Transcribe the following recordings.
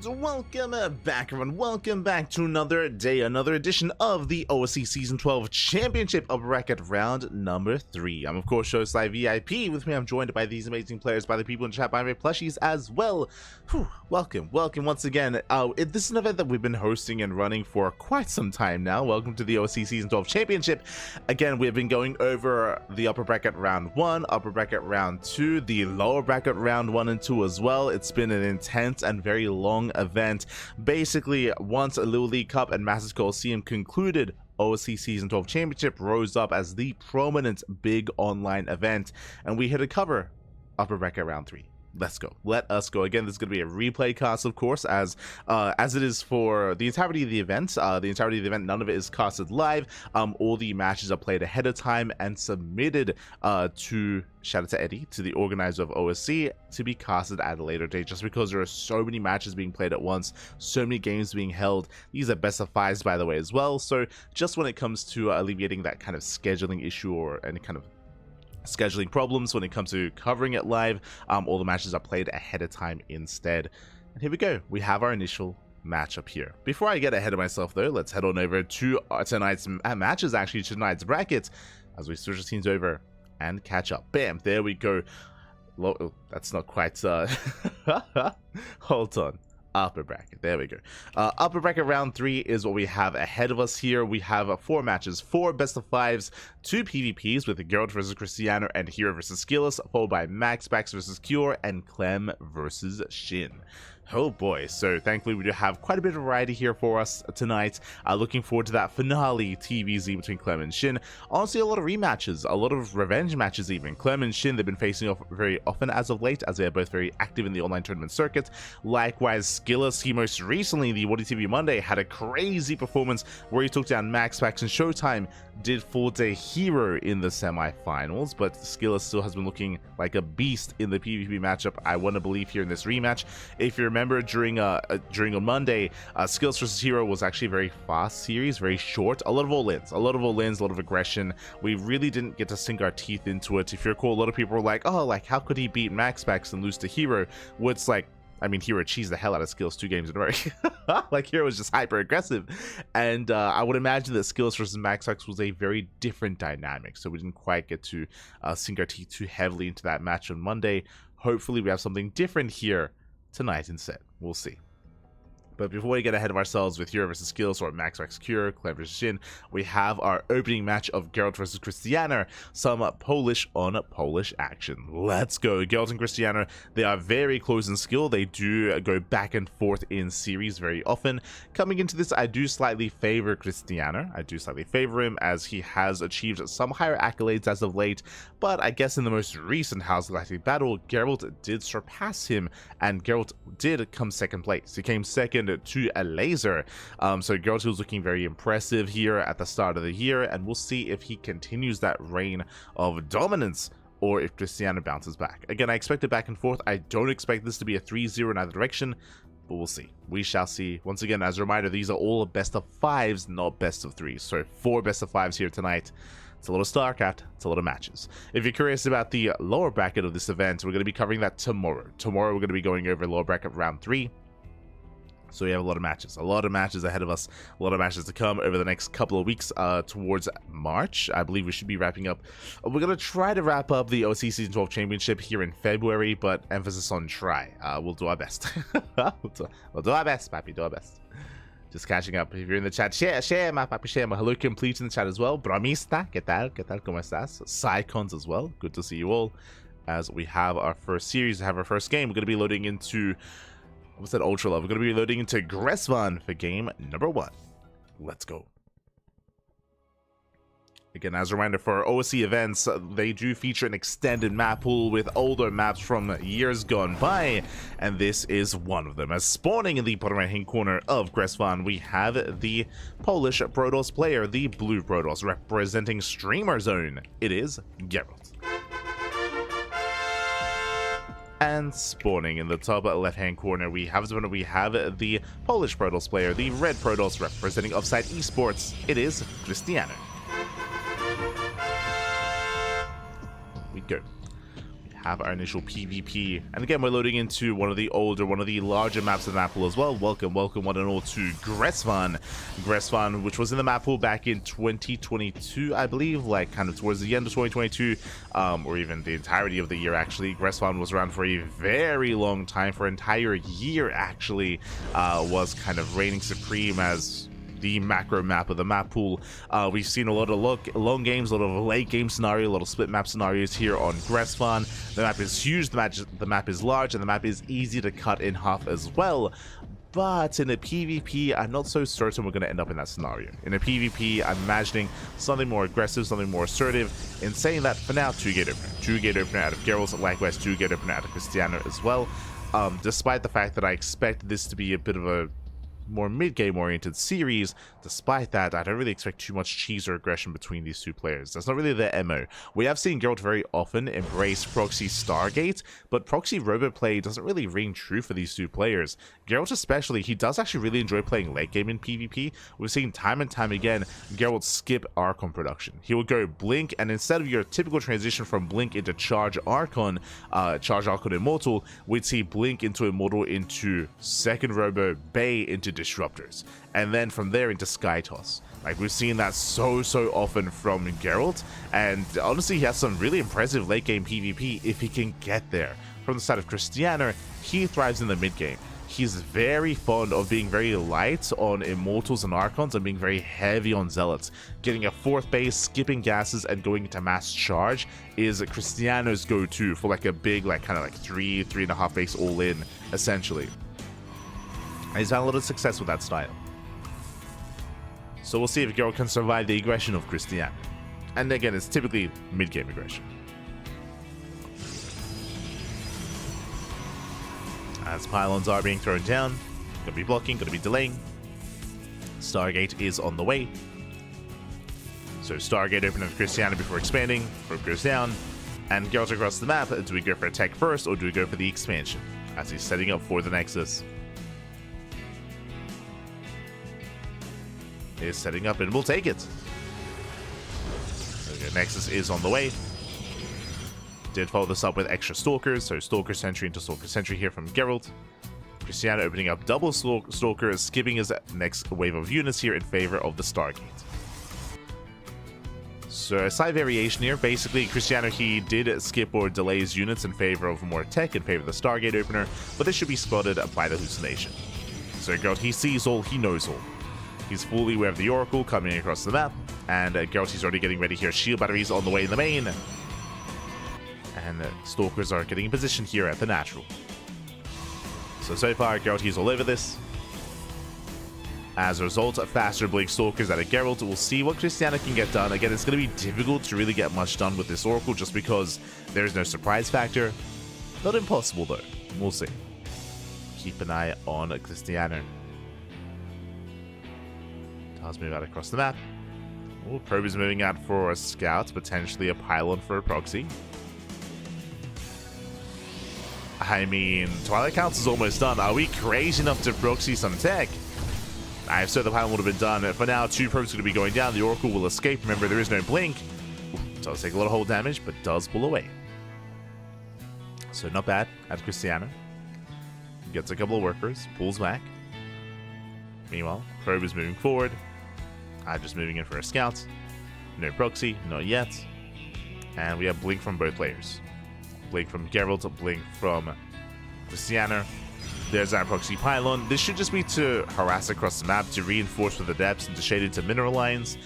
And welcome back, everyone. Welcome back to another day, another edition of the OSC Season 12 Championship Upper Bracket Round number 3. I'm, of course, Showside VIP. With me, I'm joined by these amazing players, by the people in chat, by my plushies as well. Whew, welcome once again. This is an event that we've been hosting and running for quite some time now. Welcome to the OSC Season 12 Championship. Again, we have been going over the Upper Bracket Round 1, Upper Bracket Round 2, the Lower Bracket Round 1 and 2 as well. It's been an intense and very long event. Basically, once a Little League Cup and Masters Coliseum concluded, OSC Season 12 Championship rose up as the prominent big online event, and we hit a cover Upper Bracket Round 3. Let's go. Let us go. Again, this is going to be a replay cast, of course, as it is for the entirety of the event. None of it is casted live. All the matches are played ahead of time and submitted to, shout out to Eddie, to the organizer of OSC, to be casted at a later date, just because there are so many matches being played at once, so many games being held. These are best of fives, by the way, as well. So just when it comes to alleviating that kind of scheduling issue or any kind of scheduling problems when it comes to covering it live, all the matches are played ahead of time instead. And here we go, we have our initial matchup here. Before I get ahead of myself though, let's head on over to tonight's matches, actually tonight's bracket, as we switch the teams over and catch up. Bam, there we go. Oh, that's not quite hold on. Upper bracket, there we go. Upper bracket round 3 is what we have ahead of us here. We have 4 matches, 4 best of 5s, 2 PvPs with herO versus Cristiano and herO versus Skillous, followed by MaxPax versus Cure and Clem versus SHIN. Oh boy, so thankfully we do have quite a bit of variety here for us tonight. Looking forward to that finale TVZ between Clem and SHIN. Honestly, a lot of rematches, a lot of revenge matches even. Clem and SHIN, they've been facing off very often as of late, as they are both very active in the online tournament circuit. Likewise, Skillous, he most recently, the WTV Monday, had a crazy performance where he took down MaxPax and Showtime, did fall to herO in the semifinals, but Skillous still has been looking like a beast in the PvP matchup, I want to believe, here in this rematch. If you remember, during a Monday, Skillous versus herO was actually a very fast series, very short, a lot of all-ins, a lot of aggression. We really didn't get to sink our teeth into it. If you recall, a lot of people were like, oh, like, how could he beat MaxPax and lose to herO? Well, it's like, I mean, herO cheesed the hell out of Skillous 2 games in a row. Like, herO was just hyper aggressive, and I would imagine that Skillous versus MaxPax was a very different dynamic, so we didn't quite get to sink our teeth too heavily into that match on Monday. Hopefully we have something different here tonight instead. We'll see. But before we get ahead of ourselves with herO versus Skillous or MaxPax Cure, Clem versus SHIN, we have our opening match of herO versus Cristiano, some Polish on Polish action. Let's go. herO and Cristiano, they are very close in skill. They do go back and forth in series very often. Coming into this, I do slightly favor Cristiano. I do slightly favor him as he has achieved some higher accolades as of late, but I guess in the most recent House Galactic battle, herO did surpass him, and herO did come second place. He came second to a laser. So herO was looking very impressive here at the start of the year, and we'll see if he continues that reign of dominance or if Cristiano bounces back. Again, I expect it back and forth. I don't expect this to be a 3-0 in either direction, but we'll see. We shall see. Once again, as a reminder, these are all best of 5s, not best of 3s. So 4 best of 5s here tonight. It's a lot of StarCraft, it's a lot of matches. If you're curious about the lower bracket of this event, we're going to be covering that tomorrow. Tomorrow we're going to be going over lower bracket round 3. So we have a lot of matches ahead of us, a lot of matches to come over the next couple of weeks towards March. I believe we should be wrapping up. We're going to try to wrap up the OSC Season 12 Championship here in February, but emphasis on try. We'll do our best. we'll do our best, papi, do our best. Just catching up. If you're in the chat, share, my papi, share. My hello complete in the chat as well. Bromista, ¿qué tal? ¿Qué tal? ¿Cómo estás? Psycons as well. Good to see you all. As we have our first series, have our first game. We're going to be loading into... what's that Ultra Love? We're going to be loading into Gresvan for game number 1. Let's go. Again, as a reminder, for OSC events, they do feature an extended map pool with older maps from years gone by, and this is one of them. As spawning in the bottom right-hand corner of Gresvan, we have the Polish Protoss player, the blue Protoss, representing Streamer Zone. It is herO. And spawning in the top left-hand corner, we have the Polish Protoss player, the red Protoss, representing Offside Esports. It is Cristiano. We go. We have our initial PvP. And again, we're loading into one of the larger maps of the map pool as well. Welcome one and all to Gressvan, which was in the map pool back in 2022, I believe, like kind of towards the end of 2022, or even the entirety of the year, actually. Gressvan was around for a very long time, for an entire year, actually, was kind of reigning supreme as the macro map of the map pool. We've seen a lot of long games, a lot of late game scenario, a lot of split map scenarios here on Gressvan. The map is huge, the map is large, and the map is easy to cut in half as well. But in a PvP, I'm not so certain we're going to end up in that scenario. In a PvP, I'm imagining something more aggressive, something more assertive. In saying that, for now, 2-gate opener. 2-gate opener out of Geralt, likewise 2-gate opener out of Cristiano as well. Despite the fact that I expect this to be a bit of a more mid-game oriented series, despite that, I don't really expect too much cheese or aggression between these two players. That's not really their MO. We have seen Geralt very often embrace proxy Stargate, but proxy robot play doesn't really ring true for these two players. Geralt especially, he does actually really enjoy playing late game in PvP. We've seen time and time again Geralt skip Archon production. He will go Blink, and instead of your typical transition from Blink into Charge Archon Immortal, we'd see Blink into Immortal into second robo, Bay into Disruptors, and then from there into Sky Toss. Like, we've seen that so often from Geralt, and honestly he has some really impressive late game PvP if he can get there. From the side of Cristiano, he thrives in the mid game. He's very fond of being very light on Immortals and Archons and being very heavy on Zealots. Getting a 4th base, skipping gases, and going into mass charge is Cristiano's go-to for like a big, like kind of like 3.5 base all in, essentially. And he's had a lot of success with that style. So we'll see if Geralt can survive the aggression of Cristiano. And again, it's typically mid-game aggression. As pylons are being thrown down, gonna be blocking, gonna be delaying. Stargate is on the way. So Stargate open of Cristiano before expanding. Probe goes down. And Geralt across the map. Do we go for attack first, or do we go for the expansion? As he's setting up for the Nexus. Is setting up and we'll take it. Okay, Nexus is on the way. Did follow this up with extra Stalkers, so Stalker Sentry into Stalker Sentry here from Geralt. Cristiano opening up double Stalkers, skipping his next wave of units here in favor of the Stargate. So a slight variation here. Basically, Cristiano, he did skip or delay his units in favor of more tech, in favor of the Stargate opener, but this should be spotted by the hallucination. So Geralt, he sees all, he knows all. He's fully aware of the Oracle coming across the map, and Geralt, he's already getting ready here. Shield batteries on the way in the main. And Stalkers are getting in position here at the natural. So far, Geralt, he's all over this. As a result, faster Blink Stalkers out of Geralt. We'll see what Cristiano can get done. Again, it's going to be difficult to really get much done with this Oracle just because there's no surprise factor. Not impossible, though. We'll see. Keep an eye on Cristiano. Tiles move out across the map. Oh, Probe is moving out for a scout, potentially a pylon for a proxy. I mean, Twilight Council is almost done. Are we crazy enough to proxy some tech? I have said the pylon would have been done. For now, 2 probes are going to be going down. The Oracle will escape. Remember, there is no blink. Ooh, does take a lot of hull damage, but does pull away. So not bad at Cristiano. Gets a couple of workers, pulls back. Meanwhile, Probe is moving forward. Just moving in for a scout. No proxy, not yet. And we have blink from both players. Blink from Geralt, blink from Cristiano. There's our proxy pylon. This should just be to harass across the map, to reinforce with the depths, and to shade into mineral lines.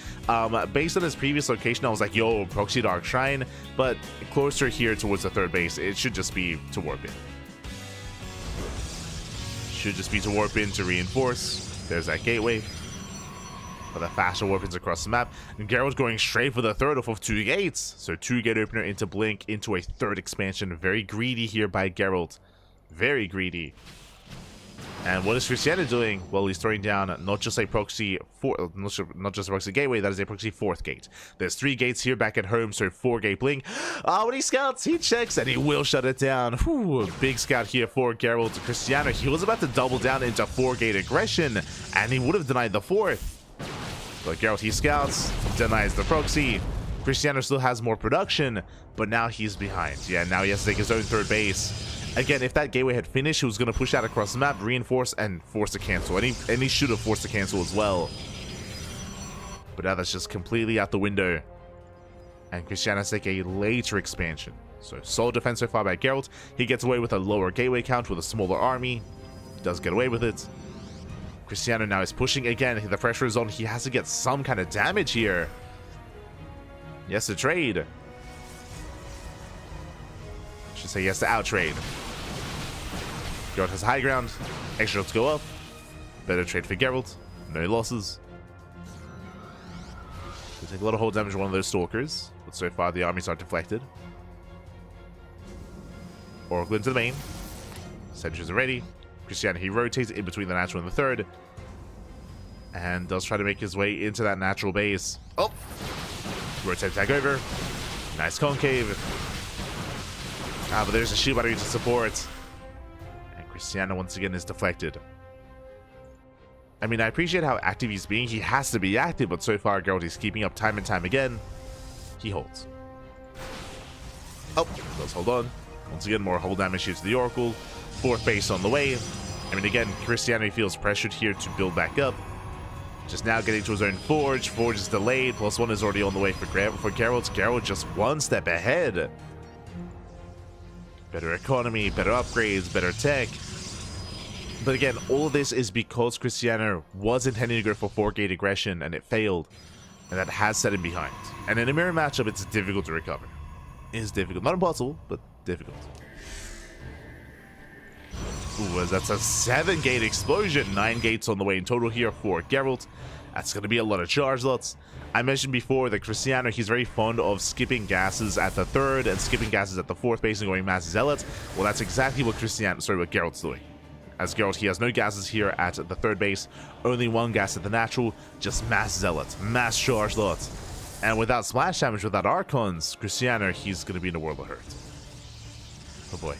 Based on his previous location, I was like, yo, proxy Dark Shrine. But closer here towards the 3rd base, it should just be to warp in. Should just be to warp in to reinforce. There's that gateway. For the faster warp-ins across the map. And Geralt going straight for the 3rd off of 2 gates. So 2-gate opener into Blink into a 3rd expansion. Very greedy here by Geralt. Very greedy. And what is Cristiano doing? Well, he's throwing down not just a proxy not just a proxy gateway, that is a proxy 4th gate. There's 3 gates here back at home, so 4-gate blink. When he scouts, he checks, and he will shut it down. Whew, big scout here for Geralt. Cristiano, he was about to double down into 4-gate aggression, and he would have denied the 4th. But Geralt, he scouts, denies the proxy. Cristiano still has more production, but now he's behind. Yeah, now he has to take his own third base. Again, if that gateway had finished, he was going to push out across the map, reinforce, and force to cancel. And he should have forced to cancel as well. But now that's just completely out the window. And Cristiano has to take a later expansion. So solid defense so far by Geralt. He gets away with a lower gateway count with a smaller army. He does get away with it. Cristiano now is pushing again. The pressure is on. He has to get some kind of damage here. He has to trade. I should say he has to out-trade. Geralt has high ground. Extra shots go up. Better trade for Geralt. No losses. He'll take a lot of hold damage on one of those stalkers. But so far the armies are deflected. Oracle into the main. Sentries are ready. Cristiano, he rotates in between the natural and the third. And does try to make his way into that natural base. Oh! Rotate attack over. Nice concave. But there's a shield battery to support. And Cristiano once again is deflected. I mean, I appreciate how active he's being. He has to be active, but so far Geralt is keeping up time and time again. He holds. Oh, does hold on. Once again, more hold damage here to the Oracle. Fourth base on the way. I mean, again, Cristiano feels pressured here to build back up. Just now getting to his own Forge. Forge is delayed. +1 is already on the way for Geralt. Geralt just one step ahead. Better economy, better upgrades, better tech. But again, all of this is because Cristiano was intending to go for 4-gate aggression and it failed. And that has set him behind. And in a mirror matchup, it's difficult to recover. It is difficult. Not impossible, but difficult. Ooh, that's a 7-gate explosion. 9 gates on the way in total here for Geralt. That's going to be a lot of charge lots. I mentioned before that Cristiano, he's very fond of skipping gases at the third and skipping gases at the fourth base and going Mass Zealot. Well, that's exactly what what Geralt's doing. As Geralt, he has no gases here at the third base, only 1 gas at the natural, just Mass Zealot, Mass Charge Lot. And without splash damage, without Archons, Cristiano, he's going to be in a world of hurt. Oh boy.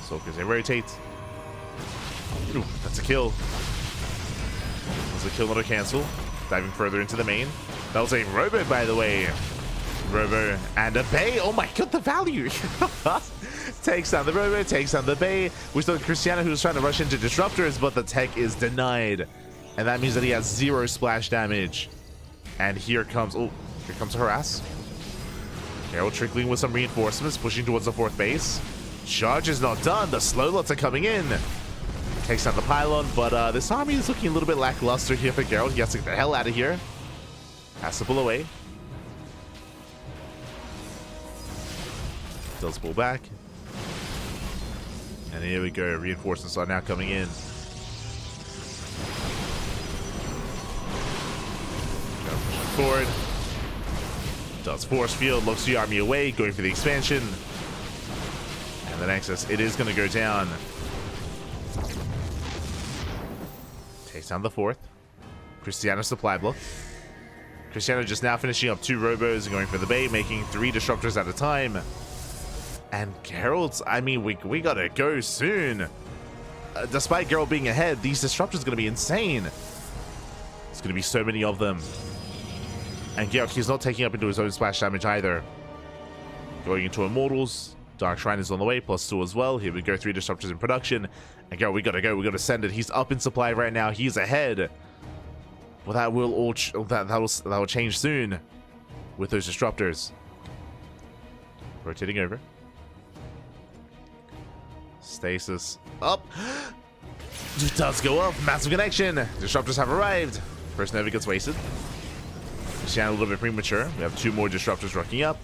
Soldiers, they rotate. Ooh, that's a kill. That's a kill, not a cancel. Diving further into the main. That was a Robo, by the way. Robo and a Bay. Oh my god, the value! Takes down the Robo, takes down the Bay. We saw Cristiano, who was trying to rush into Disruptors, but the tech is denied. And that means that he has 0 splash damage. And here comes a Harass. Herald trickling with some reinforcements, pushing towards the fourth base. Charge is not done. The slow lots are coming in. Takes down the pylon, but this army is looking a little bit lackluster here for Geralt. He has to get the hell out of here. Has to pull away. Does pull back. And here we go. Reinforcements are now coming in. Forward. Does force field, looks the army away, going for the expansion. And the Nexus, it is going to go down. Takes down the fourth. Cristiano supply block. Cristiano just now finishing up 2 Robos and going for the Bay, making 3 Disruptors at a time. And Geralt, I mean, we gotta go soon. Despite Geralt being ahead, these Disruptors are going to be insane. There's going to be so many of them. And Geralt, he's not taking up into his own splash damage either. Going into Immortals. Dark Shrine is on the way, +2 as well. Here we go, 3 Disruptors in production. And Geralt, we gotta go, we gotta send it. He's up in supply right now, he's ahead. Well, that will all that will change soon with those Disruptors. Rotating over. Stasis up. It does go up. Massive connection. Disruptors have arrived. First Nova gets wasted. Cristiano a little bit premature. We have 2 more Disruptors rocking up.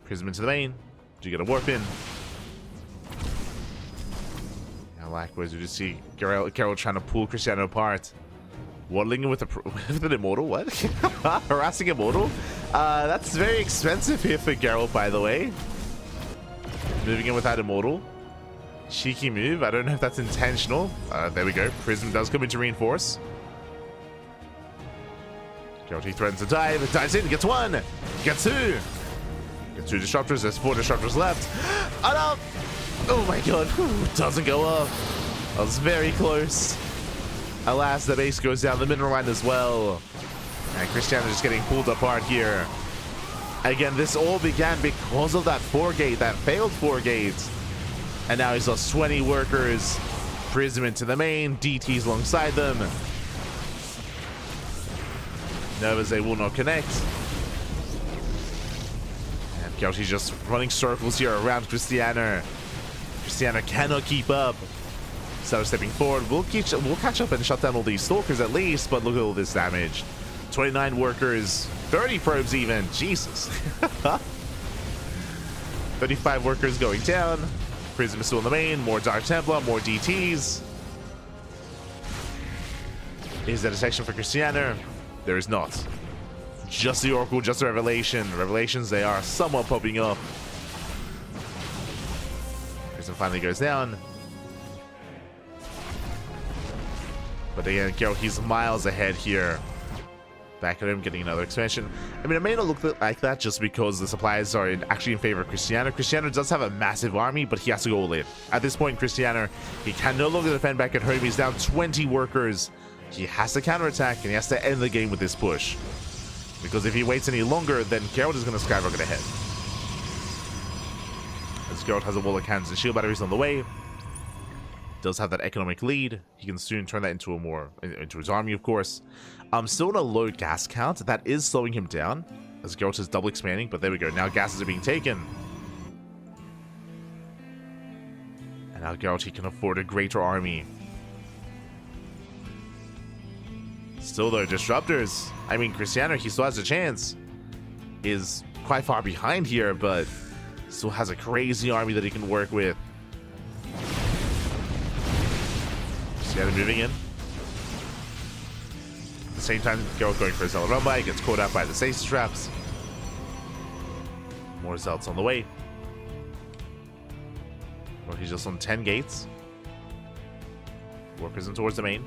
Prism into the main. Do you get a warp in? Now, likewise, we just see Geralt trying to pull Cristiano apart. Waddling in with an Immortal. What? Harassing Immortal? That's very expensive here for Geralt, by the way. Moving in with that Immortal. Cheeky move. I don't know if that's intentional. There we go. Prism does come in to reinforce. Geralt, he threatens to dive. It dives in. Gets 1. Gets 2. Gets 2 Disruptors. There's 4 Disruptors left. Oh no! Oh my god. Doesn't go up. That was very close. Alas, the base goes down the middle line as well. And Cristiano just getting pulled apart here. Again, this all began because of that 4-gate, that failed 4-gate. And now he's lost 20 workers. Prism into the main, DTs alongside them. Nervous, they will not connect. And geralt's just running circles here around Cristiano. Cristiano cannot keep up. So stepping forward, we'll catch up and shut down all these stalkers at least, but look at all this damage. 29 workers, 30 probes even, Jesus. 35 workers going down. Prism is still in the main, more Dark Templar, more DTs. Is that a section for Cristiano? There is not. Just the Oracle, just the Revelation. Revelations, they are somewhat popping up. Prism finally goes down. But again, geralt, he's miles ahead here. Back at him, getting another expansion. I mean, it may not look like that just because the supplies are actually in favor of Cristiano. Cristiano does have a massive army, but he has to go all in. At this point, Cristiano, he can no longer defend back at home. He's down 20 workers. He has to counterattack, and he has to end the game with this push. Because if he waits any longer, then geralt is going to skyrocket ahead. As geralt has a wall of cannons and shield batteries on the way. Does have that economic lead. He can soon turn that into into his army, of course. Still on a low gas count. That is slowing him down as geralt is double expanding, but there we go. Now gases are being taken. And now geralt, he can afford a greater army. Still though, disruptors. I mean, Cristiano, he still has a chance. Is quite far behind here, but still has a crazy army that he can work with. Cristiano moving in. At the same time, geralt going for a Zealot run by, gets caught out by the stasis traps. More Zealots on the way. Well, he's just on 10 gates. Workers in towards the main.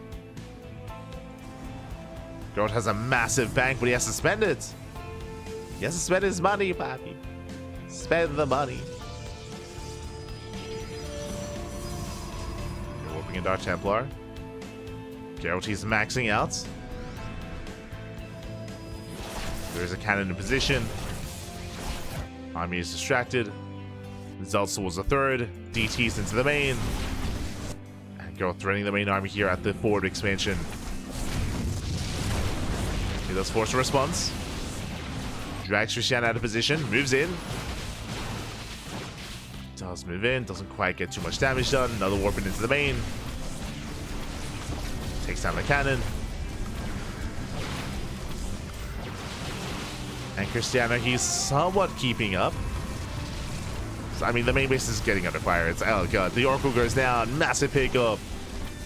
geralt has a massive bank, but he has to spend it. He has to spend his money, papi. Spend the money. You're warping in Dark Templar. geralt, he's maxing out. There's a cannon in position. Army is distracted. Zealots towards the third. DTs into the main. And geralt threatening the main army here at the forward expansion. He does force a response. Drags Cristiano out of position. Moves in. Does move in. Doesn't quite get too much damage done. Another warping into the main. Takes down the cannon. And Cristiano, he's somewhat keeping up. So, I mean, the main base is getting under fire. It's, oh god, the Oracle goes down. Massive pickup.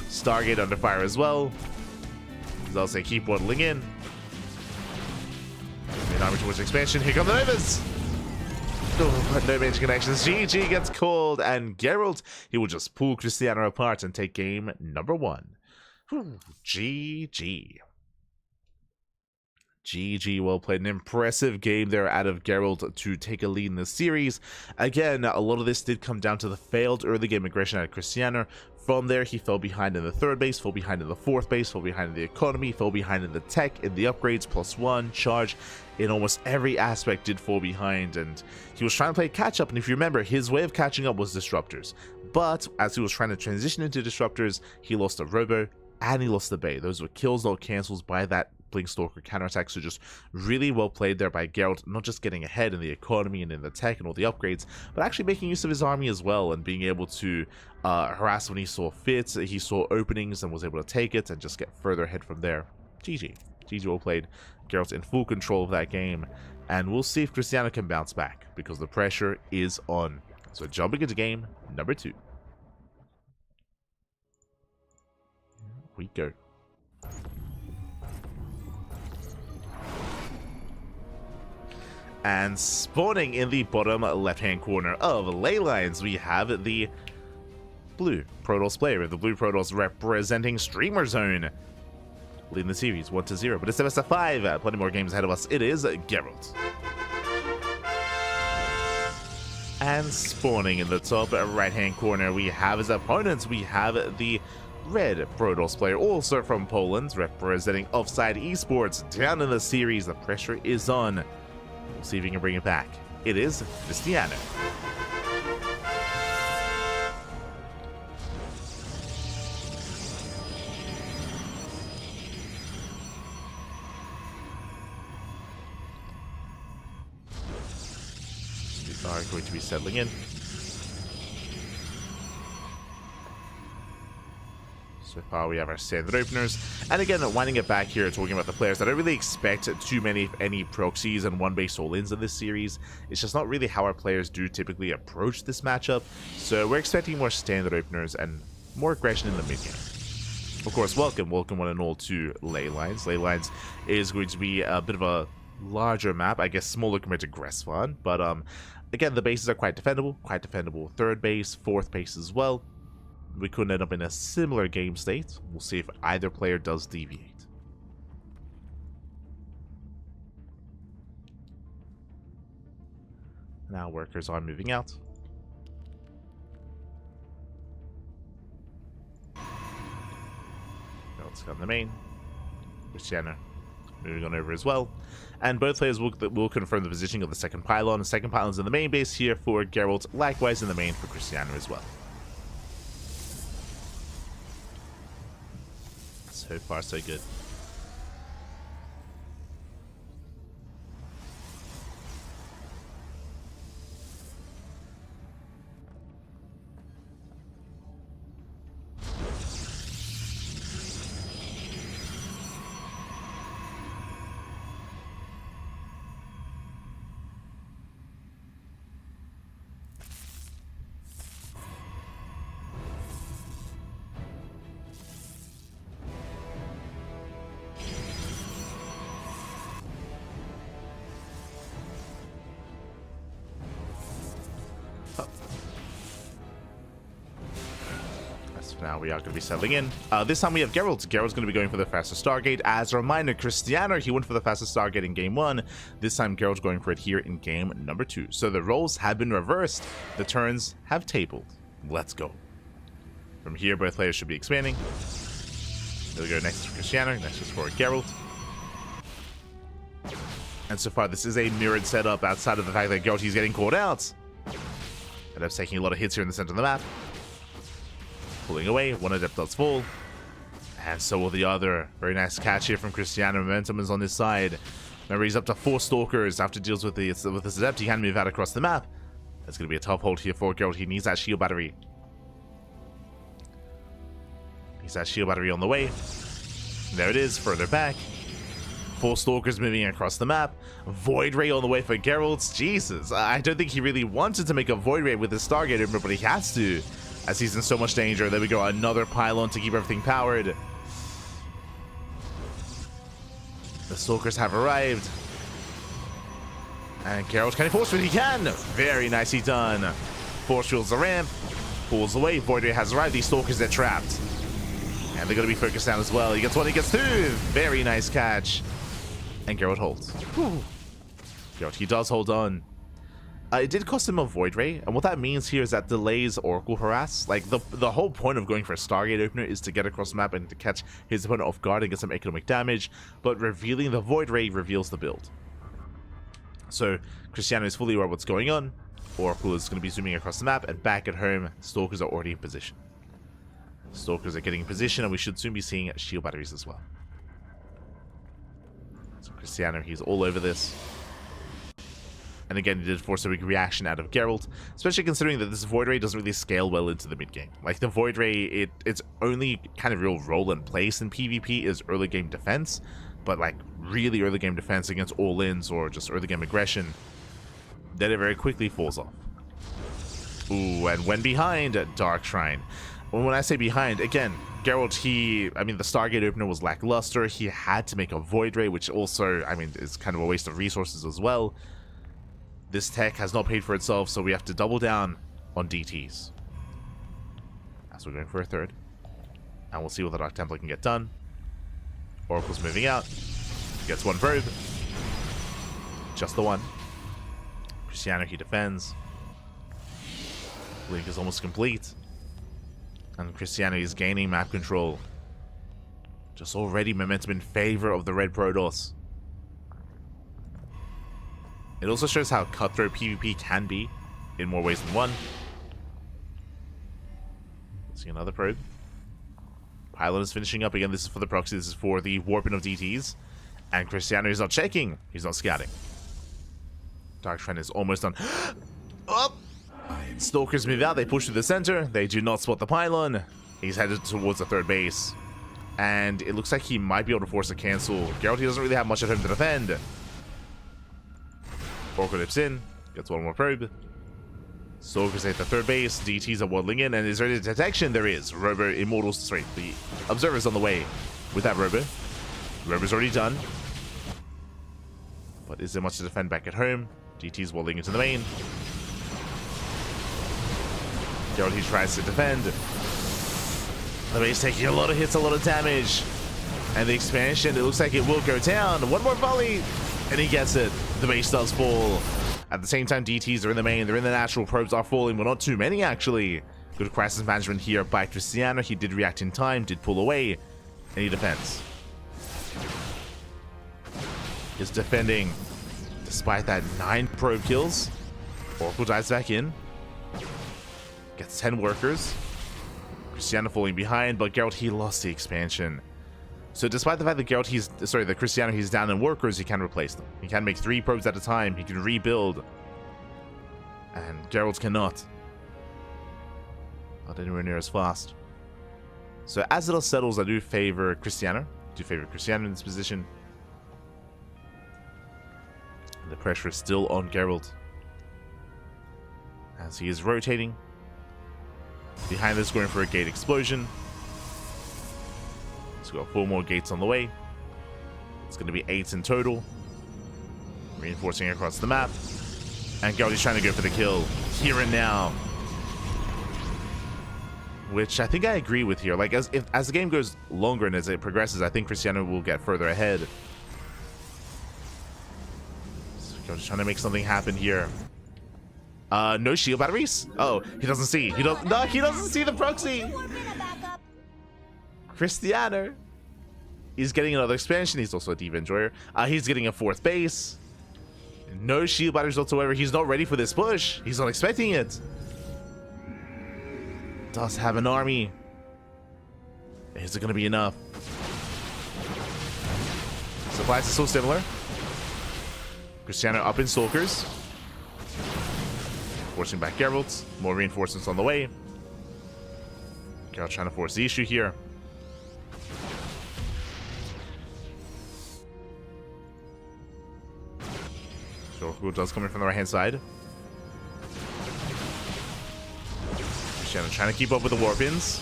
Stargate under fire as well. They'll say keep waddling in. Main army towards expansion. Here come the Novas. Oh, no major connections. GG gets called, and geralt, he will just pull Cristiano apart and take game number 1. Whew, GG. GG, well played. An impressive game there out of geralt to take a lead in the series. Again, a lot of this did come down to the failed early game aggression out of Cristiano. From there, he fell behind in the third base, fell behind in the fourth base, fell behind in the economy, fell behind in the tech, in the upgrades, +1, charge. In almost every aspect did fall behind, and he was trying to play catch up, and if you remember, his way of catching up was disruptors. But as he was trying to transition into disruptors, he lost the robo and he lost the bay. Those were kills, no cancels by that Blink Stalker counterattack. So just really well played there by geralt, not just getting ahead in the economy and in the tech and all the upgrades, but actually making use of his army as well and being able to harass when he saw fit. He saw openings and was able to take it and just get further ahead from there. GG. GG, well played. geralt in full control of that game, and we'll see if Cristiano can bounce back because the pressure is on. So jumping into game number 2. Here we go. And spawning in the bottom left-hand corner of ley lines, we have the blue Protoss player. The blue Protoss representing Streamer Zone, leading the series 1-0. But it's the best of 5. Plenty more games ahead of us. It is geralt. And spawning in the top right-hand corner, we have his opponents. We have the red Protoss player, also from Poland, representing Offside Esports. Down in the series, the pressure is on. We'll see if he can bring it back. It is Cristiano. We are going to be settling in. So far we have our standard openers, and again winding it back here, talking about the players. I don't really expect too many, if any, proxies and one base all-ins in this series. It's just not really how our players do typically approach this matchup, so we're expecting more standard openers and more aggression in the mid game. Of course, welcome one and all to Ley Lines. Ley Lines is going to be a bit of a larger map, I guess smaller compared to Gressvan, but again, the bases are quite defendable. Third base, fourth base as well. We could end up in a similar game state. We'll see if either player does deviate. Now workers are moving out. Let's go on the main. Cristiano moving on over as well. And both players will confirm the positioning of the second pylon. The second pylon is in the main base here for Geralt, likewise in the main for Cristiano as well. So far, so good. Now we are going to be settling in. This time we have Geralt. Geralt's going to be going for the fastest Stargate. As a reminder, Cristiano, he went for the fastest Stargate in game 1. This time Geralt's going for it here in game number 2. So the roles have been reversed. The turns have tabled. Let's go. From here, both players should be expanding. There we go. Next is for Cristiano. Next is for Geralt. And so far, this is a mirrored setup outside of the fact that Geralt is getting called out. And I'm taking a lot of hits here in the center of the map. Pulling away, one Adept does fall, and so will the other. Very nice catch here from Cristiano. Momentum is on his side. Remember, he's up to 4 Stalkers. After deals with this Adept, he can move out across the map. That's going to be a tough hold here for Geralt. He needs that shield battery. He's that shield battery on the way. There it is, further back. 4 Stalkers moving across the map. Void Ray on the way for Geralt. Jesus, I don't think he really wanted to make a Void Ray with his Stargate opener, but he has to, as he's in so much danger. There we go, another pylon to keep everything powered. The Stalkers have arrived. And Geralt, can he force field? He can! Very nicely done. Force fields the ramp. Pulls away. Void Ray has arrived. These Stalkers, they're trapped. And they're going to be focused down as well. He gets one, he gets 2. Very nice catch. And Geralt holds. Whew. Geralt, he does hold on. It did cost him a Void Ray, and what that means here is that delays Oracle Harass. Like, the whole point of going for a Stargate opener is to get across the map and to catch his opponent off guard and get some economic damage, but revealing the Void Ray reveals the build. So, Cristiano is fully aware of what's going on. Oracle is going to be zooming across the map, and back at home, Stalkers are already in position. Stalkers are getting in position, and we should soon be seeing shield batteries as well. So Cristiano, he's all over this. And again, he did force a big reaction out of Geralt, especially considering that this Void Ray doesn't really scale well into the mid game. Like, the Void Ray, its only kind of real role and place in PvP is early game defense, but like really early game defense against all-ins or just early game aggression, then it very quickly falls off. Ooh, and when behind, Dark Shrine. When I say behind, again, Geralt, I mean, the Stargate opener was lackluster. He had to make a Void Ray, which also, I mean, is kind of a waste of resources as well. This tech has not paid for itself, so we have to double down on DTs. As we're going for a third. And we'll see what the Dark Templar can get done. Oracle's moving out. Gets one verb. Just the one. Cristiano, he defends. Link is almost complete. And Cristiano is gaining map control. Just already momentum in favor of the red Protoss. It also shows how cutthroat PvP can be in more ways than one. Let's see another probe. Pylon is finishing up again. This is for the proxy. This is for the warping of DTs. And Cristiano is not checking. He's not scouting. Dark Trend is almost done. Up! Stalkers move out. They push to the center. They do not spot the pylon. He's headed towards the third base. And it looks like he might be able to force a cancel. Geralt, he doesn't really have much at home to defend. Orca dips in. Gets one more probe. Stalkers at the third base. DTs are waddling in. And is there any detection? There is. Robo Immortals. Sorry, the Observer's on the way with that Robo. Robo's already done. But is there much to defend back at home? DT's waddling into the main. Geralt, he tries to defend. The base taking a lot of hits, a lot of damage. And the expansion, it looks like it will go down. One more volley, and he gets it. The base does fall. At the same time, DTs are in the main. They're in the natural. Probes are falling, but not too many, actually. Good crisis management here by Cristiano. He did react in time, did pull away, and he defends. Is defending despite that 9 probe kills. Oracle dives back in. Gets 10 workers. Cristiano falling behind, but Geralt, he lost the expansion. So despite the fact that the Cristiano, he's down in workers, he can replace them. He can make 3 probes at a time. He can rebuild. And Geralt cannot. Not anywhere near as fast. So as it all settles, I do favor Cristiano. In this position. The pressure is still on Geralt as he is rotating. Behind this, going for a gate explosion. So we've got 4 more gates on the way. It's going to be 8 in total. Reinforcing across the map. And Geralt is trying to go for the kill here and now. Which I think I agree with here. Like, as the game goes longer and as it progresses, I think Cristiano will get further ahead. Just trying to make something happen here. No shield batteries? Oh, he doesn't see. He doesn't see the proxy. Cristiano. He's getting another expansion. He's also a Diva Enjoyer. He's getting a 4th base. No shield batteries whatsoever. He's not ready for this push. He's not expecting it. Does have an army. Is it going to be enough? Supplies are so similar. Cristiano up in Stalkers. Forcing back Geralt. More reinforcements on the way. Geralt trying to force the issue here. Who does come in from the right hand side. Cristiano trying to keep up with the Warpins.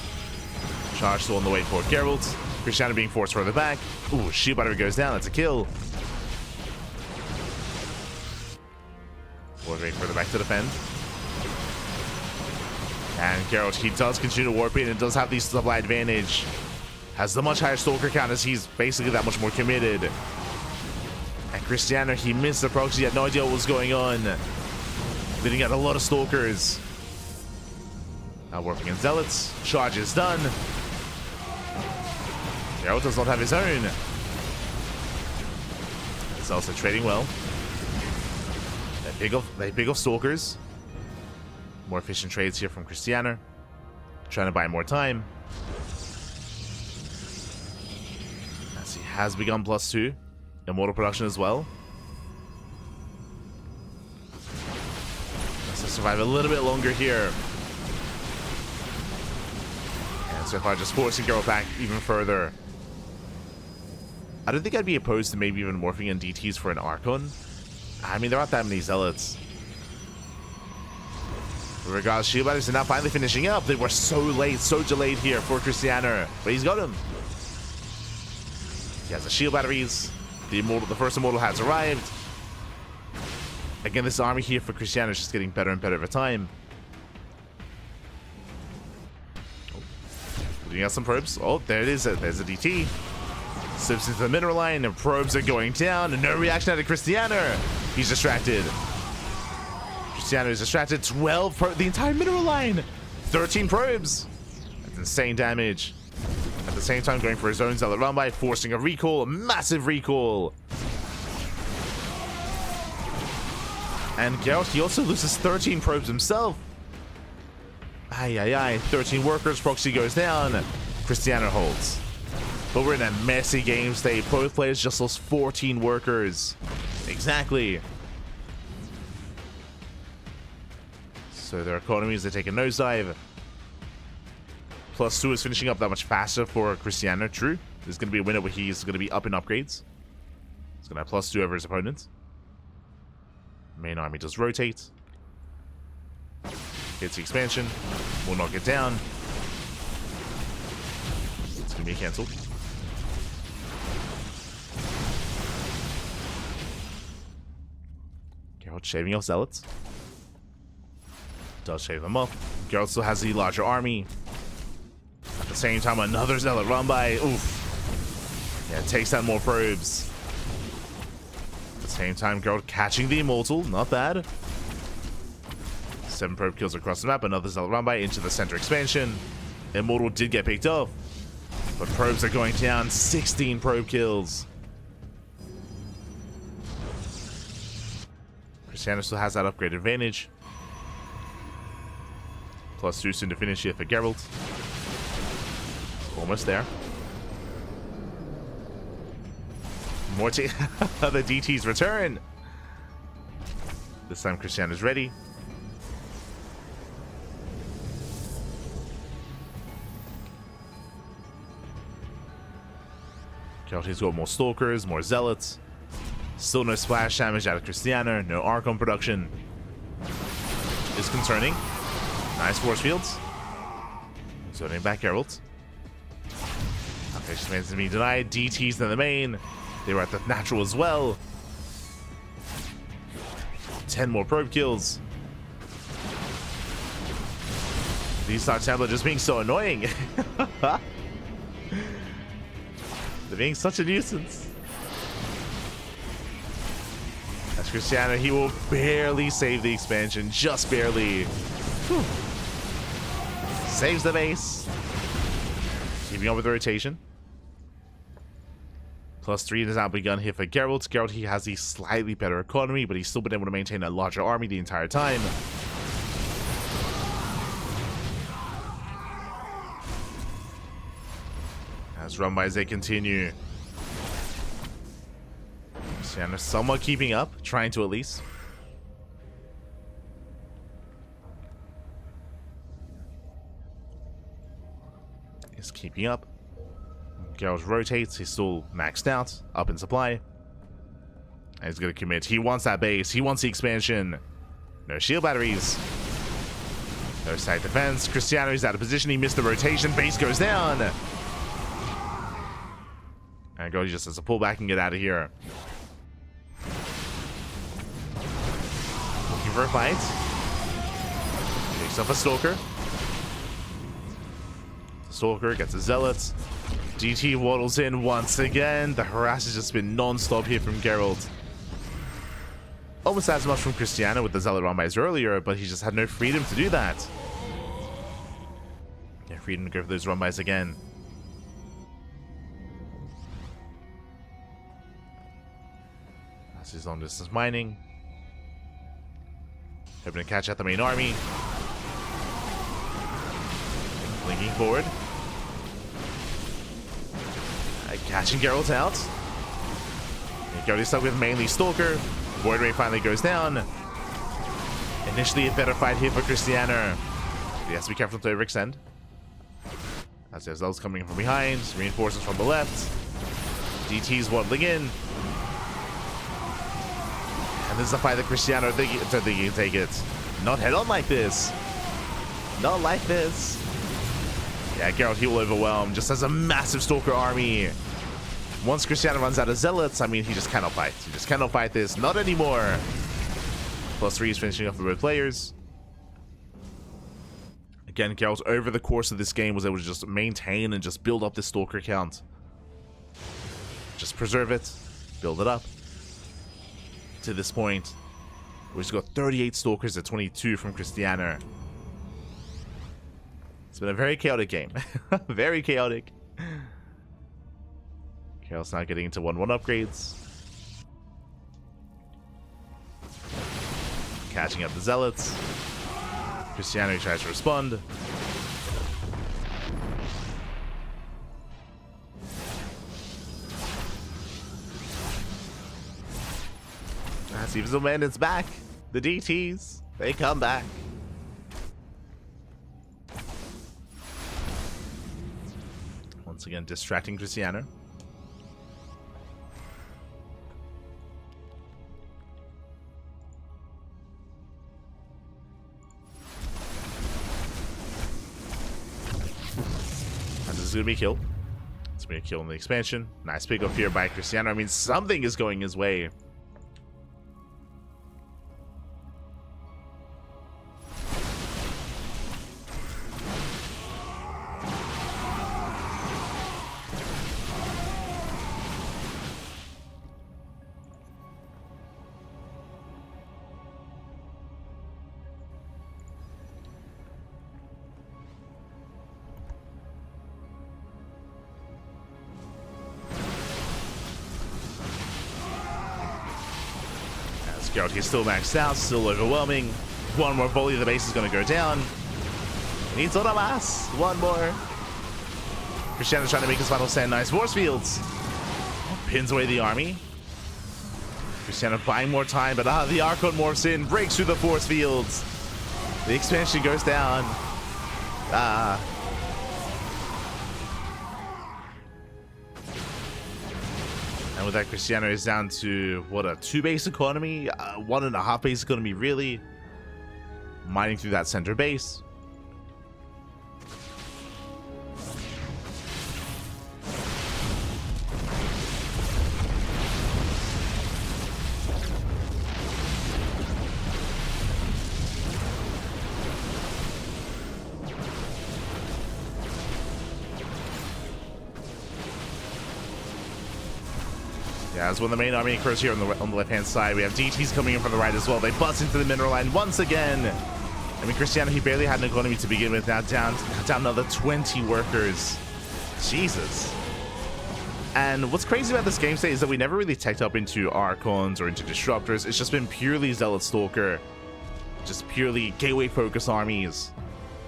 Charge still on the way for Geralt. Cristiano being forced further back. Ooh, shield battery goes down. That's a kill. Warping further back to defend. And Geralt, he does continue to warp in and does have the supply advantage. Has the much higher Stalker count as he's basically that much more committed. And Cristiano, he missed the proxy. He had no idea what was going on. Leading out a lot of Stalkers. Now warping in Zealots. Charge is done. Geralt does not have his own. It's also trading well. They big off Stalkers. More efficient trades here from Cristiano. Trying to buy more time. As he has begun +2. Immortal production as well. Let's just survive a little bit longer here. And so far just forcing Geralt back even further. I don't think I'd be opposed to maybe even morphing in DTs for an Archon. I mean, there aren't that many Zealots. Regardless, shield batteries are now finally finishing up. They were so late, so delayed here for Cristiano. But he's got him. He has the shield batteries. The first Immortal has arrived. Again, this army here for Cristiano is just getting better and better over time. Putting out some probes. Oh, there it is. There's a DT. Slips into the mineral line, and probes are going down. And no reaction out of Cristiano. He's distracted. Cristiano is distracted. 12 probes. The entire mineral line. 13 probes. That's insane damage. At the same time, going for his own Zealot run by, forcing a recall, a massive recall. And geralt, he also loses 13 probes himself. Ay, ay, ay. 13 workers, proxy goes down. Cristiano holds. But we're in a messy game state. Both players just lost 14 workers. Exactly. So their economies, they take a nosedive. +2 is finishing up that much faster for Cristiano. True. There's going to be a winner where he's going to be up in upgrades. He's going to have +2 over his opponent. Main army does rotate. Hits the expansion. Will knock it down. It's going to be cancelled. Geralt shaving off zealots. Does shave them off. Geralt still has the larger army. At the same time, another zealot run by. Oof. Yeah, takes out more probes. At the same time, Geralt catching the immortal. Not bad. 7 probe kills across the map. Another zealot run by into the center expansion. Immortal did get picked off. But probes are going down. 16 probe kills. Cristiano still has that upgrade advantage. +2 soon to finish here for Geralt. Almost there. More the DTs return. This time Cristiano's ready. Geralt's got more stalkers, more zealots. Still no splash damage out of Cristiano. No Archon production. Is concerning. Nice force fields. Zoning back Geralt. Affliction managed to be denied. DTs in the main. They were at the natural as well. 10 more probe kills. These Star Templar just being so annoying. They're being such a nuisance. That's Cristiano. He will barely save the expansion. Just barely. Whew. Saves the base. Keeping up with the rotation. +3 has now begun here for Geralt. Geralt, he has the slightly better economy, but he's still been able to maintain a larger army the entire time. As run bys they continue. Cristiano somewhat keeping up, trying to at least. Is keeping up. Geralt rotates. He's still maxed out, up in supply. And he's going to commit. He wants that base. He wants the expansion. No shield batteries. No side defense. Cristiano is out of position. He missed the rotation. Base goes down. And Geralt just has to pull back and get out of here. Looking for a fight. Takes up a stalker. Stalker gets a zealot. DT waddles in once again. The harass has just been non-stop here from Geralt. Almost as much from Cristiano with the zealot run bys earlier, but he just had no freedom to do that. Yeah, freedom to go for those run bys again. That's his long distance mining. Hoping to catch out the main army. Linking forward. Catching Geralt out. Geralt is stuck with mainly Stalker. Void Ray finally goes down. Initially a better fight here for Cristiano. He has to be careful to overextend. As there's those coming from behind. Reinforcements from the left. DT's waddling in. And this is a fight that Cristiano think he can take it. Not head on like this. Not like this. Yeah, Geralt, he will overwhelm. Just has a massive Stalker army. Once Cristiano runs out of zealots, I mean, he just cannot fight. He just cannot fight this. Not anymore. +3 is finishing off for both players. Again, Geralt, over the course of this game, was able to just maintain and just build up this Stalker count. Just preserve it. Build it up. To this point, we've got 38 Stalkers at 22 from Cristiano. It's been a very chaotic game. Very chaotic. Carol's not getting into 1-1 upgrades. Catching up the Zealots. Cristiano tries to respond. As even the man is back. The DTs, they come back. Once again, distracting Cristiano. And this is going to be a kill. It's going to be a kill in the expansion. Nice pick up here by Cristiano. I mean, something is going his way. Geralt, he's still maxed out, still overwhelming. One more volley, the base is going to go down. Needs on a mass. One more. Cristiano's trying to make his final stand. Nice force fields. Pins away the army. Cristiano buying more time, but the Archon morphs in, breaks through the force fields. The expansion goes down. And with that, Cristiano is down to, what, a 2 base economy? 1.5 base economy, really? Mining through that center base. Yeah, as when the main army occurs here on the left-hand side, we have DTs coming in from the right as well. They bust into the mineral line once again. I mean, Cristiano, he barely had an economy to begin with. Now down another 20 workers. Jesus. And what's crazy about this game state is that we never really teched up into Archons or into Disruptors. It's just been purely Zealot Stalker. Just purely gateway-focused armies.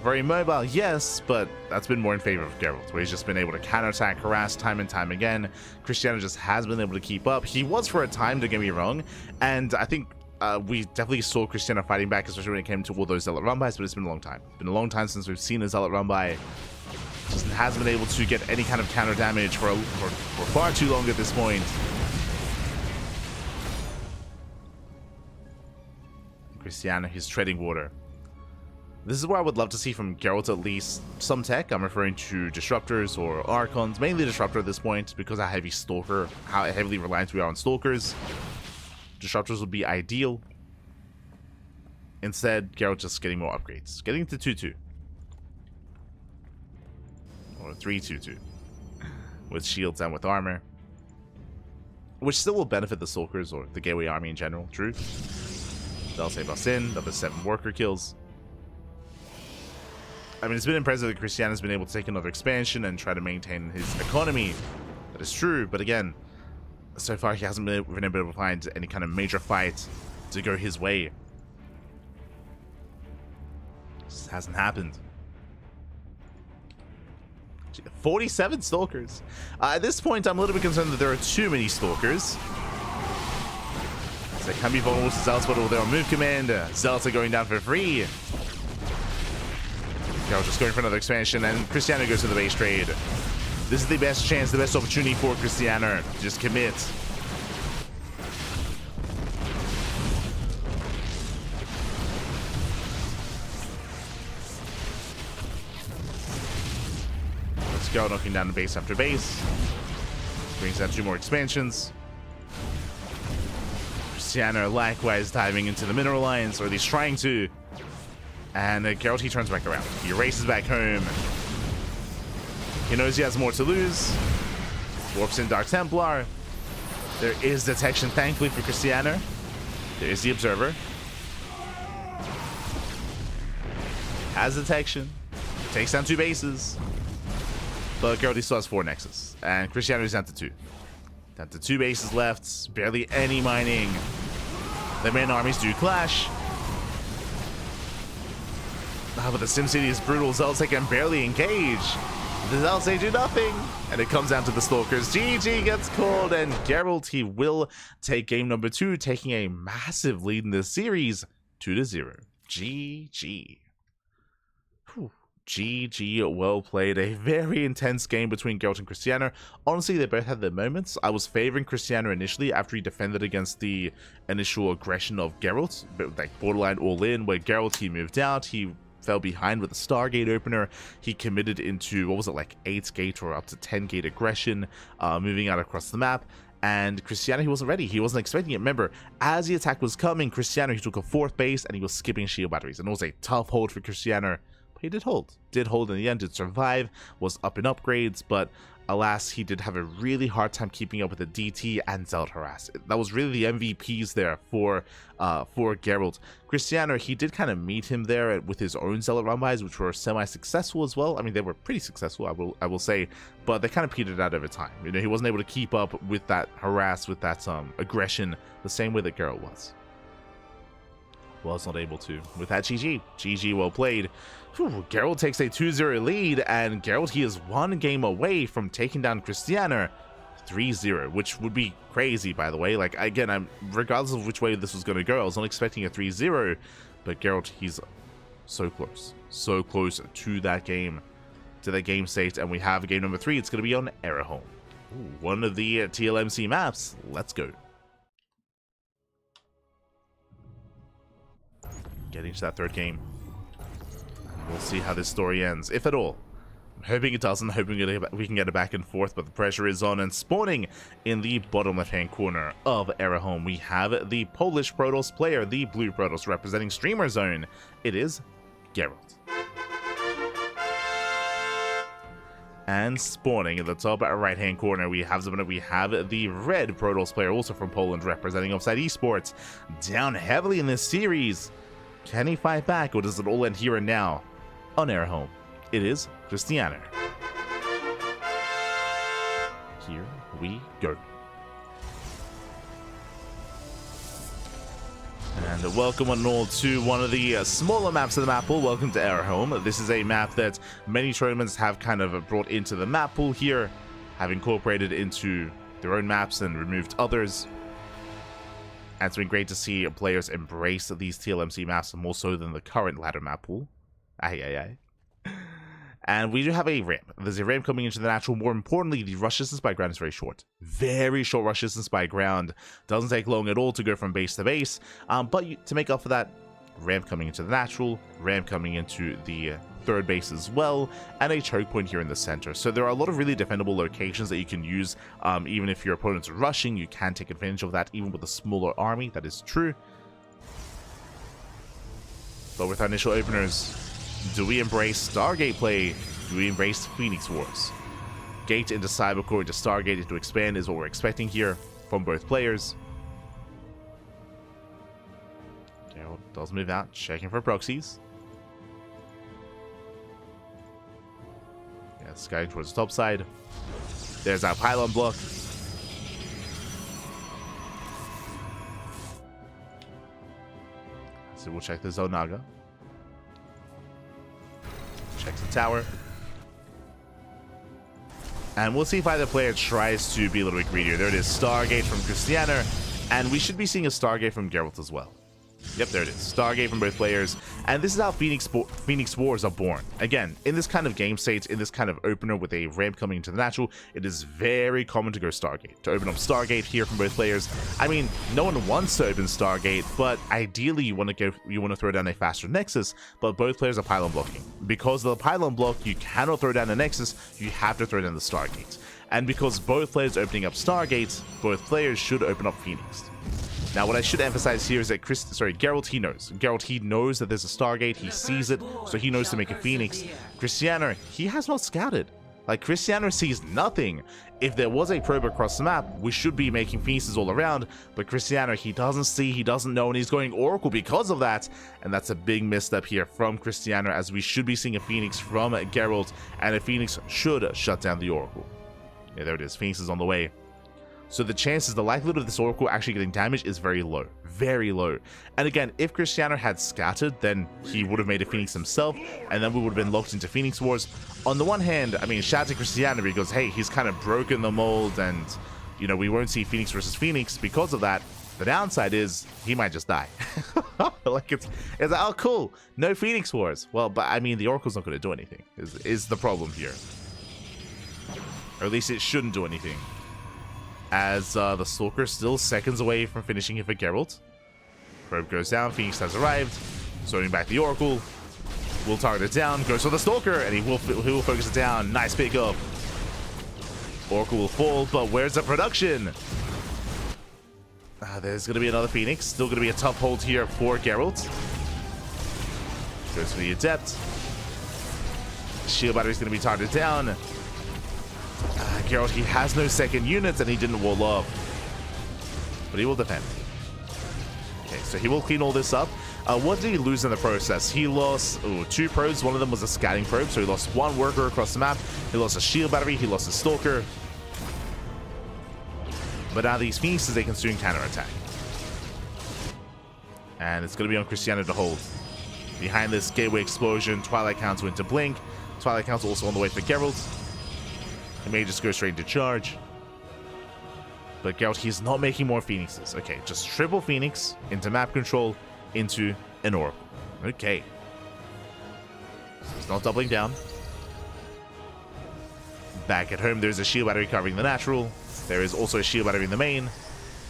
Very mobile, yes, but that's been more in favor of Geralt, where he's just been able to counterattack, harass time and time again. Cristiano just has been able to keep up. He was for a time, don't get me wrong, and I think we definitely saw Cristiano fighting back, especially when it came to all those Zealot run-bys, but it's been a long time. It's been a long time since we've seen a Zealot run-by. Just hasn't been able to get any kind of counter damage for far too long at this point. Cristiano, he's treading water. This is where I would love to see from Geralt at least some tech. I'm referring to Disruptors or Archons, mainly Disruptor at this point, because how heavily reliant we are on Stalkers. Disruptors would be ideal. Instead, Geralt just getting more upgrades. Getting to 2-2. Or 3-2-2. With shields and with armor. Which still will benefit the Stalkers or the Gateway army in general, true. They'll save us in, another 7 worker kills. I mean, it's been impressive that Cristiano's been able to take another expansion and try to maintain his economy. That is true, but again, so far he hasn't been able to find any kind of major fight to go his way. Just hasn't happened. 47 Stalkers. At this point, I'm a little bit concerned that there are too many Stalkers. So they can be vulnerable to Zealots, but they're on move command. Zealots are going down for free. Geralt just going for another expansion, and Cristiano goes to the base trade. This is the best chance, the best opportunity for Cristiano to just commit. Let's go, knocking down the base after base. Brings down 2 more expansions. Cristiano likewise diving into the mineral lines, or at least trying to. And Geralt, he turns back around. He races back home. He knows he has more to lose. Warps in Dark Templar. There is detection, thankfully, for Cristiano. There is the Observer. Has detection. Takes down 2 bases. But Geralt still has 4 Nexus. And Cristiano is down to 2. Down to 2 bases left. Barely any mining. The main armies do clash. But the SimCity is brutal. Zelzay can barely engage. The Zelzay do nothing. And it comes down to the Stalkers. GG gets called, and Geralt, he will take game number 2, taking a massive lead in this series, 2-0. GG. Whew. GG, well played. A very intense game between Geralt and Cristiano. Honestly, they both had their moments. I was favoring Cristiano initially after he defended against the initial aggression of Geralt, but like borderline all in, where Geralt, he moved out, he fell behind with a Stargate opener. He committed into, what was it, like 8 gate or up to 10 gate aggression, moving out across the map. And Cristiano, he wasn't ready. He wasn't expecting it. Remember, as the attack was coming, Cristiano, he took a 4th base and he was skipping shield batteries. And it was a tough hold for Cristiano. But he did hold. Did hold in the end, did survive, was up in upgrades, but alas, he did have a really hard time keeping up with the DT and Zealot harass. That was really the MVPs there for Geralt. Cristiano, he did kind of meet him there with his own Zealot run bys, which were semi-successful as well. I mean, they were pretty successful, I will say, but they kind of petered out over time. You know, he wasn't able to keep up with that harass, with that aggression, the same way that Geralt was. Was not able to. With that, GG. GG, well played. Whew, Geralt takes a 2-0 lead, and Geralt, he is 1 game away from taking down Cristiano 3-0, which would be crazy, by the way. Like, again, regardless of which way this was going to go, I was not expecting a 3-0, but Geralt, he's so close to that game state, and we have game number 3. It's going to be on herO. One of the TLMC maps. Let's go. Getting to that 3rd game. We'll see how this story ends, if at all. I'm hoping it doesn't, hoping we can get it back and forth, but the pressure is on, and spawning in the bottom left-hand corner of herO, we have the Polish Protoss player, the blue Protoss, representing Streamer Zone. It is Geralt. And spawning in the top right-hand corner, we have the red Protoss player, also from Poland, representing Offside Esports. Down heavily in this series. Can he fight back, or does it all end here and now? On herO, it is Cristiano. Here we go. And welcome one and all to one of the smaller maps of the map pool. Welcome to herO. This is a map that many tournaments have kind of brought into the map pool here, have incorporated into their own maps and removed others. And it's been great to see players embrace these TLMC maps more so than the current ladder map pool. And we do have a ramp. There's a ramp coming into the natural. More importantly, the rush distance by ground is very short. Very short rush distance by ground. Doesn't take long at all to go from base to base. But to make up for that, ramp coming into the natural, ramp coming into the 3rd base as well, and a choke point here in the center. So there are a lot of really defendable locations that you can use. Even if your opponent's rushing, you can take advantage of that, even with a smaller army. That is true. But with our initial openers, do we embrace Stargate play? Do we embrace Phoenix Wars? Gate into Cybercore, into Stargate, into Expand is what we're expecting here from both players. Geralt does move out, checking for proxies. Yeah, scouting towards the top side. There's our pylon block. So we'll check the Zonaga. Checks the tower. And we'll see if either player tries to be a little bit greedier. There it is, Stargate from Cristiano. And we should be seeing a Stargate from Geralt as well. Yep, there it is. Stargate from both players. And this is how Phoenix Wars are born. Again, in this kind of game state, in this kind of opener with a ramp coming into the natural, it is very common to go Stargate. To open up Stargate here from both players. I mean, no one wants to open Stargate, but ideally you want to throw down a faster Nexus, but both players are pylon blocking. Because of the pylon block, you cannot throw down a Nexus, you have to throw down the Stargate. And because both players are opening up Stargates, both players should open up Phoenix. Now, what I should emphasize here is that Geralt, he knows. Geralt, he knows that there's a Stargate, he sees it, so he knows to make a Phoenix. Cristiano, he has not scouted. Like, Cristiano sees nothing. If there was a probe across the map, we should be making Phoenixes all around, but Cristiano, he doesn't see, he doesn't know, and he's going Oracle because of that, and that's a big misstep here from Cristiano, as we should be seeing a Phoenix from Geralt, and a Phoenix should shut down the Oracle. Yeah, there it is, Phoenix is on the way. So the chances, the likelihood of this Oracle actually getting damaged is very low. Very low. And again, if Cristiano had scattered, then he would have made a Phoenix himself, and then we would have been locked into Phoenix Wars. On the one hand, I mean, shout out to Cristiano because, hey, he's kind of broken the mold, and, you know, we won't see Phoenix versus Phoenix because of that. The downside is he might just die. Like, it's like, oh, cool, no Phoenix Wars. Well, but I mean, the Oracle's not going to do anything, is the problem here. Or at least it shouldn't do anything. As the Stalker still seconds away from finishing it for Geralt. Probe goes down, Phoenix has arrived. Zoning back the Oracle. Will target it down, goes for the Stalker, and he will focus it down. Nice pickup. Oracle will fall, but where's the production? There's going to be another Phoenix. Still going to be a tough hold here for Geralt. Goes for the Adept. Shield battery is going to be targeted down. Geralt, he has no second units, and he didn't wall up. But he will defend. Okay, so he will clean all this up. What did he lose in the process? He lost 2 probes. One of them was a scouting probe, so he lost 1 worker across the map. He lost a shield battery. He lost a Stalker. But now these Phoenixes, they can soon counterattack. And it's going to be on Cristiano to hold. Behind this Gateway Explosion, Twilight Council into Blink. Twilight Council also on the way for Geralt. He may just go straight into charge. But Geralt, he's not making more Phoenixes. Okay, just triple Phoenix into map control into an Oracle. Okay. So he's not doubling down. Back at home, there's a shield battery covering the natural. There is also a shield battery in the main.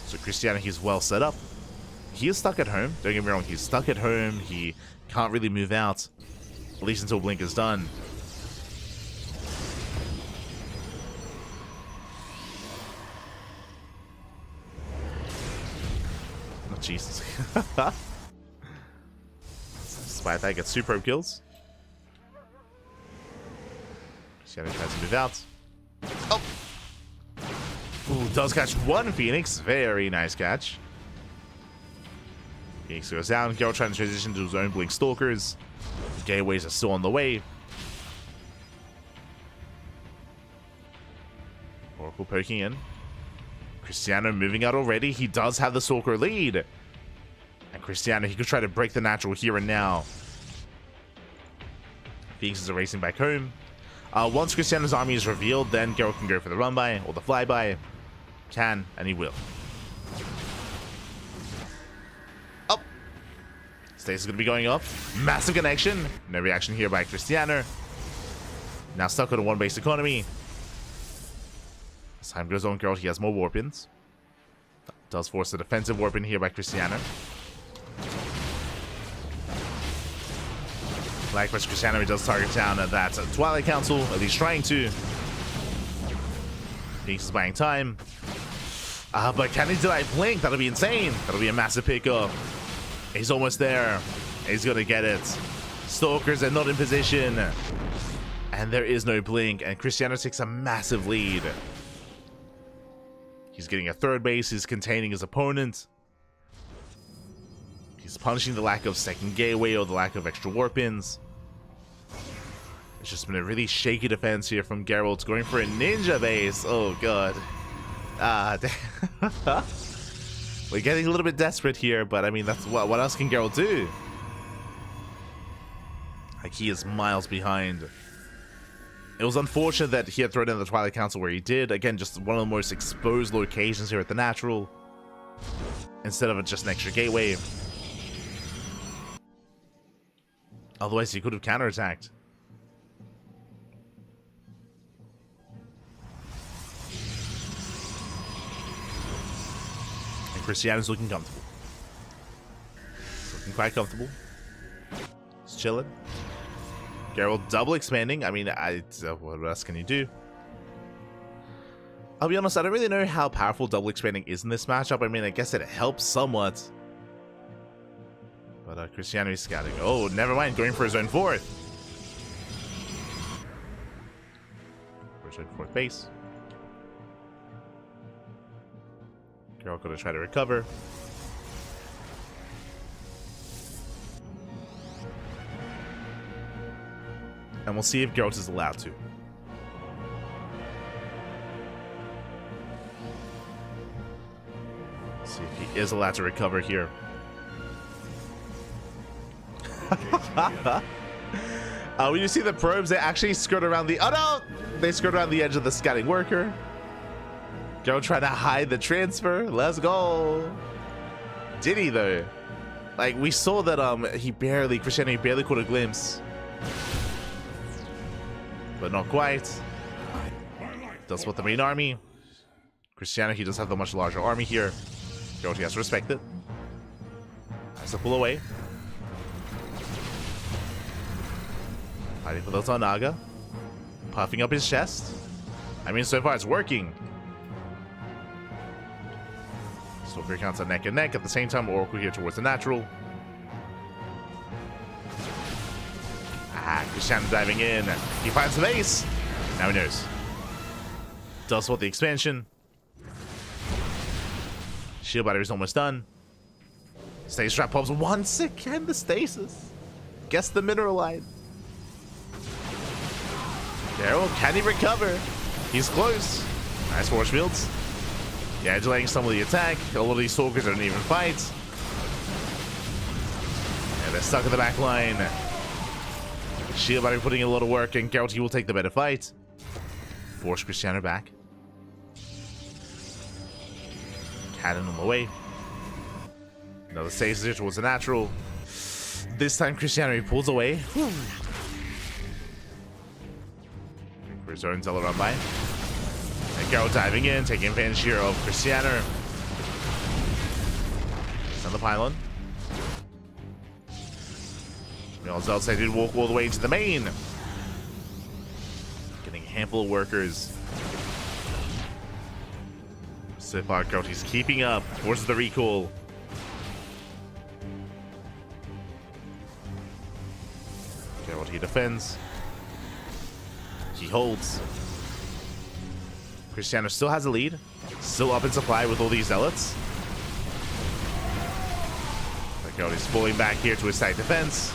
So Cristiano, he's well set up. He is stuck at home. Don't get me wrong, he's stuck at home. He can't really move out. At least until Blink is done. Jesus. Despite that, gets 2 probe kills. Cristiano tries to move out. Oh! Ooh, does catch 1 Phoenix. Very nice catch. Phoenix goes down. Geralt trying to transition to his own Blink Stalkers. Gateways are still on the way. Oracle poking in. Cristiano moving out already. He does have the Stalker lead. And Cristiano, he could try to break the natural here and now. Phoenixes are racing back home. Once Cristiano's army is revealed, then Geralt can go for the run-by or the fly-by. Can, and he will. Up. Stasis is going to be going up. Massive connection. No reaction here by Cristiano. Now stuck on a 1 base economy. As time goes on, Geralt, he has more warp-ins. Does force a defensive warp-in here by Cristiano. Likewise, Cristiano, he does target down at that Twilight Council, at least trying to. Phoenix is buying time. But can he deny Blink? That'll be insane. That'll be a massive pickup. He's almost there. He's going to get it. Stalkers are not in position. And there is no Blink, and Cristiano takes a massive lead. He's getting a 3rd base, he's containing his opponent. He's punishing the lack of second gateway or the lack of extra warp-ins. It's just been a really shaky defense here from Geralt, going for a ninja base. Oh god. We're getting a little bit desperate here, but I mean, that's what else can Geralt do? Like, he is miles behind. It was unfortunate that he had thrown in the Twilight Council where he did. Again, just one of the most exposed locations here at the natural. Instead of just an extra gateway. Otherwise, he could have counterattacked. And Cristiano's looking comfortable. Looking quite comfortable. Just chilling. Geralt double expanding. I mean, what else can you do? I'll be honest, I don't really know how powerful double expanding is in this matchup. I mean, I guess it helps somewhat. But Cristiano is scouting. Oh, never mind. Going for his own 4th. in fourth base. Geralt gonna try to recover. And we'll see if Geralt is allowed to. See if he is allowed to recover here. When you see the probes, they actually skirt around the... Oh no! They skirt around the edge of the scouting worker. Geralt trying to hide the transfer. Let's go. Did he though? Like, we saw that Cristiano barely caught a glimpse. But not quite. Does split the main army. Cristiano, he does have the much larger army here. Geralt, he has to respect it. Has to pull away. Hiding for those on Naga. Puffing up his chest. I mean, so far it's working. Stalker counts are neck and neck. At the same time, Oracle here towards the natural. Cristiano diving in. He finds the base. Now he knows. Does what the expansion. Shield battery's almost done. Stasis trap pops once again. The stasis. Guess the mineralite. Daryl, can he recover? He's close. Nice force fields. Yeah, delaying some of the attack. A lot of these stalkers don't even fight. And they're stuck in the back line. Shield battery putting in a lot of work, and Geralt, he will take the better fight. Force Cristiano back. Cannon on the way. Another stasis towards the natural. This time Cristiano, he pulls away. For his own Zeller run by. And Geralt diving in, taking advantage here of Cristiano. On the pylon. Zelts, they did walk all the way into the main. Getting a handful of workers. So far, Geralt, he's keeping up. Forces the recall. Geralt, he defends. He holds. Cristiano still has a lead. Still up in supply with all these zealots. Geralt is pulling back here to his side defense.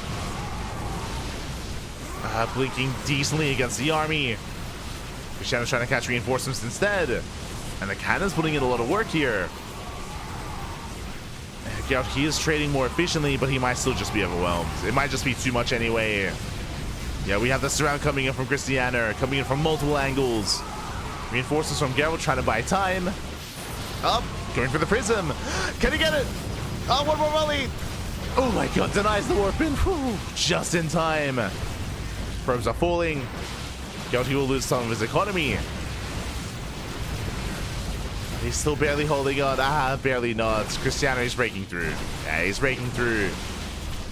Blinking decently against the army. Cristiano's trying to catch reinforcements instead. And the cannon's putting in a lot of work here. Geralt, he is trading more efficiently, but he might still just be overwhelmed. It might just be too much anyway. Yeah, we have the surround coming in from Cristiano, coming in from multiple angles. Reinforcements from Geralt trying to buy time. Up, going for the prism. Can he get it? Oh, one more volley. Oh my god, denies the warpin. Whew, just in time. Probes are falling. Geralt, he will lose some of his economy. He's still barely holding on. Barely not. Cristiano is breaking through. Yeah, he's breaking through.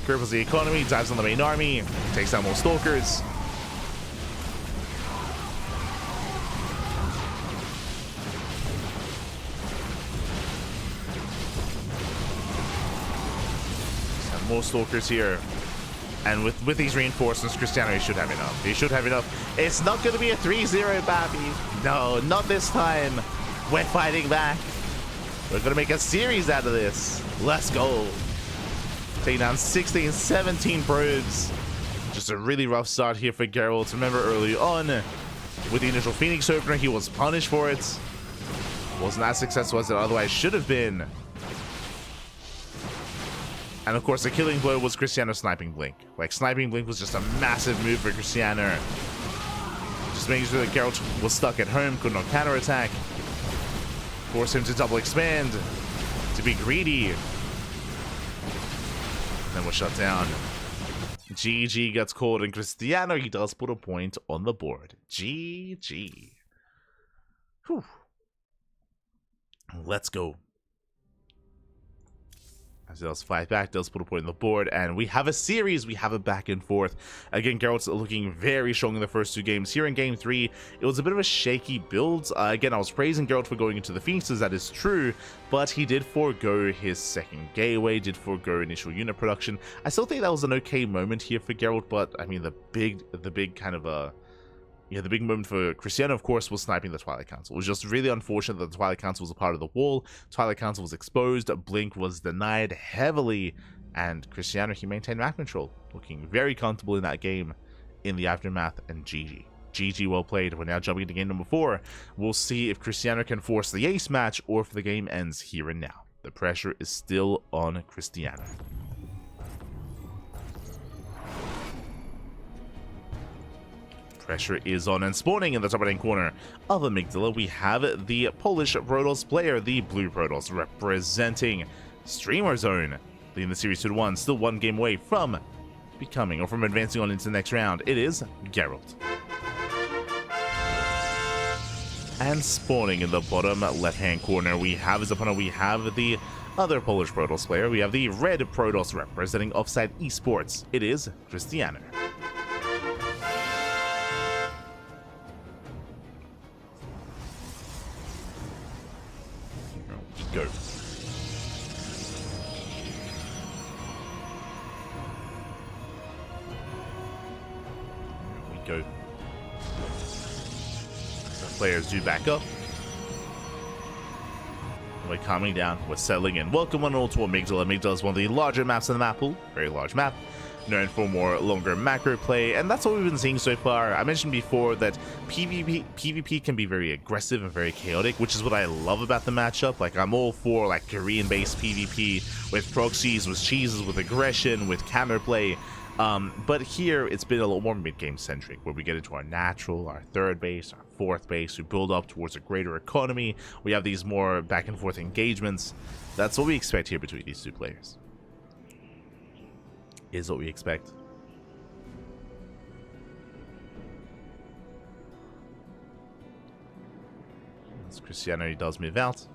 Cripples the economy, dives on the main army, takes down more stalkers. And more stalkers here. And with these reinforcements, Cristiano, he should have enough. He should have enough. It's not going to be a 3-0, Babby. No, not this time. We're fighting back. We're going to make a series out of this. Let's go. Taking down 16, 17 probes. Just a really rough start here for Geralt. Remember early on, with the initial Phoenix opener, he was punished for it. Wasn't as successful as it otherwise should have been. And of course, the killing blow was Cristiano's Sniping Blink. Like, Sniping Blink was just a massive move for Cristiano. Just making sure that Geralt was stuck at home, could not counterattack. Force him to double expand, to be greedy. And then was shut down. GG gets called, and Cristiano, he does put a point on the board. GG. Whew. Let's go. As does fight back, does put a point on the board, and we have a series. We have a back and forth. Again, Geralt's looking very strong in the first two games. Here in game 3, it was a bit of a shaky build. Again, I was praising Geralt for going into the Phoenixes, that is true, but he did forego his second gateway, did forego initial unit production. I still think that was an okay moment here for Geralt, but I mean, the big kind of Yeah, the big moment for Cristiano, of course, was sniping the Twilight Council. It was just really unfortunate that the Twilight Council was a part of the wall. Twilight Council was exposed, Blink was denied heavily, and Cristiano, he maintained map control, looking very comfortable in that game in the aftermath, and GG. GG, well played. We're now jumping into game number 4. We'll see if Cristiano can force the ace match or if the game ends here and now. The pressure is still on Cristiano. Pressure is on, and spawning in the top right-hand corner of Amygdala, we have the Polish Protoss player, the Blue Protoss, representing Streamer Zone, leading the series 2-1, still one game away from becoming, or from advancing on into the next round. It is Geralt. And spawning in the bottom left-hand corner, we have his opponent, we have the other Polish Protoss player, we have the Red Protoss representing Offside Esports. It is Cristiano. Go. Here we go. The players do back up. We're calming down. We're settling in. Welcome one and all to Amygdala. Amygdala is one of the larger maps in the map pool. Very large map. Known for more longer macro play, and that's what we've been seeing so far. I mentioned before that PvP can be very aggressive and very chaotic, which is what I love about the matchup. Like, I'm all for like Korean-based PvP with proxies, with cheeses, with aggression, with counterplay. But here it's been a little more mid-game centric, where we get into our natural, our third base, our fourth base, we build up towards a greater economy. We have these more back and forth engagements. That's what we expect here between these two players. Is what we expect. As Cristiano, he does move out.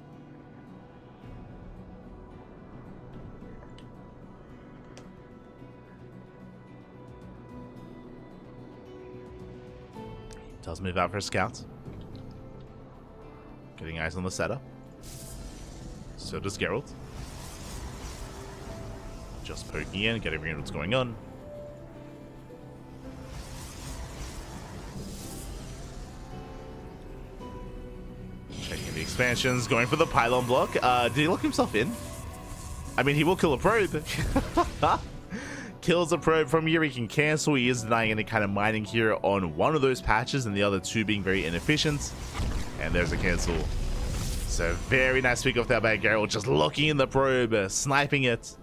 Does move out for a scout. Getting eyes on the setup. So does Geralt. Just poking in, getting rid of what's going on. Checking the expansions, going for the pylon block. Did he lock himself in? I mean, he will kill a probe. Kills a probe. From here, he can cancel. He is denying any kind of mining here on one of those patches, and the other two being very inefficient. And there's a cancel. So very nice pick off there by Geralt, just locking in the probe, sniping it.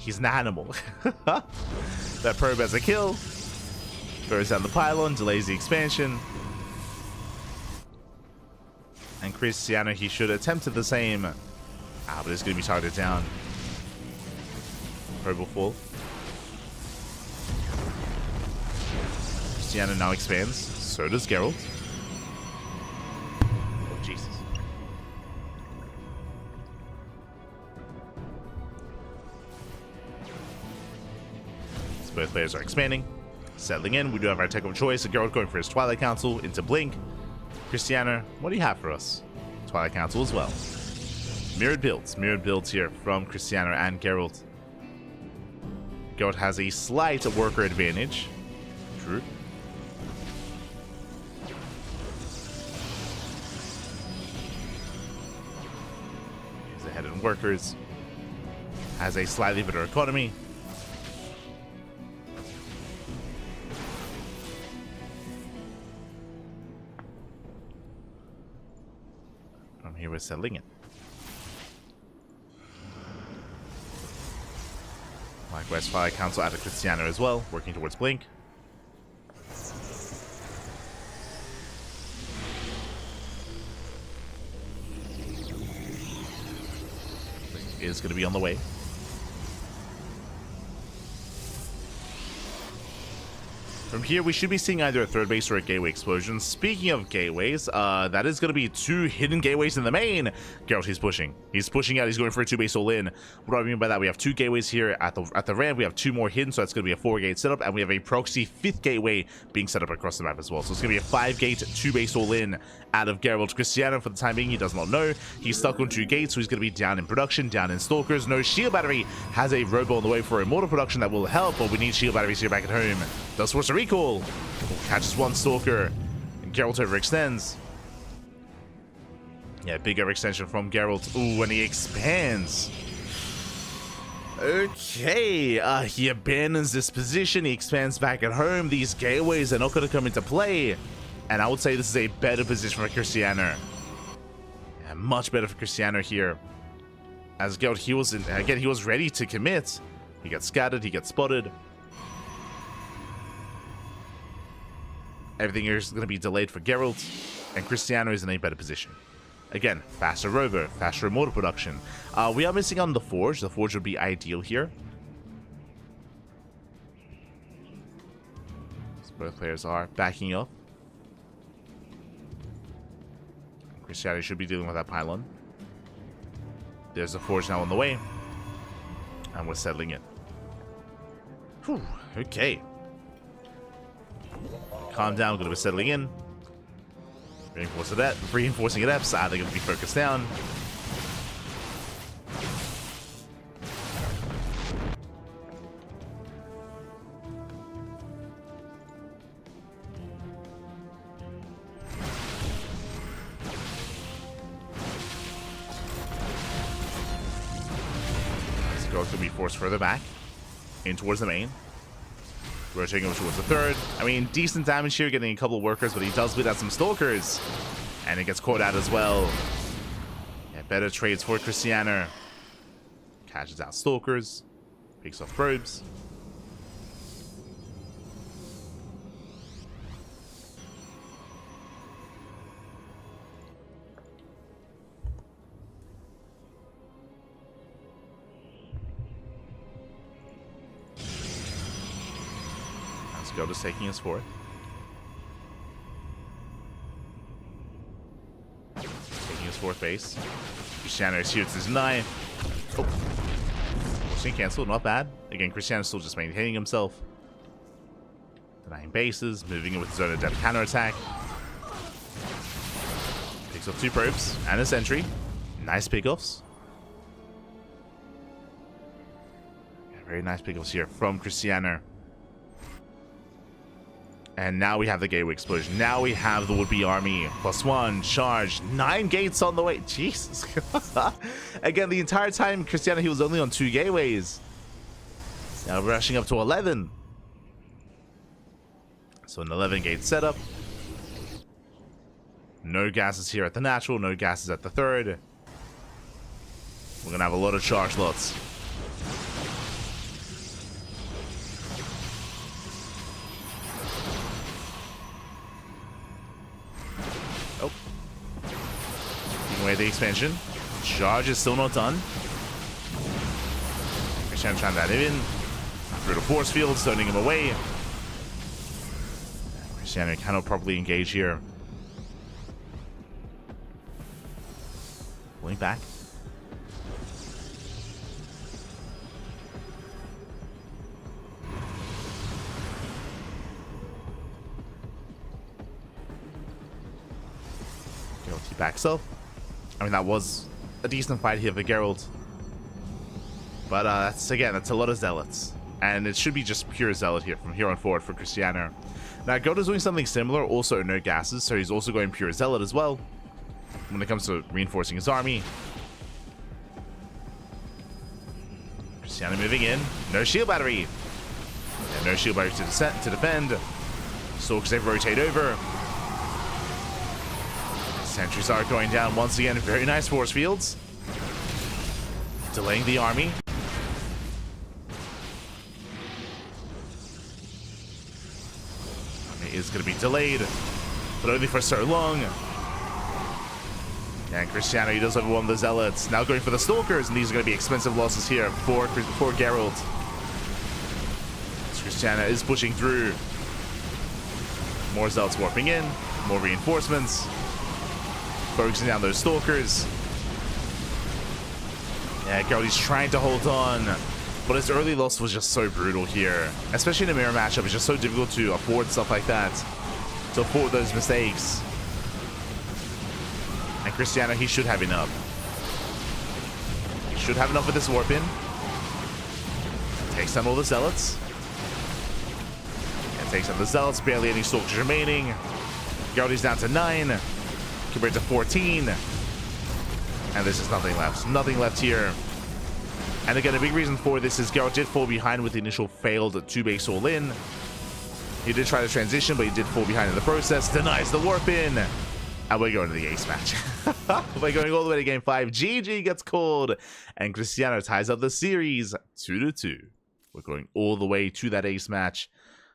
He's an animal. That probe has a kill. Throws down the pylon, delays the expansion. And Cristiano, he should attempt the same. But it's going to be targeted down. Probe will fall. Cristiano now expands. So does Geralt. Oh, Jesus. Both players are expanding, settling in. We do have our tech of choice. Geralt going for his Twilight Council into Blink. Cristiano, what do you have for us? Twilight Council as well. Mirrored builds here from Cristiano and Geralt. Geralt has a slight worker advantage. True. He's ahead in workers. Has a slightly better economy. Here we're settling in. Likewise, Twilight Council out of Cristiano as well, working towards Blink. Blink is going to be on the way. From here, we should be seeing either a third base or a gateway explosion. Speaking of gateways, that is going to be 2 hidden gateways in the main. Geralt, he's pushing. He's pushing out. He's going for a 2-base all-in. What do I mean by that? We have 2 gateways here at the ramp. We have 2 more hidden, so that's going to be a 4-gate setup. And we have a proxy 5th gateway being set up across the map as well. So it's going to be a 5-gate, 2-base all-in out of Geralt. Cristiano, for the time being, he does not know. He's stuck on 2 gates, so he's going to be down in production, down in stalkers. No shield battery. Has a robo on the way for a mortar production that will help, but we need shield batteries here back at home. Does force a recall. Catches 1 stalker. Geralt overextends. Yeah, big overextension from Geralt. Ooh, and he expands. Okay, he abandons this position. He expands back at home. These gateways are not going to come into play. And I would say this is a better position for Cristiano. Yeah, much better for Cristiano here. As Geralt, he was ready to commit. He gets scattered, he gets spotted. Everything here is going to be delayed for Geralt, and Cristiano is in a better position. Again, faster rover, faster mortar production. We are missing on the Forge. The Forge would be ideal here. So both players are backing up. Cristiano should be dealing with that pylon. There's the Forge now on the way. And we're settling in. Whew, okay. Calm down, going to be settling in. Reinforcing adepts, they're going to be focused down. This girl's going to be forced further back, in towards the main. Rotating over towards the third. I mean, decent damage here, getting a couple of workers, but he does bleed out some stalkers. And it gets caught out as well. Yeah, better trades for Cristiano. Catches out stalkers. Picks off probes. Just taking us forth. Taking us fourth base. Cristiano is here to deny. Oh. Machine cancelled, not bad. Again, Cristiano's still just maintaining himself. Denying bases, moving in with his own adept counterattack. Picks up 2 probes and a sentry. Nice pickoffs. Yeah, very nice pickoffs here from Cristiano. And now we have the gateway explosion. Now we have the would-be army. +1, charge, 9 gates on the way. Jesus. Again, the entire time, Cristiano, he was only on 2 gateways. Now we're rushing up to 11. So an 11-gate setup. No gases here at the natural, no gases at the third. We're going to have a lot of charge lots. Oh. Taking away the expansion. Charge is still not done. Cristiano trying that in. Through the force field, stoning him away. Cristiano cannot properly engage here. Pulling back. Geralt backs up. I mean, that was a decent fight here for Geralt. But that's a lot of zealots. And it should be just pure zealot here from here on forward for Cristiano. Now, Geralt is doing something similar, also no gases, so he's also going pure zealot as well when it comes to reinforcing his army. Cristiano moving in. No shield battery. And no shield battery to defend. Stalkers, they rotate over. Sentries are going down once again. Very nice force fields. Delaying the army. Army is going to be delayed, but only for so long. And Cristiano, he does have one of the zealots. Now going for the stalkers, and these are going to be expensive losses here for Geralt. Cristiano is pushing through. More zealots warping in. More reinforcements. Focusing down those stalkers. Yeah, Geralt, he's trying to hold on, but his early loss was just so brutal here. Especially in a mirror matchup, it's just so difficult to afford stuff like that. To afford those mistakes. And Cristiano, he should have enough. He should have enough with this warp in. Takes down all the zealots. And takes down the zealots, barely any stalkers remaining. Geralt is down to 9 compared to 14. And there's just nothing left. Nothing left here. And again, a big reason for this is Geralt did fall behind with the initial failed 2-base all-in. He did try to transition, but he did fall behind in the process. Denies the warp in. And we're going to the ace match. We're going all the way to game 5. GG gets called. And Cristiano ties up the series 2-2. We're going all the way to that ace match.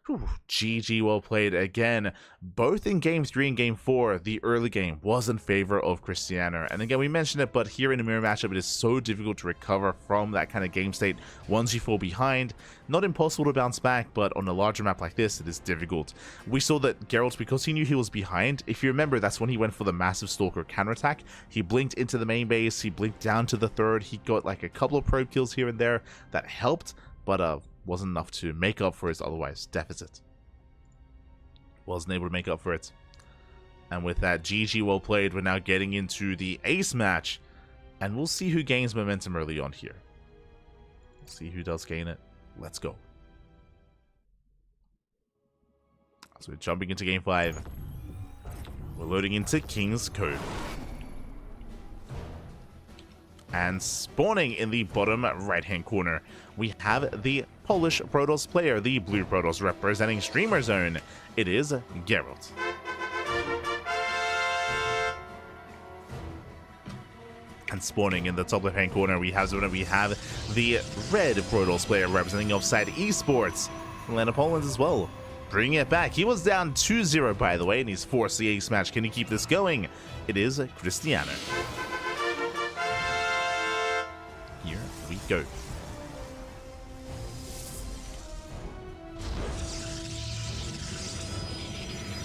Whew, GG, well played again. Both in game 3 and game 4, the early game was in favor of Cristiano. And again, we mentioned it, but here in a mirror matchup, it is so difficult to recover from that kind of game state once you fall behind. Not impossible to bounce back, but on a larger map like this, it is difficult. We saw that Geralt, because he knew he was behind, if you remember, that's when he went for the massive Stalker counterattack. He blinked into the main base, he blinked down to the third, he got like a couple of probe kills here and there that helped, but wasn't enough to make up for his otherwise deficit. Wasn't able to make up for it. And with that, GG, well played. We're now getting into the ace match. And we'll see who gains momentum early on here. We'll see who does gain it. Let's go. So we're jumping into game 5. We're loading into King's Code. And spawning in the bottom right-hand corner, we have the Polish Protoss player, the blue Protoss representing Streamer Zone. It is Geralt. And spawning in the top left-hand corner, we have the red Protoss player representing Offside Esports, Atlanta, Poland as well. Bringing it back. He was down 2-0, by the way, and he's forced the ace match. Can he keep this going? It is Cristiano. Here we go.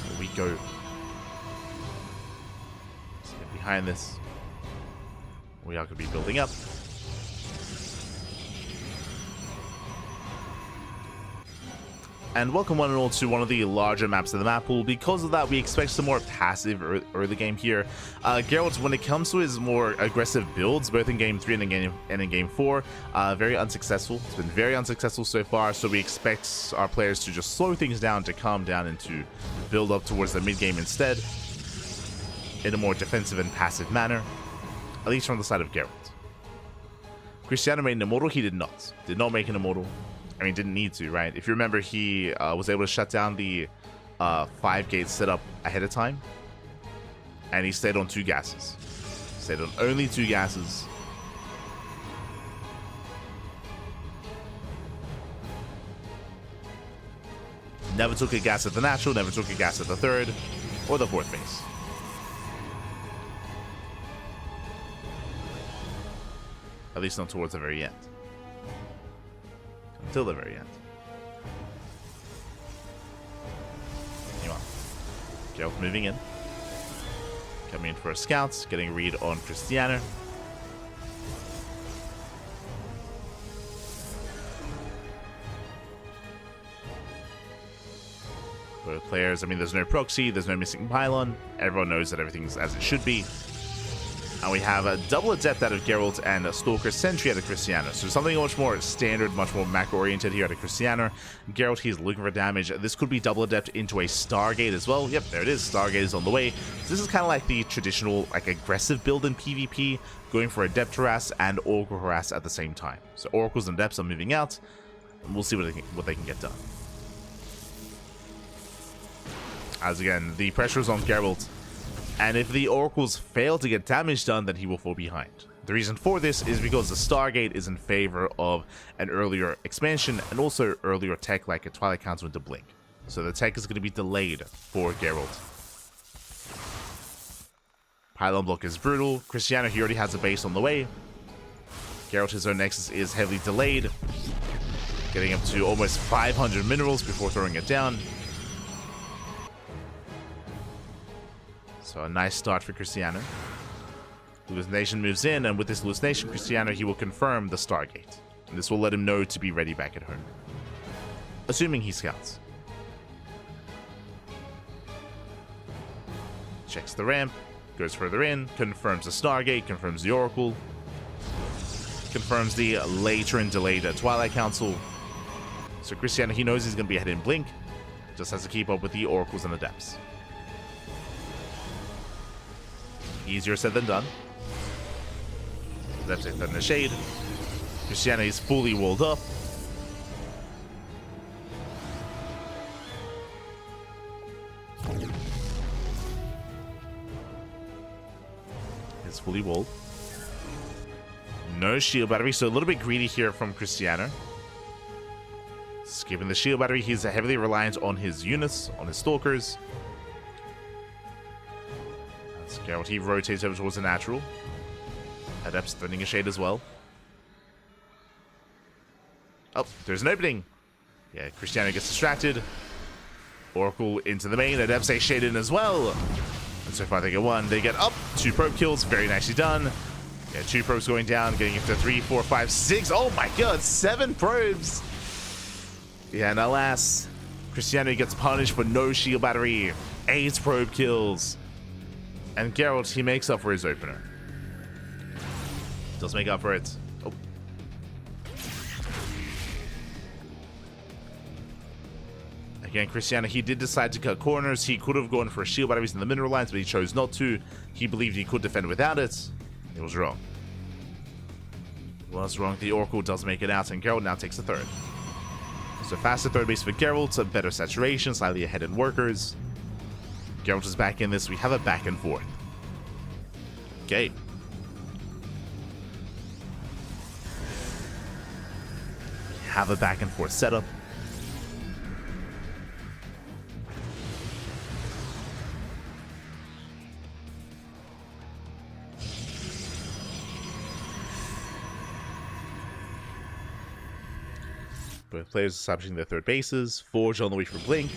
Here we go. Let's get behind this. We are going to be building up. And welcome one and all to one of the larger maps of the map pool. Because of that, we expect some more passive early game here. Geralt, when it comes to his more aggressive builds, both in game 3 and in game 4, very unsuccessful. It's been very unsuccessful so far, so we expect our players to just slow things down, to calm down, and to build up towards the mid game instead, in a more defensive and passive manner, at least from the side of Geralt. Cristiano made an immortal. He did not. Did not make an immortal. I mean, didn't need to, right? If you remember, he was able to shut down the 5-gate setup ahead of time. And he stayed on 2 gases. Stayed on only 2 gases. Never took a gas at the natural, never took a gas at the 3rd or the 4th base. At least not towards the very end. Until the very end. Anyway, Geralt moving in. Coming in for a scout, getting a read on Cristiano. Both players, I mean, there's no proxy, there's no missing pylon. Everyone knows that everything's as it should be. And we have a double adept out of Geralt and a Stalker Sentry out of Cristiano. So something much more standard, much more macro-oriented here out of Cristiano. Geralt, he's looking for damage. This could be double adept into a Stargate as well. Yep, there it is. Stargate is on the way. So this is kind of like the traditional, like, aggressive build in PvP, going for Adept Harass and Oracle Harass at the same time. So Oracles and Adepts are moving out, and we'll see what they can get done. As again, the pressure is on Geralt. And if the Oracles fail to get damage done, then he will fall behind. The reason for this is because the Stargate is in favor of an earlier expansion and also earlier tech like a Twilight Council into Blink. So the tech is going to be delayed for Geralt. Pylon block is brutal. Cristiano, he already has a base on the way. Geralt, his own Nexus is heavily delayed, getting up to almost 500 minerals before throwing it down. So a nice start for Cristiano. Hallucination moves in, and with this hallucination, Cristiano, he will confirm the Stargate. And this will let him know to be ready back at home. Assuming he scouts. Checks the ramp, goes further in, confirms the Stargate, confirms the Oracle, confirms the later and delayed Twilight Council. So Cristiano, he knows he's going to be ahead in Blink, just has to keep up with the Oracles and Adepts. Easier said than done. That's it, then the shade. Cristiano is fully walled up. It's fully walled. No shield battery, so a little bit greedy here from Cristiano. Skipping the shield battery, he's heavily reliant on his units, on his stalkers. That's Geralt, he rotates over towards the natural. Adept's threatening a shade as well. Oh, there's an opening. Yeah, Cristiano gets distracted. Oracle into the main, Adept's a shade in as well. And so far they get one, they get up. 2 probe kills, very nicely done. Yeah, 2 probes going down, getting into 3, 4, 5, 6. Oh my god, 7 probes. Yeah, and alas, Cristiano gets punished for no shield battery. 8 probe kills. And Geralt, he makes up for his opener. Does make up for it. Oh. Again, Cristiano, he did decide to cut corners. He could have gone for shield batteries in the mineral lines, but he chose not to. He believed he could defend without it. It was wrong. It was wrong. The Oracle does make it out, and Geralt now takes the third. So faster third base for Geralt, a better saturation, slightly ahead in workers. Geralt is back in this. We have a back and forth. Okay. We have a back and forth setup. Both players establishing their third bases. Forge on the way for Blink.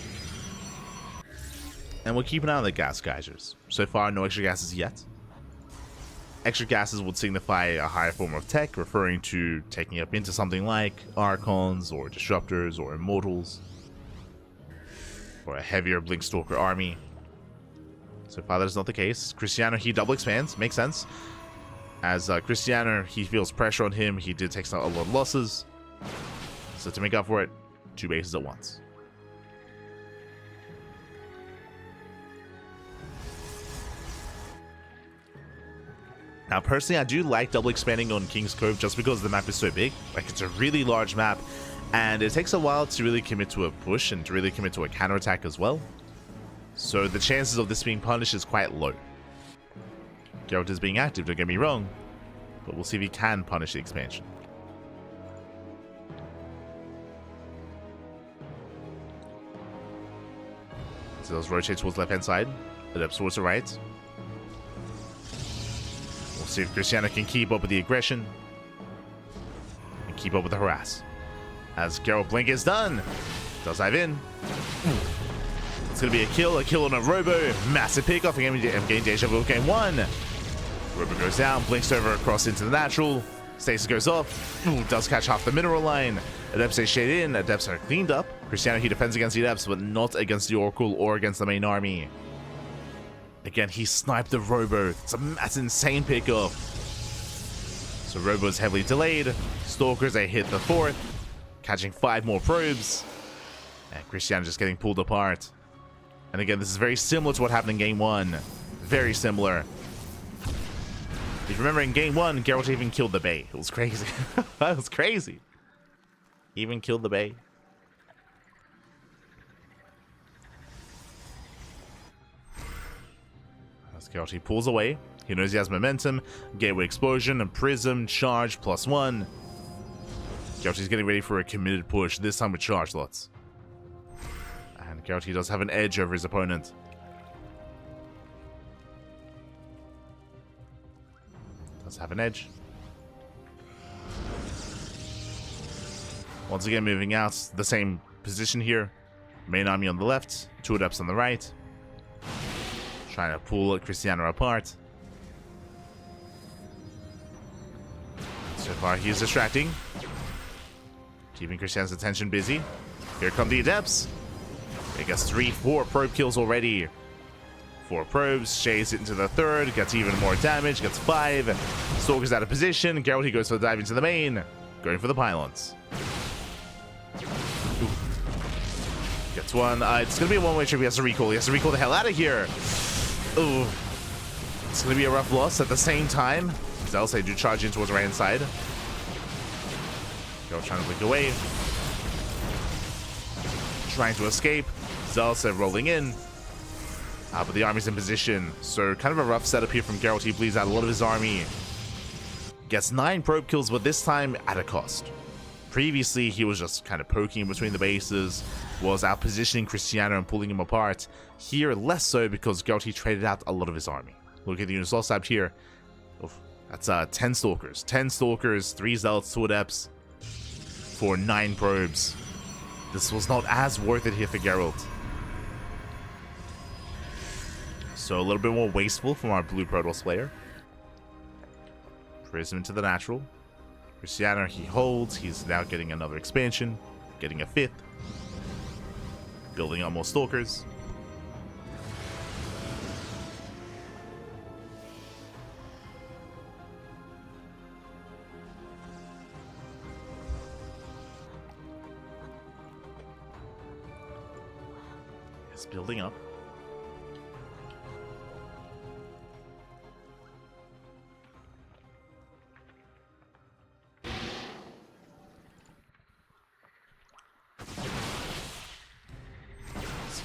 And we'll keep an eye on the gas geysers. So far, no extra gases yet. Extra gases would signify a higher form of tech, referring to taking up into something like Archons, or Disruptors, or Immortals. Or a heavier Blink Stalker army. So far, that is not the case. Cristiano, he double expands. Makes sense. As Cristiano, he feels pressure on him. He did take a lot of losses. So to make up for it, 2 bases at once. Now, personally, I do like double expanding on King's Cove just because the map is so big. Like, it's a really large map, and it takes a while to really commit to a push and to really commit to a counterattack as well. So the chances of this being punished is quite low. Geralt is being active, don't get me wrong, but we'll see if he can punish the expansion. So those rotate towards left hand side, Adept towards the right. We'll see if Cristiano can keep up with the aggression and keep up with the harass. As Geralt Blink is done, does dive in. It's going to be a kill on a Robo. Massive pickoff. I'm getting deja vu of game 1. Robo goes down, blinks over across into the natural. Stasis goes off. Ooh, does catch half the mineral line. Adepts are shaded in. Adepts are cleaned up. Cristiano, he defends against the Adepts, but not against the Oracle or against the main army. Again, he sniped the Robo. That's insane pickoff. So Robo is heavily delayed. Stalkers, they hit the 4th, catching 5 more probes. And Cristiano just getting pulled apart. And again, this is very similar to what happened in game 1. Very similar. If you remember, in game 1, Geralt even killed the Bay. It was crazy. That was crazy. Even killed the Bay. As Geralt, he pulls away. He knows he has momentum. Gateway Explosion and Prism, Charge, +1. Geralt is getting ready for a committed push, this time with charge lots. And Geralt, he does have an edge over his opponent. Does have an edge. Once again, moving out, the same position here. Main army on the left, 2 Adepts on the right. Trying to pull Cristiano apart. So far, he is distracting. Keeping Cristiano's attention busy. Here come the Adepts. He gets 3, 4 probe kills already. 4 probes, shades it into the 3rd, gets even more damage, gets 5. Stalker's out of position. Geralt, he goes for the dive into the main. Going for the pylons. Ooh. Gets 1. It's going to be a one-way trip. He has to recall. He has to recall the hell out of here. Ooh. It's going to be a rough loss. At the same time, Zealous, they do charge in towards the right-hand side. Geralt trying to blink away. Trying to escape. Zealous rolling in. But the army's in position. So kind of a rough setup here from Geralt. He bleeds out a lot of his army. Gets 9 probe kills, but this time at a cost. Previously, he was just kind of poking in between the bases, was out positioning Cristiano and pulling him apart. Here, less so because Geralt, he traded out a lot of his army. Look at the units lost out here. Oof, that's 10 Stalkers. 10 Stalkers, 3 Zealots, 2 Adepts for 9 probes. This was not as worth it here for Geralt. So a little bit more wasteful from our blue Protoss player. Prism into the natural. Cristiano, he holds. He's now getting another expansion. Getting a 5th. Building up more Stalkers. It's building up.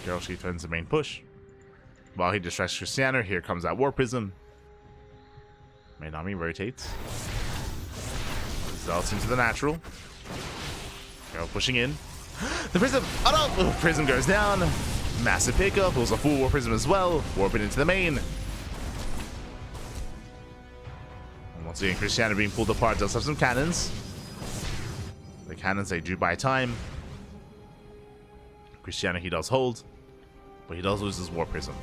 Geralt, she turns the main push. While he distracts Cristiano, here comes that War Prism. Main army rotates. Zealots into the natural. Geralt pushing in. The Prism! Oh no! Prism goes down. Massive pickup. It was a full War Prism as well. Warping into the main. And once again, Cristiano being pulled apart does have some cannons. The cannons, they do buy time. Cristiano, he does hold. But he does lose his War Prism.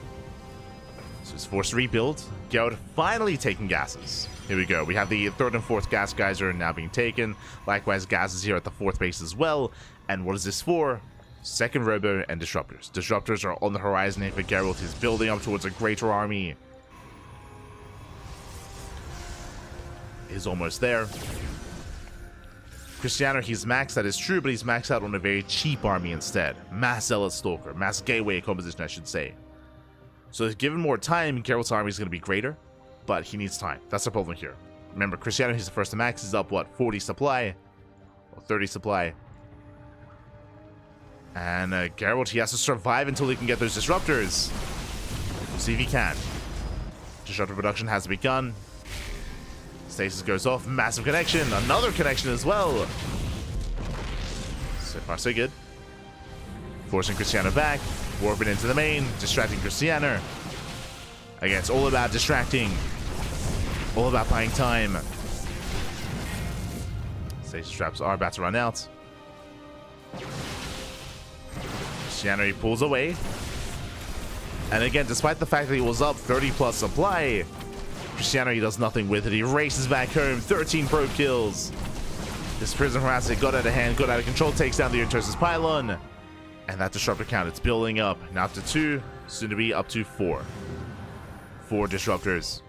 So he's forced to rebuild. Geralt finally taking gases. Here we go. We have the 3rd and 4th gas geyser now being taken. Likewise, gases here at the 4th base as well. And what is this for? 2nd Robo and Disruptors. Disruptors are on the horizon here for Geralt. He's building up towards a greater army. He's almost there. Cristiano, he's maxed, that is true, but he's maxed out on a very cheap army instead. Mass Zealot Stalker, Mass Gateway composition, I should say. So given more time, Geralt's army is going to be greater, but he needs time. That's the problem here. Remember, Cristiano, he's the first to max. He's up, what, 40 supply? Or 30 supply. And Geralt, he has to survive until he can get those Disruptors. We'll see if he can. Disruptor production has begun. Stasis goes off. Massive connection. Another connection as well. So far, so good. Forcing Cristiano back. Warping into the main. Distracting Cristiano. Again, it's all about distracting. All about buying time. Stasis traps are about to run out. Cristiano, he pulls away. And again, despite the fact that he was up 30 plus supply, Cristiano, he does nothing with it. He races back home. 13 probe kills. This Prism Harassment got out of hand, got out of control, takes down the Intersus Pylon. And that Disruptor count, it's building up. Now up to 2, soon to be up to 4. 4 Disruptors.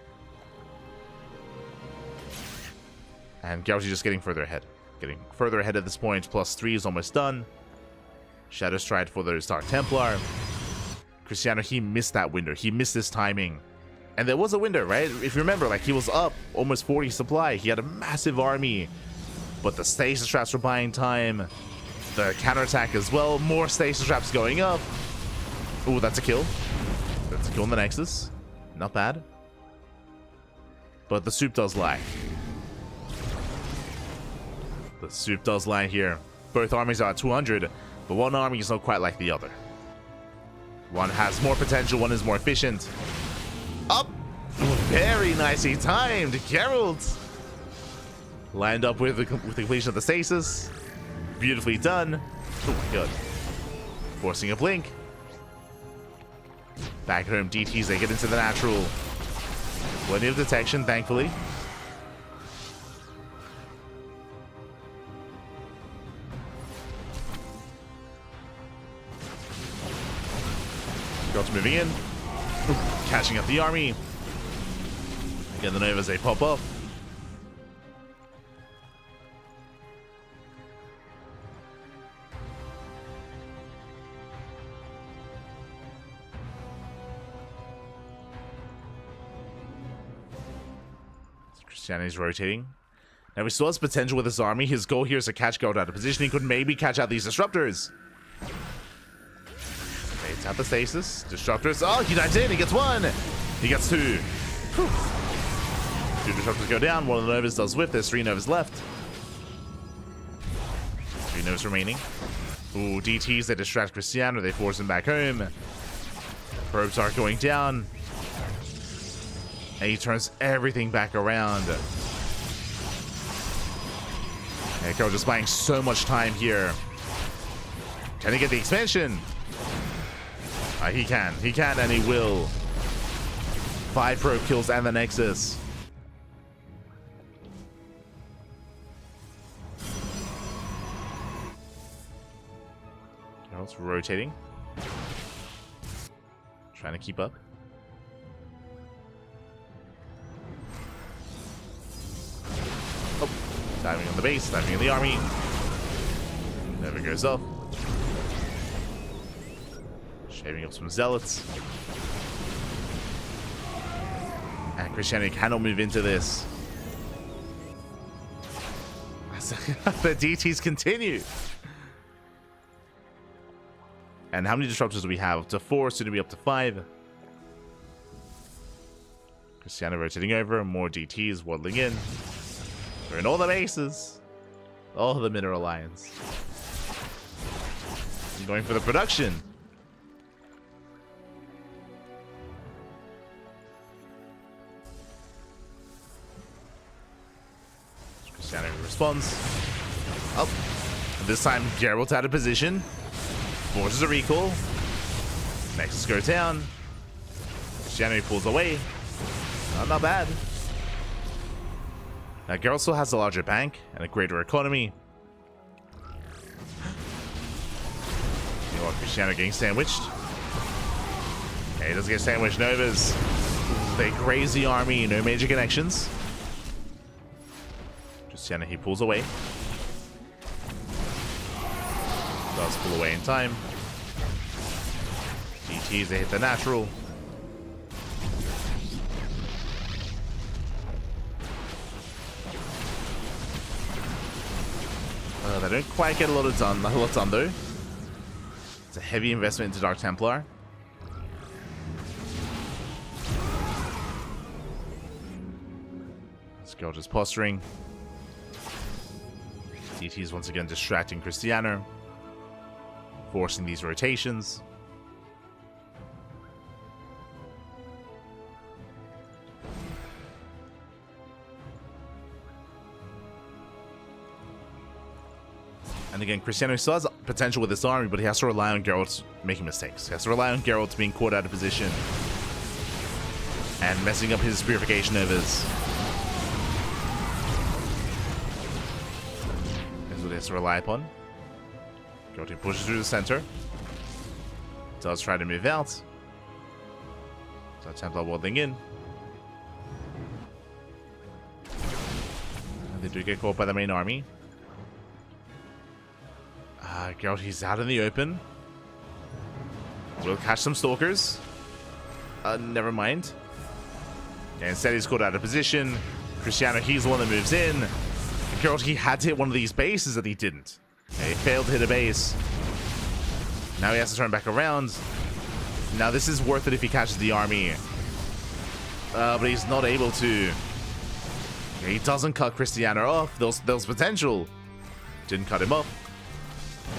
And Geralt is just getting further ahead. Getting further ahead at this point. +3 is almost done. Shadow Stride for the Star Templar. Cristiano, he missed that window. He missed his timing. And there was a window, right? If you remember, like, he was up almost 40 supply. He had a massive army. But the Stasis Traps were buying time. The counterattack as well. More Stasis Traps going up. Ooh, that's a kill. That's a kill in the Nexus. Not bad. But the soup does lie. The soup does lie here. Both armies are at 200, but one army is not quite like the other. One has more potential, one is more efficient. Up! Very nicely timed! Geralt! Lined up with the completion of the stasis. Beautifully done. Oh my god. Forcing a blink. Back home DTs, they get into the natural. Plenty of detection, thankfully. Geralt's moving in. Catching up the army. Again, the Novas, they pop up. Cristiano's rotating. Now he still has potential with his army. His goal here is to catch Geralt out of position. He could maybe catch out these disruptors. Baits out the stasis. Disruptors. Oh, he dives in. He gets one. He gets two. Whew. Two disruptors go down. One of the Novas does whip. There's 3 Novas left. 3 Novas remaining. Ooh, DTs. They distract Cristiano. They force him back home. Probes are going down. And he turns everything back around. Geralt just buying so much time here. Can he get the expansion? He can, and he will. 5 probe kills and the Nexus. Geralt's rotating. Trying to keep up. Oh, diving on the base, diving in the army. Never goes up. Shaving up some zealots. And Cristiano cannot move into this. The DTs continue. And how many disruptors do we have? Up to 4, soon to be up to 5. Cristiano rotating over, more DTs waddling in. They're in all the bases. All the mineral lines. I'm going for the production. Cristiano responds. Oh, this time Geralt out of position. Forces a recall. Nexus goes down. Cristiano pulls away. Not bad. Now Geralt still has a larger bank and a greater economy. You know what, Cristiano getting sandwiched. Okay, he doesn't get sandwiched. Novas. They graze the army, no major connections. Cristiano, he pulls away. Does pull away in time. DTs, they hit the natural. They don't quite get a lot done though. It's a heavy investment into Dark Templar. This girl just posturing. DTs once again distracting Cristiano. Forcing these rotations. And again, Cristiano still has potential with this army, but he has to rely on Geralt making mistakes. He has to rely on Geralt being caught out of position and messing up his purification of his. That's what he has to rely upon. Geralt pushes through the center. Does try to move out. So Templar waddling in. And they do get caught by the main army. Geralt, he's out in the open. We'll catch some stalkers. Never mind. And instead he's caught out of position. Cristiano, he's the one that moves in. Geralt, he had to hit one of these bases that he didn't. He failed to hit a base. Now he has to turn back around. Now this is worth it if he catches the army. But he's not able to. He doesn't cut Cristiano off. There's potential. Didn't cut him off.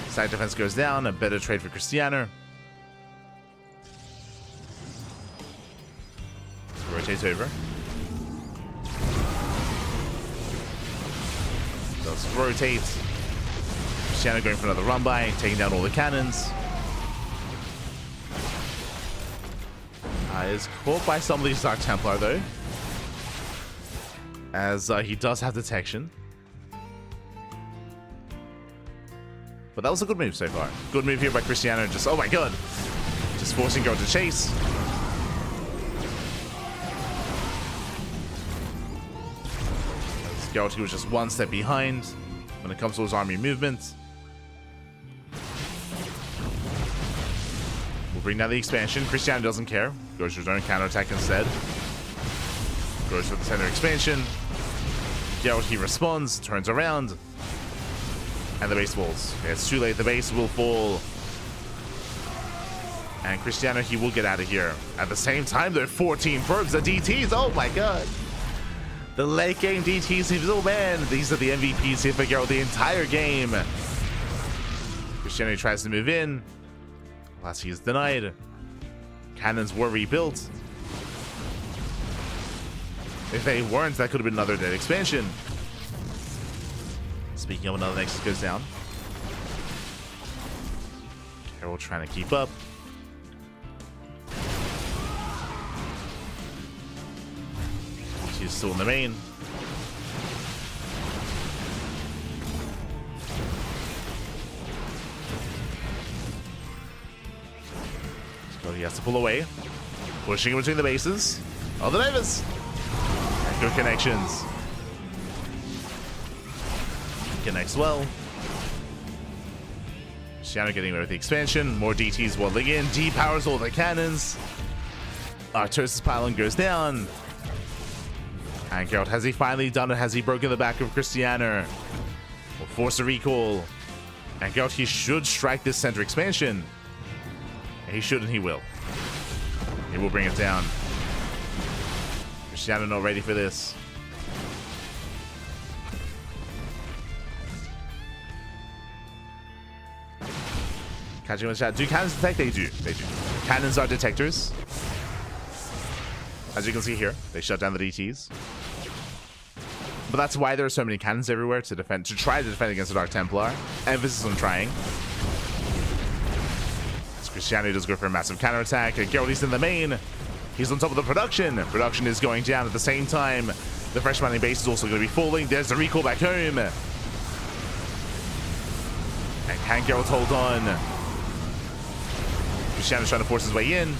Side defense goes down. A better trade for Cristiano. Rotates over. Does rotate. Cristiano going for another run by, taking down all the cannons. Is caught by some of these Dark Templar though, as he does have detection. But that was a good move so far. Good move here by Cristiano. Just, oh my god, just forcing Geralt to chase. Geralt, he was just one step behind when it comes to his army movement. We'll bring down the expansion. Cristiano doesn't care. Goes for his own counterattack instead. Goes for the center expansion. Geralt, he responds, turns around, and the base falls. Okay, it's too late. The base will fall. And Cristiano, he will get out of here. At the same time, there are 14 probes, the DTs. Oh my god. The late game DTs. Oh man, these are the MVPs here for Geralt the entire game. Cristiano tries to move in. Alas, he is denied. Cannons were rebuilt. If they weren't, that could have been another dead expansion. Speaking of, another Nexus goes down. Carol trying to keep up. She's still in the main. So he has to pull away. Pushing in between the bases. Oh, the divers! And good connections. Connects well. Cristiano getting away with the expansion. More DTs waddling in. D-powers all the cannons. Artosis pylon goes down. And Geralt, has he finally done it? Has he broken the back of Cristiano? Will force a recall. And Geralt, he should strike this center expansion. He should and he will. He will bring it down. Cristiano not ready for this. Catching with the chat. Do cannons detect? They do. They do. Cannons are detectors. As you can see here, they shut down the DTs. But that's why there are so many cannons everywhere to defend, to try to defend against the Dark Templar. Emphasis on trying. As Cristiano does go for a massive counterattack. And Geralt is in the main. He's on top of the production. Production is going down at the same time. The fresh mining base is also going to be falling. There's the recall back home. And can Geralt hold on? Cristiano's trying to force his way in.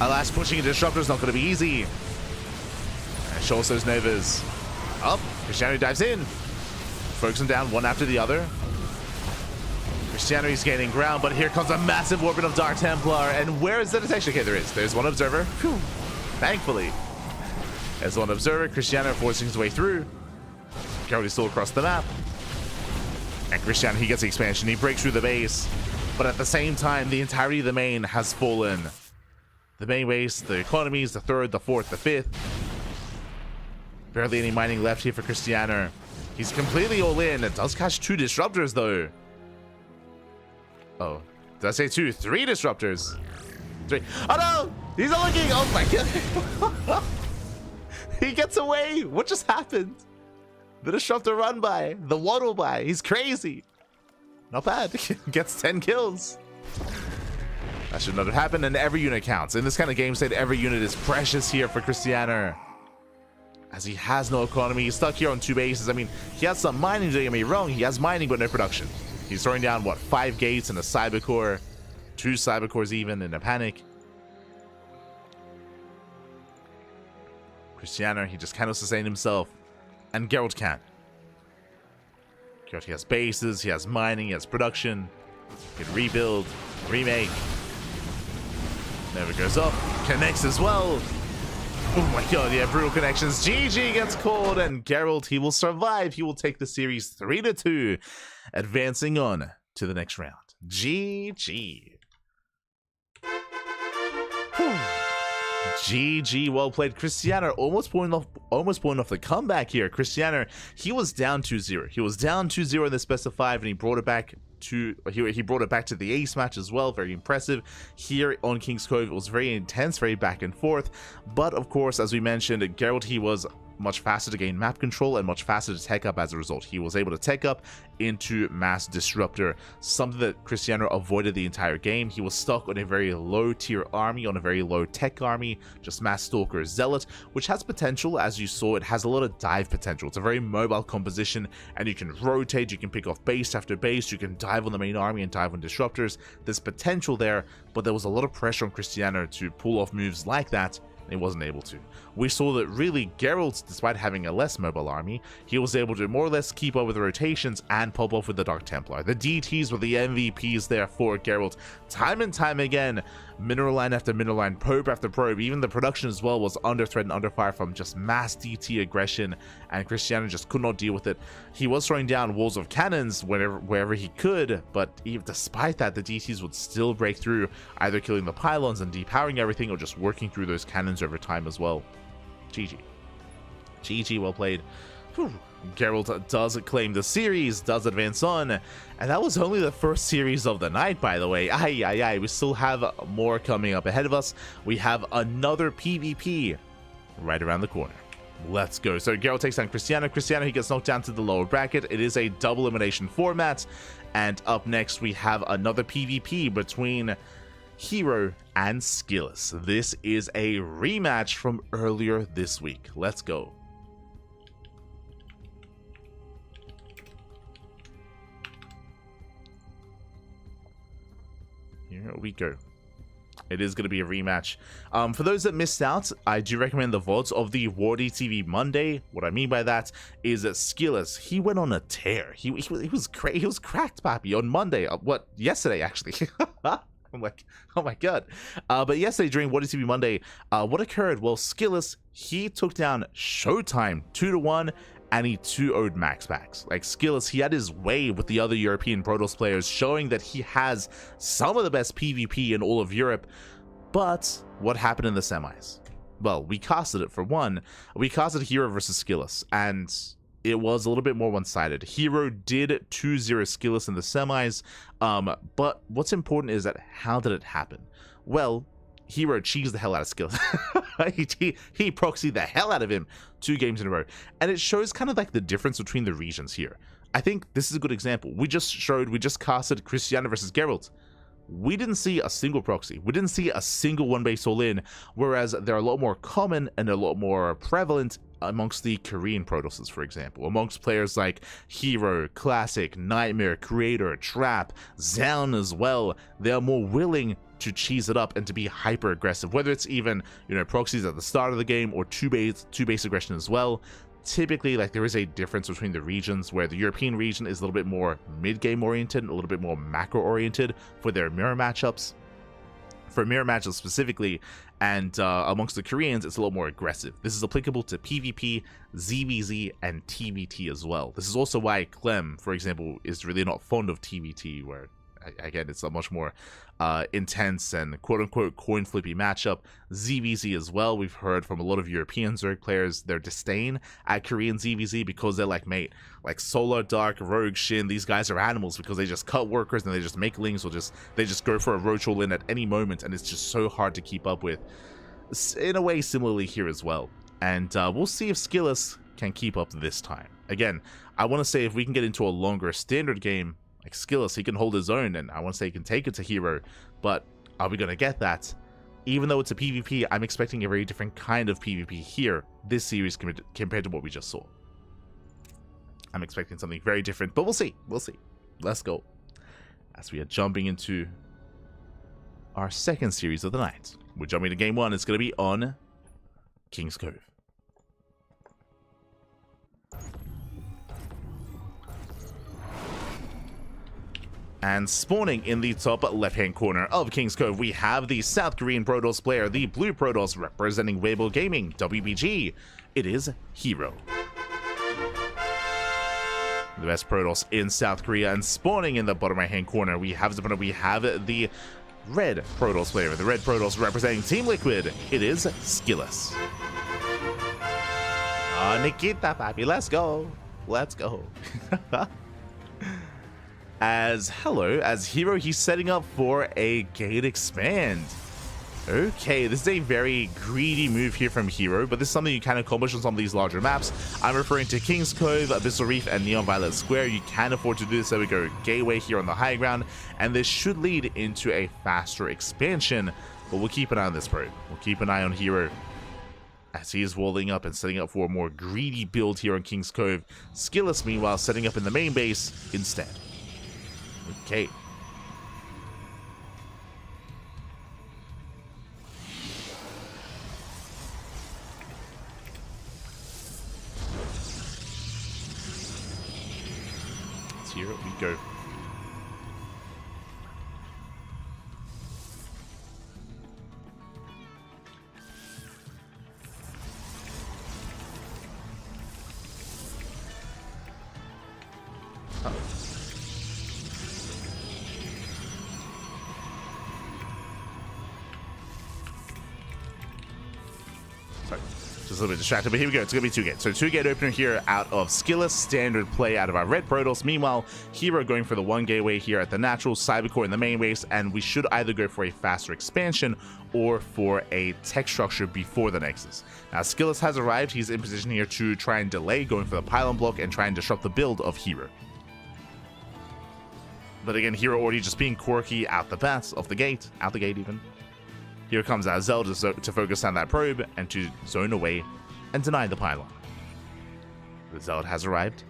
Alas, pushing a disruptor is not going to be easy. And shows those Novas. Up. Cristiano dives in. Focuses them down one after the other. Cristiano is gaining ground, but here comes a massive orbit of Dark Templar. And where is the detection? Okay, there is. There's one observer. Whew. Thankfully. There's one observer. Cristiano forcing his way through. Geralt is still across the map. And Cristiano, he gets the expansion. He breaks through the base. But at the same time, the entirety of the main has fallen. The main base, the economies, the third, the fourth, the fifth. Barely any mining left here for Cristiano. He's completely all in. It does catch 2 disruptors, though. Oh, did I say 2? 3 disruptors. 3. Oh, no! He's not looking! Oh, my God. He gets away. What just happened? The disruptor run by. The waddle by. He's crazy. Not bad. Gets 10 kills. That should not have happened, and every unit counts. In this kind of game state, every unit is precious here for Cristiano. As he has no economy, he's stuck here on 2 bases. I mean, he has some mining, don't get me wrong. He has mining, but no production. He's throwing down, what, 5 gates and a cyber core. 2 cyber cores even in a panic. Cristiano, he just cannot sustain himself. And Geralt can. Geralt, he has bases, he has mining, he has production. He can rebuild, remake. Never goes up. Connects as well. Oh my god, yeah, brutal connections. GG gets called, and Geralt, he will survive. He will take the series 3-2, advancing on to the next round. GG. GG, well played. Cristiano almost pulling off the comeback here. Cristiano, he was down 2-0. He was down 2-0 in the best of 5, and he brought it back to the ace match as well. Very impressive. Here on King's Cove, it was very intense, very back and forth. But of course, as we mentioned, Geralt, he was much faster to gain map control and much faster to tech up as a result. He was able to tech up into Mass Disruptor, something that Cristiano avoided the entire game. He was stuck on a very low tier army, on a very low tech army, just Mass Stalker Zealot, which has potential. As you saw, it has a lot of dive potential. It's a very mobile composition, and you can rotate, you can pick off base after base, you can dive on the main army and dive on disruptors. There's potential there, but there was a lot of pressure on Cristiano to pull off moves like that, and he wasn't able to. We saw that really Geralt, despite having a less mobile army, he was able to more or less keep up with the rotations and pop off with the Dark Templar. The DTs were the MVPs there for Geralt. Time and time again, Mineral line after mineral line, probe after probe. Even the production as well was under threat and under fire from just mass DT aggression, and Cristiano just could not deal with it. He was throwing down walls of cannons wherever he could, but even despite that, the DTs would still break through, either killing the pylons and depowering everything, or just working through those cannons over time as well. GG. GG, well played. Whew. Geralt does claim the series, does advance on, and that was only the first series of the night, by the way. We still have more coming up ahead of us. We have another PvP right around the corner. Let's go. So Geralt takes down Cristiano. Cristiano, he gets knocked down to the lower bracket. It is a double elimination format, and up next we have another PvP between herO and Skillous. This is a rematch from earlier this week. Let's go. Here we go. It is going to be a rematch. For those that missed out, I do recommend the VODs of the Wardy TV Monday. What I mean by that is that Skillous, he went on a tear. He was cracked, pappy, on Monday. Yesterday, actually. I'm like, oh my god. But yesterday during Wardy TV Monday, what occurred? Well, Skillous, he took down Showtime 2-1. And he 2-0'd MaxPax. Like, Skillous, he had his way with the other European Protoss players, showing that he has some of the best PvP in all of Europe. But what happened in the semis? Well, we casted it for one. We casted herO versus Skillous, and it was a little bit more one-sided. herO did 2-0 Skillous in the semis, but what's important is that how did it happen? Well, herO cheesed the hell out of Skillous. he proxied the hell out of him 2 games in a row. And it shows kind of like the difference between the regions here. I think this is a good example. We just casted Cristiano versus Geralt. We didn't see a single proxy. We didn't see a single one-base all-in, whereas they're a lot more common and a lot more prevalent amongst the Korean Protosses, for example. Amongst players like herO, Classic, Nightmare, Creator, Trap, Zaun as well. They are more willing to cheese it up and to be hyper aggressive, whether it's even, you know, proxies at the start of the game or two base aggression as well. Typically, like, there is a difference between the regions, where the European region is a little bit more mid-game oriented, a little bit more macro oriented for their mirror matchups. For mirror matchups specifically, and amongst the Koreans, it's a little more aggressive. This is applicable to PvP, ZVZ, and TVT as well. This is also why Clem, for example, is really not fond of TVT, where again, it's a much more intense and quote-unquote coin-flippy matchup. ZVZ as well, we've heard from a lot of European Zerg players their disdain at Korean ZVZ because they're like, mate, like Solar, Dark, Rogue, SHIN, these guys are animals because they just cut workers and they just make lings, or they just go for a roach all-in at any moment, and it's just so hard to keep up with. In a way, similarly here as well. And we'll see if Skillous can keep up this time. Again, I want to say if we can get into a longer standard game, like Skillous, he can hold his own, and I want to say he can take it to herO, but are we going to get that? Even though it's a PvP, I'm expecting a very different kind of PvP here, this series compared to what we just saw. I'm expecting something very different, but we'll see. We'll see. Let's go. As we are jumping into our second series of the night. We're jumping to game 1. It's going to be on King's Cove. And spawning in the top left-hand corner of King's Cove, we have the South Korean Protoss player, the Blue Protoss representing Weibo Gaming, WBG. It is herO. The best Protoss in South Korea, and spawning in the bottom right-hand corner, we have the Red Protoss player, the Red Protoss representing Team Liquid. It is Skillous. Nikita, papi, let's go. Let's go. As herO, he's setting up for a gate expand. Okay, this is a very greedy move here from herO, but this is something you can accomplish on some of these larger maps. I'm referring to King's Cove, Abyssal Reef, and Neon Violet Square. You can afford to do this. There we go, gateway here on the high ground, and this should lead into a faster expansion, but we'll keep an eye on this probe. We'll keep an eye on herO as he is walling up and setting up for a more greedy build here on King's Cove. Skillous, meanwhile, setting up in the main base instead. Okay. Here we go. Just a little bit distracted, but here we go. It's going to be 2-gate. So 2-gate opener here out of Skillus. Standard play out of our red Protoss. Meanwhile, herO going for the 1-gateway here at the natural, Cybercore in the main base, and we should either go for a faster expansion or for a tech structure before the Nexus. Now, Skillus has arrived. He's in position here to try and delay, going for the pylon block and try and disrupt the build of herO. But again, herO already just being quirky out the bat, off the gate, out the gate even. Here comes our Zelda to focus on that probe and to zone away and deny the pylon. The Zelda has arrived,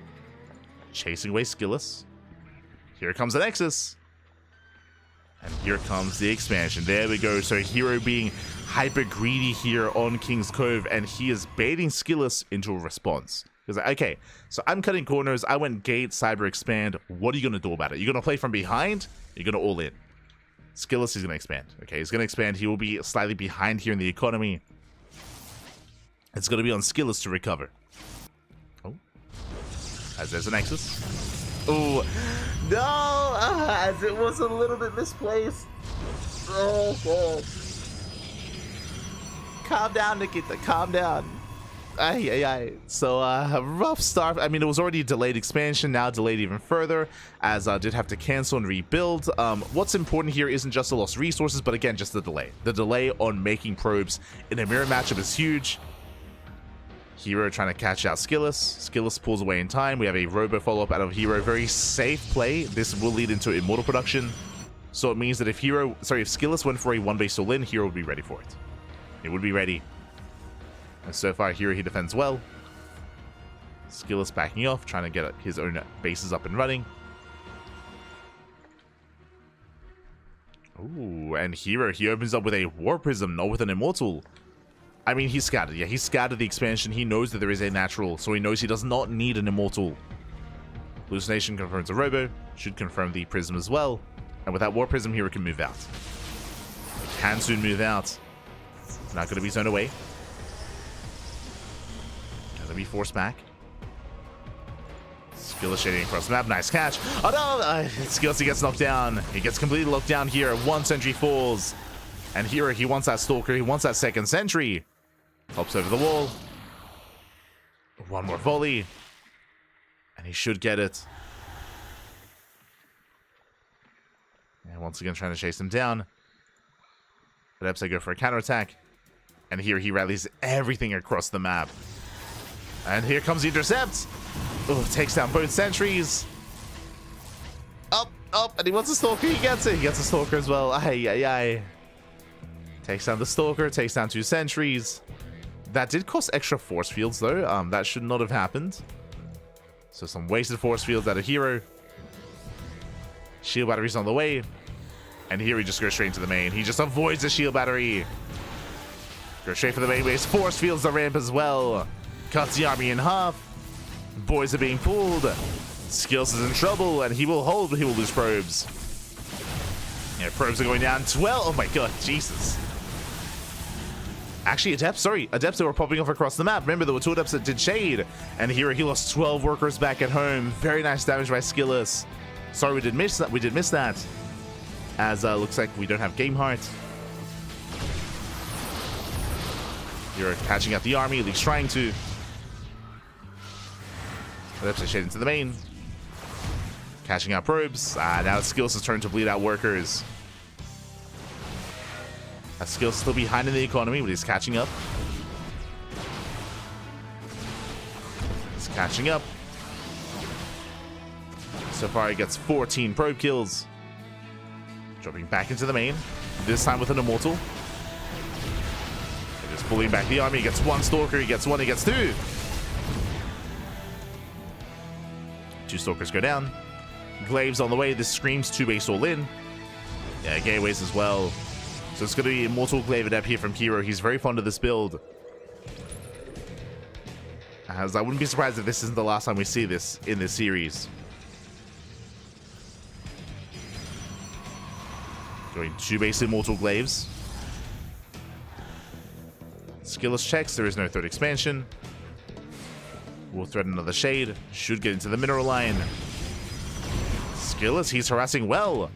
chasing away Skillus. Here comes the Nexus. And here comes the expansion. There we go. So herO being hyper greedy here on King's Cove, and he is baiting Skillus into a response. He's like, okay, so I'm cutting corners. I went gate, cyber expand. What are you going to do about it? You're going to play from behind? You're going to all in. Skillus is going to expand. Okay, he's going to expand. He will be slightly behind here in the economy. It's going to be on Skillus to recover. Oh. As there's a Nexus. Oh. No! As it was a little bit misplaced. Oh, God. Calm down, Nikita. Calm down. So, a rough start. I mean, it was already a delayed expansion, now delayed even further, as I did have to cancel and rebuild. What's important here isn't just the lost resources, but again, just the delay. The delay on making probes in a mirror matchup is huge. herO trying to catch out Skillus. Skillus pulls away in time. We have a robo follow-up out of herO. Very safe play. This will lead into immortal production. So it means that if Skillus went for a 1-base all-in, herO would be ready for it. It would be ready. And so far, herO, he defends well. Skillus backing off, trying to get his own bases up and running. Ooh, and herO, he opens up with a War Prism, not with an Immortal. I mean, he's scattered. Yeah, he's scattered the expansion. He knows that there is a natural, so he knows he does not need an Immortal. Hallucination confirms a Robo. Should confirm the Prism as well. And with that War Prism, herO can move out. Can soon move out. Not going to be zoned away. Gonna be forced back. Skillus shading across the map. Nice catch. Oh no! Skillus, he gets knocked down. He gets completely locked down here. 1 sentry falls. And here he wants that Stalker. He wants that 2nd sentry. Hops over the wall. 1 more volley. And he should get it. And once again trying to chase him down. But Epsa go for a counterattack. And here he rallies everything across the map. And here comes the intercept. Oh, takes down both sentries. Up, and he wants a Stalker. He gets it. He gets a Stalker as well. Takes down the Stalker, takes down 2 sentries. That did cost extra force fields, though. That should not have happened. So some wasted force fields out of herO. Shield battery's on the way. And here he just goes straight into the main. He just avoids the shield battery. Goes straight for the main base. Force fields the ramp as well. Cuts the army in half. Boys are being pulled. Skillus is in trouble, and he will hold, but he will lose probes. Yeah, probes are going down. 12. Oh my god, Jesus. Actually, Adepts that were popping off across the map. Remember, there were 2 Adepts that did shade. And here he lost 12 workers back at home. Very nice damage by Skillus. Sorry, we did miss that. As looks like we don't have Game Heart. You're catching out the army, at least trying to. Adepts are shade into the main. Catching out probes. Now it's Skillus' turn to bleed out workers. Skillus still behind in the economy, but he's catching up. He's catching up. So far, he gets 14 probe kills. Dropping back into the main. This time with an Immortal. They're just pulling back the army. He gets 1 Stalker. He gets 1. He gets 2. 2 Stalkers go down. Glaives on the way. This screams 2-base all in. Yeah, gateways as well. So it's going to be Immortal Glaive Adept here from herO. He's very fond of this build. As I wouldn't be surprised if this isn't the last time we see this in this series. Going 2-base Immortal Glaives. Skillus checks. There is no 3rd expansion. We'll thread another shade. Should get into the mineral line. Skillus, he's harassing well.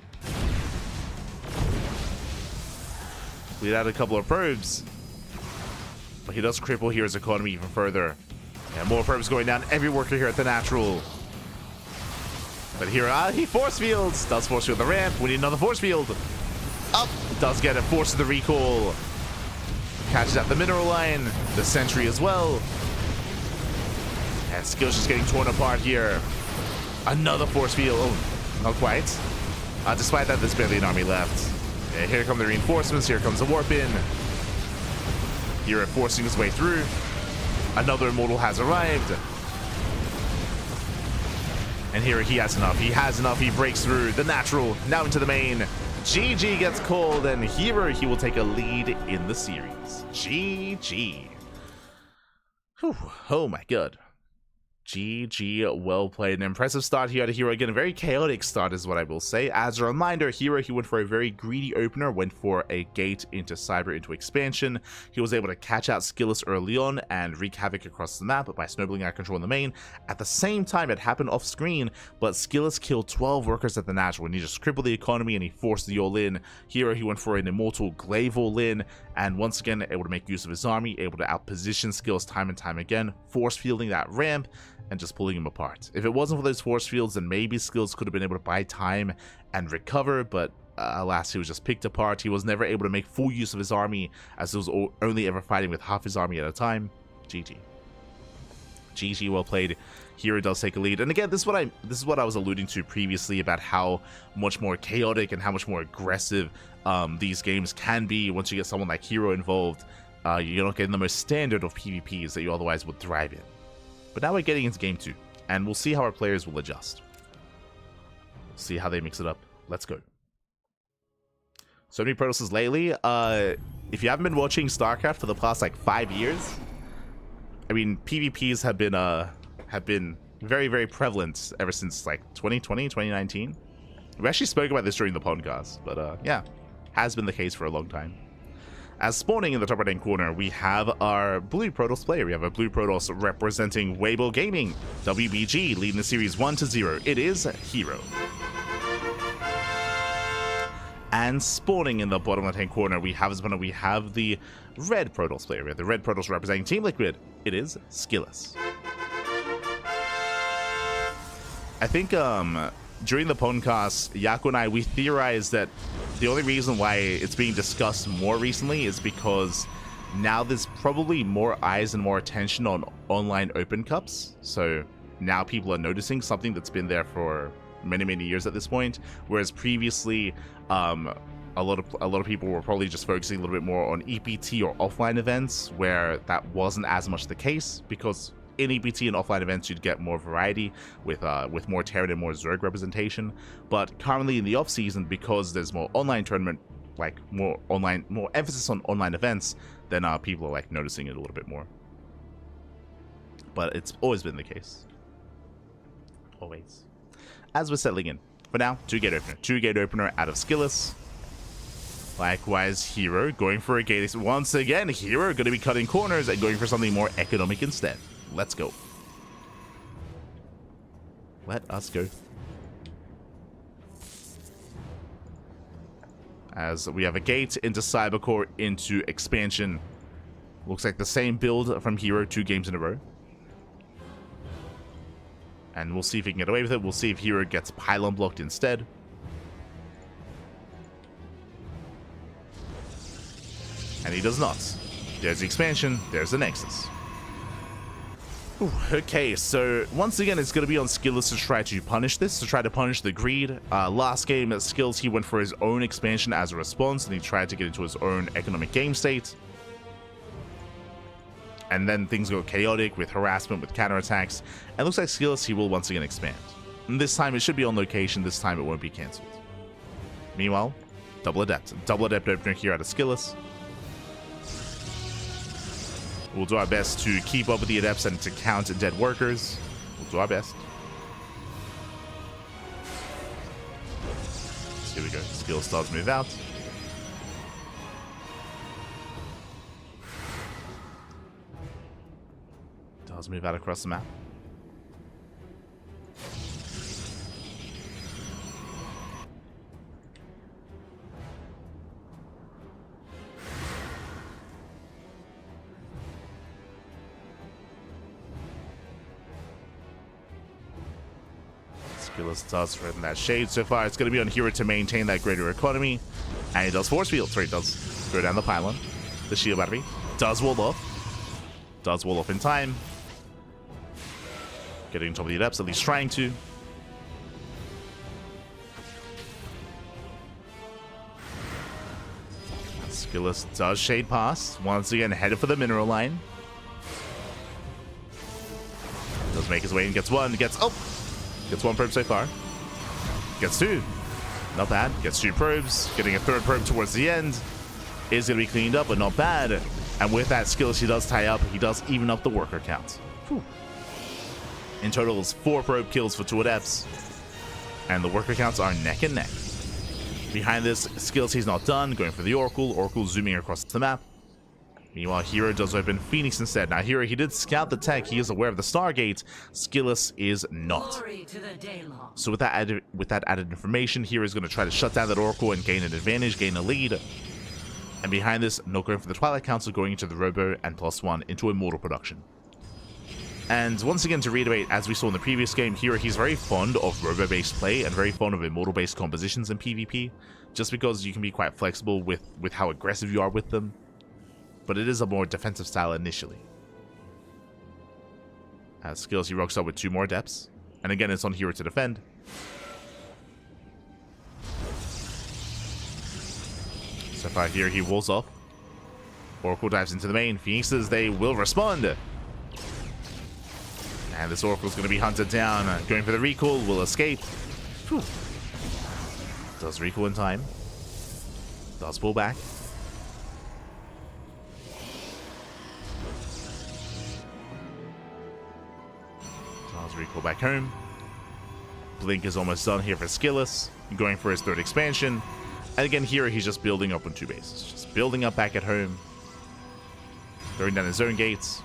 Bleed out a couple of probes. But he does cripple hero's economy even further. And more perps going down every worker here at the natural. But here, he force fields. Does force field the ramp. We need another force field. Up. Does get it. Forces the recall. Catches at the mineral line. The sentry as well. And Skill's just getting torn apart here. Another force field. Oh, not quite. Despite that, there's barely an army left. Yeah, here come the reinforcements. Here comes the warp in. Hero forcing his way through. Another immortal has arrived. And here he has enough. He has enough. He breaks through the natural. Now into the main. GG gets called, and here he will take a lead in the series. GG. Whew. Oh my god. GG, well played. An impressive start here at herO. Again, a very chaotic start is what I will say. As a reminder, herO, he went for a very greedy opener, went for a gate into Cyber into expansion. He was able to catch out Skillous early on and wreak havoc across the map by snowballing out control in the main. At the same time, it happened off screen, but Skillous killed 12 workers at the natural, and he just crippled the economy and he forced the all-in. herO, he went for an immortal glaive all-in, and once again, able to make use of his army, able to outposition Skillous time and time again, force fielding that ramp, and just pulling him apart. If it wasn't for those force fields, then maybe Skillous could have been able to buy time and recover, but alas, he was just picked apart. He was never able to make full use of his army, as he was only ever fighting with half his army at a time. GG. GG, well played. herO does take a lead. And again, this is what I was alluding to previously about how much more chaotic and how much more aggressive these games can be once you get someone like herO involved. You're not getting the most standard of PvPs that you otherwise would thrive in. But now we're getting into game 2, and we'll see how our players will adjust. See how they mix it up. Let's go. So many Protosses lately. If you haven't been watching StarCraft for the past like 5 years, I mean, PvPs have been very, very prevalent ever since like 2020, 2019. We actually spoke about this during the podcast, but yeah, has been the case for a long time. As spawning in the top right-hand corner, we have our blue Protoss player. We have a blue Protoss representing Weibo Gaming, WBG, leading the series 1-0. It is herO. And spawning in the bottom left-hand corner, we have the red Protoss player. We have the red Protoss representing Team Liquid. It is Skillous. I think during the podcast, Yako and I, we theorized that the only reason why it's being discussed more recently is because now there's probably more eyes and more attention on online open cups. So now people are noticing something that's been there for many, many years at this point, whereas previously a lot of people were probably just focusing a little bit more on EPT or offline events, where that wasn't as much the case, because in EPT and offline events you'd get more variety with more Terran and more Zerg representation. But currently in the off season, because there's more online tournament, like more emphasis on online events, then people are like noticing it a little bit more. But it's always been the case. Always. As we're settling in, for now, 2-gate opener out of Skillous. Likewise, herO going for a gate. Once again, herO going to be cutting corners and going for something more economic instead. Let's go. Let us go. As we have a gate into Cybercore into expansion. Looks like the same build from herO 2 games in a row. And we'll see if he can get away with it. We'll see if herO gets pylon blocked instead. And he does not. There's the expansion. There's the Nexus. Ooh, okay, so once again, it's going to be on Skillous to try to punish this, to try to punish the greed. Last game at Skills, he went for his own expansion as a response, and he tried to get into his own economic game state. And then things go chaotic with harassment, with counterattacks. And it looks like Skillous, he will once again expand. And this time, it should be on location. This time, it won't be cancelled. Meanwhile, Double Adept opener here out of Skillous. We'll do our best to keep up with the adepts and to count dead workers. We'll do our best. Here we go. Skillous does move out. Does move out across the map. Skillus does threaten that shade so far. It's going to be on herO to maintain that greater economy. And he does force field. Sorry, he does go down the pylon. The shield battery does wall off. Does wall off in time. Getting on top of the adepts, at least trying to. Skillus does shade pass. Once again, headed for the mineral line. Does make his way and gets one. Gets one probe so far. Gets two. Not bad. Gets two probes. Getting a third probe towards the end. Is going to be cleaned up, but not bad. And with that Skillus, he does tie up. He does even up the worker count. Whew. In total, it's 4 probe kills for 2 adepts. And the worker counts are neck and neck. Behind this, Skillus, he's not done. Going for the Oracle. Oracle zooming across the map. Meanwhile, herO does open Phoenix instead. Now, herO, he did scout the tech. He is aware of the Stargate. Skillus is not. So with that added information, herO is going to try to shut down that Oracle and gain an advantage, gain a lead. And behind this, not going for the Twilight Council, going into the Robo and +1 into Immortal production. And once again, to reiterate, as we saw in the previous game, herO, he's very fond of Robo-based play and very fond of Immortal-based compositions in PvP, just because you can be quite flexible with how aggressive you are with them. But it is a more defensive style initially. As Skillus, he rocks up with 2 more adepts. And again, it's on herO to defend. So far here, he walls off. Oracle dives into the main. Phoenixes, they will respond. And this Oracle's going to be hunted down. Going for the recall, will escape. Whew. Does recall in time. Does pull back. Does recall back home. Blink is almost done here for Skillus. Going for his 3rd expansion. And again, here he's just building up on 2 bases. Just building up back at home. Throwing down his own gates.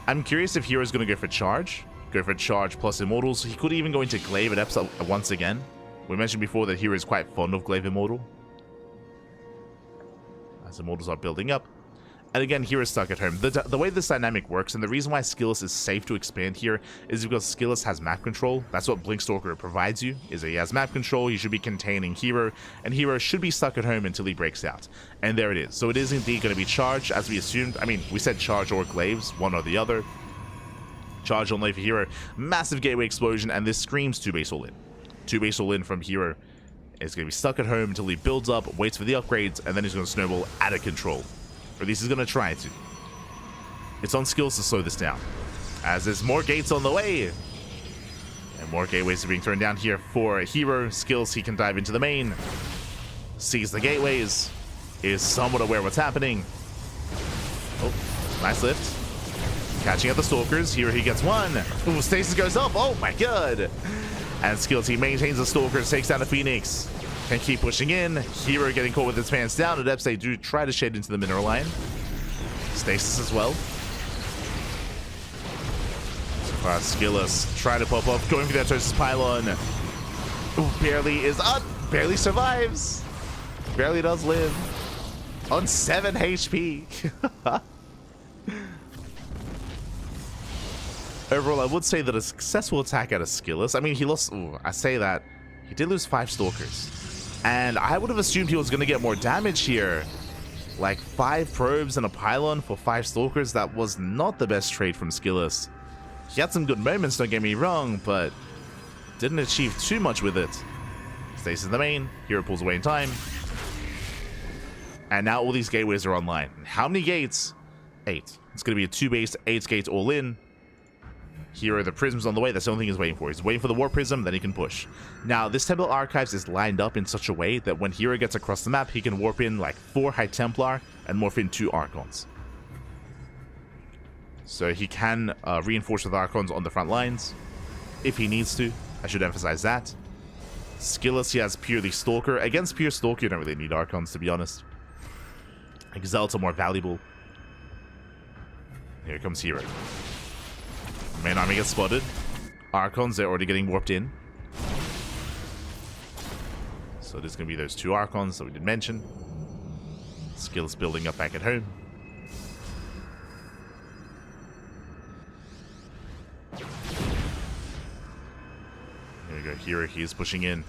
I'm curious if hero's going to go for charge. Go for charge plus Immortals. He could even go into Glaive Adepts once again. We mentioned before that herO is quite fond of Glaive Immortal. As Immortals are building up. And again, herO is stuck at home. The way this dynamic works, and the reason why Skillus is safe to expand here, is because Skillus has map control. That's what Blinkstalker provides you, is that he has map control. He should be containing herO, and herO should be stuck at home until he breaks out. And there it is. So it is indeed going to be charge, as we assumed. I mean, we said charge or Glaives, one or the other. Charge only for herO. Massive gateway explosion, and this screams 2 base all in. 2 base all in from herO. Is going to be stuck at home until he builds up, waits for the upgrades, and then he's going to snowball out of control. Or at least he's going to try to. It's on Skillus to slow this down. As there's more gates on the way. And more gateways are being turned down here for herO. Skillus, he can dive into the main. Sees the gateways. Is somewhat aware what's happening. Oh, nice lift. Catching up the Stalkers. Here he gets one. Ooh, Stasis goes up. Oh my god. And Skillus, he maintains the Stalkers, takes down the Phoenix. Can keep pushing in. herO getting caught with his pants down. Adepts, they do try to shade into the mineral line. Stasis as well. So far, Skillus trying to pop up, going for that Tosis pylon. Ooh, barely is up. Barely survives. Barely does live. On 7 HP. Overall, I would say that a successful attack out of Skillus. I mean, he lost... Ooh, I say that. He did lose 5 Stalkers. And I would have assumed he was going to get more damage here. Like 5 probes and a pylon for 5 Stalkers. That was not the best trade from Skillus. He had some good moments, don't get me wrong, but didn't achieve too much with it. Stays in the main. herO pulls away in time. And now all these gateways are online. How many gates? 8. It's going to be a 2-base, 8 gates all in. herO, the prism's on the way. That's the only thing he's waiting for. He's waiting for the War Prism, then he can push. Now, this Temple Archives is lined up in such a way that when herO gets across the map, he can warp in like 4 High Templar and morph in 2 Archons. So he can reinforce with Archons on the front lines, if he needs to. I should emphasize that. Skillus, he has purely Stalker. Against pure Stalker, you don't really need Archons, to be honest. Exalts are more valuable. Here comes herO. Main army gets spotted. Archons, they're already getting warped in. So there's going to be those 2 Archons that we did mention. Skillus building up back at home. Here we go. herO, he's pushing in.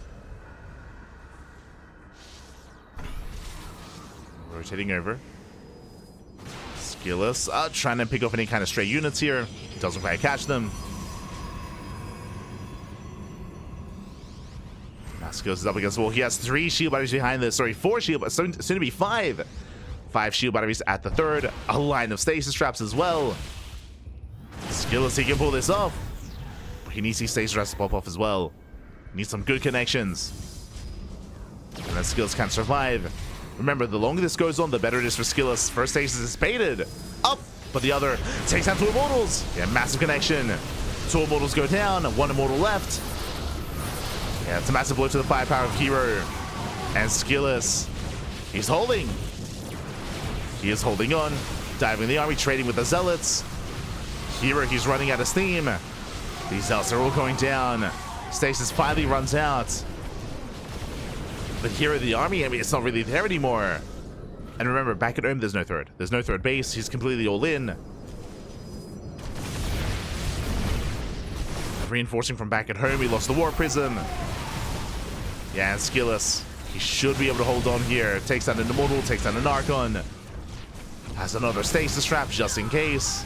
Rotating over. Skillous, trying to pick off any kind of stray units here. Doesn't quite catch them. Now Skillous is up against the wall. He has 3 shield batteries behind this. Sorry, 4 shield, but soon to be 5. 5 shield batteries at the third. A line of stasis traps as well. Skillous, he can pull this off. But he needs these stasis traps to pop off as well. Needs some good connections. And then Skillous can't survive. Remember, the longer this goes on, the better it is for Skillous. First stasis is baited. Up! But the other takes out 2 immortals. Yeah, massive connection. 2 immortals go down. 1 immortal left. Yeah, it's a massive blow to the firepower of herO. And Skillous, he's holding. He is holding on. Diving in the army, trading with the zealots. herO, he's running out of steam. These zealots are all going down. Stasis finally runs out. But herO, the army, I mean, it's not really there anymore. And remember, back at home, there's no third. There's no third base. He's completely all in. Reinforcing from back at home. He lost the War Prism. Yeah, and Skillous, he should be able to hold on here. Takes down an Immortal, takes down an Archon. Has another Stasis Trap just in case.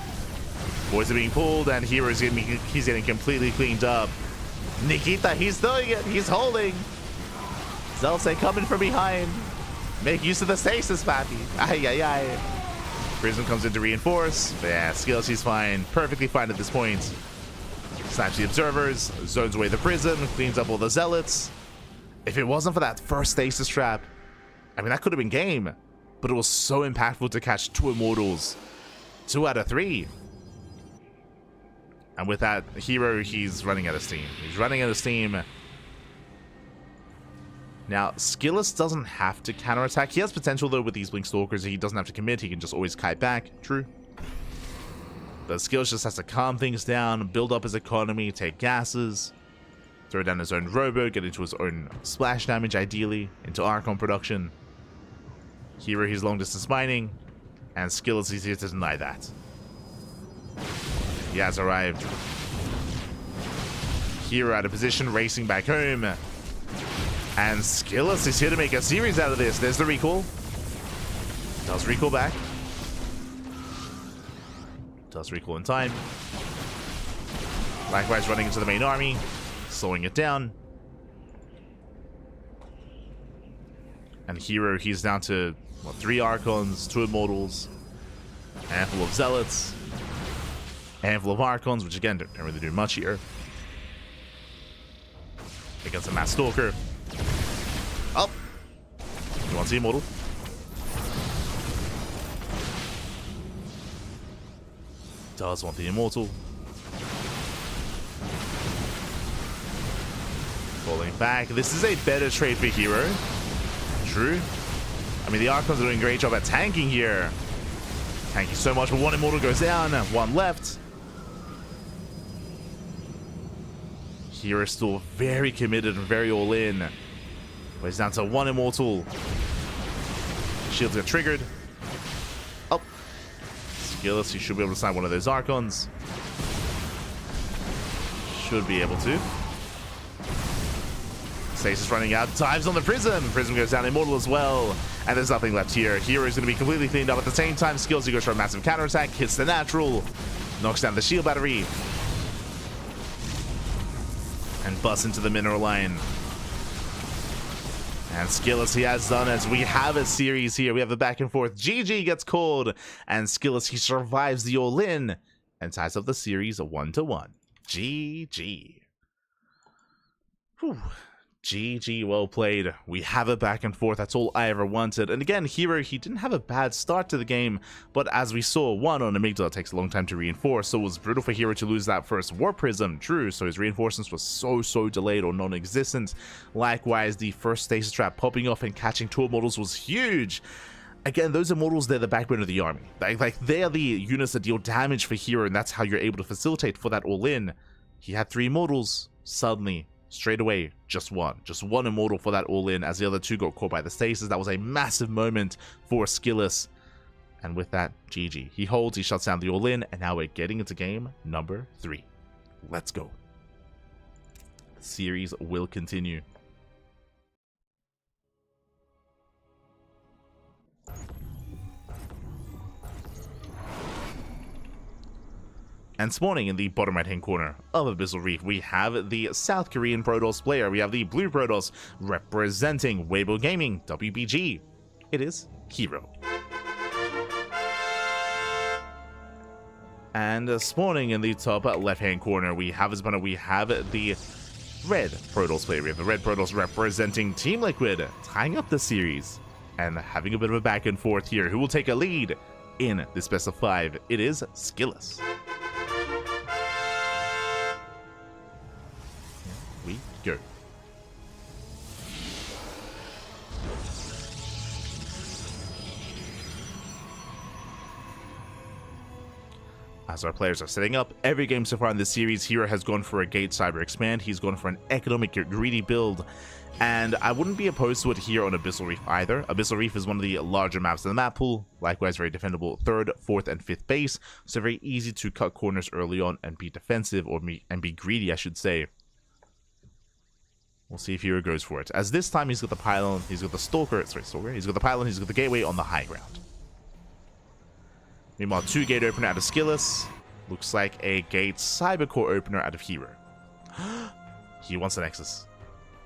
Boys are being pulled, and hero's getting completely cleaned up. Nikita, he's doing it. He's holding. Zelce coming from behind. Make use of the stasis, papi. Ay, ay, ay. Prism comes in to reinforce. But yeah, Skillous, he's fine. Perfectly fine at this point. Snaps the observers. Zones away the prism. Cleans up all the zealots. If it wasn't for that first stasis trap, I mean, that could have been game. But it was so impactful to catch 2 immortals. 2 out of 3. And with that, herO, he's running out of steam. He's running out of steam. Now, Skillous doesn't have to counterattack. He has potential, though, with these Blink Stalkers. He doesn't have to commit. He can just always kite back. True. But Skillous just has to calm things down, build up his economy, take gases, throw down his own robo, get into his own splash damage, ideally, into Archon production. herO, he's long-distance mining, and Skillous is here to deny that. He has arrived. herO out of position, racing back home. And Skillous is here to make a series out of this. There's the recall. Does recall back. Does recall in time. Likewise running into the main army. Slowing it down. And herO, he's down to, what, 3 Archons, 2 Immortals, a handful of Zealots, a handful of Archons, which again, don't really do much here. Against a Mass Stalker. Oh! He wants the Immortal. Does want the Immortal. Falling back. This is a better trade for herO. True. I mean, the Archons are doing a great job at tanking here. Tanking so much, but 1 Immortal goes down, 1 left. herO still very committed and very all in. But he's down to 1 Immortal. Shields get triggered. Oh. Skillous, he should be able to snipe one of those Archons. Should be able to. Stasis running out. Dives on the Prism. Prism goes down. Immortal as well. And there's nothing left here. herO is going to be completely cleaned up. At the same time, Skillous, he goes for a massive counterattack. Hits the natural. Knocks down the shield battery. And busts into the mineral line. And Skillous, he has done it. We have a series here. We have a back and forth. GG gets called. And Skillous, he survives the all-in. And ties up the series 1-1. GG. Whew. GG, well played. We have a back and forth. That's all I ever wanted. And again, herO, he didn't have a bad start to the game, but as we saw, 1 on Amygdala takes a long time to reinforce, so it was brutal for herO to lose that first War Prism. True, so his reinforcements were so delayed or non-existent. Likewise, the first Stasis Trap popping off and catching 2 Immortals was huge. Again, those Immortals, they're the backbone of the army. Like they're the units that deal damage for herO, and that's how you're able to facilitate for that all-in. He had 3 Immortals, suddenly, straight away, just 1 Immortal for that all-in, as the other 2 got caught by the stasis. That was a massive moment for Skillous. And with that, GG. He holds, he shuts down the all-in, and now we're getting into game number 3. Let's go. series will continue. And spawning in the bottom right hand corner of Abyssal Reef, we have the South Korean Protoss player. We have the blue Protoss representing Weibo Gaming, WBG. It is herO. And spawning in the top left hand corner, we have the red Protoss player. We have the red Protoss representing Team Liquid, tying up the series and having a bit of a back and forth here. Who will take a lead in this best of 5? It is Skillous. We go. As our players are setting up, every game so far in this series, herO has gone for a Gate Cyber Expand. He's gone for an economic greedy build, and I wouldn't be opposed to it here on Abyssal Reef either. Abyssal Reef is one of the larger maps in the map pool, likewise very defendable 3rd, 4th, and 5th base, so very easy to cut corners early on and be defensive, and be greedy, I should say. We'll see if herO goes for it. As this time he's got the pylon, he's got the he's got the pylon, he's got the gateway on the high ground. Meanwhile, 2 gate opener out of Skillous. Looks like a gate cybercore opener out of herO. He wants the Nexus.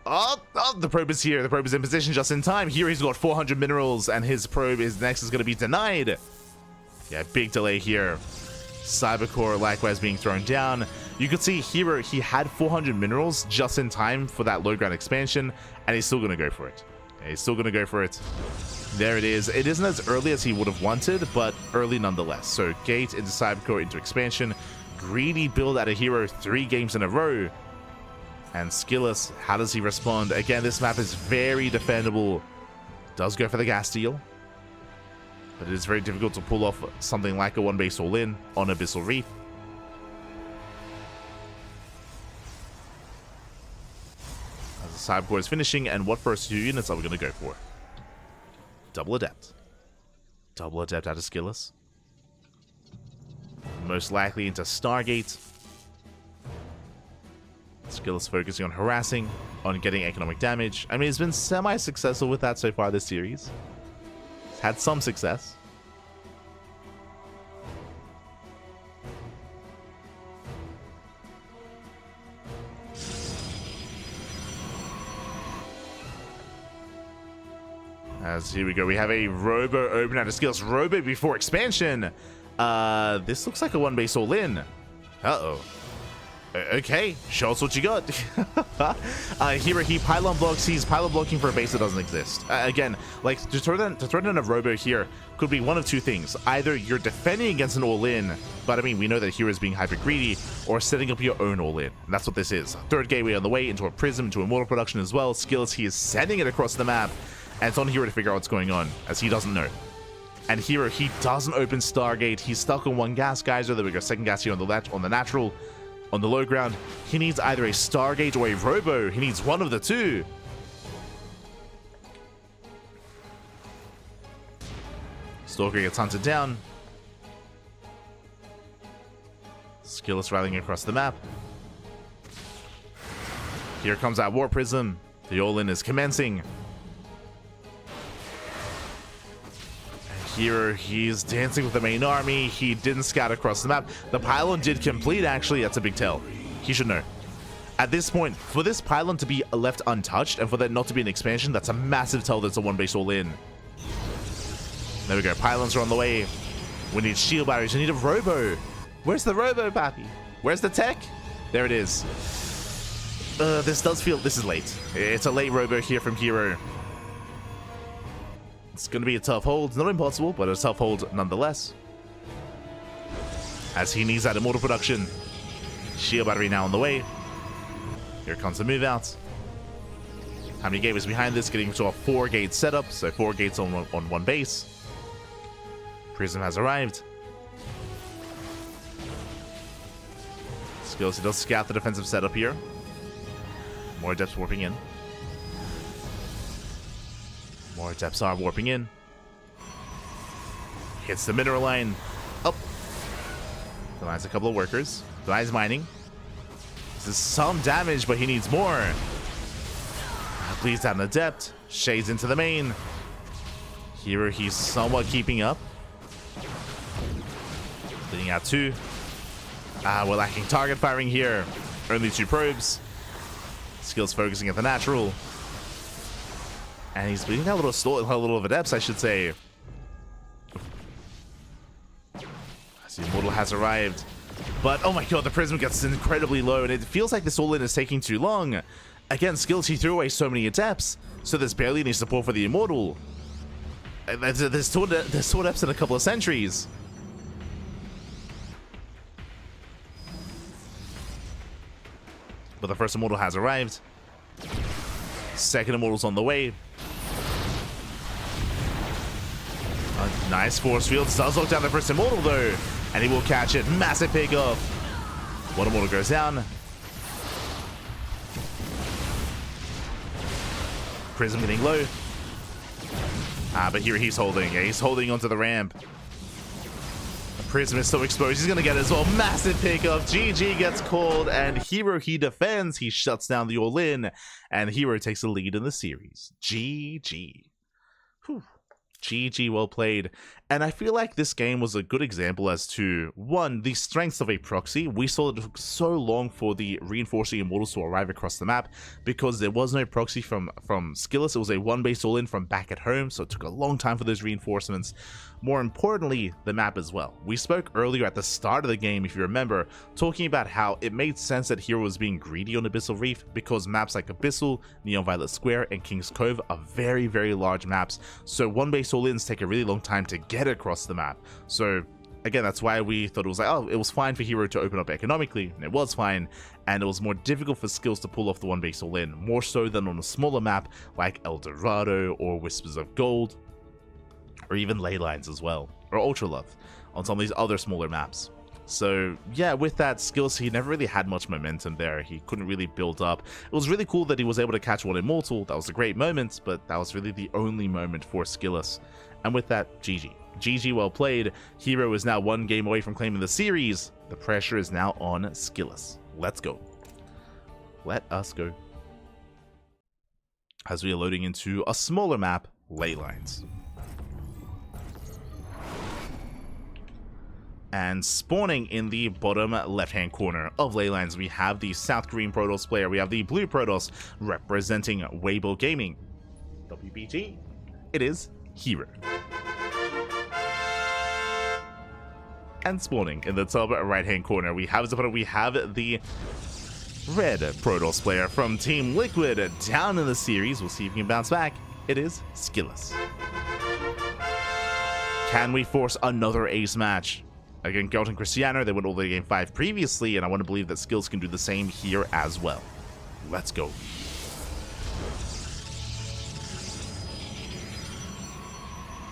Oh, the probe is here. The probe is in position just in time. Here he's got 400 minerals, and his Nexus is going to be denied. Yeah, big delay here. Cybercore likewise being thrown down. You could see herO, he had 400 minerals just in time for that low ground expansion, and he's still going to go for it. Yeah, he's still going to go for it. There it is. It isn't as early as he would have wanted, but early nonetheless. So gate into cybercore into expansion. Greedy build out of herO 3 games in a row. And Skillous, how does he respond? Again, this map is very defendable. Does go for the gas steal, but it is very difficult to pull off something like a 1-base all-in on Abyssal Reef. As the cybercore is finishing, and what first 2 units are we going to go for? Double Adept. Double Adept out of Skillous. Most likely into Stargate. Skillous focusing on harassing, on getting economic damage. I mean, he's been semi-successful with that so far this series. He's had some success. As here we go, we have a Robo open out of Skillous. Robo before expansion. This looks like a 1-base all-in. Uh-oh. Okay, show us what you got. Here he pylon blocks. He's pylon blocking for a base that doesn't exist. Again, like to throw in a Robo here could be one of 2 things. Either you're defending against an all-in, but I mean we know that herO is being hyper greedy, or setting up your own all-in. And that's what this is. 3rd gateway on the way into a prism, into immortal production as well. Skillous, he is sending it across the map, and it's on herO to figure out what's going on, as he doesn't know. And herO, he doesn't open Stargate. He's stuck on 1 gas geyser. There we go, 2nd gas here on the natural. On the low ground, he needs either a Stargate or a Robo. He needs one of the 2. Stalker gets hunted down. Skillous rallying across the map. Here comes our War Prism. The all-in is commencing. herO, he's dancing with the main army. He didn't scout across the map. The pylon did complete, actually. That's a big tell. He should know. At this point, for this pylon to be left untouched and for there not to be an expansion, that's a massive tell that's a 1-base all-in. There we go. Pylons are on the way. We need shield batteries. We need a Robo. Where's the Robo, Pappy? Where's the tech? There it is. This does feel... This is late. It's a late Robo here from herO. It's going to be a tough hold. Not impossible, but a tough hold nonetheless. As he needs that immortal production. Shield battery now on the way. Here comes the move out. How many gateways behind this? Getting to a 4-gate setup. So 4 gates on 1 base. Prism has arrived. Skillous, he does scout the defensive setup here. More depths warping in. More depths are warping in. Hits the mineral line. Up. Denies a couple of workers. Denies mining. This is some damage, but he needs more. Bleeds down the depth. Shades into the main. herO, he's somewhat keeping up. Bleeding out 2. We're lacking target firing here. Only 2 probes. Skills focusing at the natural. And he's bleeding out a little of a depth, I should say. As the Immortal has arrived. But, oh my god, the Prism gets incredibly low, and it feels like this all-in is taking too long. Again, Skills, he threw away so many Adepts, so there's barely any support for the Immortal. There's 2 Adepts in a couple of sentries. But the first Immortal has arrived. Second Immortal's on the way. A nice force field. Does lock down the first Immortal, though. And he will catch it. Massive pick off. One Immortal goes down. Prism getting low. But here he's holding. Yeah, he's holding onto the ramp. The Prism is so exposed. He's going to get it as well. Massive pick off. GG gets called. And herO, he defends. He shuts down the all-in. And herO takes the lead in the series. GG. Whew. GG, well played. And I feel like this game was a good example as to, one, the strengths of a proxy. We saw it took so long for the reinforcing Immortals to arrive across the map because there was no proxy from Skillous. It was a 1-base all-in from back at home, so it took a long time for those reinforcements. More importantly, the map as well. We spoke earlier at the start of the game, if you remember, talking about how it made sense that herO was being greedy on Abyssal Reef because maps like Abyssal, Neon Violet Square, and King's Cove are very, very large maps, so 1-base all-ins take a really long time to get across the map. So again, that's why we thought it was like, oh, it was fine for herO to open up economically, and it was fine, and it was more difficult for Skills to pull off the 1-base all-in, more so than on a smaller map like El Dorado or Whispers of Gold, or even Ley Lines as well, or Ultra Love on some of these other smaller maps. So yeah, with that, Skills, he never really had much momentum there. He couldn't really build up. It was really cool that he was able to catch one Immortal. That was a great moment, but that was really the only moment for Skillous. And with that, GG. GG, well played. herO is now 1 game away from claiming the series. The pressure is now on Skillous. Let's go. Let us go. As we are loading into a smaller map, Ley Lines. And spawning in the bottom left-hand corner of Ley Lines, we have the South Green Protoss player. We have the Blue Protoss representing Weibo Gaming. WBG, it is herO. And spawning in the top right-hand corner, we have the Red Protoss player from Team Liquid down in the series. We'll see if he can bounce back. It is Skillous. Can we force another ace match? Again, Geralt and Cristiano, they went all the way to game 5 previously, and I want to believe that Skills can do the same here as well. Let's go.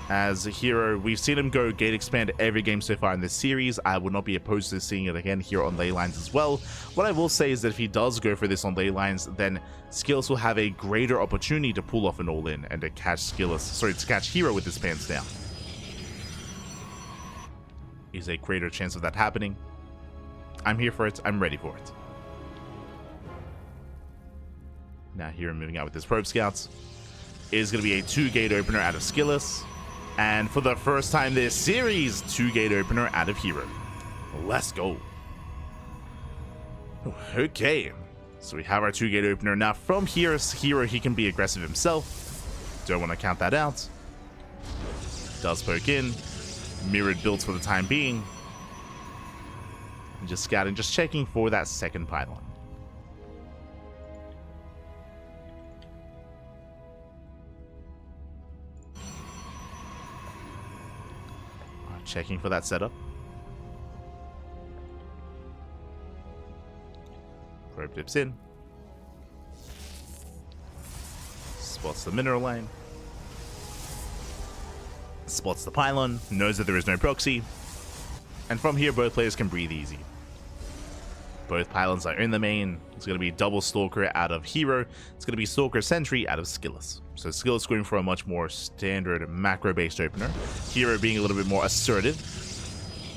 As herO, we've seen him go gate expand every game so far in this series. I would not be opposed to seeing it again here on Ley Lines as well. What I will say is that if he does go for this on Ley Lines, then Skills will have a greater opportunity to pull off an all-in and to catch herO with his pants down. Is a greater chance of that happening. I'm here for it. I'm ready for it. Now here moving out with his probe scouts. It is going to be a 2-gate opener out of Skillous. And for the first time this series, 2-gate opener out of herO. Let's go. Okay. So we have our 2-gate opener. Now from here, herO, he can be aggressive himself. Don't want to count that out. Does poke in. Mirrored builds for the time being. And just scouting, just checking for that second pylon. Checking for that setup. Probe dips in. Spots the mineral line. Spots the pylon, knows that there is no proxy, and from here both players can breathe easy. Both pylons are in the main. It's going to be double Stalker out of herO. It's going to be Stalker Sentry out of Skillous. So Skillous going for a much more standard macro-based opener. herO being a little bit more assertive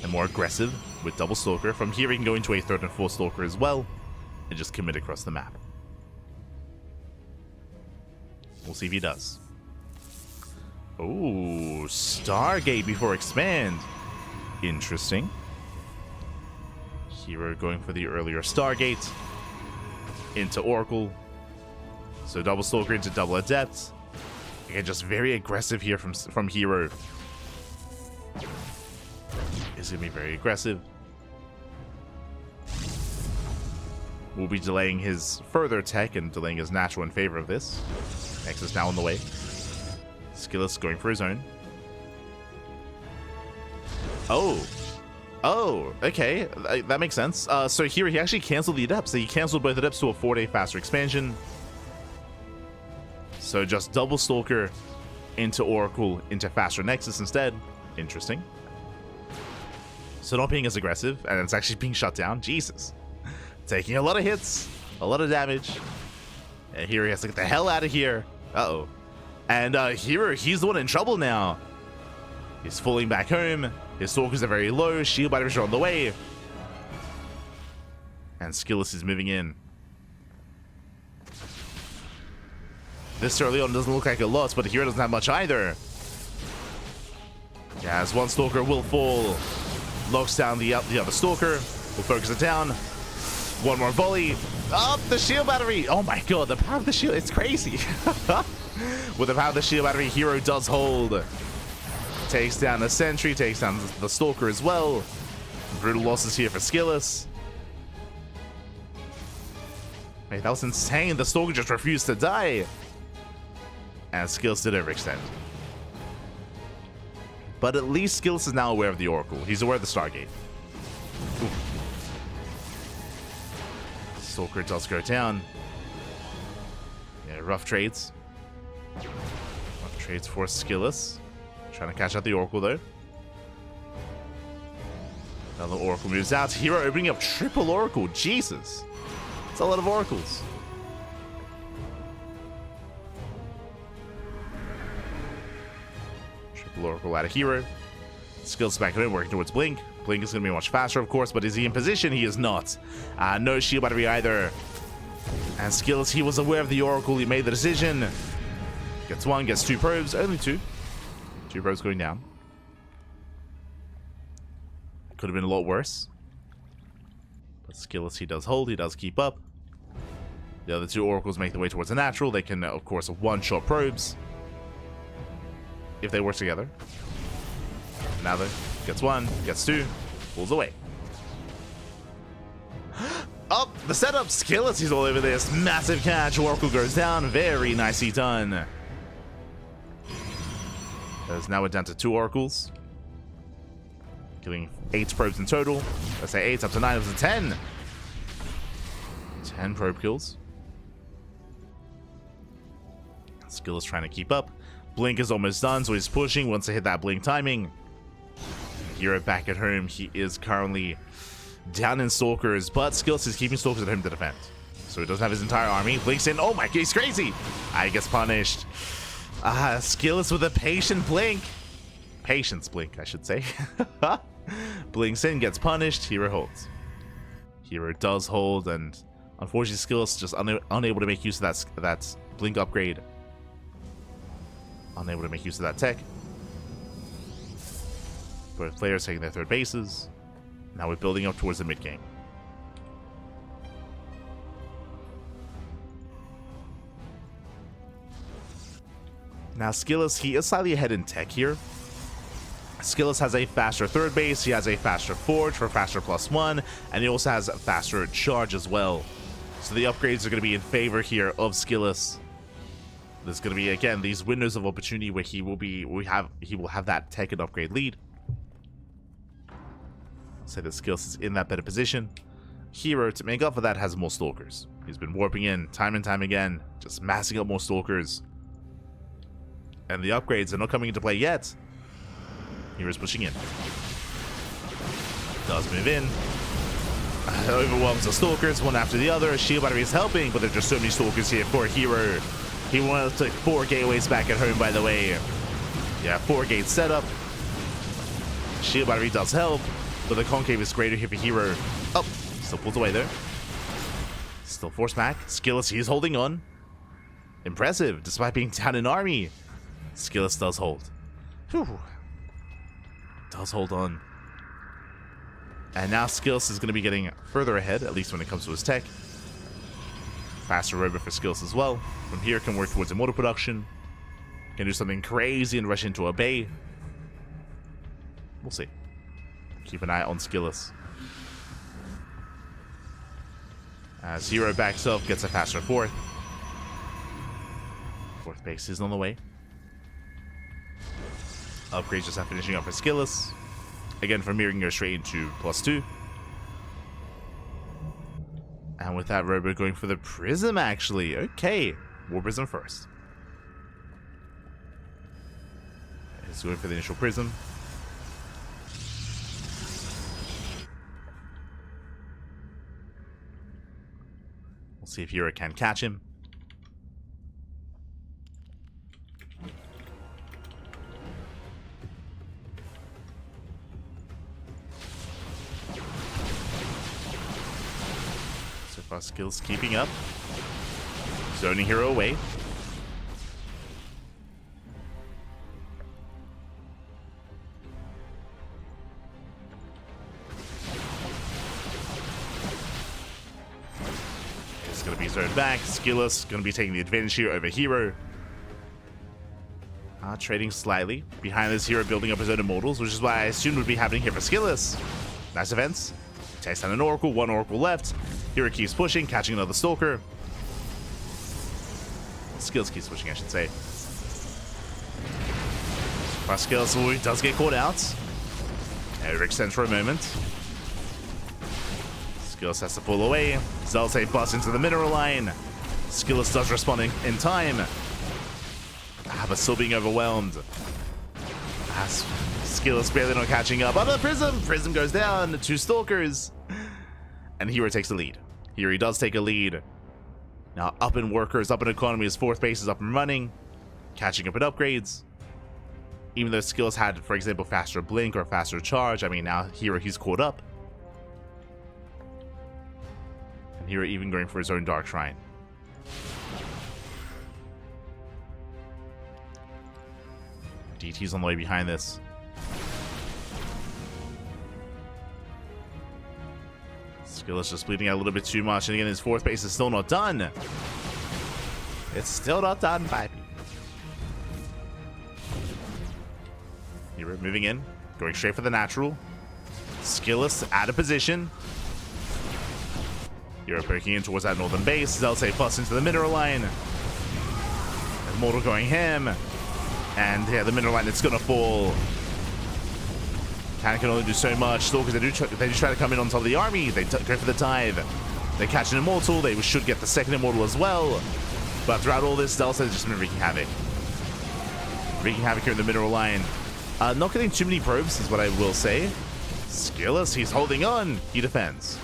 and more aggressive with double Stalker. From here we can go into a 3rd and 4th Stalker as well. and just commit across the map. We'll see if he does. Oh, Stargate before expand. Interesting. herO going for the earlier Stargate. Into Oracle. So double Stalker into double Adept. Again, just very aggressive here from herO. Is going to be very aggressive. We'll be delaying his further tech and delaying his natural in favor of this. Nexus now on the way. Skillus going for his own. Oh. Oh, okay. That makes sense. So here he actually canceled the Adepts. So he canceled both Adepts to a 4-day faster expansion. So just double Stalker into Oracle into faster Nexus instead. Interesting. So not being as aggressive, and it's actually being shut down. Jesus. Taking a lot of hits, a lot of damage. And here he has to get the hell out of here. Uh-oh. And here, he's the one in trouble now. He's falling back home. His Stalkers are very low. Shield batteries are on the way. And Skillus is moving in. This early on doesn't look like a lot, but here doesn't have much either. Yeah, as one Stalker will fall. Locks down the other Stalker. Will focus it down. One more volley. Up the shield battery. Oh my god, the power of the shield. It's crazy. With the power of the shield battery, herO does hold. Takes down the sentry. Takes down the Stalker as well. Brutal losses here for Skillus. Wait, that was insane. The Stalker just refused to die. And Skillus did overextend. But at least Skillus is now aware of the Oracle. He's aware of the Stargate. Ooh. Stalker does go down. Yeah, rough trades. Rough trades for Skillus. Trying to catch out the Oracle though. Another Oracle moves out. herO opening up triple Oracle. Jesus. It's a lot of Oracles. Triple Oracle out of herO. Skillus back in, working towards Blink. Blink is going to be much faster, of course, but is he in position? He is not. No shield battery either. And Skillus, he was aware of the Oracle. He made the decision. Gets one, gets two probes. Only two. Two probes going down. Could have been a lot worse. But Skillus, he does hold. He does keep up. The other two Oracles make their way towards the natural. They can, of course, one-shot probes. If they work together. Another. Gets one. Gets two. Pulls away. Up the setup. Skillus, he's all over this. Massive catch. Oracle goes down. Very nicely done. Now we're down to 2 Oracles. Killing 8 probes in total. Let's say 8 up to 9 up to 10. 10 probe kills. Skillus trying to keep up. Blink is almost done, so he's pushing once they hit that Blink timing. herO back at home. He is currently down in Stalkers, but Skillus is keeping Stalkers at home to defend. So he doesn't have his entire army. Blinks in. Oh my god, he's crazy. I gets punished. Skillus with a patient Blink. Patience Blink, I should say. Blinks in, gets punished. herO holds. herO does hold, and unfortunately Skillus just unable to make use of that Blink upgrade. Unable to make use of that tech. Both players taking their third bases. Now we're building up towards the mid game. Now Skillus, he is slightly ahead in tech here. Skillus has a faster third base, he has a faster forge for faster +1, and he also has faster charge as well. So the upgrades are going to be in favor here of Skillus. There's going to be, again, these windows of opportunity where he will have that tech and upgrade lead. Say that Skillus is in that better position. herO, to make up for that, has more Stalkers. He's been warping in time and time again, just massing up more Stalkers. And the upgrades are not coming into play yet. herO's pushing in. Does move in. Overwhelms the Stalkers one after the other. Shield battery is helping, but there are just so many Stalkers here for herO. He wanted to take 4 gateways back at home, by the way. Yeah, 4 gate setup. Shield battery does help, but the concave is greater here for herO. Oh, still pulls away there. Still forced back. Skillous, he's holding on. Impressive, despite being down in army. Skillous does hold. Whew. Does hold on. And now Skillous is going to be getting further ahead, at least when it comes to his tech. Faster robot for Skillous as well. From here, can work towards immortal production. Can do something crazy and rush into a bay. We'll see. Keep an eye on Skillous. As herO backs up, gets a faster fourth. Fourth base is on the way. Upgrades just have finishing up for Skillous. Again, from here, can go straight into +2. And with that, robot going for the Prism, actually. Okay. War Prism first. He's going for the initial Prism. We'll see if herO can catch him. So far, Skills keeping up. Zoning herO away. It's going to be zoned back. Skillous going to be taking the advantage here over herO. Trading slightly. Behind this, herO building up his own immortals, which is what I assumed would be happening here for Skillous. Nice events. Takes down an Oracle, one Oracle left. herO keeps pushing, catching another Stalker. Skills keeps pushing, I should say. Skills does get caught out. Overextends for a moment. Skills has to pull away. Zelzate busts into the mineral line. Skillous does respond in time. But still being overwhelmed. Skillous barely not catching up. Another Prism! Prism goes down. 2 Stalkers. And herO takes the lead. Here he does take a lead. Now up in workers, up in economy, his fourth base is up and running. Catching up in upgrades. Even though Skills had, for example, faster blink or faster charge, I mean, now herO, he's caught up. And herO even going for his own Dark Shrine. DT's on the way behind this. Skillous just bleeding out a little bit too much, and again, his fourth base is still not done. It's still not done, baby. herO moving in, going straight for the natural. Skillous out of position. herO poking in towards that northern base. Zelzate busts into the mineral line. Immortal going ham. And yeah, the mineral line, it's gonna fall. Can only do so much. Stalkers, they do try to come in on top of the army. They go for the dive. They catch an immortal. They should get the second immortal as well. But throughout all this, Delta has just been wreaking havoc. Wreaking havoc here in the mineral line. Not getting too many probes is what I will say. Skillous, he's holding on. He defends.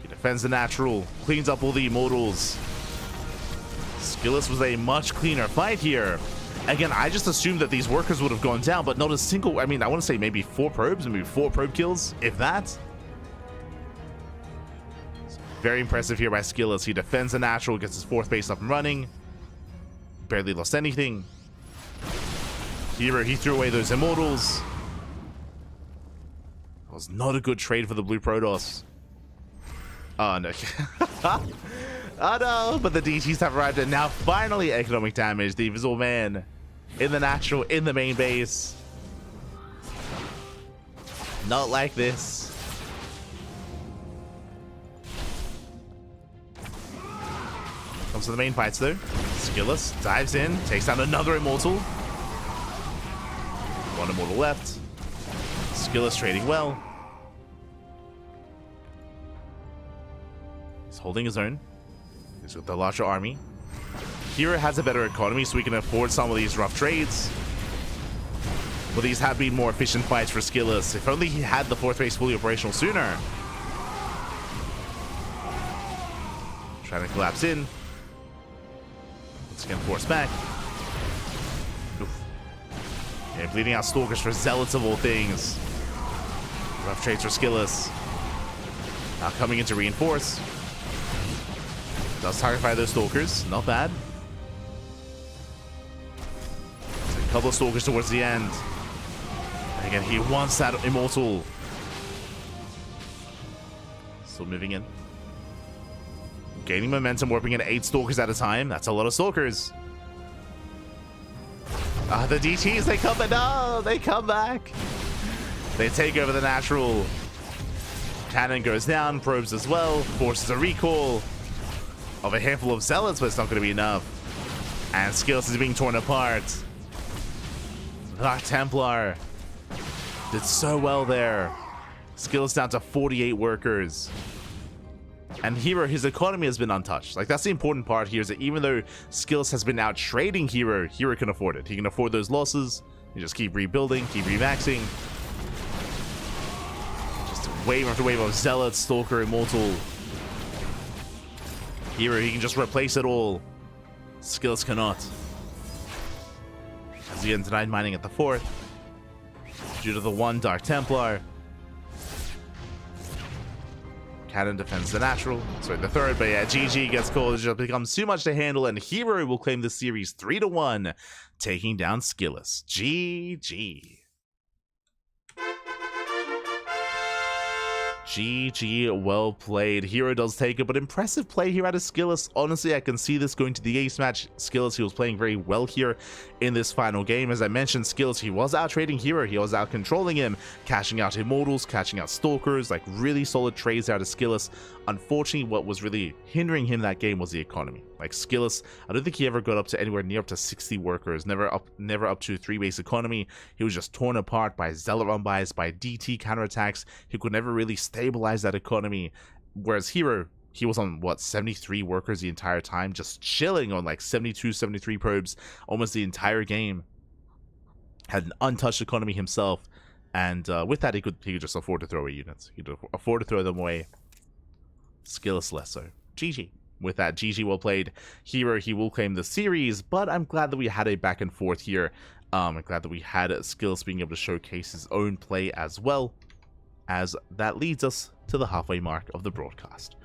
He defends the natural. Cleans up all the immortals. Skillous was a much cleaner fight here. Again, I just assumed that these workers would have gone down, but not a single... I mean, I want to say maybe 4 probes, maybe 4 probe kills, if that. Very impressive here by Skillous. He defends the natural, gets his fourth base up and running. Barely lost anything. herO, he threw away those immortals. That was not a good trade for the blue Protoss. Oh, no. Oh, no. But the DTs have arrived, and now finally economic damage. The Invisible Man in the natural, in the main base. Not like this. Comes to the main fights, though. Skillous dives in, takes down another immortal. 1 immortal left. Skillous trading well. He's holding his own. He's with the larger army. herO has a better economy, so we can afford some of these rough trades. But these have been more efficient fights for Skillous. If only he had the fourth base fully operational sooner. Trying to collapse in. Once again, force back. Oof. And bleeding out Stalkers for Zealots of all things. Rough trades for Skillous. Now coming in to reinforce. Does target those stalkers. Not bad. So a couple of stalkers towards the end. And again, he wants that immortal. Still moving in. Gaining momentum, warping in 8 stalkers at a time. That's a lot of stalkers. The DTs, they come back. No, they come back. They take over the natural. Cannon goes down, probes as well, forces a recall of a handful of zealots, but it's not going to be enough. And Skills is being torn apart. Dark Templar did so well there. Skills down to 48 workers. And herO, his economy has been untouched. Like, that's the important part here, is that even though Skills has been out trading herO, herO can afford it. He can afford those losses. You just keep rebuilding, keep remaxing. Just wave after wave of Zealot, Stalker, Immortal. herO, he can just replace it all. Skills cannot. As he gets denied mining at the 4th. Due to the 1 Dark Templar. Cannon defends the natural. Sorry, the 3rd, but yeah, GG gets called. It just becomes too much to handle, and herO will claim the series 3-1, taking down Skillis. GG. GG, well played. herO does take it, but impressive play here out of Skillis. Honestly, I can see this going to the ace match. Skillis, he was playing very well here in this final game. As I mentioned, Skillis, he was out trading herO. He was out controlling him, cashing out Immortals, cashing out Stalkers, like really solid trades out of Skillis. Unfortunately, what was really hindering him that game was the economy. Like Skillis, I don't think he ever got up to anywhere near up to 60 workers, never up to 3-base economy. He was just torn apart by Zealot unbuys, by DT counterattacks. He could never really stabilize that economy. Whereas herO, he was on, what, 73 workers the entire time, just chilling on like 72, 73 probes almost the entire game. Had an untouched economy himself. And with that, he could just afford to throw away units. He could afford to throw them away. Skillis less so. GG. With that, GG, well played. herO, he will claim the series, but I'm glad that we had a back and forth here. I'm glad that we had Skillis being able to showcase his own play as well, as that leads us to the halfway mark of the broadcast.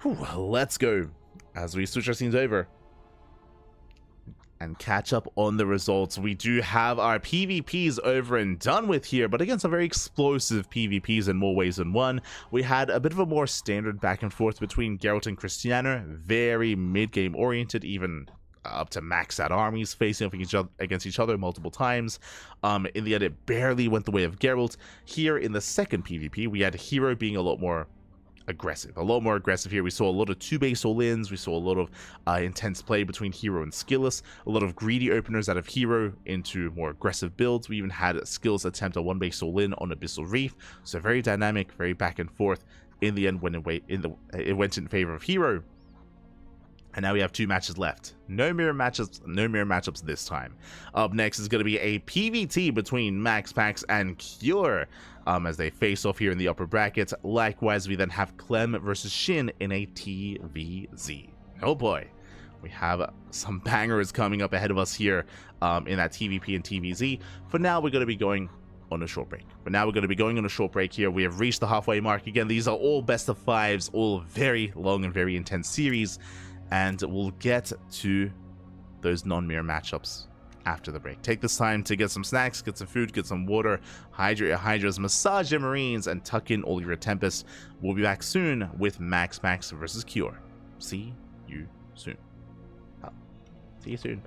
Whew, let's go as we switch our scenes over and catch up on the results. We do have our PvPs over and done with here, but again, some very explosive PvPs in more ways than one. We had a bit of a more standard back and forth between Geralt and Cristiano, very mid-game oriented, even up to max out armies facing off against each other multiple times. In the end, it barely went the way of Geralt. Here in the second PvP, we had herO being a lot more aggressive here. We saw a lot of 2-base all-ins. We saw a lot of intense play between herO and Skillis, a lot of greedy openers out of herO into more aggressive builds. We even had Skillis attempt a 1-base all-in on Abyssal Reef, so very dynamic, very back and forth. In the end, when it went in favor of herO. And now we have 2 matches left. No mirror matchups this time. Up next is going to be a PvT between MaxPax and Cure as they face off here in the upper bracket. Likewise, we then have Clem versus SHIN in a TVZ. Oh boy, we have some bangers coming up ahead of us here in that TVP and TVZ. For now, we're going to be going on a short break. Here. We have reached the halfway mark. Again, these are all best of 5s, all very long and very intense series. And we'll get to those non-mirror matchups after the break. Take this time to get some snacks, get some food, get some water, hydrate your Hydras, massage your Marines, and tuck in all your Tempests. We'll be back soon with MaxPax versus Cure. See you soon. See you soon.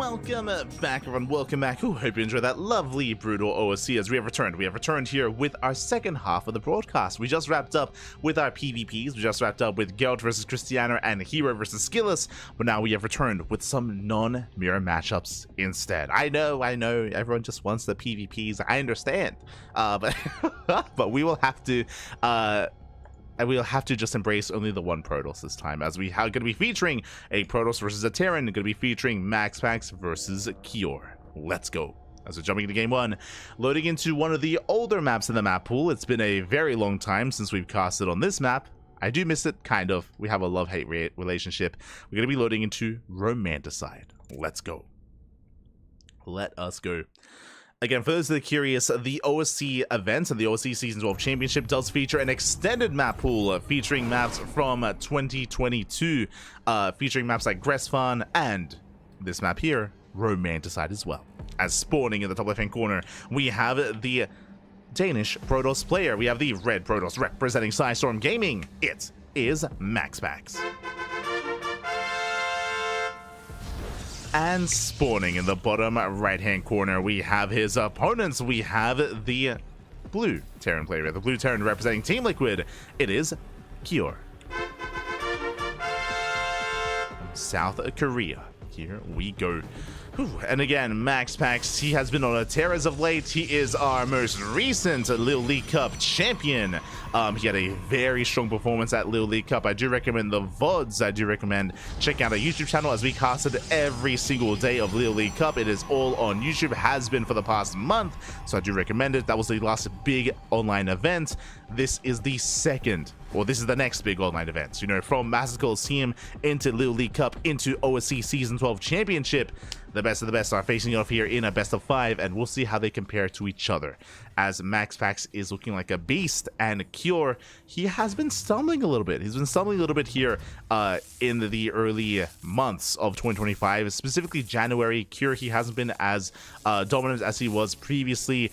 welcome back, everyone. Welcome back. Ooh, hope you enjoyed that lovely brutal OSC as we have returned. We have returned here with our second half of the broadcast. We just wrapped up with our PvPs. We just wrapped up with herO versus Cristiano and herO versus Skillous. But now we have returned with some non-mirror matchups instead. I know. Everyone just wants the PvPs. I understand. But we will have to... and we'll have to just embrace only the one Protoss this time, as we are going to be featuring a Protoss versus a Terran, going to be featuring MaxPax versus herO. Let's go. As we're jumping into game one, loading into one of the older maps in the map pool. It's been a very long time since we've casted on this map. I do miss it, kind of. We have a love-hate relationship. We're going to be loading into Romanticide. Let's go. Let us go. Again, for those that are curious, the OSC event and the OSC Season 12 Championship does feature an extended map pool featuring maps from 2022, featuring maps like Gresfan and this map here, Romanticide as well. As spawning in the top left-hand corner, we have the Danish Protoss player. We have the red Protoss representing Storm Gaming. It is MaxPax. And spawning in the bottom right-hand corner, we have his opponents. We have the blue Terran player, the blue Terran representing Team Liquid. It is herO. South Korea. Here we go. And again, MaxPax, he has been on a tear as of late. He is our most recent Little League Cup champion. He had a very strong performance at Little League Cup. I do recommend the VODs. I do recommend checking out our YouTube channel, as we casted every single day of Little League Cup. It is all on YouTube, has been for the past month, so I do recommend it. That was the last big online event. This is the second, or this is the next big online event. You know, from Master Coliseum into Little League Cup into OSC Season 12 Championship. The best of the best are facing off here in a best of 5, and we'll see how they compare to each other. As MaxPax is looking like a beast, and herO, he has been stumbling a little bit. He's been stumbling a little bit here in the early months of 2025, specifically January. herO, he hasn't been as dominant as he was previously.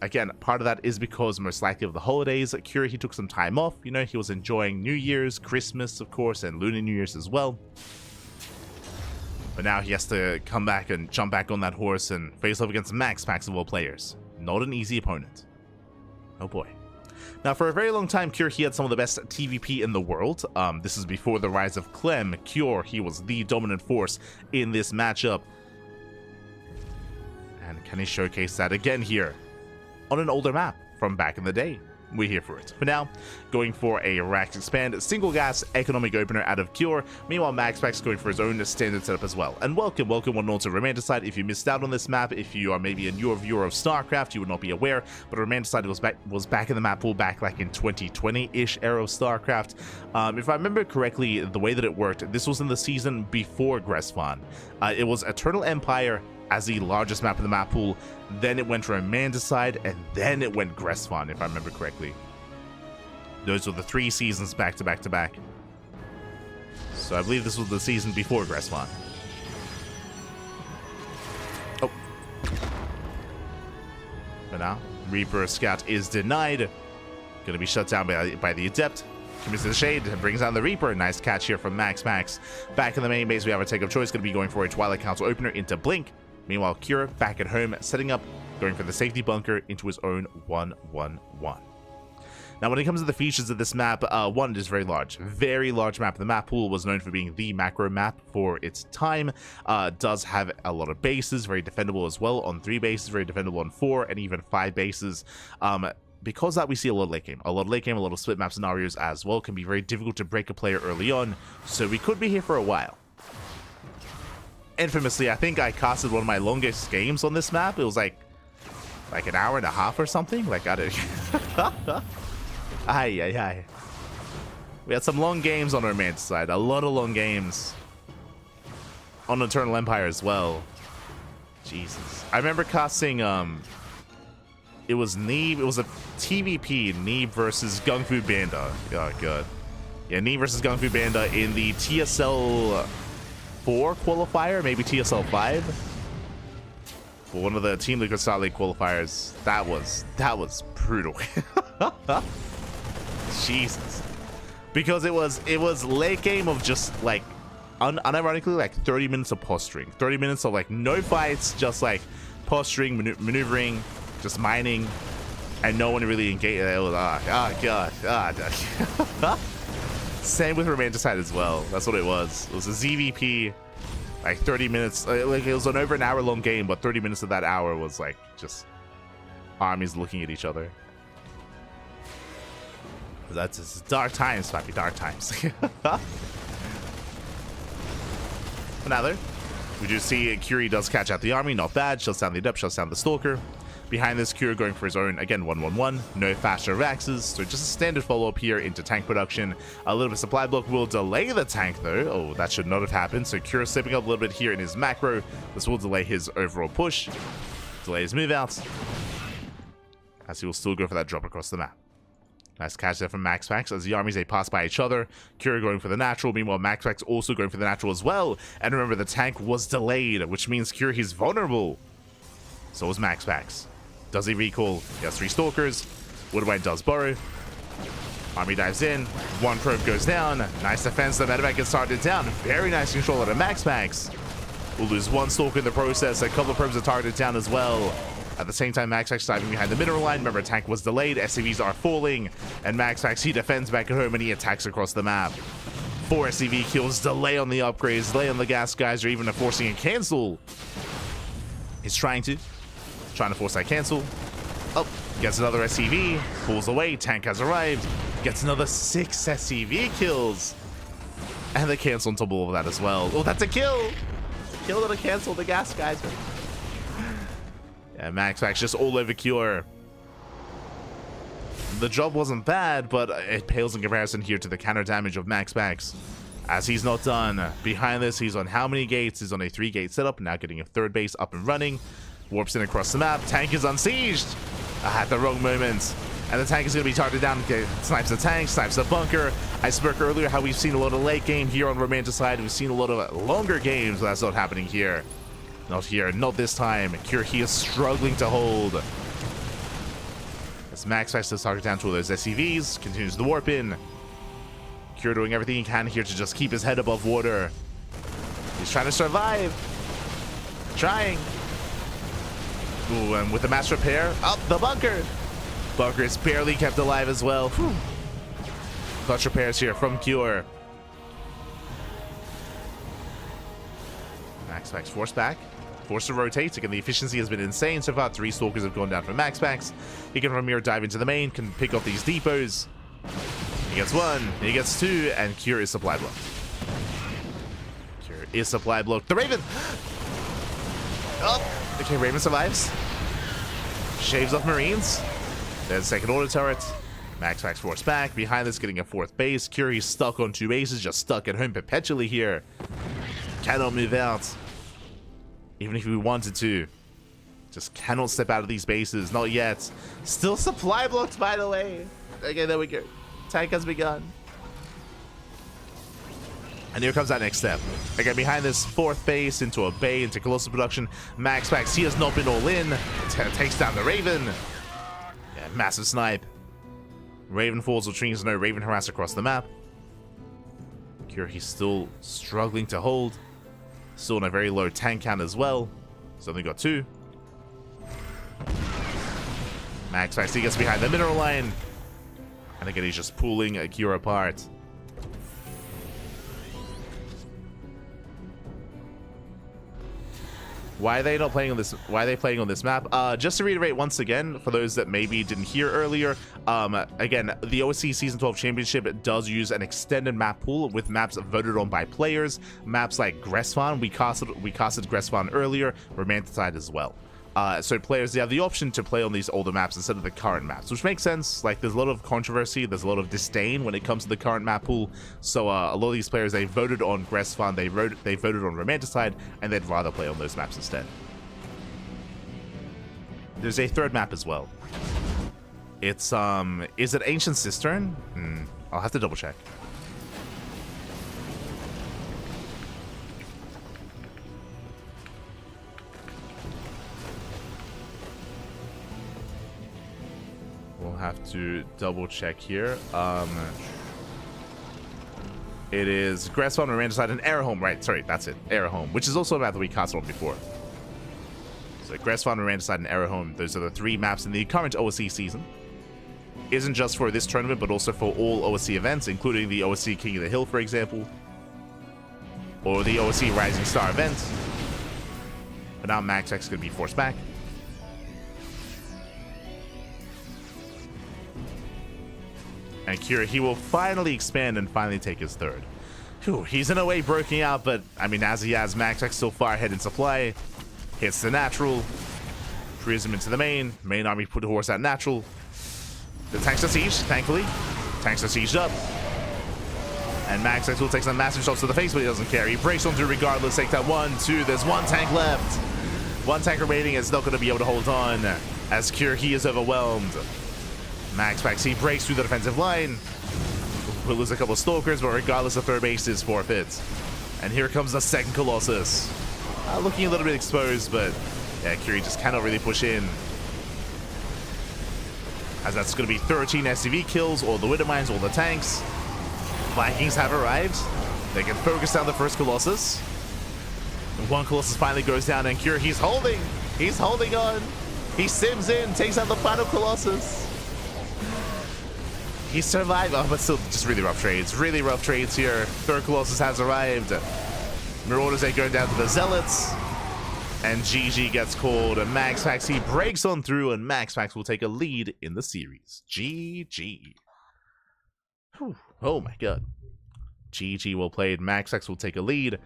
Again, part of that is because most likely of the holidays. herO, he took some time off. You know, he was enjoying New Year's, Christmas, of course, and Lunar New Year's as well. But now he has to come back and jump back on that horse and face off against MaxPax of all players. Not an easy opponent. Oh boy. Now, for a very long time, herO, he had some of the best TVP in the world. This is before the rise of Clem. herO, he was the dominant force in this matchup. And can he showcase that again here on an older map from back in the day? We're here for it. For now, going for a Rax Expand single gas economic opener out of herO. Meanwhile, MaxPax going for his own standard setup as well. And welcome one and all to Romanticide. If you missed out on this map, if you are maybe a newer viewer of StarCraft, you would not be aware, but Romanticide was back in the map pool back like in 2020-ish era of StarCraft. If I remember correctly, the way that it worked, this was in the season before Gresfan. It was Eternal Empire as the largest map in the map pool, then it went Romanticide, and then it went Gresfan, if I remember correctly. Those were the 3 seasons back to back to back. So I believe this was the season before Gresfan. Oh. But now, Reaper Scout is denied. Gonna be shut down by the Adept. Commits to the Shade and brings down the Reaper. Nice catch here from MaxPax. Back in the main base, we have a take of choice. Gonna be going for a Twilight Council opener into Blink. Meanwhile, herO back at home, setting up, going for the safety bunker into his own 1-1-1. Now, when it comes to the features of this map, one, it is very large map. The map pool was known for being the macro map for its time. Does have a lot of bases, very defendable as well on 3 bases, very defendable on 4 and even 5 bases. Because that, we see a lot of late game, a lot of split map scenarios as well. Can be very difficult to break a player early on, so we could be here for a while. Infamously, I think I casted one of my longest games on this map. It was like an hour and a half or something. Like, I don't... Aye. We had some long games on our Romanticide. A lot of long games. On Eternal Empire as well. Jesus. I remember casting, it was Neeb. It was a TVP, Neeb versus Gung Fu Banda. Oh, God. Yeah, Neeb versus Gung Fu Banda in the TSL 4 qualifier, maybe TSL 5. For one of the Team Liquid Star League qualifiers. That was brutal. Jesus. Because it was late game of just like unironically like 30 minutes of posturing, 30 minutes of like no fights, just like posturing, maneuvering, just mining, and no one really engaged. It was, god. Same with Romanticide as well. That's what it was. It was a ZVP, like 30 minutes. Like it was an over an hour long game, but 30 minutes of that hour was like just armies looking at each other. That's just dark times, Pappy, dark times. Another. We do see Curie does catch out the army, not bad. Shuts down the Adept, shuts down the Stalker. Behind this, Curie going for his own, again, 1-1-1. No faster Raxes, so just a standard follow-up here into tank production. A little bit of supply block will delay the tank, though. Oh, that should not have happened. So Curie stepping up a little bit here in his macro. This will delay his overall push. Delay his move outs. As he will still go for that drop across the map. Nice catch there from MaxPax as the armies, they pass by each other. Curie going for the natural, meanwhile MaxPax also going for the natural as well. And remember, the tank was delayed, which means Curie is vulnerable. So is MaxPax. Does he recall? He has 3 Stalkers. Woodbine does burrow. Army dives in. 1 probe goes down. Nice defense. The medevac gets targeted down. Very nice control out of MaxPax. We'll lose 1 Stalker in the process. A couple of probes are targeted down as well. At the same time, MaxPax diving behind the mineral line. Remember, tank was delayed. SCVs are falling. And MaxPax, he defends back at home and he attacks across the map. 4 SCV kills. Delay on the upgrades. Delay on the gas guys, or even forcing a cancel. He's trying to force that cancel. Oh, gets another SCV. Pulls away. Tank has arrived. Gets another 6 SCV kills. And the cancel on top of all of that as well. Oh, that's a kill. Kill to cancel the gas guys. Yeah, MaxPax just all over Cure. The job wasn't bad, but it pales in comparison here to the counter damage of MaxPax. As he's not done. Behind this, he's on how many gates? He's on a 3-gate setup, now getting a 3rd base up and running. Warps in across the map. Tank is unsieged. At the wrong moment. And the tank is going to be targeted down. Okay, snipes the tank, snipes the bunker. I spoke earlier how we've seen a lot of late game here on Romanticide. We've seen a lot of longer games, but that's not happening here. Not here, not this time. Cure, he is struggling to hold. As MaxPax does target down 2 of those SCVs, continues the warp in. Cure doing everything he can here to just keep his head above water. He's trying to survive. Trying. Ooh, and with the mass repair, up the bunker. Bunker is barely kept alive as well. Whew. Clutch repairs here from Cure. MaxPax forced back. Forced to rotate. Again, the efficiency has been insane so far. 3 Stalkers have gone down from MaxPax. He can from here dive into the main, can pick off these depots. He gets 1, he gets 2, and Cure is supply blocked. Cure is supply blocked. The Raven! Oh! Okay, Raven survives. Shaves off Marines. There's a 2nd order turret. MaxPax forced back. Behind this, getting a 4th base. Curie's stuck on 2 bases, just stuck at home perpetually here. Cannot move out. Even if we wanted to. Just cannot step out of these bases. Not yet. Still supply blocked, by the way. Okay, there we go. Tank has begun. And here comes that next step. Again, behind this 4th base, into a bay, into Colossal production. MaxPax, he has not been all in. Takes down the Raven. Yeah, massive snipe. Raven falls, which means no Raven harass across the map. Cure, he's still struggling to hold. Still on a very low tank count as well. He's only got 2. MaxPax, he gets behind the mineral line. And again, he's just pulling Cure apart. Why are they not playing on this? Why are they playing on this map? Just to reiterate once again, for those that maybe didn't hear earlier, again, the OSC Season 12 Championship does use an extended map pool with maps voted on by players. Maps like Gresfan, we casted Gresfan earlier, Romanticide as well. So players, they have the option to play on these older maps instead of the current maps, which makes sense. Like, there's a lot of controversy, there's a lot of disdain when it comes to the current map pool. So a lot of these players, they voted on Gresfan, they voted on Romanticide, and they'd rather play on those maps instead. There's a 3rd map as well. It's is it Ancient Cistern? I'll have to double check. We'll have to double check here. It is Gressfon, Romanticide, and herO, right? Sorry, that's it. herO, which is also a map that we casted on before. So Gressfon, Romanticide, and herO, those are the 3 maps in the current OSC season. Isn't just for this tournament, but also for all OSC events, including the OSC King of the Hill, for example, or the OSC Rising Star event. But now MaxPax is going to be forced back. And Kira, he will finally expand and finally take his 3rd. Whew, he's in a way breaking out, but I mean, as he has MaxPax so far ahead in supply, hits the natural, Prism into the main army put the horse at natural. The tanks are sieged, thankfully. Tanks are sieged up. And MaxPax will take some massive shots to the face, but he doesn't care. He breaks on through regardless. Take that 1, 2. There's 1 tank left. 1 tank remaining is not going to be able to hold on. As Cure, he is overwhelmed. MaxPax, he breaks through the defensive line. We'll lose a couple of Stalkers, but regardless, the 3rd base is forfeit. And here comes the 2nd Colossus. Looking a little bit exposed, but yeah, Curie just cannot really push in. As that's going to be 13 SCV kills, all the Widow Mines, all the tanks. Vikings have arrived. They can focus down the 1st Colossus. 1 Colossus finally goes down, and Cure, he's holding. He's holding on. He sims in, takes out the final Colossus. He survived. Oh, but still just really rough trades. Really rough trades here. 3rd Colossus has arrived. Marauders, they go down to the Zealots. And GG gets called. And MaxPax, he breaks on through, and MaxPax will take a lead in the series. GG. Whew. Oh my god. GG well played. MaxPax will take a lead.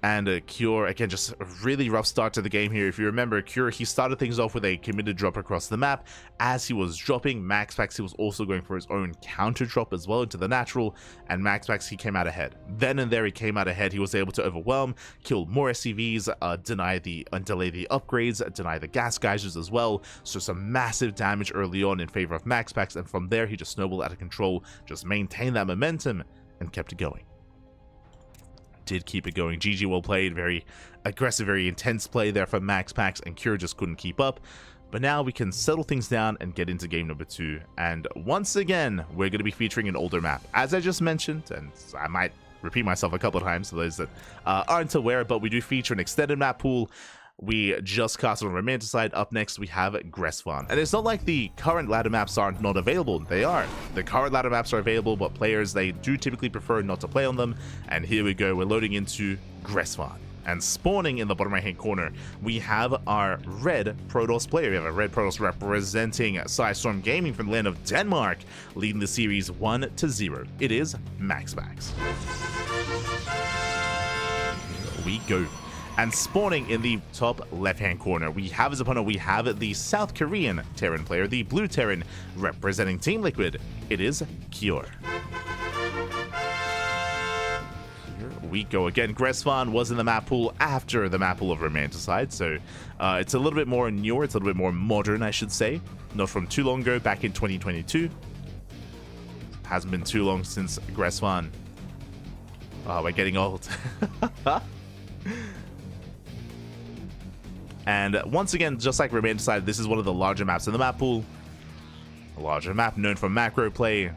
And Cure, again, just a really rough start to the game here. If you remember, Cure, he started things off with a committed drop across the map. As he was dropping, MaxPax, he was also going for his own counter drop as well into the natural. And MaxPax, he came out ahead. Then and there, he came out ahead. He was able to overwhelm, kill more SCVs, delay the upgrades, deny the gas geysers as well. So some massive damage early on in favor of MaxPax. And from there, he just snowballed out of control, just maintained that momentum, and kept it going. Did keep it going. GG well played. Very aggressive, very intense play there from MaxPax, and Cure just couldn't keep up. But now we can settle things down and get into game number 2. And once again, we're going to be featuring an older map. As I just mentioned, and I might repeat myself a couple of times for those that aren't aware, but we do feature an extended map pool. We just casted on Romanticide. Up next, we have Gressfon. And it's not like the current ladder maps aren't not available. They are. The current ladder maps are available, but players, they do typically prefer not to play on them. And here we go. We're loading into Gressfon. And spawning in the bottom right-hand corner, we have our red Protoss player. We have a red Protoss representing Storm Gaming from the land of Denmark, leading the series 1-0. It is MaxPax. Here we go. And spawning in the top left-hand corner, we have his opponent. We have the South Korean Terran player, the blue Terran, representing Team Liquid. It is Cure. Here we go again. Gressfon was in the map pool after the map pool of Romanticide, so it's a little bit more newer. It's a little bit more modern, I should say. Not from too long ago, back in 2022. Hasn't been too long since Gressfon. Oh, we're getting old. And once again, just like Romanticide, this is one of the larger maps in the map pool. A larger map known for macro play.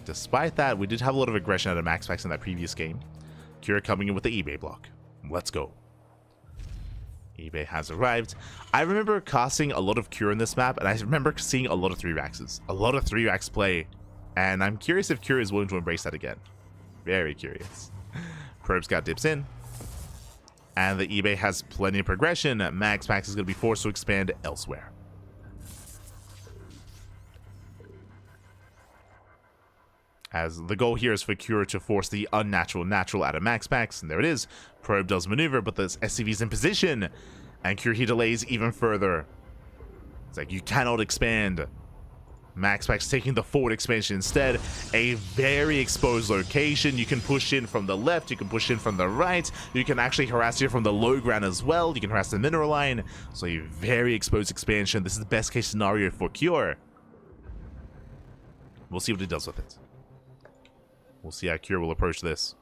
Despite that, we did have a lot of aggression out of MaxPax in that previous game. Cure coming in with the eBay block. Let's go. eBay has arrived. I remember casting a lot of Cure in this map, and I remember seeing a lot of 3-Raxes. A lot of 3-Rax play. And I'm curious if Cure is willing to embrace that again. Very curious. Probe Scout dips in. And the eBay has plenty of progression. MaxPax is going to be forced to expand elsewhere. As the goal here is for Cure to force the unnatural natural out of MaxPax. And there it is. Probe does maneuver, but the SCV's in position. And Cure, he delays even further. It's like, you cannot expand. MaxPax taking the forward expansion instead. A very exposed location. You can push in from the left. You can push in from the right. You can actually harass here from the low ground as well. You can harass the mineral line. So a very exposed expansion. This is the best case scenario for Cure. We'll see what he does with it. We'll see how Cure will approach this.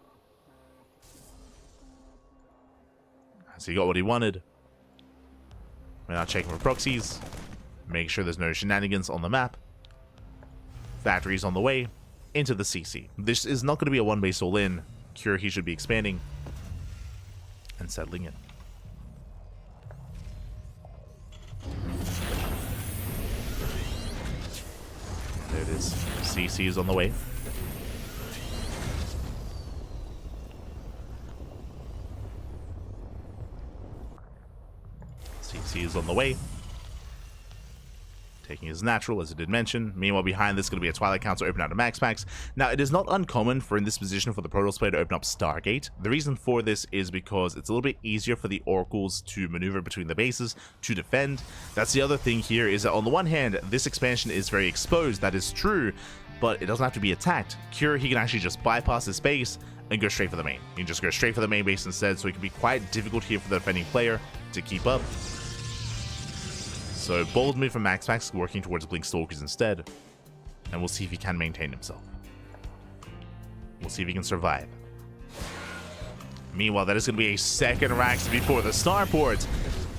So he got what he wanted. We're now checking for proxies. Make sure there's no shenanigans on the map. Factories on the way into the CC. This is not going to be a one base all in. He should be expanding and settling in. There it is. CC is on the way. CC is on the way. Taking his natural, as I did mention. Meanwhile, behind this is going to be a Twilight Council open out of MaxPax. Now, it is not uncommon for in this position for the Protoss player to open up Stargate. The reason for this is because it's a little bit easier for the Oracles to maneuver between the bases to defend. That's the other thing here, is that on the one hand, this expansion is very exposed. That is true, but it doesn't have to be attacked. He can actually just bypass this base and go straight for the main. He can just go straight for the main base instead, so it can be quite difficult here for the defending player to keep up. So, bold move from MaxPax, working towards Blink Stalkers instead. And we'll see if he can maintain himself. We'll see if he can survive. Meanwhile, that is going to be a second Rax before the starport.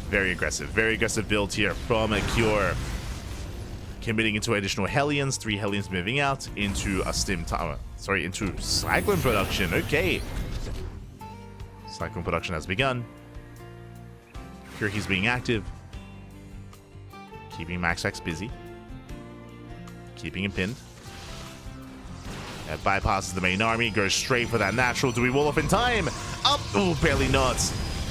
Very aggressive build here from a Cure. Committing into additional Hellions, 3 Hellions moving out into a Stim Tower. Sorry, into Cyclone production. Okay. Cyclone production has begun. He's being active. Keeping MaxPax busy. Keeping him pinned. That bypasses the main army. Goes straight for that natural. Do we wall off in time? Up! Oh, barely not.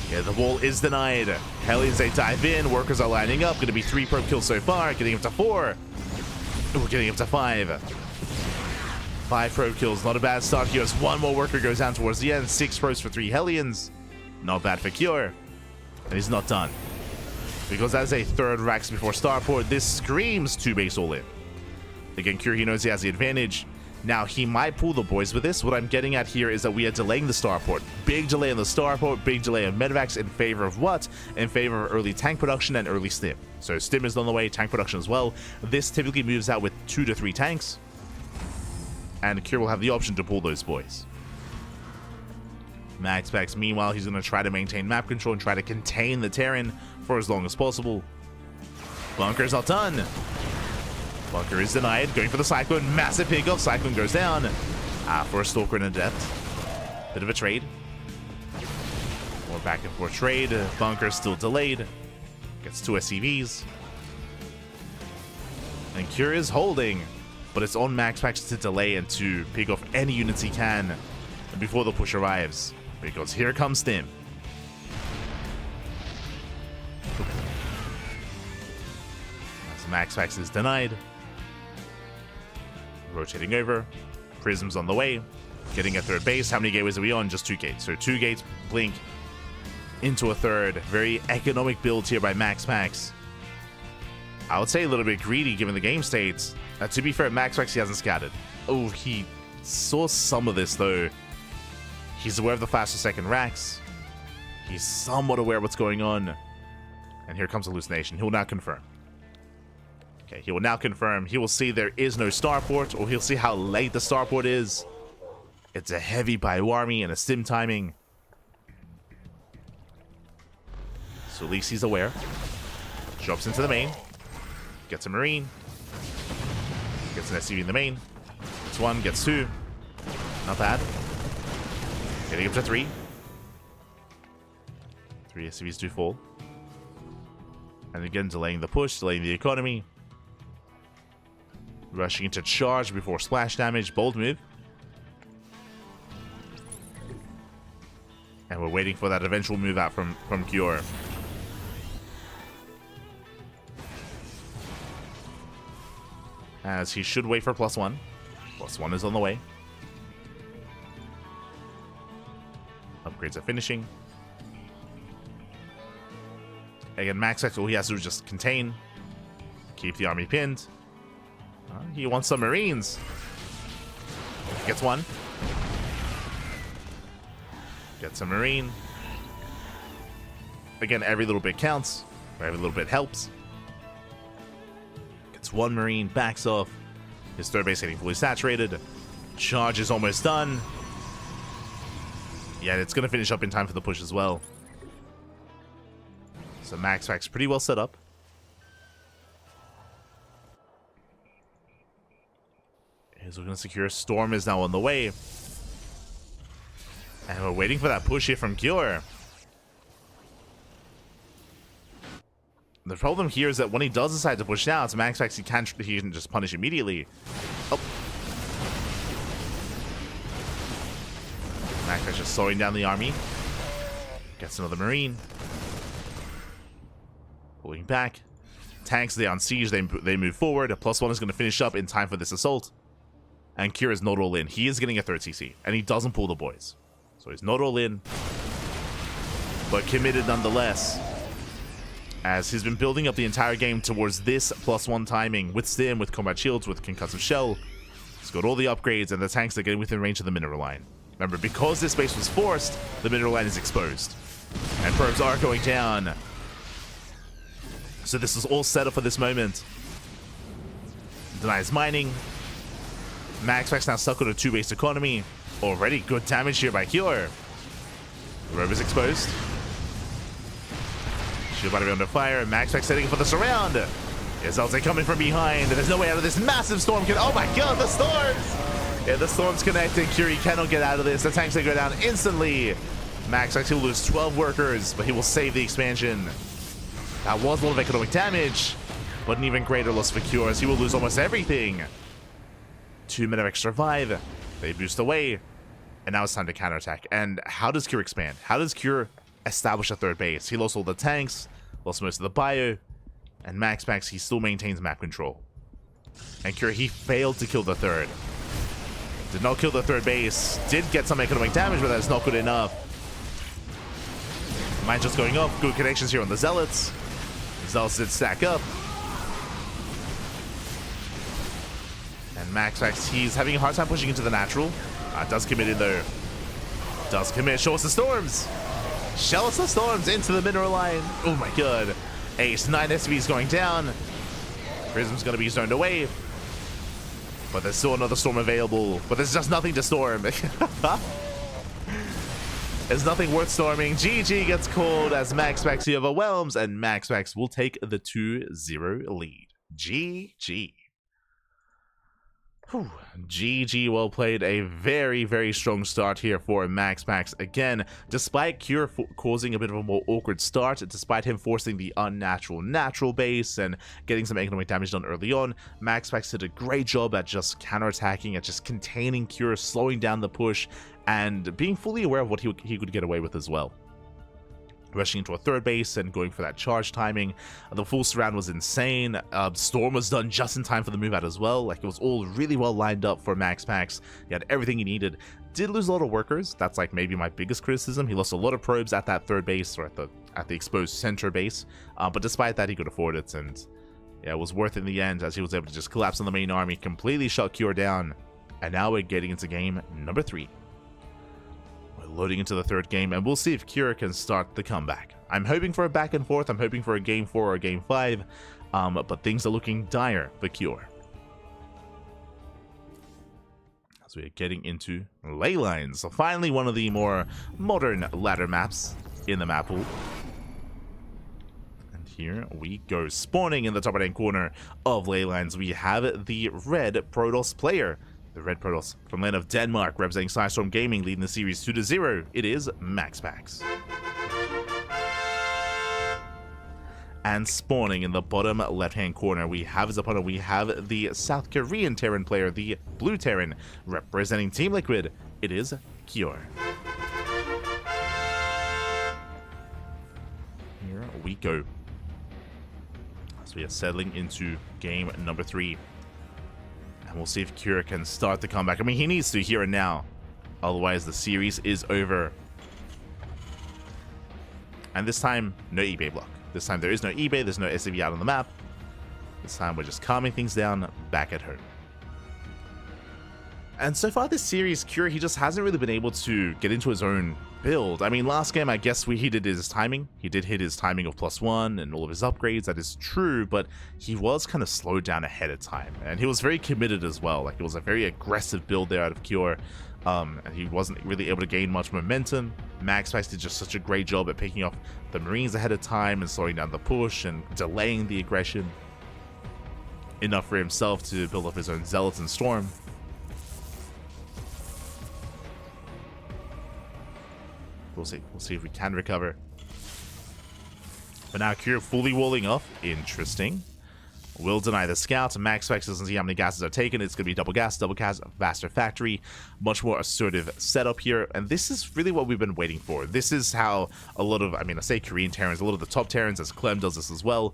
Yeah, the wall is denied. Hellions, they dive in. Workers are lining up. Going to be 3 probe kills so far. Getting up to 4. Oh, getting up to 5. 5 probe kills. Not a bad start here as one more worker goes down towards the end. 6 probes for 3 Hellions. Not bad for Cure. And he's not done. Because that's a third Rax before starport. This screams 2 base all in. Again, he knows he has the advantage. Now, he might pull the boys with this. What I'm getting at here is that we are delaying the starport. Big delay on the starport, big delay on Medvacs in favor of what? In favor of early tank production and early stim. So stim is on the way, tank production as well. This typically moves out with 2 to 3 tanks. And Cure will have the option to pull those boys. MaxPax, meanwhile, he's going to try to maintain map control and try to contain the Terran for as long as possible. Bunker's not done. Bunker is denied. Going for the Cyclone. Massive pickup. Cyclone goes down. For a Stalker and a Adept. Bit of a trade. More back and forth trade. Bunker still delayed. Gets 2 SCVs. And Cure is holding. But it's on MaxPax to delay and to pick off any units he can before the push arrives. Because here comes Stim. MaxPax is denied. Rotating over. Prism's on the way. Getting a third base. How many gateways are we on? Just 2 gates. So 2 gates, blink into a third. Very economic build here by MaxPax. I would say a little bit greedy given the game states. To be fair, MaxPax, he hasn't scattered. Oh, he saw some of this though. He's aware of the faster second Rax. He's somewhat aware of what's going on. And here comes Hallucination. He will now confirm. Okay, he will now confirm. He will see there is no starport, or he'll see how late the starport is. It's a heavy bio army and a stim timing. So at least he's aware. Drops into the main. Gets a Marine. Gets an SCV in the main. Gets 1, gets 2. Not bad. Getting up to 3. 3 SCVs do fall. And again, delaying the push, delaying the economy. Rushing into charge before splash damage. Bold move. And we're waiting for that eventual move out from Cure. As he should wait for +1. +1 is on the way. Upgrades are finishing. Again, MaxPax, all he has to do is just contain. Keep the army pinned. He wants some Marines. Gets 1. Gets a Marine. Again, every little bit counts. Every little bit helps. Gets 1 Marine, backs off. His third base getting fully saturated. Charge is almost done. Yeah, it's going to finish up in time for the push as well. So MaxPax pretty well set up. He's looking to secure. Storm is now on the way. And we're waiting for that push here from Cure. The problem here is that when he does decide to push now, it's MaxPax he can just punish immediately. Oh. MaxPax just slowing down the army. Gets another Marine. Pulling back. Tanks, they on siege, they move forward. A +1 is going to finish up in time for this assault. And Cure is not all in. He is getting a 3rd CC, and he doesn't pull the boys. So he's not all in, but committed nonetheless. As he's been building up the entire game towards this +1 timing with Stim, with combat shields, with concussive shell. He's got all the upgrades, and the tanks are getting within range of the mineral line. Remember, because this base was forced, the mineral line is exposed. And probes are going down. So this is all set up for this moment. Denies mining. MaxPax now stuck on a 2-base economy. Already good damage here by Cure. The rover's exposed. Shield battery under fire, and MaxPax setting for the surround. Is LZ coming from behind? There's no way out of this massive storm. Oh my god, the storms! Yeah, the storm's connecting. Curie cannot get out of this. The tanks they go down instantly. MaxPax will lose 12 workers, but he will save the expansion. That was a lot of economic damage, but an even greater loss for Cure, as he will lose almost everything. 2 minutes of extra vibe. They boost away, and now it's time to counterattack. And how does Cure expand? How does Cure establish a 3rd base? He lost all the tanks, lost most of the bio, and MaxPax, he still maintains map control. And Cure, he failed to kill the 3rd. Did not kill the 3rd base. Did get some economic damage, but that's not good enough. Mine just going up. Good connections here on the Zealots. Zealots did stack up. And MaxPax, he's having a hard time pushing into the natural. Does commit in though. Does commit. Show us the storms. Show us the storms into the mineral line. Oh my god. Ace 9 SVs going down. Prism's going to be zoned away. But there's still another storm available. But there's just nothing to storm. There's nothing worth storming. GG gets called as MaxPax he overwhelms, and MaxPax will take the 2-0 lead. GG. Whew. GG, well played. A very, very strong start here for MaxPax. Again, despite Cure causing a bit of a more awkward start, despite him forcing the unnatural natural base and getting some economic damage done early on, MaxPax did a great job at just counterattacking, at just containing Cure, slowing down the push, and being fully aware of what he could get away with as well. Rushing into a 3rd base and going for that charge timing. The full surround was insane. Storm was done just in time for the move out as well. Like, it was all really well lined up for MaxPax. He had everything he needed. Did lose a lot of workers. That's like maybe my biggest criticism. He lost a lot of probes at that 3rd base, or at the exposed center base. But despite that, he could afford it, and yeah, it was worth it in the end, as he was able to just collapse on the main army, completely shut Cure down. And now we're getting into game number 3. Loading into the 3rd game, and we'll see if Cure can start the comeback. I'm hoping for a back and forth. I'm hoping for a game 4 or a game 5, but things are looking dire for Cure. As we are getting into ley lines, so finally one of the more modern ladder maps in the map pool. And here we go. Spawning in the top right-hand corner of ley lines, we have the red Protoss player. The red Protoss from land of Denmark, representing Sidestorm Gaming, leading the series 2-0. It is MaxPax. And spawning in the bottom left-hand corner, we have as opponent, we have the South Korean Terran player, the blue Terran, representing Team Liquid. It is Cure. Here we go. As we are settling into game number 3. We'll see if Cure can start the comeback. I mean, he needs to here and now. Otherwise, the series is over. And this time, no eBay block. This time, there is no eBay. There's no SCV out on the map. This time, we're just calming things down back at home. And so far this series, Cure, he just hasn't really been able to get into his own build. I mean, last game, I guess he did his timing. He did hit his timing of +1 and all of his upgrades. That is true, but he was kind of slowed down ahead of time. And he was very committed as well. Like, it was a very aggressive build there out of Cure. And he wasn't really able to gain much momentum. MaxPax did just such a great job at picking off the Marines ahead of time and slowing down the push and delaying the aggression. Enough for himself to build up his own Zealots and Storm. We'll see. We'll see if we can recover. But now Cure fully walling off. Interesting. Will deny the scout. MaxPax doesn't see how many gases are taken. It's going to be double gas, faster factory. Much more assertive setup here. And this is really what we've been waiting for. This is how a lot of, I mean, I say Korean Terrans, a lot of the top Terrans, as Clem does this as well,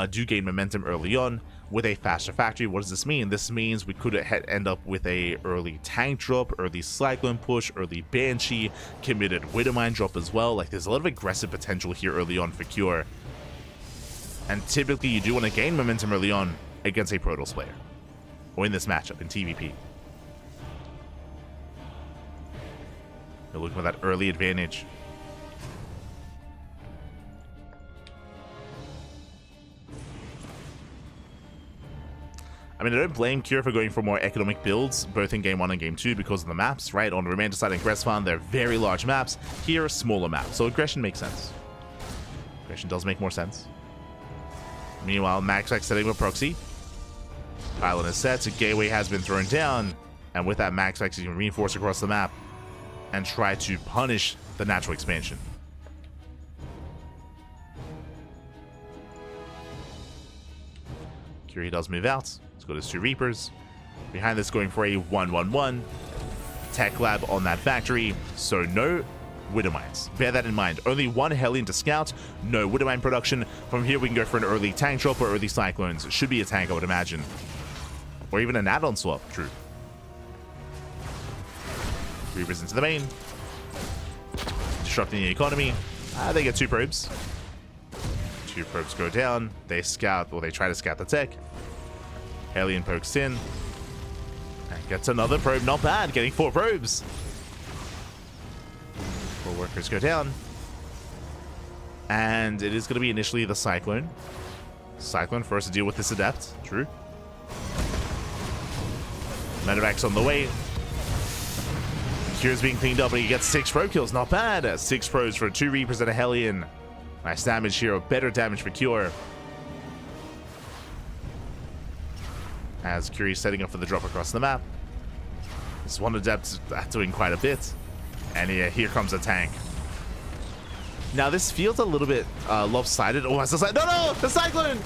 do gain momentum early on with a faster factory. What does this mean? This means we could end up with a early tank drop, early cyclone push, early banshee, committed Widowmine drop as well. Like, there's a lot of aggressive potential here early on for Cure. And typically you do want to gain momentum early on against a Protoss player, or in this matchup in TVP. You're looking for that early advantage. I mean, I don't blame Cure for going for more economic builds, both in Game 1 and Game 2, because of the maps, right? On Remainder Side and Gressfarm, they're very large maps. Here, smaller maps. So aggression makes sense. Aggression does make more sense. Meanwhile, MaxPax setting up a proxy. Pylon is set, so gateway has been thrown down. And with that, MaxPax can reinforce across the map and try to punish the natural expansion. Curie does move out. Let's go to 2 Reapers. Behind this, going for a 1-1-1. Tech Lab on that factory, so no Widowmines. Bear that in mind. Only 1 Hellion to scout, no Widowmine production. From here we can go for an early tank drop or early cyclones. It should be a tank, I would imagine. Or even an add-on swap, true. Reapers into the main. Disrupting the economy. They get 2 probes. 2 probes go down. They scout, or they try to scout the tech. Hellion pokes in. And gets another probe, not bad, getting 4 probes. 4 workers go down. And it is going to be initially the Cyclone. Cyclone first to deal with this Adept. True. Medevac's on the way. Cure's being cleaned up, and he gets 6 probe kills. Not bad. 6 probes for 2 Reapers and a Hellion. Nice damage here. Better damage for Cure. As Curie's setting up for the drop across the map. This one Adept doing quite a bit. And yeah, here comes a tank. Now this feels a little bit lopsided. Oh, it's like, no, the Cyclone!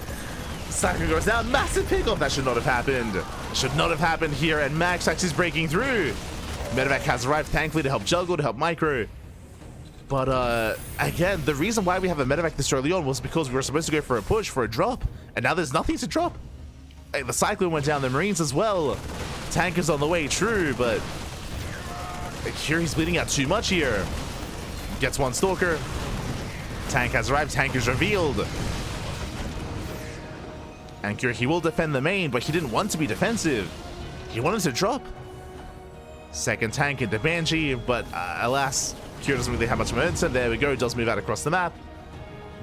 The Cyclone goes down. Massive pickoff. That should not have happened. Should not have happened here. And MaxPax is breaking through. Medevac has arrived, thankfully, to help juggle, to help micro. But again, the reason why we have a Medevac this early on was because we were supposed to go for a push, for a drop. And now there's nothing to drop. Hey, the Cyclone went down, the Marines as well. Tank is on the way, true, but Curie's bleeding out too much here. Gets 1 Stalker. Tank has arrived, tank is revealed. And Curie, he will defend the main, but he didn't want to be defensive. He wanted to drop. Second tank into Banshee, but alas, Cure doesn't really have much momentum. There we go, does move out across the map.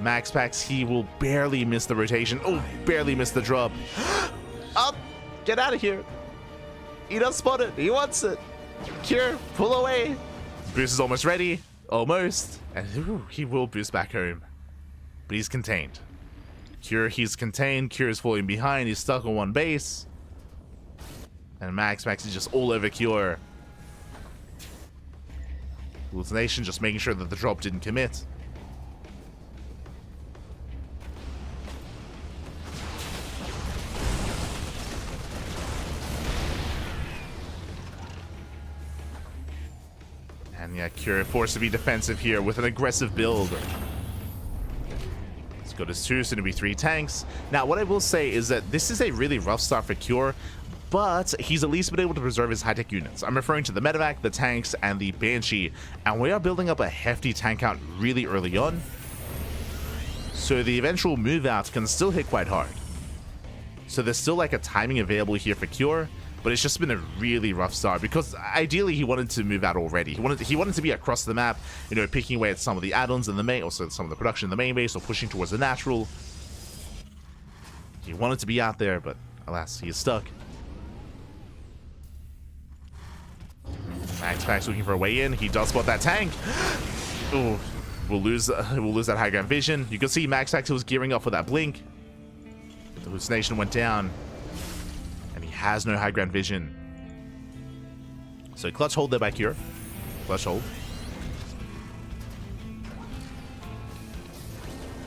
MaxPax, he will barely miss the rotation. Oh, barely missed the drop. Up, get out of here. He does spot it, he wants it. Cure, pull away. Boost is almost ready, almost. And ooh, he will boost back home. But he's contained. Cure, he's contained. Cure is falling behind, he's stuck on 1 base. And MaxPax is just all over Cure. Hallucination, just making sure that the drop didn't commit. And yeah, Cure forced to be defensive here with an aggressive build. Let's go to 2, soon to be 3 tanks. Now, what I will say is that this is a really rough start for Cure, but he's at least been able to preserve his high-tech units. I'm referring to the Medevac, the tanks, and the Banshee, and we are building up a hefty tank count really early on, so the eventual move out can still hit quite hard. So there's still like a timing available here for Cure, but it's just been a really rough start because ideally he wanted to move out already. He wanted to be across the map, you know, picking away at some of the add-ons in the main, also some of the production in the main base, or pushing towards the natural. He wanted to be out there, but alas, he is stuck. MaxPax looking for a way in. He does spot that tank. Ooh, we'll lose that high ground vision. You can see MaxPax was gearing up for that blink. The hallucination went down, and he has no high ground vision. So clutch hold there by Cure. Clutch hold.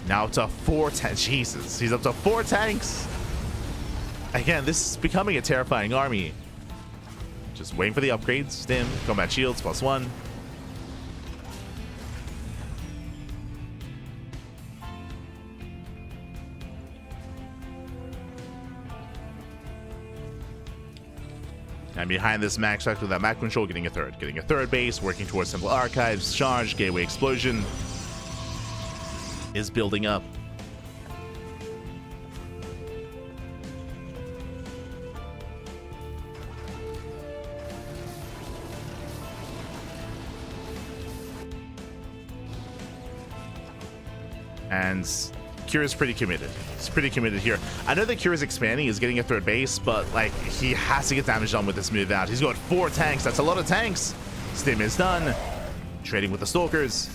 Now up to 4 tanks. Jesus, he's up to 4 tanks. Again, this is becoming a terrifying army. Just waiting for the upgrades. Stim, combat shields, +1. And behind this MaxPax with that map control, getting a third base, working towards simple archives, charge, gateway explosion is building up. And Kira's pretty committed. He's pretty committed here. I know that Kira's expanding, is getting a third base, but like he has to get damage done with this move out. He's got 4 tanks. That's a lot of tanks. Stim is done. Trading with the Stalkers.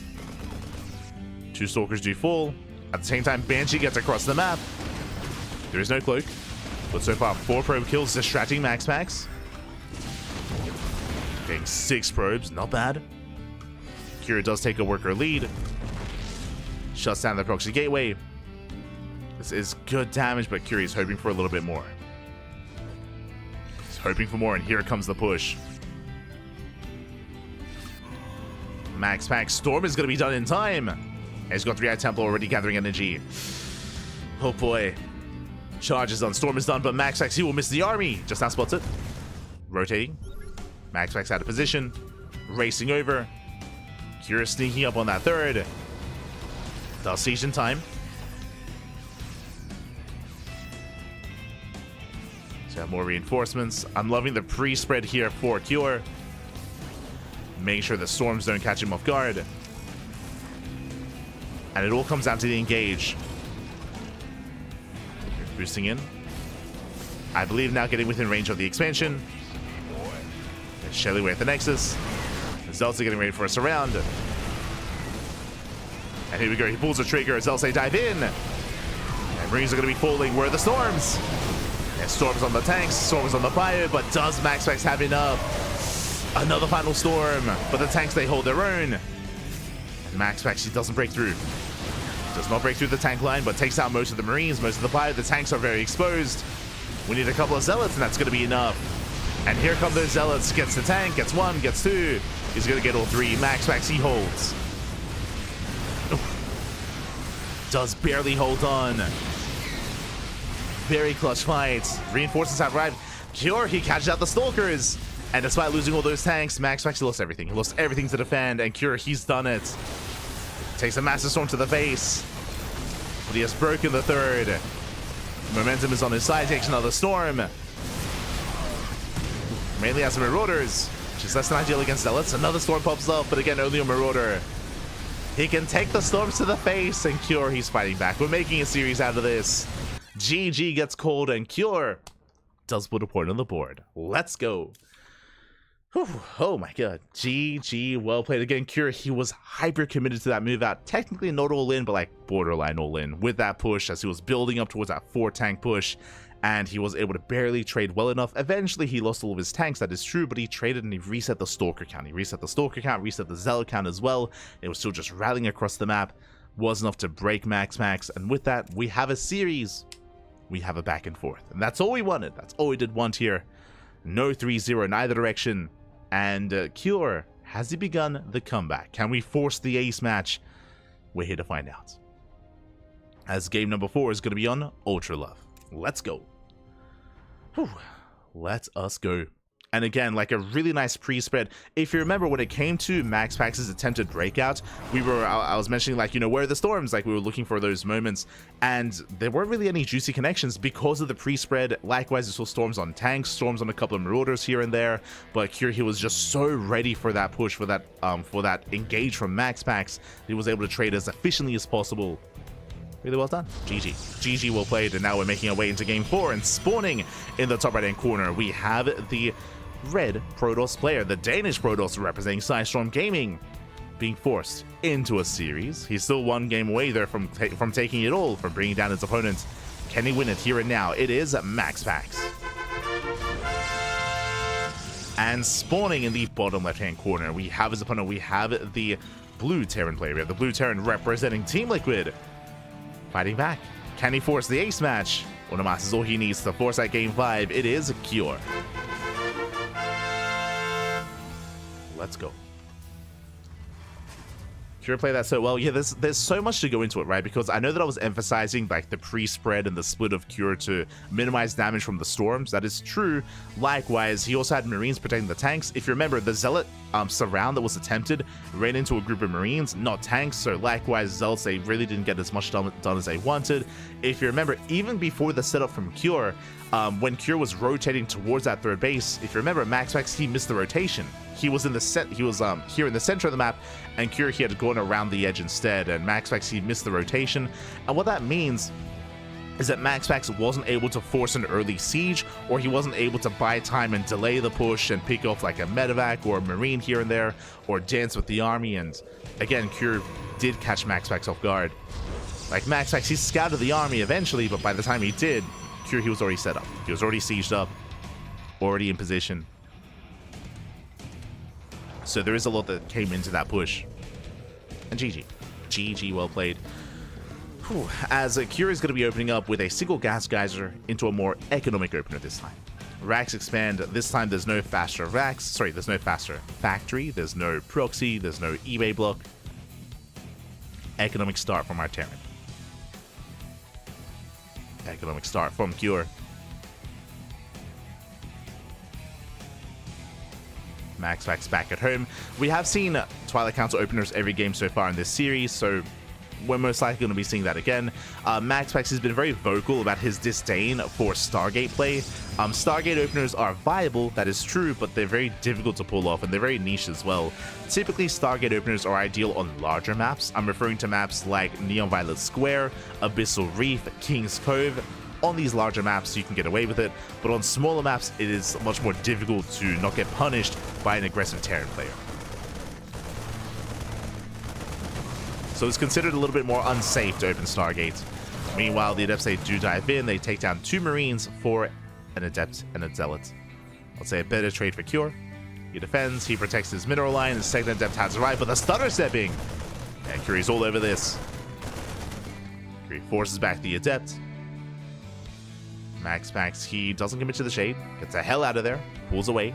2 Stalkers do full. At the same time, Banshee gets across the map. There is no cloak. But so far, 4 probe kills, distracting MaxPax. Getting 6 probes, not bad. Kira does take a worker lead. Shuts down the proxy gateway. This is good damage, but Kira is hoping for a little bit more. He's hoping for more, and here comes the push. MaxPax Storm is going to be done in time. And he's got 3-Eye Temple already gathering energy. Oh boy. Charge is done, Storm is done, but MaxPax, he will miss the army. Just now spots it. Rotating. MaxPax out of position. Racing over. Kira sneaking up on that third. Does siege in time. So have more reinforcements. I'm loving the pre-spread here for Cure. Making sure the storms don't catch him off guard. And it all comes down to the engage. Boosting in. I believe now getting within range of the expansion. There's Shelly way at the Nexus. Zelsa getting ready for a surround. And here we go, he pulls the trigger as Zelsa dive in. And Marines are going to be falling. Where are the storms? And storms on the tanks, storms on the fire, but does MaxPax have enough? Another final storm, but the tanks, they hold their own. And MaxPax, he doesn't break through. Does not break through the tank line, but takes out most of the Marines, most of the fire. The tanks are very exposed. We need a couple of Zealots, and that's going to be enough. And here come those Zealots. Gets the tank, gets 1, gets 2. He's going to get all 3. MaxPax, he holds. Does barely hold on. Very clutch fight. Reinforcements have arrived. Cure, he catches out the Stalkers. And despite losing all those tanks, MaxPax, he lost everything. He lost everything to defend, and Cure, he's done it. Takes a massive storm to the face. But he has broken the third. Momentum is on his side, takes another storm. Mainly has some Marauders, which is less than ideal against Zealots. Another storm pops up, but again, only a Marauder. He can take the storms to the face, and Cure, he's fighting back. We're making a series out of this. GG gets called, and Cure does put a point on the board. Let's go. Whew. Oh my god. GG, well played. Again, Cure, he was hyper committed to that move out. Technically not all in, but like borderline all in with that push as he was building up towards that 4-tank push. And he was able to barely trade well enough. Eventually, he lost all of his tanks, that is true, but he traded and he reset the Stalker count. He reset the Stalker count, reset the Zealot count as well. It was still just rallying across the map. Was enough to break MaxPax. And with that, we have a series. We have a back and forth. And that's all we wanted. That's all we did want here. No 3-0 in either direction. And Cure, has he begun the comeback? Can we force the ace match? We're here to find out. As game number 4 is going to be on Ultra Love. Let's go. Whew. Let us go. And again, like a really nice pre-spread. If you remember, when it came to MaxPax's attempted breakout, I was mentioning, like, you know, where are the storms? Like, we were looking for those moments, and there weren't really any juicy connections because of the pre-spread. Likewise, you saw storms on tanks, storms on a couple of Marauders here and there, but Kira, he was just so ready for that push, for that engage from MaxPax. He was able to trade as efficiently as possible. Really well done. GG. GG, well played. And now we're making our way into game 4, and spawning in the top right-hand corner, we have the red Protoss player, the Danish Protoss representing Psystorm Gaming, being forced into a series. He's still 1 game away there from taking it all, from bringing down his opponent. Can he win it here and now? It is MaxPax. And spawning in the bottom left-hand corner, we have his opponent. We have the blue Terran player. We have the blue Terran representing Team Liquid. fighting back. Can he force the ace match? Onomas is all he needs to force that game 5. It is Cure. Let's go. Cure played that so well. Yeah, there's so much to go into it, right? Because I know that I was emphasizing like the pre-spread and the split of Cure to minimize damage from the storms. That is true. Likewise, he also had Marines protecting the tanks. If you remember, the Zealot surround that was attempted ran into a group of Marines, not tanks. So likewise, Zealots, they really didn't get as much done as they wanted. If you remember, even before the setup from Cure, when Cure was rotating towards that third base, if you remember, MaxPax, he missed the rotation. He was in the here in the center of the map, and Cure, he had gone around the edge instead, and MaxPax, he missed the rotation. And what that means is that MaxPax wasn't able to force an early siege, or he wasn't able to buy time and delay the push and pick off like a medevac or a marine here and there, or dance with the army. And again, Cure did catch MaxPax off guard. Like MaxPax, he scouted the army eventually, but by the time he did, Cure, he was already set up. He was already sieged up, already in position. So there is a lot that came into that push. And GG. GG, well played. Whew. As Cure is going to be opening up with a single gas geyser into a more economic opener this time. Racks expand. This time there's no faster racks. Sorry, there's no faster factory. There's no proxy. There's no eBay block. Economic start from our Terran. Economic start from Cure. MaxPax back at home. We have seen Twilight Council openers every game so far in this series, so we're most likely going to be seeing that again. MaxPax has been very vocal about his disdain for Stargate play. Stargate openers are viable, that is true, but they're very difficult to pull off, and they're very niche as well. Typically, Stargate openers are ideal on larger maps. I'm referring to maps like Neon Violet Square, Abyssal Reef, King's Cove. On these larger maps, you can get away with it, but on smaller maps, it is much more difficult to not get punished by an aggressive Terran player. So it's considered a little bit more unsafe to open Stargate. Meanwhile, the Adepts, they do dive in, they take down 2 Marines for an Adept and a Zealot. I'll say a better trade for Cure. He defends, he protects his mineral line, the second Adept has arrived, but the stunner stepping! And Curie's all over this. Curie forces back the Adept. MaxPax, he doesn't commit to the shade, gets the hell out of there, pulls away,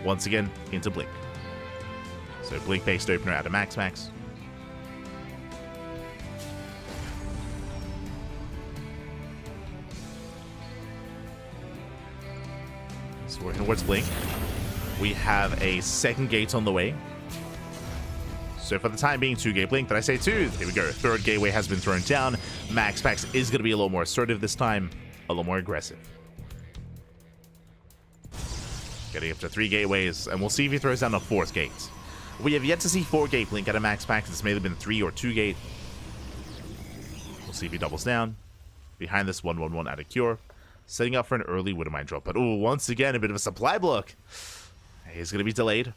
once again into Blink. So Blink-based opener out of MaxPax. So working towards Blink. We have a second gate on the way. So for the time being, 2-gate Blink. Did I say 2? Here we go. Third gateway has been thrown down. MaxPax is going to be a little more assertive this time. A little more aggressive. Getting up to 3 gateways, and we'll see if he throws down a 4th gate. We have yet to see 4-gate Blink out of MaxPax. This may have been 3 or 2-gate. We'll see if he doubles down. Behind this 1-1-1 out of Cure. Setting up for an early Widowmine drop. But oh, once again, a bit of a supply block. He's going to be delayed.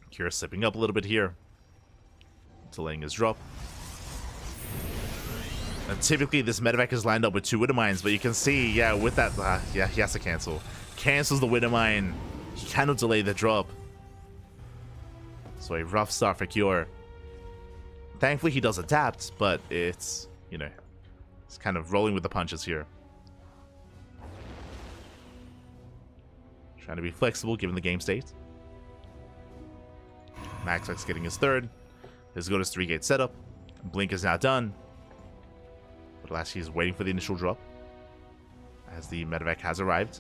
Cure slipping up a little bit here. Delaying his drop. And typically, this medevac is lined up with 2 Widowmines, but you can see, yeah, with that, yeah, he has to cancel. Cancels the Widowmine. He cannot delay the drop. So a rough start for Cure. Thankfully, he does adapt, but it's, you know, it's kind of rolling with the punches here. Trying to be flexible given the game state. MaxPax getting his 3rd. His go to 3-gate setup. Blink is now done. But last he's waiting for the initial drop. As the medevac has arrived.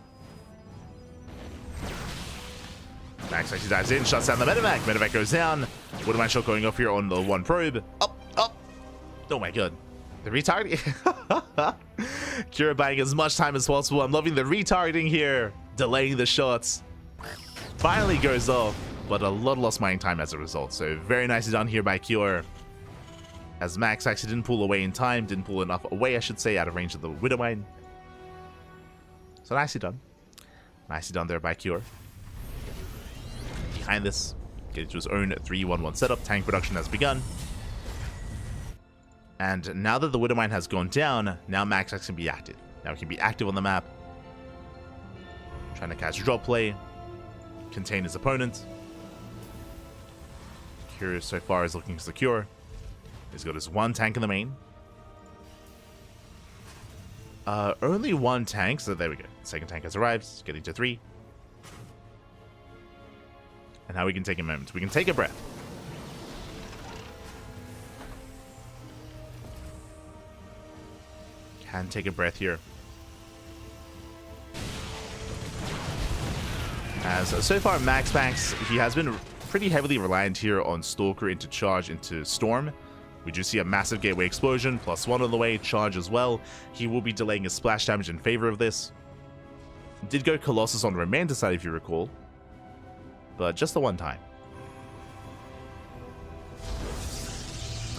MaxPax dives in, shuts down the medevac. Medevac goes down. Widowmine shot going off here on the 1 probe. Up, up. Oh my god. The retargeting. Cure buying as much time as possible. I'm loving the retargeting here. Delaying the shots. Finally goes off. But a lot of lost mining time as a result. So very nicely done here by Cure. As Max actually didn't pull away in time. Didn't pull enough away, I should say, out of range of the Widowmine. So nicely done. Nicely done there by Cure. Behind this, getting to his own 3-1-1 setup. Tank production has begun. And now that the Widowmine has gone down, now MaxPax can be active. Now he can be active on the map. Trying to catch drop play. Contain his opponent. Cure so far is looking secure. He's got his one tank in the main. Only one tank, so there we go. Second tank has arrived, getting to 3. And now we can take a moment. We can take a breath. Can take a breath here. As so far, MaxPax, he has been pretty heavily reliant here on Stalker into charge into Storm. We do see a massive gateway explosion, +1 on the way, charge as well. He will be delaying his splash damage in favor of this. Did go Colossus on the remainder side, if you recall, but just the one time.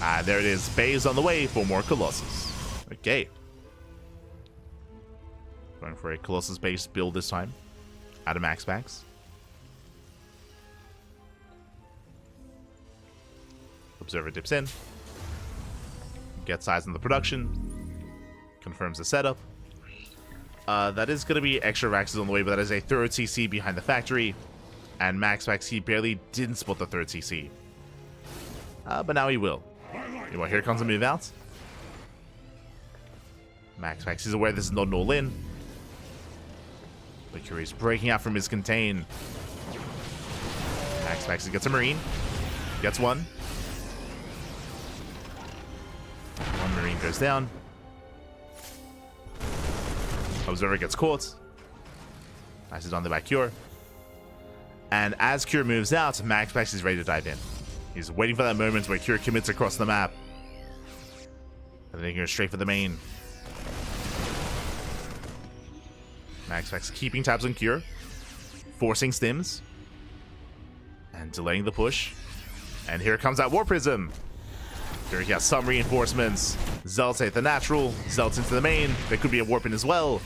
Ah, there it is. Bay's on the way for more Colossus. Okay. Going for a Colossus-based build this time. Out of MaxPax. Observer dips in. Gets eyes on the production. Confirms the setup. That is going to be extra Raxes on the way, but that is a third CC behind the factory. And MaxPax, he barely didn't spot the third CC. But now he will. Well, here comes a move out. MaxPax is aware this is not an all-in. But Curie's breaking out from his contain. MaxPax gets a Marine. Gets one. One Marine goes down. Observer gets caught. Nicely done there by Cure. And as Cure moves out, MaxPax is ready to dive in. He's waiting for that moment where Cure commits across the map. And then he goes straight for the main. MaxPax keeping tabs on Cure. Forcing stims. And delaying the push. And here comes that War Prism. Here he has some reinforcements. Zealots hit the natural. Zealots into the main. There could be a warp in as well.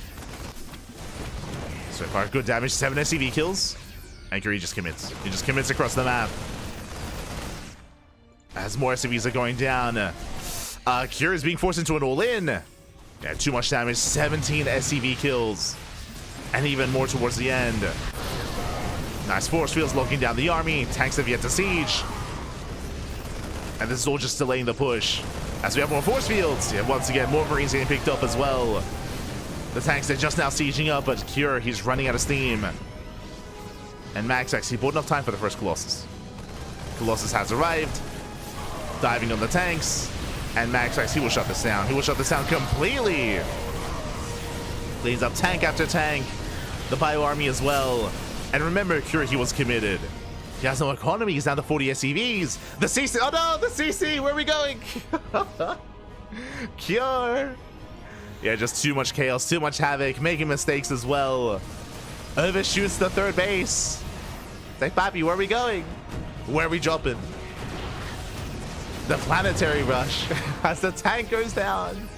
So far, good damage. 7 SCV kills. And Curie just commits. He just commits across the map. As more SCVs are going down. Cure is being forced into an all-in. Yeah, too much damage. 17 SCV kills. And even more towards the end. Nice force fields locking down the army. Tanks have yet to siege. And this is all just delaying the push. As we have more force fields. Yeah, once again, more Marines getting picked up as well. The tanks are just now sieging up, but Cure, he's running out of steam. And MaxPax, he bought enough time for the first Colossus. Colossus has arrived. Diving on the tanks. And MaxPax, he will shut this down. He will shut this down completely. Cleans up tank after tank. The Bio Army as well. And remember, Cure, he was committed. He has no economy. He's down to 40 SCVs. The CC. Oh no, the CC. Where are we going? Cure. Yeah, just too much chaos, too much havoc, making mistakes as well. Overshoots the third base. It's like, Papi, where are we going? Where are we jumping? The planetary rush as the tank goes down.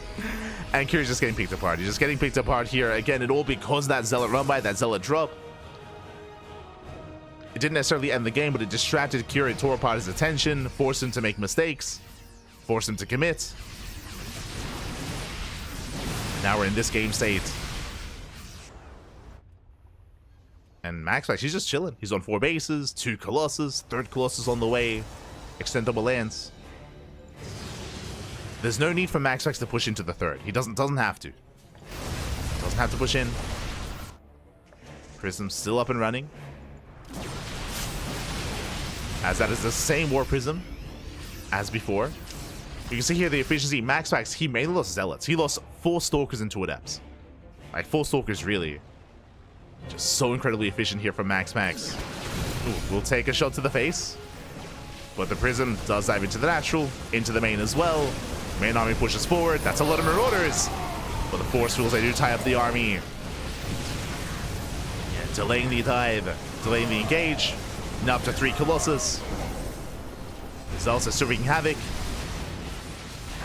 And Curie's just getting picked apart. He's just getting picked apart here. Again, it all because of that Zealot run by, that Zealot drop. It didn't necessarily end the game, but it distracted Cure and tore apart his attention, forced him to make mistakes, forced him to commit. Now we're in this game state. And MaxPax, he's just chilling. He's on 4 bases, 2 Colossus, third Colossus on the way, extendable lands. There's no need for MaxPax to push into the third. He doesn't have to. Doesn't have to push in. Prism's still up and running. As that is the same War Prism as before. You can see here the efficiency. MaxPax, he mainly lost Zealots. He lost 4 Stalkers into Adepts. Like, 4 Stalkers, really. Just so incredibly efficient here from MaxPax. We'll take a shot to the face. But the Prism does dive into the natural, into the main as well. Main army pushes forward. That's a lot of Marauders. But the Force Fields, they do tie up the army. Yeah, delaying the dive, delaying the engage. Now up to 3 Colossus. The Zealots are still wreaking havoc.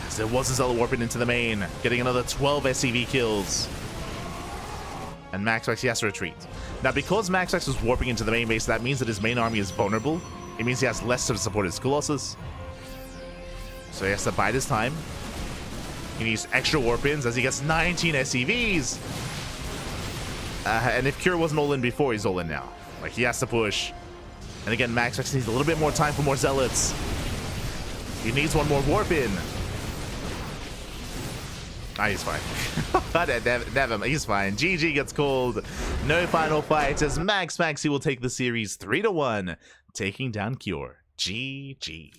As there was a Zealot warping into the main, getting another 12 SCV kills. And MaxPax, he has to retreat. Now, because MaxPax was warping into the main base, that means that his main army is vulnerable. It means he has less to support his Colossus. So he has to bide his time. He needs extra warp-ins as he gets 19 SCVs. And if Cure wasn't all in before, he's all in now. Like, he has to push. And again, MaxPax needs a little bit more time for more Zealots. He needs one more warp in. Ah, he's fine. Never, he's fine. GG gets called. No final fight as MaxPax will take the series 3-1, taking down Cure. GG.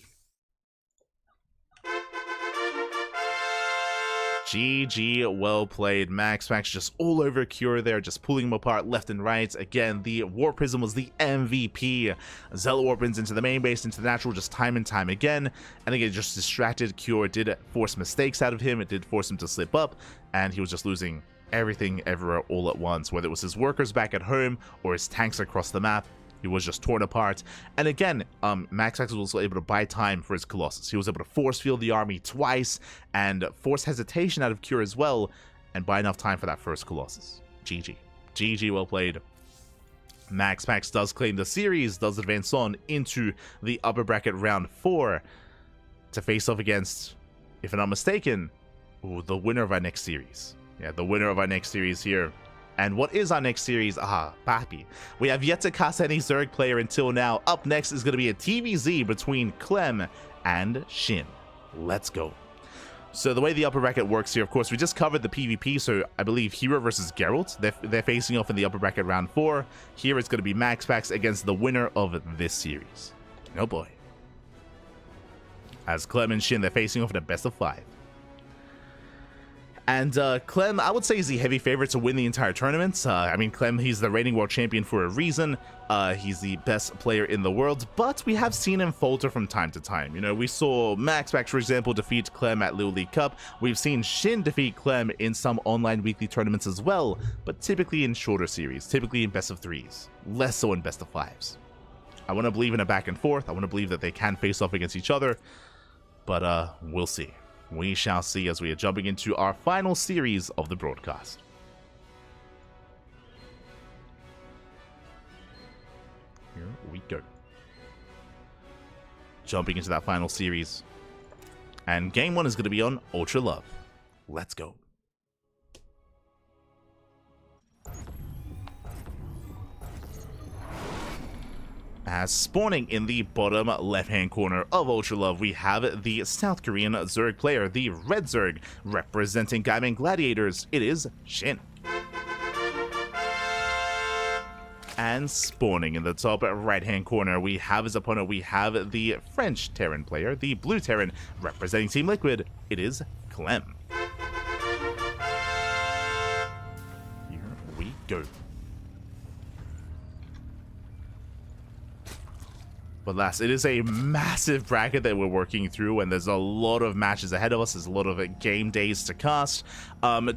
GG, well played. MaxPax just all over Cure there, just pulling him apart left and right. Again, the Warp Prism was the MVP. Zealot Warpins into the main base, into the natural, just time and time again. And again, just distracted. Cure did force mistakes out of him. It did force him to slip up, and he was just losing everything everywhere all at once, whether it was his workers back at home or his tanks across the map. He was just torn apart. And again, MaxPax was also able to buy time for his Colossus. He was able to force field the army twice and force hesitation out of Cure as well, and buy enough time for that first Colossus. GG. GG, well played. MaxPax does claim the series, does advance on into the upper bracket round 4 to face off against, if I'm not mistaken, the winner of our next series. Yeah, the winner of our next series here. And what is our next series? Papi. We have yet to cast any Zerg player until now. Up next is going to be a TVZ between Clem and SHIN. Let's go. So the way the upper bracket works here, of course, we just covered the PvP, so I believe herO versus Geralt. They're facing off in the upper bracket round 4. Here it's going to be MaxPax against the winner of this series. Oh boy. As Clem and SHIN, they're facing off in a best of 5. And Clem, I would say, is the heavy favorite to win the entire tournament. I mean, Clem, he's the reigning world champion for a reason. He's the best player in the world, but we have seen him falter from time to time. You know, we saw MaxPax, for example, defeat Clem at Little League Cup. We've seen SHIN defeat Clem in some online weekly tournaments as well, but typically in shorter series, typically in best of 3s, less so in best of 5s. I want to believe in a back and forth. I want to believe that they can face off against each other, but we'll see. We shall see as we are jumping into our final series of the broadcast. Here we go. Jumping into that final series. And game 1 is going to be on Ultra Love. Let's go. As spawning in the bottom left-hand corner of Ultra Love, we have the South Korean Zerg player, the Red Zerg, representing Gaiman Gladiators. It is SHIN. And spawning in the top right-hand corner, we have his opponent. We have the French Terran player, the Blue Terran, representing Team Liquid. It is Clem. Here we go. But last, it is a massive bracket that we're working through, and there's a lot of matches ahead of us. There's a lot of game days to cast.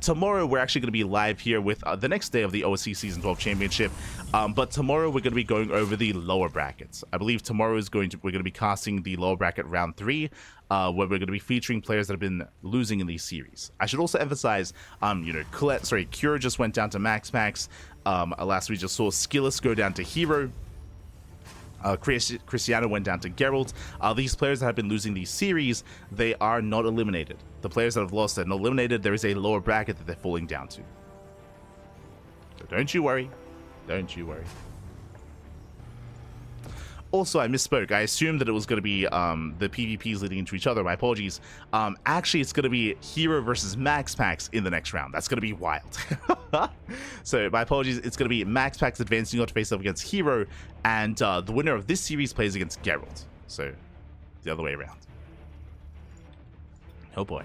Tomorrow, we're actually going to be live here with the next day of the OSC Season 12 Championship. But tomorrow, we're going to be going over the lower brackets. I believe tomorrow is we're going to be casting the lower bracket round 3, where we're going to be featuring players that have been losing in these series. I should also emphasize, Cure just went down to MaxPax. Last we just saw Skillus go down to herO. Cristiano went down to Geralt. These players that have been losing these series, they are not eliminated. The players that have lost are not eliminated. There is a lower bracket that they're falling down to. So don't you worry. Don't you worry. Also, I misspoke. I assumed that it was going to be the PvPs leading into each other. My apologies. Actually, it's going to be herO versus MaxPax in the next round. That's going to be wild. So, my apologies. It's going to be MaxPax advancing on to face off against herO, and the winner of this series plays against Geralt. So, the other way around. Oh boy.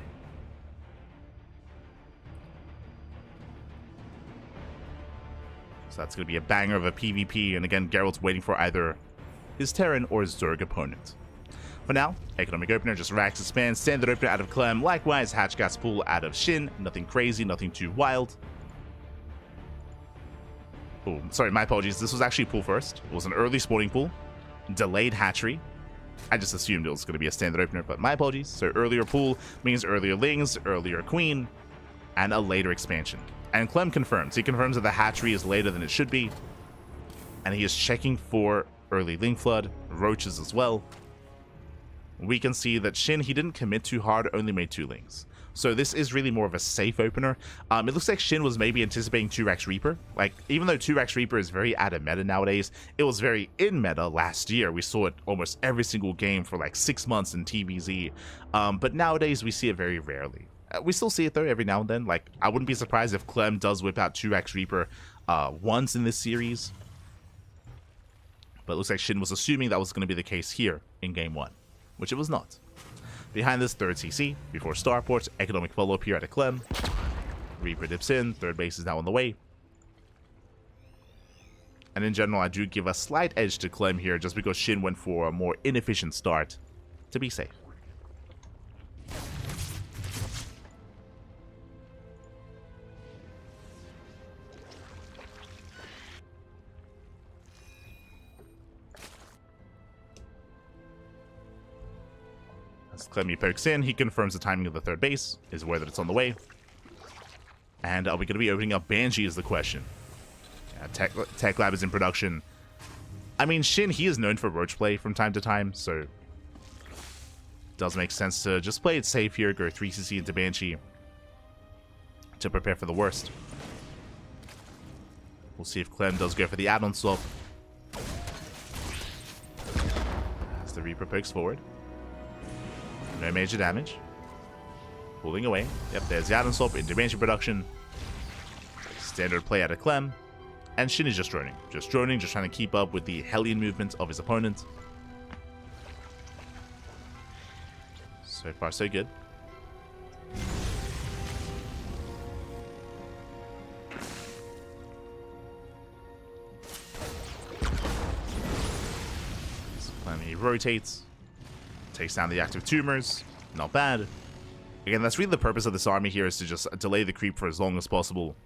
So, that's going to be a banger of a PvP, and again, Geralt's waiting for either his Terran or his Zerg opponent. For now, Economic Opener just racks expand, Standard Opener out of Clem, likewise Hatch Gas Pool out of SHIN, nothing crazy, nothing too wild. Oh, sorry, my apologies, this was actually pool first. It was an early spawning pool, delayed hatchery. I just assumed it was going to be a Standard Opener, but my apologies. So earlier pool means earlier Lings, earlier Queen, and a later expansion. And Clem confirms. He confirms that the hatchery is later than it should be, and he is checking for early Ling Flood, Roaches as well. We can see that SHIN, he didn't commit too hard, only made 2 Lings. So this is really more of a safe opener. It looks like SHIN was maybe anticipating 2x Reaper. Like, even though 2x Reaper is very out of meta nowadays, it was very in meta last year. We saw it almost every single game for like 6 months in TVZ. But nowadays we see it very rarely. We still see it though every now and then. Like, I wouldn't be surprised if Clem does whip out 2x Reaper once in this series. But it looks like SHIN was assuming that was going to be the case here in game 1, which it was not. Behind this, third CC, before Starport, economic follow-up here at a Clem. Reaper dips in, third base is now on the way. And in general, I do give a slight edge to Clem here, just because SHIN went for a more inefficient start to be safe. As Clem pokes in, he confirms the timing of the third base, is aware that it's on the way. And are we going to be opening up Banshee is the question. Yeah, Tech Lab is in production. I mean, SHIN, he is known for roach play from time to time, so it does make sense to just play it safe here, go 3CC into Banshee to prepare for the worst. We'll see if Clem does go for the add-on swap. As the Reaper pokes forward. No major damage. Pulling away. Yep, there's the add-on swap into Banshee production. Standard play out of Clem. And SHIN is just droning. Just droning, just trying to keep up with the Hellion movement of his opponent. So far, so good. So Clem, he rotates. Takes down the active tumors. Not bad. Again, that's really the purpose of this army here, is to just delay the creep for as long as possible.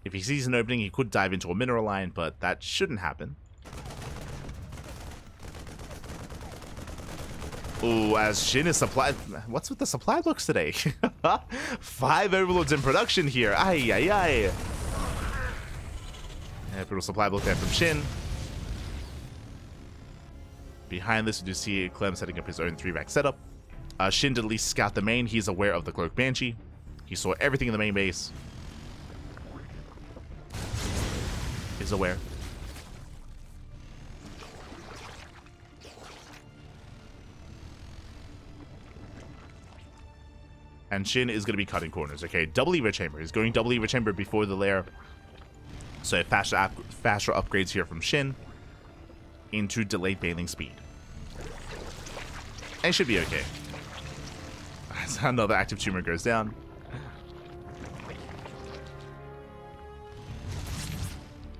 If he sees an opening, he could dive into a mineral line, but that shouldn't happen. Ooh, as SHIN is supplied... What's with the supply looks today? 5 overlords in production here. Ay, ay, ay. Yeah, brutal supply block there from SHIN. Behind this, we do see Clem setting up his own 3-rack setup. SHIN did at least scout the main. He's aware of the Cloak Banshee. He saw everything in the main base. Is aware. And SHIN is going to be cutting corners. Okay, double Evo Chamber. He's going double Evo Chamber before the lair. So faster upgrades here from SHIN into delayed baling speed. And it should be okay. Another active tumor goes down.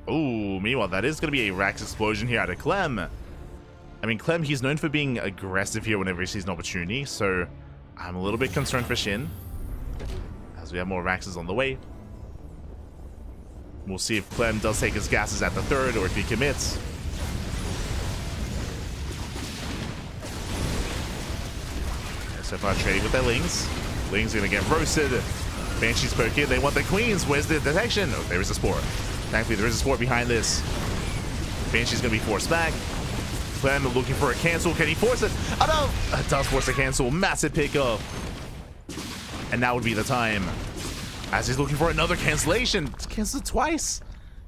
Ooh, meanwhile, that is going to be a Rax explosion here out of Clem. I mean, Clem, he's known for being aggressive here whenever he sees an opportunity, so I'm a little bit concerned for SHIN. As we have more Raxes on the way. We'll see if Clem does take his gases at the third, or if he commits. So far, trading with their Lings. Lings gonna get roasted. Banshees poke in. They want the Queens. Where's the detection? Oh, there is a Spore. Thankfully, there is a Spore behind this. Banshee's gonna be forced back. Clem looking for a cancel. Can he force it? Oh no! It does force a cancel. Massive pickup. And now would be the time. As he's looking for another cancellation. It's canceled twice.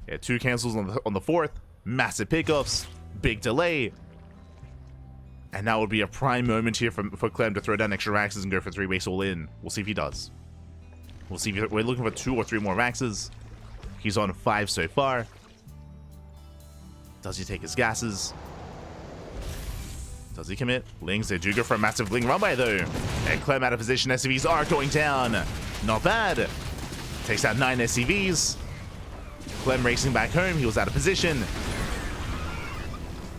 Yeah, 2 cancels on the fourth. Massive pickups. Big delay. And now would be a prime moment here for Clem to throw down extra Raxes and go for 3-base all in. We'll see if he does. We'll see if we're looking for 2 or 3 more Raxes. He's on 5 so far. Does he take his gases? Does he commit? Lings, they do go for a massive Ling run-by though. And Clem out of position. SCVs are going down. Not bad. Takes out 9 SCVs. Clem racing back home. He was out of position.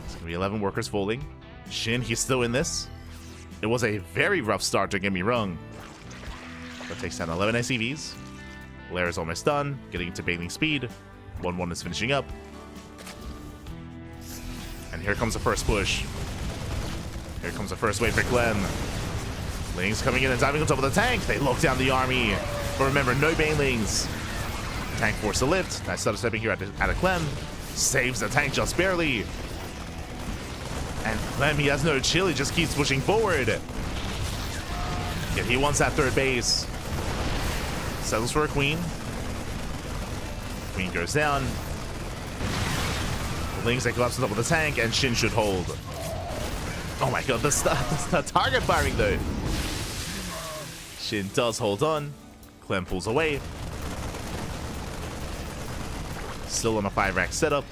It's going to be 11 workers falling. SHIN, he's still in this. It was a very rough start, don't get me wrong. That takes down 11 SCVs. Lair is almost done. Getting into baling speed. 1-1 is finishing up. And here comes the first push. Here comes the first wave for Clem. Lings coming in and diving on top of the tank. They lock down the army. But remember, no banelings. Tank forced to lift. Nice stutter stepping here at a Clem. Saves the tank just barely. And Clem, he has no chill. He just keeps pushing forward. Yeah, he wants that third base. Settles for a queen. Queen goes down. Lings that collapse on top of the tank, and SHIN should hold. Oh my god, the target firing though. SHIN does hold on. Clem pulls away. Still on a 5-rack setup.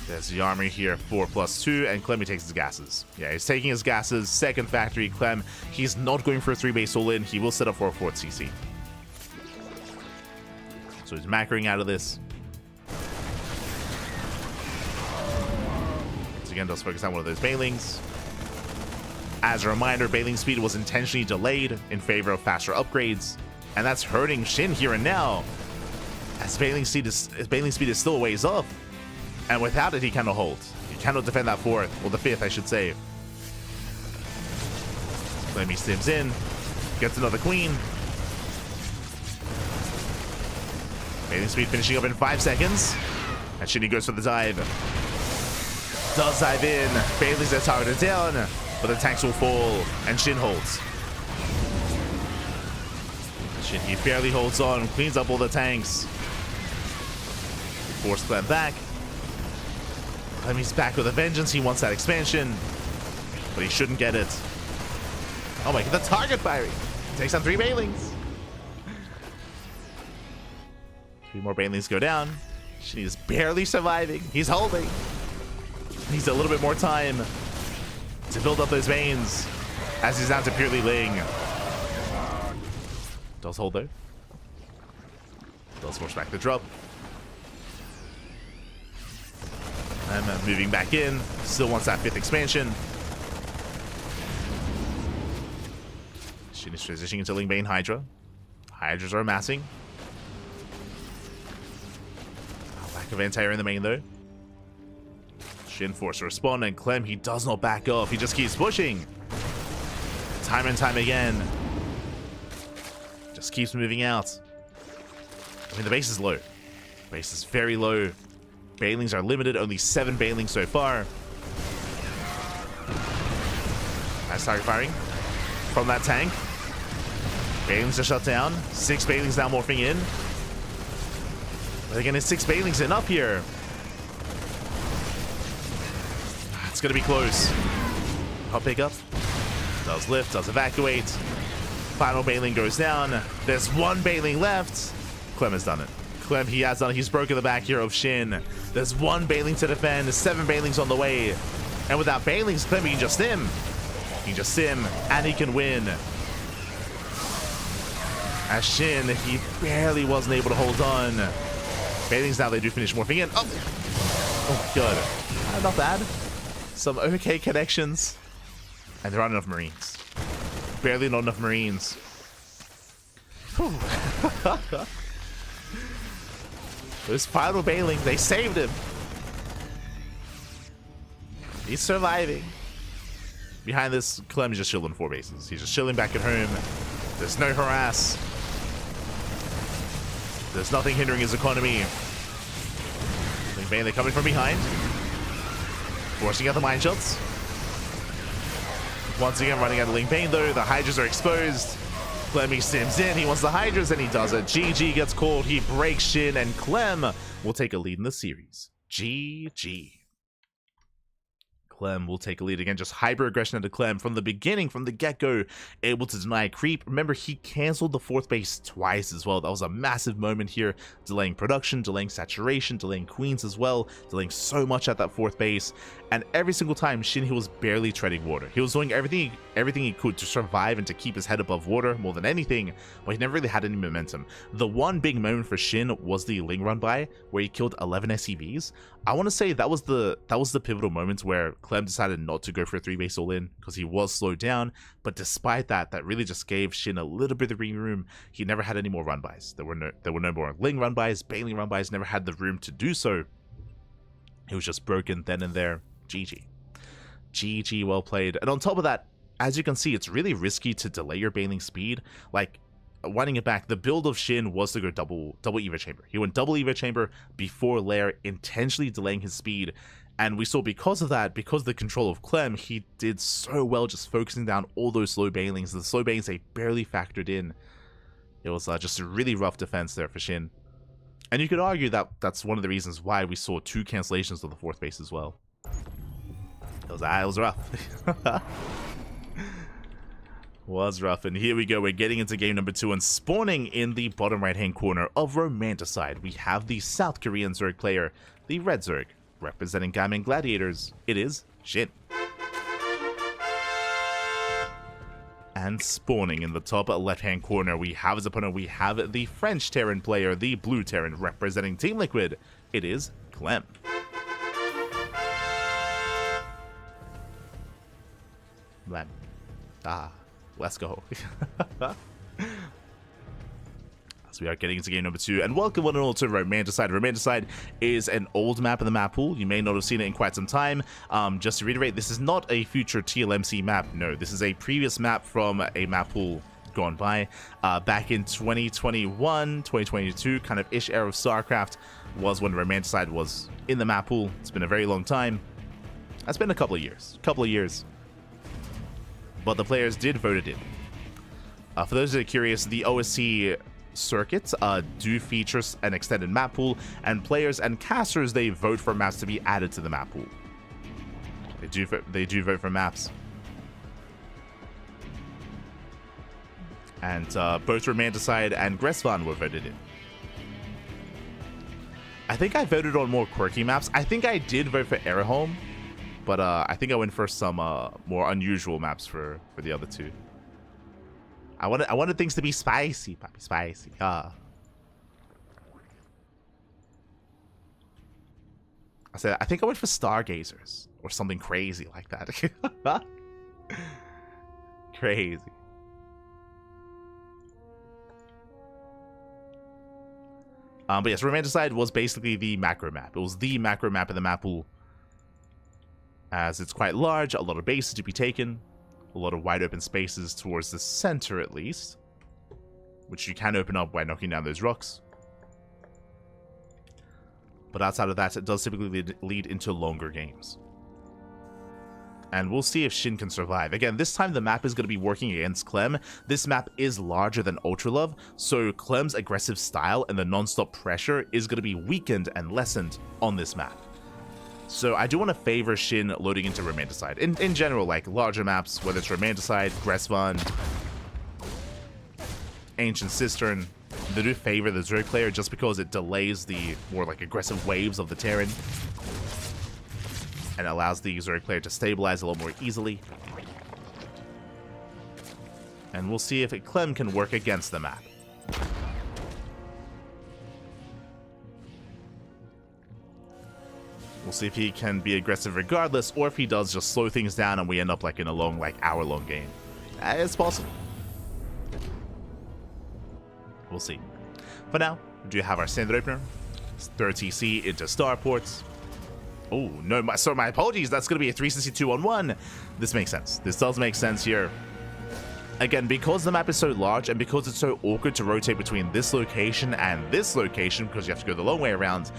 There's the armory here, 4+2, and Clem takes his gases. Yeah, he's taking his gases. Second factory, Clem. He's not going for a 3-base all-in. He will set up for a 4th CC. So he's macroing out of this. Once again, does focus on one of those Banelings. As a reminder, Baneling speed was intentionally delayed in favor of faster upgrades, and that's hurting SHIN here and now, as Baneling speed is still a ways off. And without it, he cannot hold. He cannot defend that 4th, or the 5th, I should say. Clemmy stims in, gets another queen. Baneling speed finishing up in 5 seconds. And SHIN goes for the dive. Does dive in. Baneling's their targeted down, but the tanks will fall, and SHIN holds. SHIN, he barely holds on, cleans up all the tanks. Force Clem back. Clemmy's back with a vengeance. He wants that expansion, but he shouldn't get it. Oh my god, the target firing! Takes on 3 Banelings. 3 more Banelings go down. SHIN is barely surviving. He's holding. Needs a little bit more time to build up those veins, as he's down to purely Ling. Does hold though. Does force back the drop. And then moving back in. Still wants that 5th expansion. SHIN is transitioning into Ling Bane Hydra. Hydras are amassing. Lack of anti-air in the main though. SHIN forced to respond, and Clem, he does not back off. He just keeps pushing. Time and time again. Just keeps moving out. I mean, the base is low. The base is very low. Banelings are limited. Only 7 Banelings so far. Nice target firing from that tank. Banelings are shut down. 6 Banelings now morphing in. But again, is 6 Banelings enough here? It's gonna be close. Hop pick up. Does lift, does evacuate. Final Baneling goes down. There's 1 Baneling left. Clem has done it. Clem, he has done it. He's broken the back here of SHIN. There's 1 Baneling to defend. 7 Banelings on the way. And without Banelings, Clem, he can just sim. He can just sim, and he can win. As SHIN, he barely wasn't able to hold on. Banelings now, they do finish morphing in. Oh god. Not bad. Some okay connections. And there aren't enough Marines. Barely not enough Marines. Those final Baneling, they saved him. He's surviving. Behind this, Clem is just chilling 4 bases. He's just chilling back at home. There's no harass. There's nothing hindering his economy. Bane, they're coming from behind. Forcing out the mine shots. Once again, running out of Ling Bane though. The Hydras are exposed. Clemmy sims in. He wants the Hydras, and he does it. GG gets called. He breaks SHIN, and Clem will take a lead in the series. GG. Clem will take a lead again. Just hyper aggression into Clem from the beginning, from the get-go, able to deny creep. Remember, he canceled the 4th base twice as well. That was a massive moment here, delaying production, delaying saturation, delaying queens as well, delaying so much at that 4th base. And every single time, SHIN, he was barely treading water. He was doing everything he could to survive and to keep his head above water more than anything, but he never really had any momentum. The one big moment for SHIN was the Ling run by, where he killed 11 SCVs. I want to say that was the pivotal moment where Clem decided not to go for a 3-base all-in because he was slowed down. But despite that, that really just gave SHIN a little bit of breathing room. He never had any more run-bys. There were no more Ling run-bys. Baneling run-bys, never had the room to do so. He was just broken then and there. GG. GG, well played. And on top of that, as you can see, it's really risky to delay your Baneling speed. Like, winding it back, the build of SHIN was to go double Eva Chamber. He went double Eva Chamber before Lair, intentionally delaying his speed. And we saw because of that, because of the control of Clem, he did so well just focusing down all those slow banelings. The slow banelings, they barely factored in. It was just a really rough defense there for SHIN. And you could argue that that's one of the reasons why we saw 2 cancellations on the 4th base as well. It was rough. Was rough. And here we go. We're getting into game number 2, and spawning in the bottom right-hand corner of Romanticide, we have the South Korean Zerg player, the Red Zerg. Representing Gaiming Gladiators, it is SHIN. And spawning in the top left-hand corner, we have as opponent, we have the French Terran player, the Blue Terran, representing Team Liquid, it is Clem. Clem. Let's go. We are getting into game number 2, and welcome one and all to Romanticide. Romanticide is an old map in the map pool. You may not have seen it in quite some time. Just to reiterate, this is not a future TLMC map. No, this is a previous map from a map pool gone by. Back in 2021, 2022, kind of ish era of StarCraft was when Romanticide was in the map pool. It's been a very long time. It's been a couple of years. But the players did vote it in. For those that are curious, the OSC circuits do feature an extended map pool, and players and casters, they vote for maps to be added to the map pool. They do vote for maps. And both Romanticide and Gresvan were voted in. I think I voted on more quirky maps. I think I did vote for herO, but I think I went for some more unusual maps for the other 2. I wanted things to be spicy, Poppy, spicy. I said I think I went for Stargazers or something crazy like that. Crazy. But yes, Romanticide was basically the macro map. It was the macro map in the map pool, as it's quite large, a lot of bases to be taken. A lot of wide open spaces towards the center, at least, which you can open up by knocking down those rocks. But outside of that, it does typically lead into longer games. And we'll see if SHIN can survive. Again, this time the map is going to be working against Clem. This map is larger than Ultralove, so Clem's aggressive style and the non-stop pressure is going to be weakened and lessened on this map. So I do want to favor SHIN loading into Romanticide. In general, like larger maps, whether it's Romanticide, Gresvan, Ancient Cistern, they do favor the Zerg player just because it delays the more like aggressive waves of the Terran and allows the Zerg player to stabilize a little more easily. And we'll see if Clem can work against the map. We'll see if he can be aggressive regardless, or if he does just slow things down and we end up like in a long, like hour-long game. It's possible. We'll see. For now, we do have our standard opener. It's 3rd TC into starports. Oh, no, my apologies. That's going to be a 362-on-1. This makes sense. This does make sense here. Again, because the map is so large and because it's so awkward to rotate between this location and this location, because you have to go the long way around,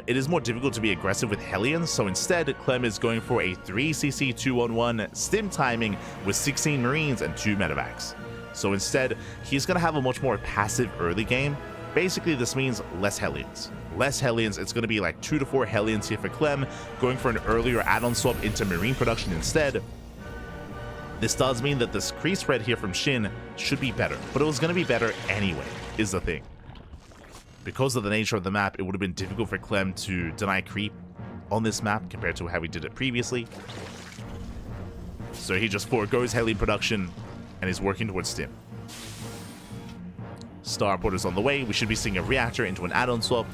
it is more difficult to be aggressive with Hellions. So instead, Clem is going for a 3cc 2-on-1 stim timing with 16 Marines and 2 medevacs. So instead, he's going to have a much more passive early game. Basically, this means less Hellions. Less Hellions, it's going to be like 2 to 4 Hellions here for Clem, going for an earlier add-on swap into Marine production instead. This does mean that this crease spread here from SHIN should be better, but it was going to be better anyway, is the thing. Because of the nature of the map, it would have been difficult for Clem to deny creep on this map compared to how we did it previously. So he just forgoes Hellion production and is working towards stim. Starport is on the way. We should be seeing a reactor into an add-on swap.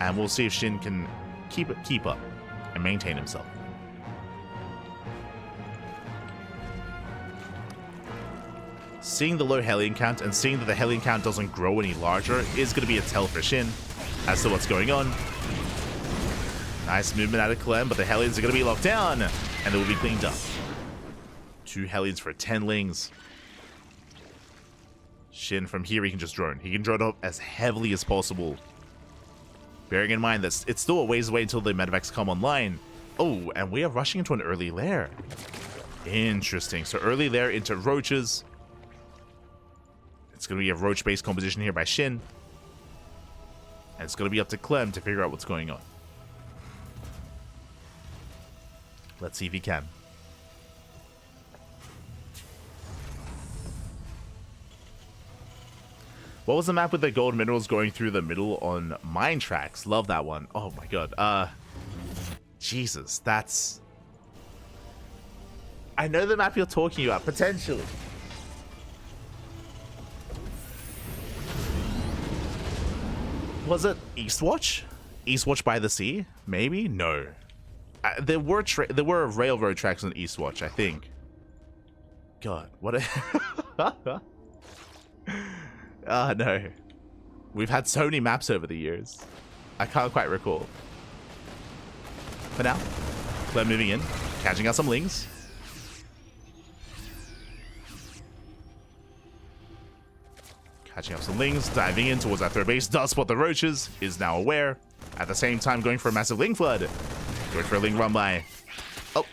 And we'll see if SHIN can keep up and maintain himself. Seeing the low Hellion count and seeing that the Hellion count doesn't grow any larger is going to be a tell for SHIN as to what's going on. Nice movement out of Clem, but the Hellions are going to be locked down and they will be cleaned up. 2 Hellions for 10 lings. SHIN from here, he can just drone. He can drone up as heavily as possible Bearing in mind that it's still a ways away until the medevacs come online. Oh, and we are rushing into an early lair. Interesting. So early lair into roaches. It's going to be a roach-based composition here by SHIN. And it's going to be up to Clem to figure out what's going on. Let's see if he can. What was the map with the gold minerals going through the middle on mine tracks? Love that one. Oh my god. Jesus, that's... I know the map you're talking about, potentially. Was it Eastwatch? Eastwatch by the sea? Maybe? No. There were railroad tracks on Eastwatch, I think. God, what a... Oh, no. We've had so many maps over the years. I can't quite recall. For now, Clem moving in, catching out some lings. Catching up some lings, diving in towards that third base, does spot the roaches, is now aware. At the same time, going for a massive ling flood. Going for a ling run by. Oh,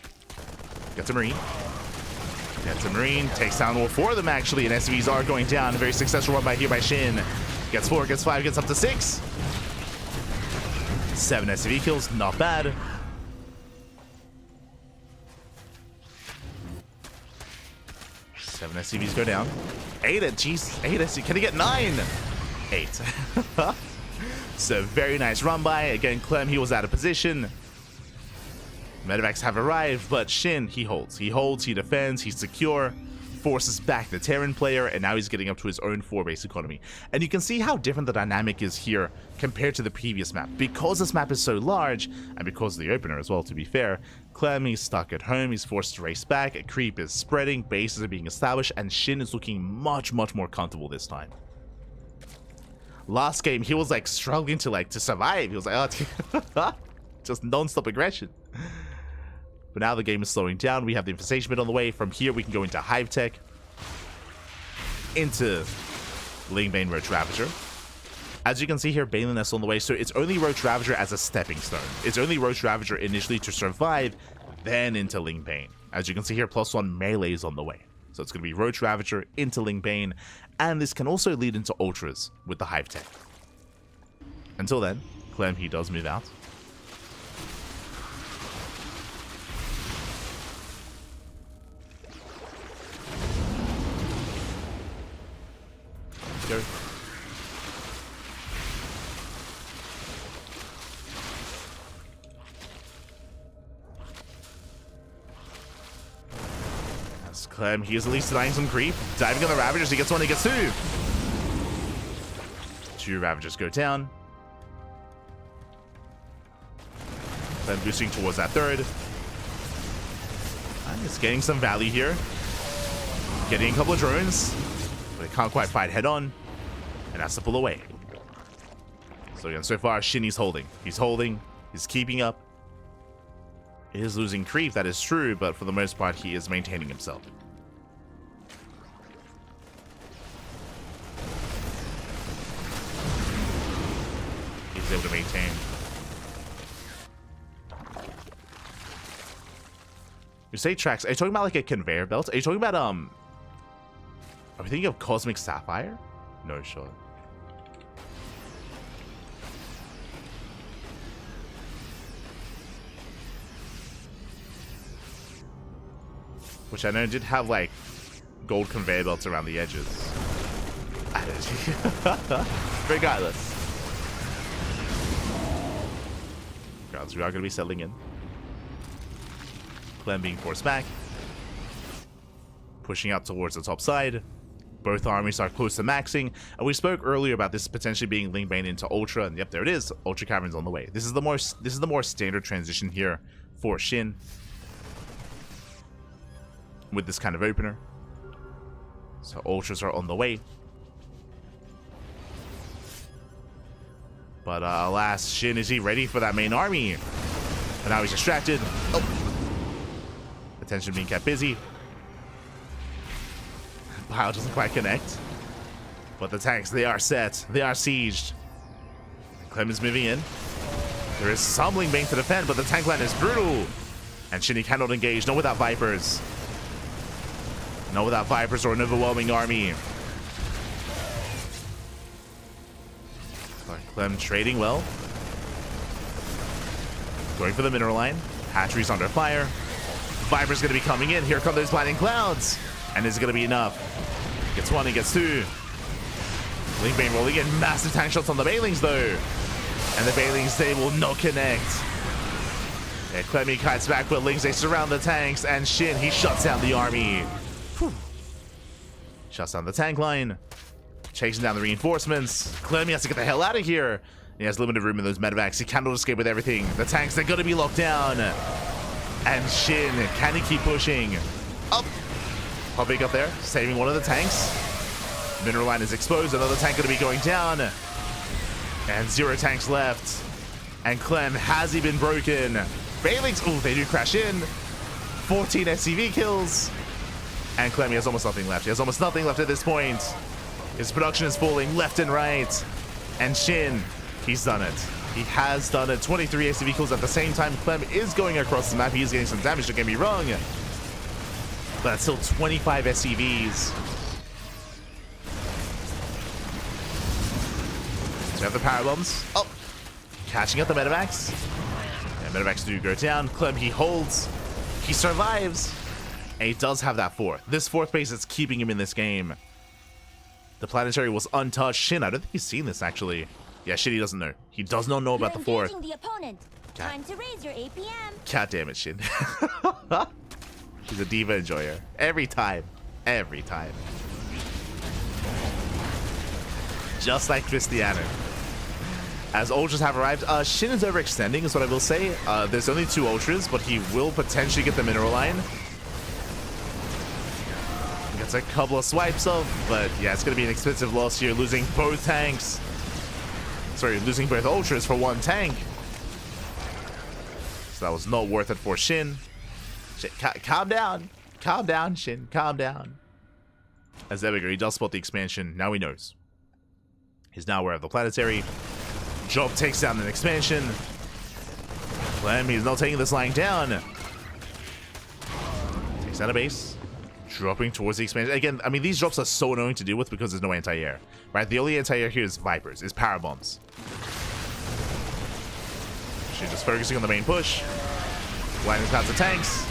gets a marine. Gets a marine, takes down all four of them actually, and SCVs are going down. A very successful run by here by SHIN. Gets 4, gets 5, gets up to 6. 7 SCV kills, not bad. Seven SCVs go down. 8 at jeez, 8 SCV. Can he get 9? 8. So very nice run by. Again, Clem, he was out of position. Medevacs have arrived, but SHIN, he holds. He holds, he defends, he's secure, forces back the Terran player, and now he's getting up to his own 4-base economy. And you can see how different the dynamic is here compared to the previous map. Because this map is so large, and because of the opener as well, to be fair, Clem, he's stuck at home, he's forced to race back, a creep is spreading, bases are being established, and SHIN is looking much, much more comfortable this time. Last game, he was like struggling to survive. He was like, oh, just non-stop aggression. But now the game is slowing down. We have the infestation bit on the way. From here, we can go into Hive Tech, into Lingbane Roach Ravager. As you can see here, Baneliness on the way. So it's only Roach Ravager as a stepping stone. It's only Roach Ravager initially to survive, then into Lingbane. As you can see here, +1 melee is on the way. So it's going to be Roach Ravager into Lingbane, and this can also lead into Ultras with the Hive Tech. Until then, Clem, he does move out. Go. That's Clem. He is at least denying some creep. Diving on the Ravagers. He gets 1, he gets 2. 2 Ravagers go down. Clem boosting towards that third. He's getting some value here. Getting a couple of drones. But they can't quite fight head on, and has to pull away. So again, so far, SHIN, he's holding. He's holding. He's keeping up. He is losing creep, that is true, but for the most part, he is maintaining himself. He's able to maintain. You say tracks, are you talking about like a conveyor belt? Are you talking about, are we thinking of Cosmic Sapphire? No shot. Which I know did have like gold conveyor belts around the edges. Regardless. Regardless, we are going to be settling in. Clem being forced back. Pushing out towards the top side. Both armies are close to maxing, and we spoke earlier about this potentially being Lingbane into Ultra, and yep, there it is. Ultra Cavern's on the way. This is the more standard transition here for SHIN with this kind of opener. So Ultras are on the way, but alas, SHIN, is he ready for that main army? And now he's distracted. Oh, attention being kept busy. Pile doesn't quite connect. But the tanks, they are set. They are sieged. Clem is moving in. There is some Ling Bang to defend, but the tank line is brutal. And SHIN cannot engage, not without Vipers. Not without Vipers or an overwhelming army. Clem trading well. Going for the mineral line. Hatchery's under fire. Viper's going to be coming in. Here come those blinding clouds. And is it going to be enough? Gets one, he gets two. Ling Bang rolling in massive tank shots on the Bailings though. And the Bailings, they will not connect. Yeah, Clem kites back with Lings, they surround the tanks, and SHIN, he shuts down the army. Whew. Shuts down the tank line. Chasing down the reinforcements. Clem has to get the hell out of here. He has limited room in those medevacs. He cannot escape with everything. The tanks, they're going to be locked down. And SHIN, can he keep pushing? Up. Hopping up there, saving one of the tanks. Mineral line is exposed. Another tank going to be going down. And 0 tanks left. And Clem, has he been broken? Bailings, oh, they do crash in. 14 SCV kills. And Clem, he has almost nothing left. He has almost nothing left at this point. His production is falling left and right. And SHIN, he's done it. He has done it. 23 SCV kills at the same time. Clem is going across the map. He is getting some damage, don't get me wrong. But that's still 25 SCVs. So we have the power bombs. Oh, catching up the medevacs. And medevacs do go down. Clem, he holds. He survives. And he does have that fourth. This fourth base is keeping him in this game. The planetary was untouched. SHIN, I don't think he's seen this actually. Yeah, SHIN, he doesn't know. He does not know about the fourth. The opponent. Time to raise your APM. God damn it, SHIN. He's a diva enjoyer. Every time. Every time. Just like Cristiano. As Ultras have arrived, SHIN is overextending is what I will say. There's only 2 Ultras, but he will potentially get the mineral line. Gets a couple of swipes of, but yeah, it's going to be an expensive loss here, losing both tanks. Sorry, losing both Ultras for 1 tank. So that was not worth it for SHIN. Calm down. Calm down, SHIN. Calm down. As there we go, he does spot the expansion. Now he knows. He's now aware of the planetary. Job takes down an expansion. Clem, he's not taking this lying down. Takes down a base. Dropping towards the expansion. Again, I mean, these drops are so annoying to deal with because there's no anti-air. Right? The only anti-air here is Vipers, is power bombs. She's just focusing on the main push. Blinding past the tanks.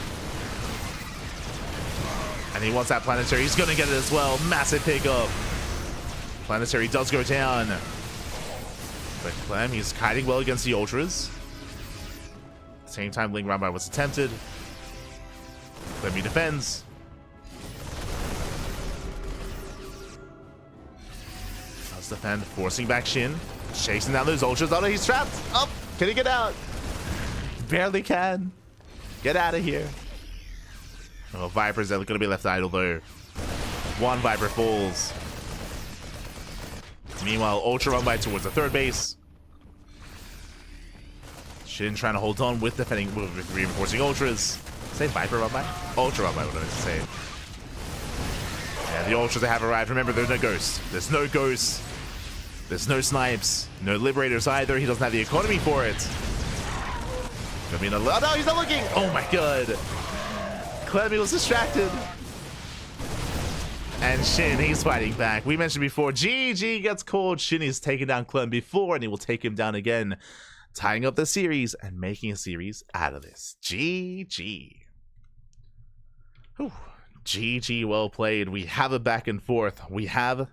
And he wants that planetary. He's going to get it as well. Massive pickup. Planetary does go down. But Clem, he's kiting well against the Ultras. At the same time, Ling Rambai was attempted. Clem, he defends. Does defend, forcing back SHIN. Chasing down those Ultras. Oh no, he's trapped. Oh, can he get out? Barely can. Get out of here. Oh, Vipers are going to be left idle though. 1 Viper falls. Meanwhile, Ultra run by towards the 3rd base. SHIN trying to hold on with defending, with reinforcing Ultras. Say Viper run by? Ultra run by, what did I say? Yeah, the Ultras have arrived. Remember, there's no ghosts. There's no ghosts. There's no snipes. No liberators either. He doesn't have the economy for it. I mean, oh no, he's not looking! Oh my god. Clem was distracted. And SHIN, he's fighting back. We mentioned before, GG gets called. SHIN has taken down Clem before, and he will take him down again, tying up the series and making a series out of this. GG. Whew. GG, well played. We have a back and forth. We have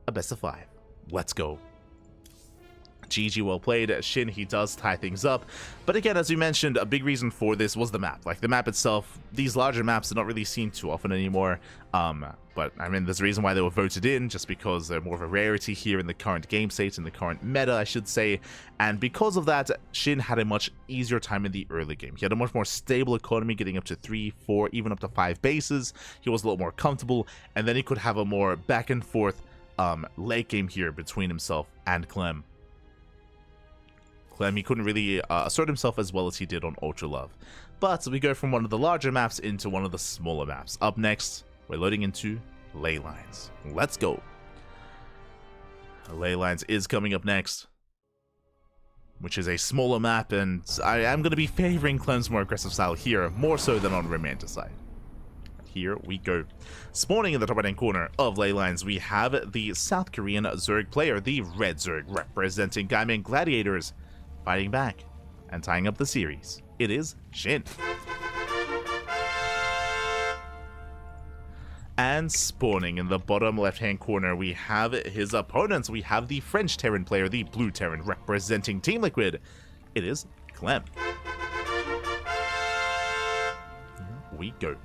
a best of 5. Let's go. GG, well played. SHIN, he does tie things up. But again, as we mentioned, a big reason for this was the map. Like, the map itself, these larger maps are not really seen too often anymore. But, I mean, there's a reason why they were voted in, just because they're more of a rarity here in the current game state, in the current meta, I should say. And because of that, SHIN had a much easier time in the early game. He had a much more stable economy, getting up to 3, 4, even up to 5 bases. He was a lot more comfortable, and then he could have a more back and forth late game here between himself and Clem. Clem, he couldn't really assert himself as well as he did on Ultra Love. But we go from one of the larger maps into one of the smaller maps. Up next, we're loading into Ley Lines. Let's go. Ley Lines is coming up next. which is a smaller map, and I am going to be favoring Clem's more aggressive style here, more so than on Romanticide. Here we go. Spawning in the top right-hand corner of ley lines, we have the South Korean Zerg player, the Red Zerg, representing Gaiman Gladiators, fighting back and tying up the series. It is SHIN. And spawning in the bottom left-hand corner, we have his opponents. We have the French Terran player, the Blue Terran, representing Team Liquid. It is Clem. Here we go.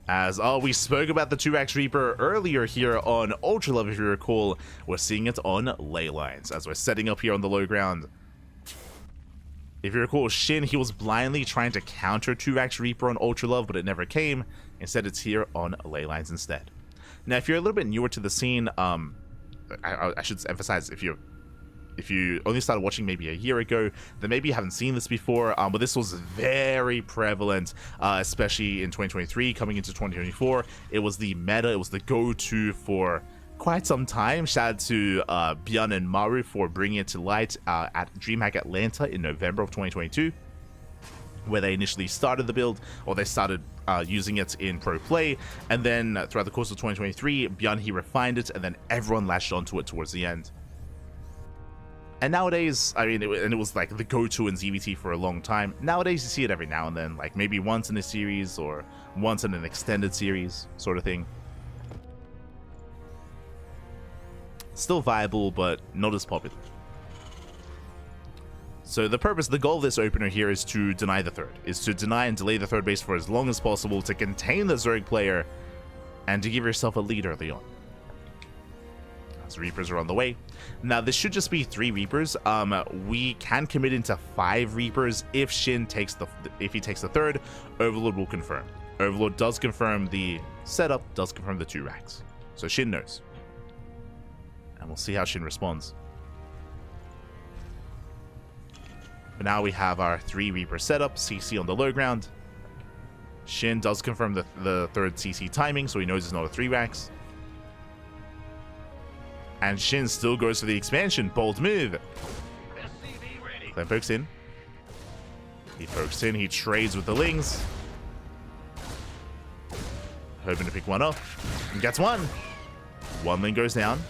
As we spoke about the 2x Reaper earlier here on Ultra Love, if you recall, we're seeing it on ley lines as we're setting up here on the low ground. If you recall, SHIN, he was blindly trying to counter 2x Reaper on Ultra Love, but it never came. Instead, it's here on ley lines instead. Now, if you're a little bit newer to the scene, I should emphasize, if you only started watching maybe a year ago, then maybe you haven't seen this before, but this was very prevalent, especially in 2023, coming into 2024. It was the meta, it was the go-to for quite some time. Shout out to Byun and Maru for bringing it to light at DreamHack Atlanta in November of 2022, where they initially started the build, or they started using it in pro play, and then throughout the course of 2023, Byun, he refined it, and then everyone latched onto it towards the end. And nowadays, I mean, it was like the go-to in ZVT for a long time. Nowadays, you see it every now and then, like maybe once in a series or once in an extended series sort of thing. Still viable, but not as popular. So the purpose, the goal of this opener here is to deny the third, is to deny and delay the third base for as long as possible, to contain the Zerg player, and to give yourself a lead early on. As Reapers are on the way. Now, this should just be 3 Reapers. We can commit into 5 Reapers if SHIN takes the third. Overlord will confirm. Overlord does confirm the setup, does confirm the 2 racks. So SHIN knows. And we'll see how SHIN responds. But now we have our 3 Reaper setup, CC on the low ground. SHIN does confirm the third CC timing, so he knows it's not a 3 racks. And SHIN still goes for the expansion. Bold move. Clem pokes in. He pokes in. He trades with the Lings. Hoping to pick one up. And gets one. One Ling goes down.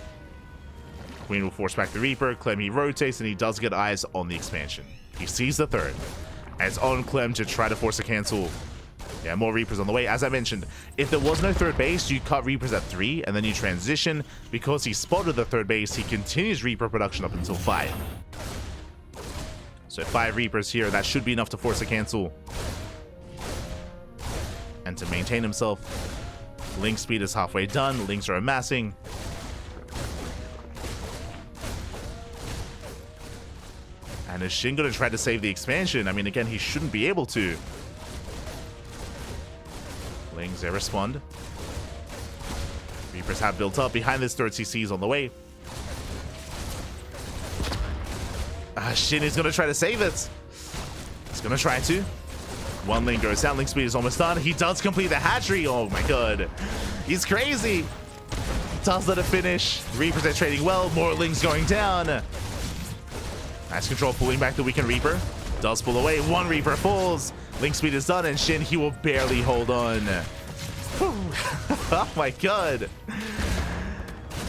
Queen will force back the Reaper. Clem, he rotates, and he does get eyes on the expansion. He sees the third. And it's on Clem to try to force a cancel. Yeah, more Reapers on the way. As I mentioned, if there was no third base, you cut Reapers at 3, and then you transition. Because he spotted the third base, he continues Reaper production up until 5. So 5 Reapers here, that should be enough to force a cancel. And to maintain himself. Link speed is halfway done. Links are amassing. And is SHIN going to try to save the expansion? I mean, again, he shouldn't be able to. Lings, they respond. Reapers have built up. Behind this, third CC is on the way. SHIN is going to try to save it. He's going to try to. One Ling goes down. Link speed is almost done. He does complete the hatchery. Oh my god. He's crazy. Does let it finish. Reapers are trading well. More Lings going down. Nice control, pulling back the weakened Reaper. Does pull away. One Reaper falls. Link speed is done, and SHIN, he will barely hold on. Oh my god.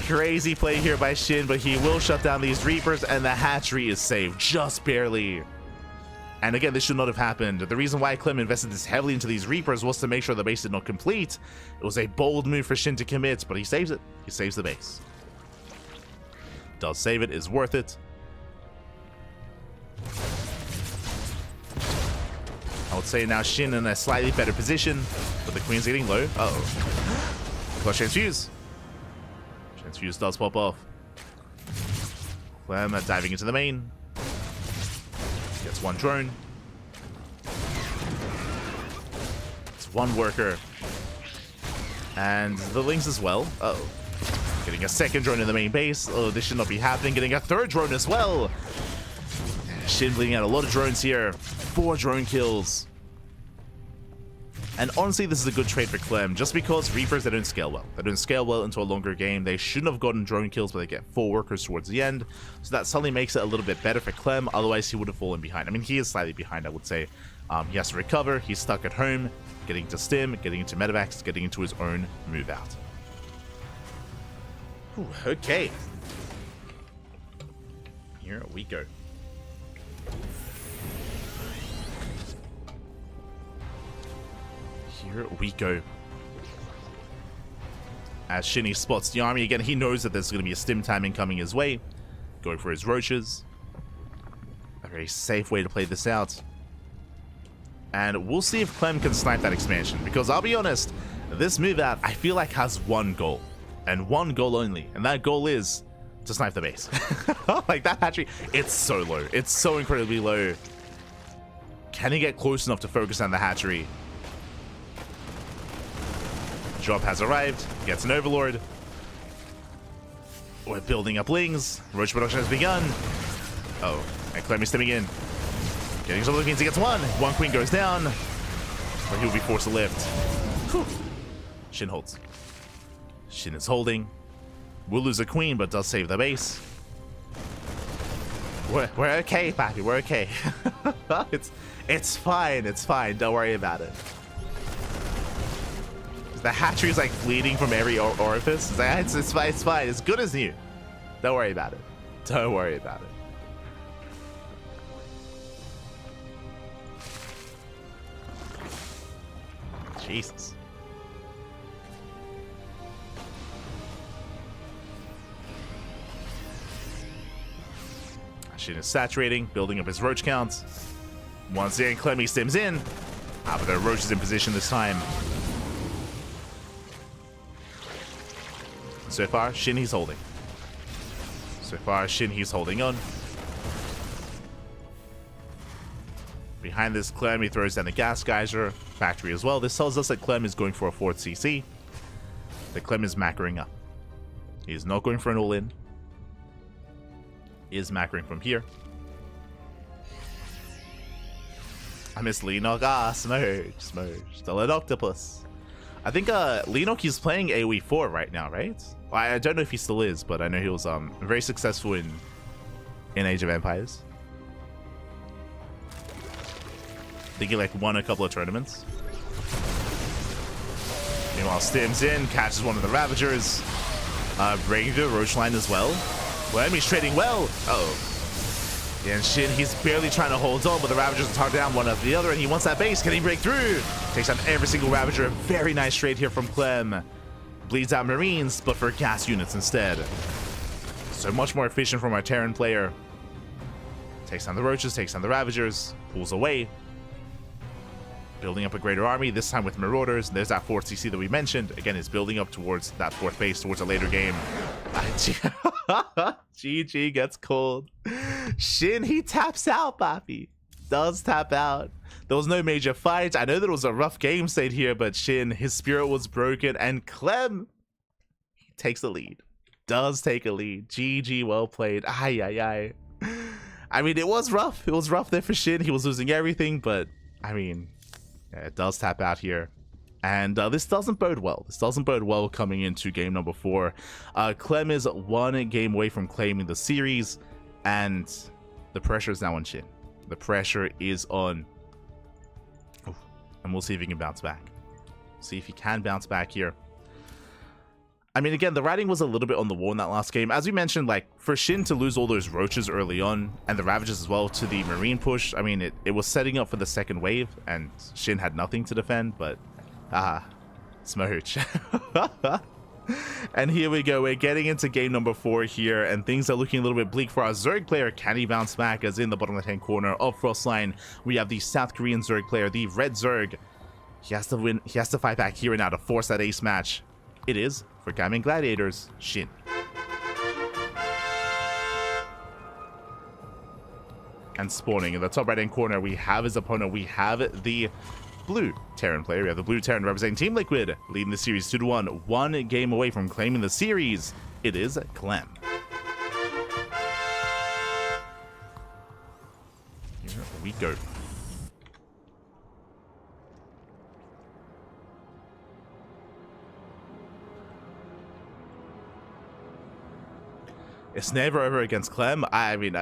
Crazy play here by SHIN, but he will shut down these Reapers, and the hatchery is saved. Just barely. And again, this should not have happened. The reason why Clem invested this heavily into these Reapers was to make sure the base did not complete. It was a bold move for SHIN to commit, but he saves it. He saves the base. Does save it, is worth it. I would say now SHIN in a slightly better position, but the Queen's getting low. Uh-oh. Flush Transfuse. Transfuse does pop off. Clem diving into the main. Gets one drone. It's one worker. And the Lings as well. Uh-oh. Getting a second drone in the main base. Oh, this should not be happening. Getting a third drone as well. SHIN bleeding out a lot of drones here. 4 drone kills. And honestly, this is a good trade for Clem, just because Reapers, they don't scale well. They don't scale well into a longer game. They shouldn't have gotten drone kills, but they get 4 workers towards the end. So that suddenly makes it a little bit better for Clem, otherwise he would have fallen behind. I mean, he is slightly behind, I would say. He has to recover, he's stuck at home, getting to stim, getting into medevacs, getting into his own move out. Whew, okay. Here we go. Here we go. As SHIN spots the army again, he knows that there's going to be a stim timing coming his way. Going for his roaches. A very safe way to play this out. And we'll see if Clem can snipe that expansion. Because I'll be honest, this move out, I feel like has one goal. And one goal only. And that goal is to snipe the base. Like that hatchery, it's so low. It's so incredibly low. Can he get close enough to focus on the hatchery? Drop has arrived, gets an overlord. We're building up lings. Roach production has begun. Oh, and Clem is stimming in. Getting some of the queens, he gets one. One queen goes down. Or he will be forced to lift. Whew. SHIN holds. SHIN is holding. We'll lose a queen, but does save the base. We're okay, Pappy. We're okay. It's fine. It's fine. Don't worry about it. The hatchery is like bleeding from every orifice. It's, like, it's fine. It's fine. It's good as new. Don't worry about it. Don't worry about it. Jesus. SHIN is saturating, building up his roach counts. Once again, Clemmy stims in. But the roach is in position this time. So far, SHIN he's holding. So far, SHIN he's holding on. Behind this, Clem, he throws down the gas geyser factory as well. This tells us that Clem is going for a 4th CC. That Clem is macroing up. He is not going for an all-in. He is macroing from here. I miss Leenock. Ah, Smurge. Still an octopus. I think Leenock is playing AoE 4 right now, right? Well, I don't know if he still is, but I know he was very successful in Age of Empires. I think he like won a couple of tournaments. Meanwhile, stims in, catches one of the Ravagers. Breaking through the Roach line as well. Well, enemy's trading well. Uh-oh. Yeah, and SHIN, he's barely trying to hold on, but the Ravagers are targeted down one after the other, and he wants that base. Can he break through? Takes down every single Ravager. A very nice trade here from Clem. Bleeds out Marines, but for gas units instead. So much more efficient from our Terran player. Takes down the Roaches, takes down the Ravagers, pulls away. Building up a greater army, this time with Marauders. There's that 4th CC that we mentioned. Again, it's building up towards that 4th base, towards a later game. GG gets cold. SHIN, he taps out, Papi. Does tap out. There was no major fight. I know that it was a rough game state here, but SHIN, his spirit was broken. And Clem, he takes the lead. Does take a lead. GG, well played. Ay, ay, ay. I mean, it was rough. It was rough there for SHIN. He was losing everything, but, I mean... yeah, it does tap out here. And this doesn't bode well. This doesn't bode well coming into game number 4. Clem is 1 game away from claiming the series. And the pressure is now on SHIN. The pressure is on. Oof. And we'll see if he can bounce back. See if he can bounce back here. I mean, again, the writing was a little bit on the wall in that last game. As we mentioned, like, for SHIN to lose all those Roaches early on, and the Ravagers as well to the Marine push, I mean, it was setting up for the second wave, and SHIN had nothing to defend, but, Smooch. And here we go, we're getting into game number 4 here, and things are looking a little bit bleak for our Zerg player. Can he bounce back? As in the bottom left-hand corner of Frostline, we have the South Korean Zerg player, the Red Zerg. He has to win, he has to fight back here and now to force that ace match. It is, for Gaming Gladiators, SHIN. And spawning in the top right-hand corner, we have his opponent. We have the blue Terran player. We have the blue Terran representing Team Liquid, leading the series 2-1. 1 game away from claiming the series. It is Clem. Here we go. It's never over against Clem. I mean,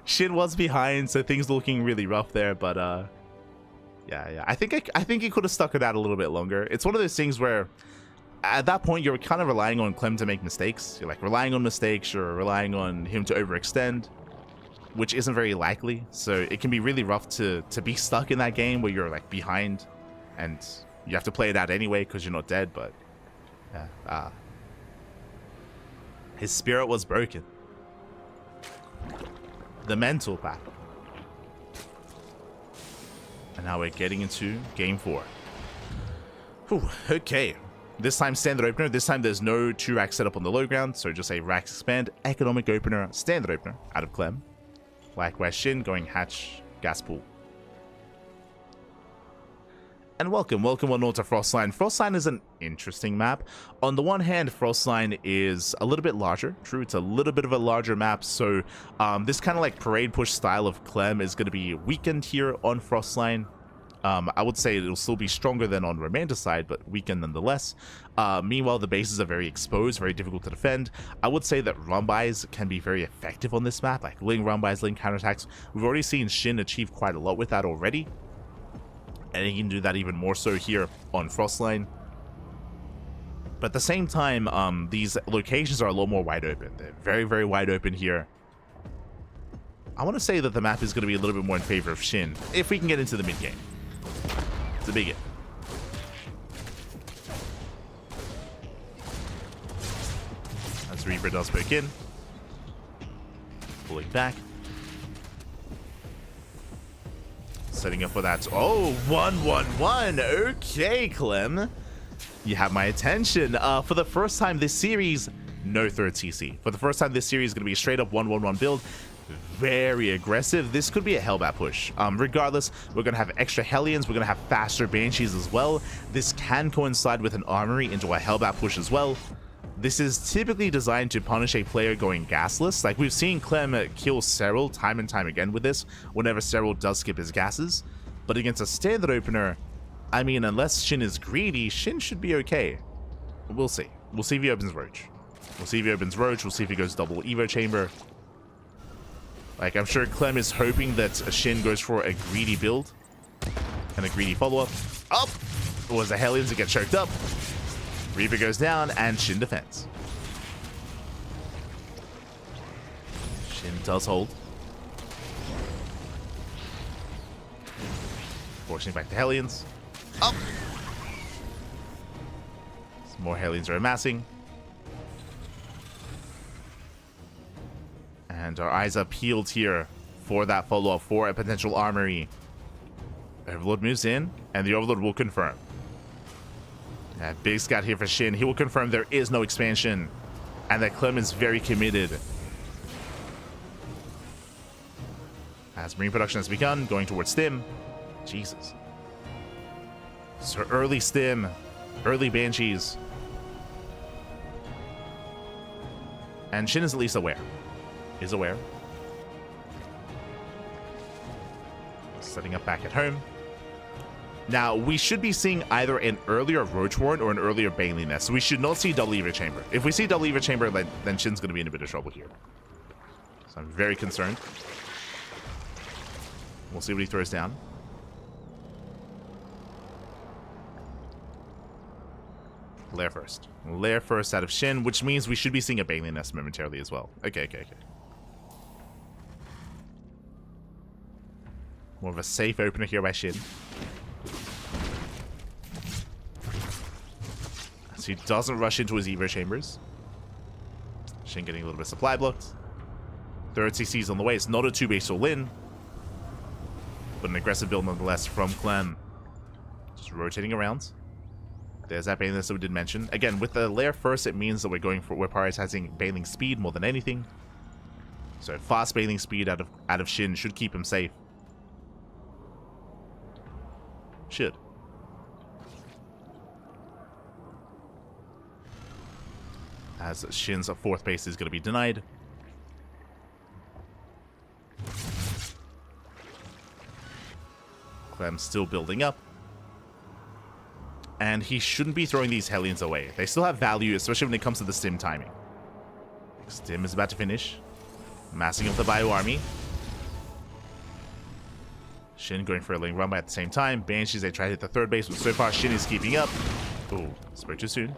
SHIN was behind, so things looking really rough there. But yeah. I think he could have stuck it out a little bit longer. It's one of those things where at that point you're kind of relying on Clem to make mistakes. You're like relying on mistakes, you're relying on him to overextend, which isn't very likely. So it can be really rough to be stuck in that game where you're like behind and you have to play it out anyway because you're not dead. But yeah, his spirit was broken. The mental path. And now we're getting into game 4. Whew, okay. This time standard opener. This time there's no 2-rack setup on the low ground, so just a racks expand, economic opener, standard opener out of Clem. Likewise SHIN going hatch, gas pool. And welcome one more to Frostline. Frostline is an interesting map. On the one hand, Frostline is a little bit larger. True, it's a little bit of a larger map, so this kind of like parade push style of Clem is going to be weakened here on Frostline. I would say it'll still be stronger than on Romanticide, but weakened nonetheless. Meanwhile, the bases are very exposed, very difficult to defend. I would say that run-bys can be very effective on this map, like ling run-bys, ling counterattacks. We've already seen SHIN achieve quite a lot with that already. And he can do that even more so here on Frostline. But at the same time, these locations are a lot more wide open. They're very, very wide open here. I want to say that the map is going to be a little bit more in favor of SHIN if we can get into the mid game. It's a big if. As Reaper does poke in. Pulling back. Setting up for that. Oh, 1-1-1. Okay, Clem. You have my attention. For the first time this series, no third CC. For the first time this series is going to be a straight up 1-1-1 build. Very aggressive. This could be a Hellbat push. Regardless, we're going to have extra Hellions. We're going to have faster Banshees as well. This can coincide with an Armory into a Hellbat push as well. This is typically designed to punish a player going gasless. Like we've seen Clem kill Cyril time and time again with this, whenever Cyril does skip his gases. But against a standard opener, I mean, unless SHIN is greedy, SHIN should be okay. We'll see. We'll see if he opens Roach. We'll see if he opens Roach. We'll see if he goes double Evo Chamber. Like, I'm sure Clem is hoping that SHIN goes for a greedy build and a greedy follow-up. Up! Was the Hellions to get choked up. Reaper goes down, and SHIN defends. SHIN does hold. Forcing back to Hellions. Up! Some more Hellions are amassing. And our eyes are peeled here for that follow-up, for a potential Armory. Overlord moves in, and the Overlord will confirm. Yeah, big scout here for SHIN. He will confirm there is no expansion and that Clem is very committed. As Marine production has begun, going towards Stim. Jesus. So early Stim, early Banshees. And SHIN is at least aware. Is aware. Setting up back at home. Now, we should be seeing either an earlier Roach Warren or an earlier Bailey Nest. So we should not see double Evo Chamber. If we see double Evo Chamber, then SHIN's going to be in a bit of trouble here. So I'm very concerned. We'll see what he throws down. Lair first. Lair first out of SHIN, which means we should be seeing a Bailey Nest momentarily as well. Okay. More of a safe opener here by SHIN. So he doesn't rush into his Evo Chambers. SHIN getting a little bit of supply blocked. Third CC's on the way. It's not a 2-base all-in, but an aggressive build nonetheless from Clem. Just rotating around. There's that Bailing that we did mention. Again, with the Lair first, it means that we're prioritizing Bailing speed more than anything. So fast Bailing speed out of SHIN should keep him safe. Should. As SHIN's fourth base is going to be denied. Clem's still building up. And he shouldn't be throwing these Hellions away. They still have value, especially when it comes to the Stim timing. Stim is about to finish. Massing up the Bio Army. SHIN going for a lane run by at the same time. Banshees, they try to hit the third base, but so far SHIN is keeping up. Ooh, spoke too soon.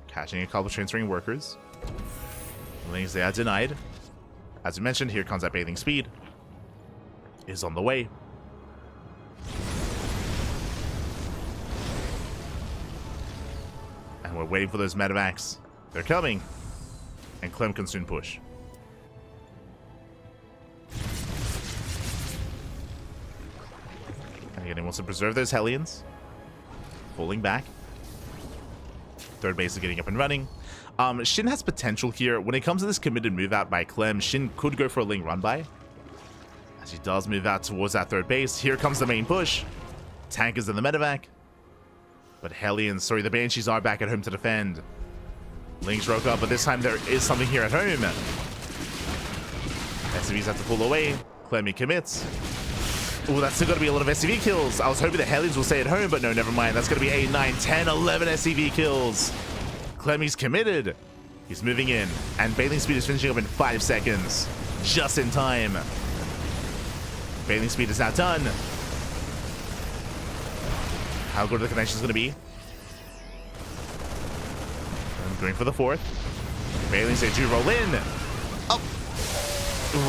Catching a couple of transferring workers. Lanes, they are denied. As we mentioned, here comes that bathing speed. Is on the way. And we're waiting for those medevacs. They're coming. And Clem can soon push. And again, he wants to preserve those Hellions. Pulling back. Third base is getting up and running. SHIN has potential here. When it comes to this committed move out by Clem, SHIN could go for a lane run by. As he does move out towards that third base. Here comes the main push. Tank is in the medevac. But Hellions, sorry, the Banshees are back at home to defend. Lings broke up, but this time there is something here at home. SCVs have to pull away. Clemmy commits. Ooh, that's still going to be a lot of SCV kills. I was hoping the Hellions will stay at home, but no, never mind. That's going to be 8, 9, 10, 11 SCV kills. Clemmy's committed. He's moving in. And Bathing Speed is finishing up in 5 seconds. Just in time. Bathing Speed is now done. How good are the connections going to be? I'm going for the fourth. Bailings, they do roll in. Oh!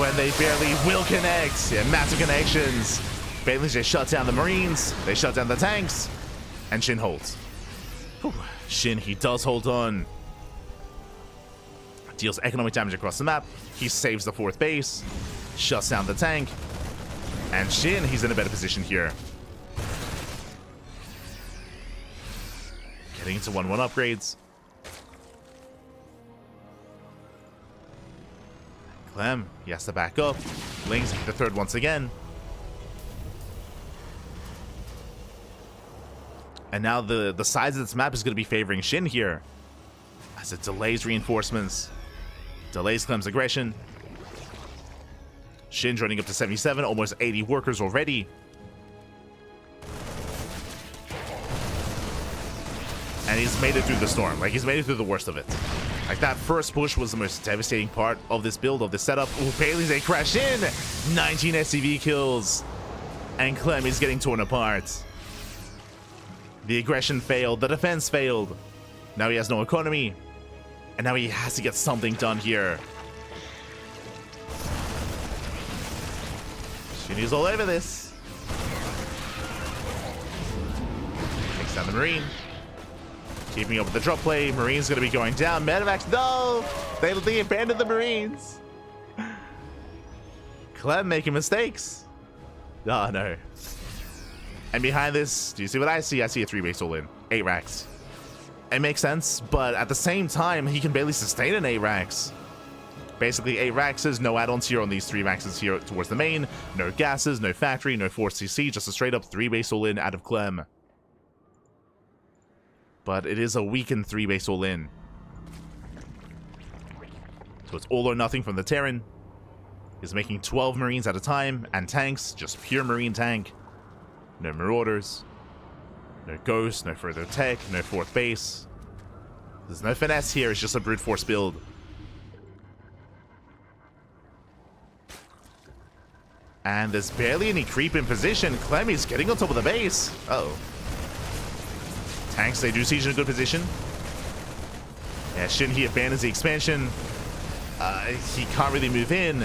When they barely will connect. Yeah, massive connections. Bailings just shut down the Marines. They shut down the tanks. And SHIN holds. Whew. SHIN, he does hold on. Deals economic damage across the map. He saves the fourth base. Shuts down the tank. And SHIN, he's in a better position here. Getting into 1-1 upgrades. Clem, he has to back up. Lings the third once again. And now the size of this map is going to be favoring SHIN here. As it delays reinforcements. Delays Clem's aggression. SHIN's running up to 77, almost 80 workers already. And he's made it through the storm. Like, he's made it through the worst of it. Like, that first push was the most devastating part of this build, of this setup. Ooh, Bailey's, they crash in! 19 SCV kills. And Clem is getting torn apart. The aggression failed. The defense failed. Now he has no economy. And now he has to get something done here. SHIN is all over this. Takes down the Marine. Keeping up with the drop play. Marine's going to be going down. Medevacs, no! They abandoned the Marines. Clem making mistakes. Oh, no. And behind this, do you see what I see? I see a 3-base all-in. 8 racks. It makes sense, but at the same time, he can barely sustain an 8 racks. Basically, 8 racks is no add-ons here on these 3 maxes here towards the main. No gases, no factory, no force CC. Just a straight-up 3-base all-in out of Clem. But it is a weakened 3-base all-in. So it's all or nothing from the Terran. He's making 12 Marines at a time, and tanks, just pure Marine tank. No Marauders. No Ghost, no further tech, no 4th base. There's no finesse here, it's just a brute force build. And there's barely any creep in position. Clemmy's getting on top of the base. Uh-oh. Tanks, they do siege in a good position. Yeah, SHIN, he abandons the expansion. He can't really move in.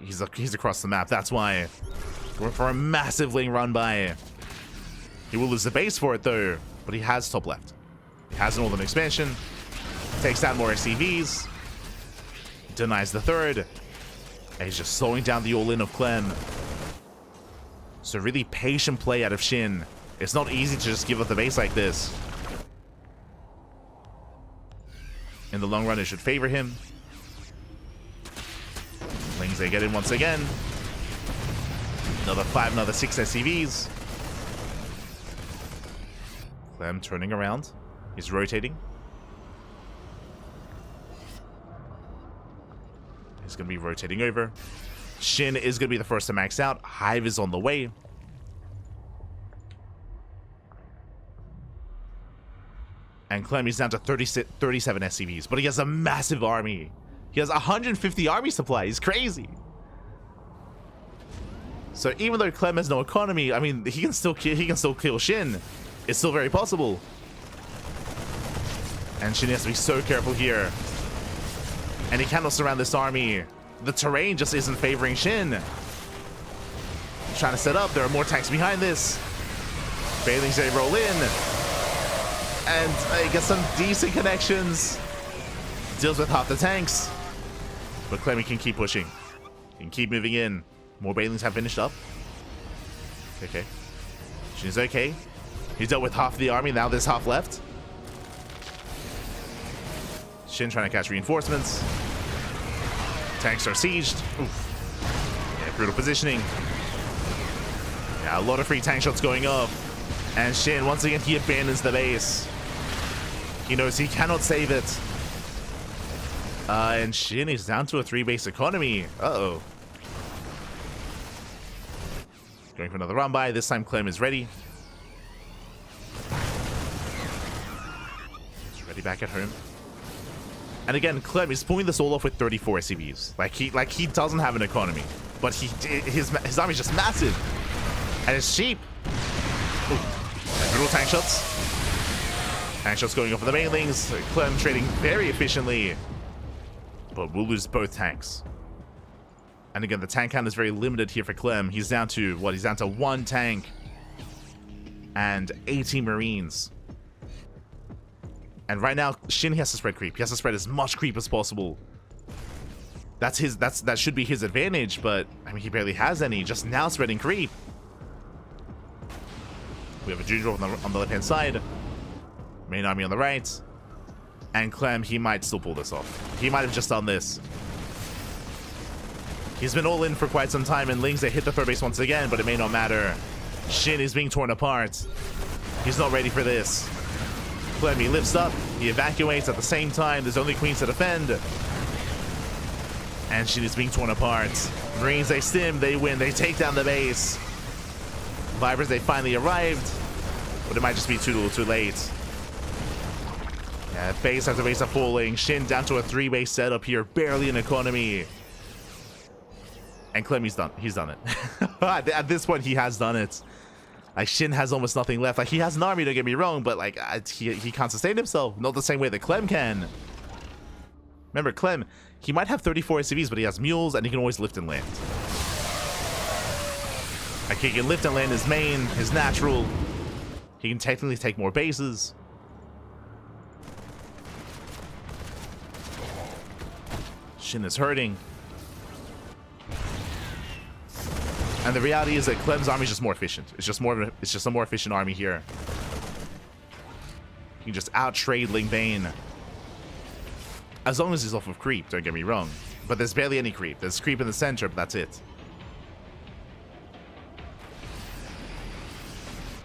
He's across the map, that's why. Going for a massive lane run by. He will lose the base for it though, but he has top left. He has an Northern expansion. Takes down more SCVs. Denies the third. And he's just slowing down the all-in of Clem. So really patient play out of SHIN. It's not easy to just give up the base like this. In the long run, it should favor him. Lings, they get in once again. Another 5, another 6 SCVs. Clem turning around. He's rotating. He's going to be rotating over. SHIN is going to be the first to max out. Hive is on the way. And Clem is down to 37 SCVs, but he has a massive army. He has 150 army supply. He's crazy. So even though Clem has no economy, I mean, he can still kill SHIN. It's still very possible. And SHIN has to be so careful here. And he cannot surround this army. The terrain just isn't favoring SHIN. He's trying to set up. There are more tanks behind this. Bailings, they roll in. And he gets some decent connections. Deals with half the tanks. But Clem can keep pushing. He can keep moving in. More Bailings have finished up. Okay. SHIN's okay. He's dealt with half the army. Now there's half left. SHIN trying to catch reinforcements. Tanks are sieged. Oof. Yeah, brutal positioning. Yeah, a lot of free tank shots going off. And SHIN, once again, he abandons the base. He knows he cannot save it. And SHIN is down to a 3-base economy. Uh-oh. Going for another run by. This time Clem is ready. He's ready back at home. And again, Clem is pulling this all off with 34 SCVs. Like he doesn't have an economy, but his army is just massive, and it's cheap. Ooh. And brutal tank shots. Tank shots going off of the Bailings. Clem trading very efficiently, but we'll lose both tanks. And again, the tank count is very limited here for Clem. He's down to what? He's down to 1 tank and 18 Marines. And right now, SHIN has to spread creep. He has to spread as much creep as possible. That should be his advantage, but I mean, he barely has any. Just now spreading creep. We have a Junior on the left-hand side. Main army on the right. And Clem, he might still pull this off. He might have just done this. He's been all in for quite some time, and Lings, they hit the 3rd base once again, but it may not matter. SHIN is being torn apart. He's not ready for this. Clem, he lifts up, he evacuates at the same time. There's only queens to defend. And SHIN is being torn apart. Marines, they stim, they win, they take down the base. Vipers, they finally arrived, but it might just be too little too late. Yeah, base after base are falling. SHIN down to a 3-base setup here, barely an economy. And Clem, he's done it. At this point, he has done it. Like, SHIN has almost nothing left. Like, he has an army, don't get me wrong, but like he can't sustain himself. Not the same way that Clem can. Remember, Clem, he might have 34 SCVs, but he has mules, and he can always lift and land. Like, he can lift and land his main, his natural. He can technically take more bases. SHIN is hurting. And the reality is that Clem's army is just more efficient. It's just a more efficient army here. You can just out-trade Ling Bane. As long as he's off of creep, don't get me wrong. But there's barely any creep. There's creep in the center, but that's it.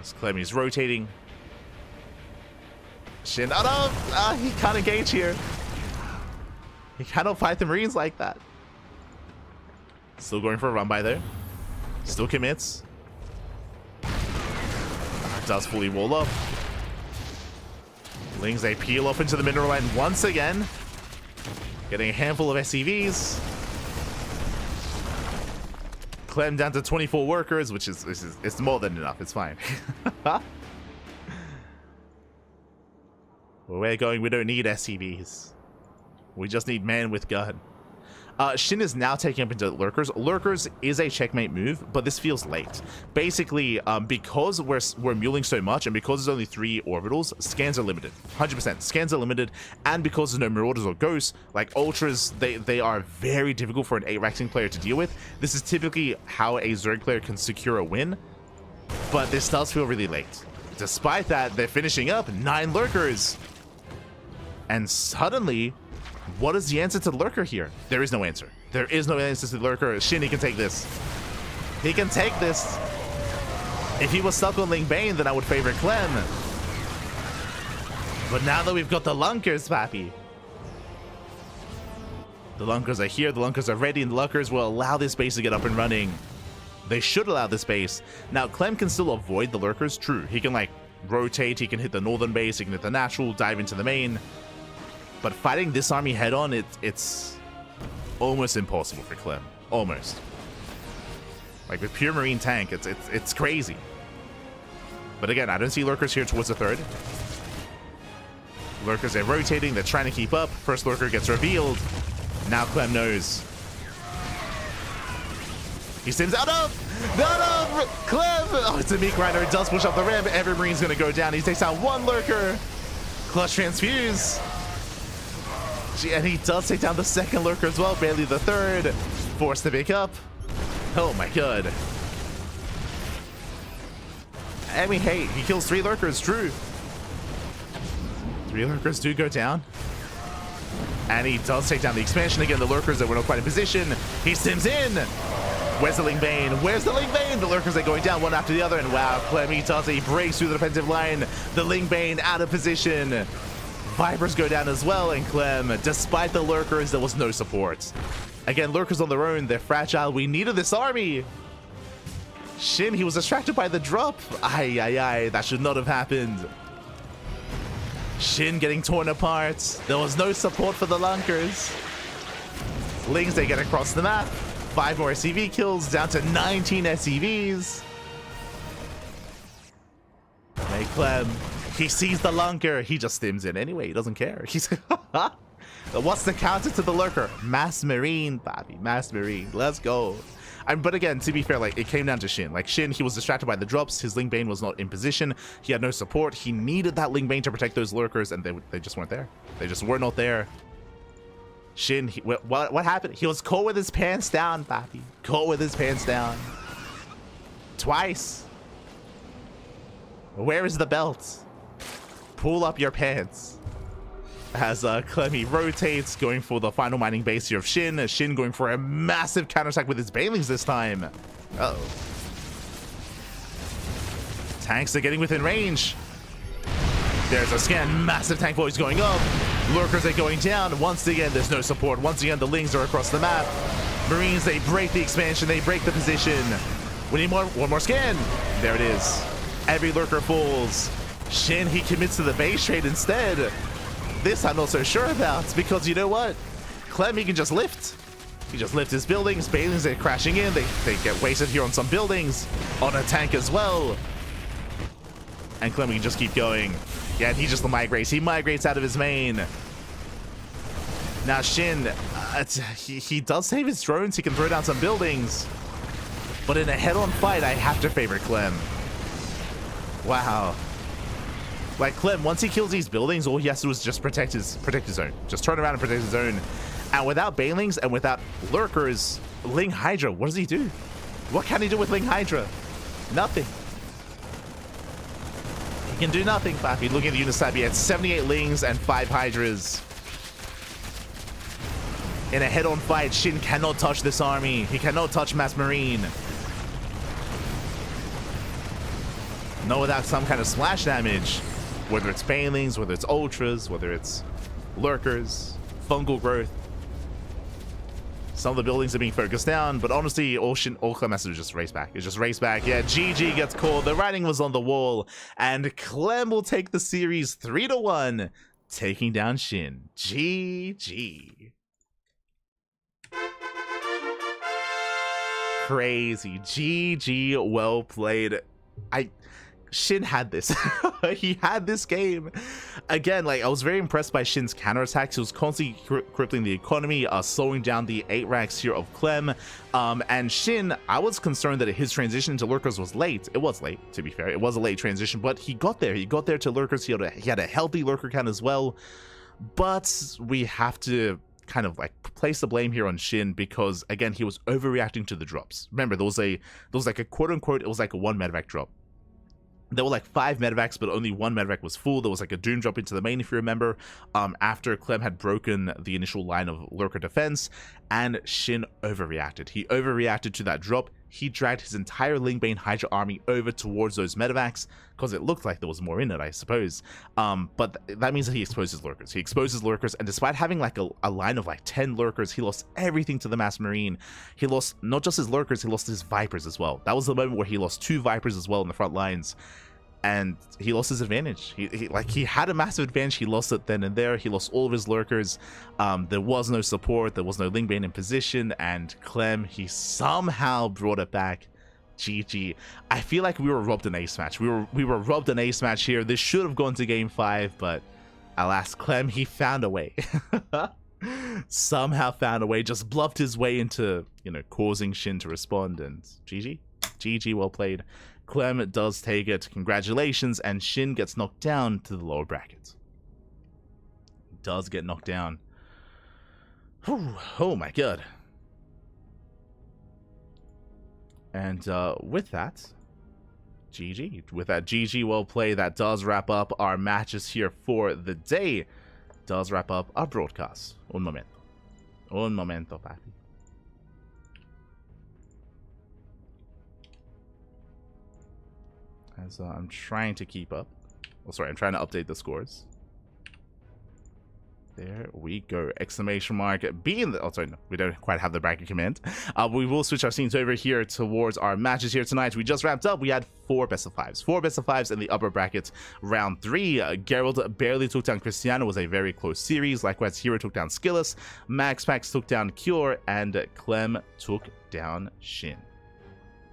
As Clem is rotating. SHIN, oh no! He can't engage here. He cannot fight the Marines like that. Still going for a run by there. Still commits. Does fully wall up. Lings, they peel off into the mineral line once again. Getting a handful of SCVs. Clem down to 24 workers, which is it's more than enough. It's fine. Where we're going, we don't need SCVs. We just need man with gun. SHIN is now taking up into Lurkers. Lurkers is a checkmate move, but this feels late. Basically, because we're muling so much, and because there's only 3 orbitals, scans are limited. 100%. Scans are limited, and because there's no Marauders or Ghosts, like Ultras, they are very difficult for an 8-Raxing player to deal with. This is typically how a Zerg player can secure a win, but this does feel really late. Despite that, they're finishing up 9 Lurkers. And suddenly, what is the answer to the Lurker here? There is no answer. There is no answer to the Lurker. SHIN, he can take this. He can take this. If he was stuck on Ling Bane, then I would favor Clem. But now that we've got the Lunkers, Pappy. The Lunkers are here, the Lunkers are ready, and the Lunkers will allow this base to get up and running. They should allow this base. Now, Clem can still avoid the Lurkers, true. He can, like, rotate, he can hit the northern base, he can hit the natural, dive into the main. But fighting this army head-on, it's almost impossible for Clem. Almost. Like, with pure marine tank, it's crazy. But again, I don't see lurkers here towards the third. Lurkers are rotating, they're trying to keep up. First lurker gets revealed. Now Clem knows. He sims out of! No! Clem! Oh, it's a meat grinder. It does push up the rim. Every marine's gonna go down. He takes out one lurker. Clutch transfuse. And he does take down the second lurker as well. Barely the third. Forced to pick up. Oh my god. I mean, hey, he kills 3 lurkers, true. 3 lurkers do go down. And he does take down the expansion again. The lurkers that were not quite in position. He sims in. Where's the Ling Bane? Where's the Ling Bane? The lurkers are going down one after the other. And wow, Clem, he does. He breaks through the defensive line. The Ling Bane out of position. Vipers go down as well. And Clem, despite the lurkers, there was no support. Again, lurkers on their own. They're fragile. We needed this army. SHIN, he was distracted by the drop. Aye. That should not have happened. SHIN getting torn apart. There was no support for the lunkers. Lings, they get across the map. 5 more SCV kills, down to 19 SCVs. Hey, Clem. He sees the lunker. He just stims in anyway. He doesn't care. He's what's the counter to the lurker? Mass Marine, Bobby. Mass Marine. Let's go. But again, to be fair, like, it came down to SHIN. Like, SHIN, he was distracted by the drops. His Ling Bane was not in position. He had no support. He needed that Ling Bane to protect those lurkers, and they just weren't there. They just were not there. SHIN, what happened? He was caught with his pants down, Bobby. Caught with his pants down. Twice. Where is the belt? Pull up your pants. As Clemmy rotates, going for the final mining base here of SHIN. SHIN going for a massive counterattack with his Banelings this time. Uh-oh. Tanks are getting within range. There's a scan. Massive tank voice going up. Lurkers are going down. Once again, there's no support. Once again, the Lings are across the map. Marines, they break the expansion. They break the position. We need one more scan. There it is. Every lurker falls. SHIN, he commits to the base trade instead. This I'm not so sure about, because you know what? Clem, he can just lift. He just lifts his buildings. Banelings are crashing in. They get wasted here on some buildings. On a tank as well. And Clem, he can just keep going. Yeah, and he just migrates. He migrates out of his main. Now SHIN, he does save his drones. He can throw down some buildings. But in a head-on fight, I have to favor Clem. Wow. Like, Clem, once he kills these buildings, all he has to do is just protect his zone. Just turn around and protect his zone. And without Banelings and without lurkers, Ling Hydra, what does he do? What can he do with Ling Hydra? Nothing. He can do nothing, Pappy. Looking at the unit side, he had 78 Lings and 5 Hydras. In a head-on fight, SHIN cannot touch this army. He cannot touch Mass Marine. Not without some kind of splash damage. Whether it's Banelings, whether it's Ultras, whether it's Lurkers, Fungal Growth. Some of the buildings are being focused down, but honestly, all Clem has to do is just race back. It's just race back. Yeah, GG gets called. The writing was on the wall, and Clem will take the series 3-1, taking down SHIN. GG. Crazy. GG, well played. SHIN had this. He had this game. Again, like, I was very impressed by SHIN's counterattacks. He was constantly crippling the economy, slowing down the 8 racks here of Clem. And SHIN, I was concerned that his transition to lurkers was late. It was late, to be fair. It was a late transition, but he got there. He got there to lurkers. He had a healthy lurker count as well. But we have to kind of like place the blame here on SHIN, because again, he was overreacting to the drops. Remember, there was like a quote unquote, it was like a 1 medevac drop. There were like 5 medevacs, but only 1 medevac was full. There was like a doom drop into the main, if you remember, after Clem had broken the initial line of lurker defense, and SHIN overreacted. He overreacted to that drop. He dragged his entire Ling Bane Hydra army over towards those medevacs, because it looked like there was more in it, I suppose. But that means that he exposes lurkers. He exposes lurkers, and despite having like a line of like 10 lurkers, he lost everything to the Mass Marine. He lost not just his lurkers, he lost his Vipers as well. That was the moment where he lost 2 Vipers as well in the front lines. and he lost his advantage. He had a massive advantage. He lost it then and there. He lost all of his lurkers. There was no support. There was no Lingbane in position, and Clem, he somehow brought it back. GG. I feel like we were robbed an ace match. We were robbed an ace match here. This should have gone to game 5, but alas, Clem, he found a way. Somehow found a way, just bluffed his way into, you know, causing SHIN to respond, and GG. GG, well played. Clem does take it. Congratulations, and SHIN gets knocked down to the lower bracket. Does get knocked down. Whew, oh my god. And with that, GG. With that GG, well played, that does wrap up our matches here for the day. Does wrap up our broadcast. Un momento. Un momento, papi. As I'm trying to keep up. Oh, sorry, I'm trying to update the scores. There we go. Exclamation mark. Being the... Oh, sorry, no. We don't quite have the bracket command. We will switch our scenes over here towards our matches here tonight. We just wrapped up. We had 4 best of 5s. 4 best of 5s in the upper bracket. Round 3. herO barely took down Cristiano. It was a very close series. Likewise, herO took down Skillous. MaxPax took down Cure. And Clem took down SHIN.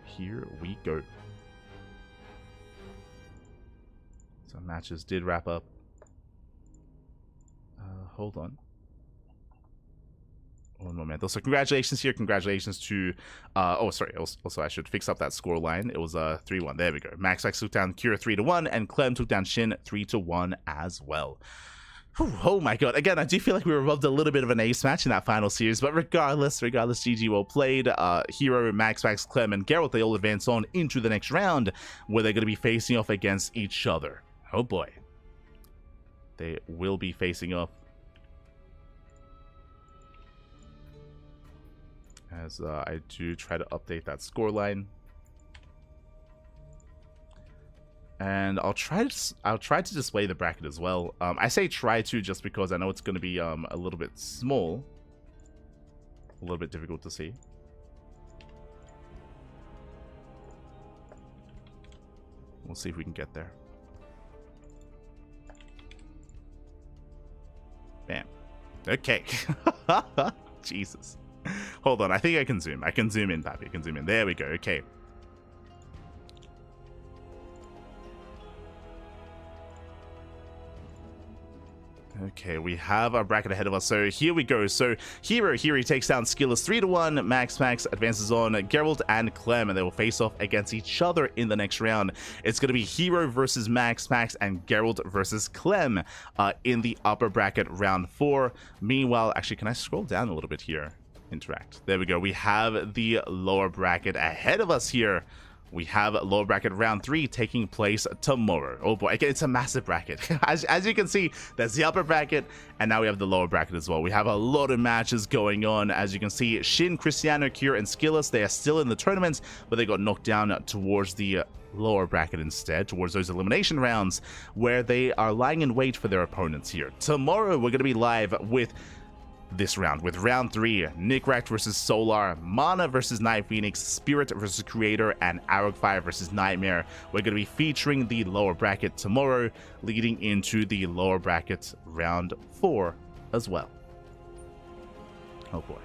Here we go. So matches did wrap up. Hold on. One moment. Also, congratulations here. Congratulations to... oh, sorry. Also, I should fix up that score line. It was 3-1. There we go. MaxPax took down Cure 3-1, and Clem took down SHIN 3-1 as well. Whew, oh my god. Again, I do feel like we were robbed a little bit of an ace match in that final series, but regardless, GG, well played. herO, MaxPax, Clem, and herO, they all advance on into the next round, where they're going to be facing off against each other. Oh boy. They will be facing off. As I do try to update that scoreline, and I'll try to display the bracket as well. I say try to just because I know it's going to be a little bit small, a little bit difficult to see. We'll see if we can get there. Bam. Okay. Jesus. Hold on, I think I can zoom. I can zoom in, Pappy. I can zoom in. There we go. Okay. Okay, we have our bracket ahead of us. So here we go. So herO he takes down Skillous 3-1. MaxPax advances on herO and Clem, and they will face off against each other in the next round. It's going to be herO versus MaxPax and herO versus Clem in the upper bracket round 4. Meanwhile, actually, can I scroll down a little bit here? Interact. There we go. We have the lower bracket ahead of us here. We have lower bracket round 3 taking place tomorrow. Oh boy, it's a massive bracket. As you can see, there's the upper bracket, and now we have the lower bracket as well. We have a lot of matches going on. As you can see, SHIN, Cristiano, Cure, and Skillous, they are still in the tournaments, but they got knocked down towards the lower bracket instead, towards those elimination rounds, where they are lying in wait for their opponents here. Tomorrow, we're going to be live with this round, with round 3, Nickracked versus Solar, Mana versus Night Phoenix, Spirit versus Creator, and Arrowfire versus Nightmare. We're going to be featuring the lower bracket tomorrow, leading into the lower bracket round 4 as well. Oh boy.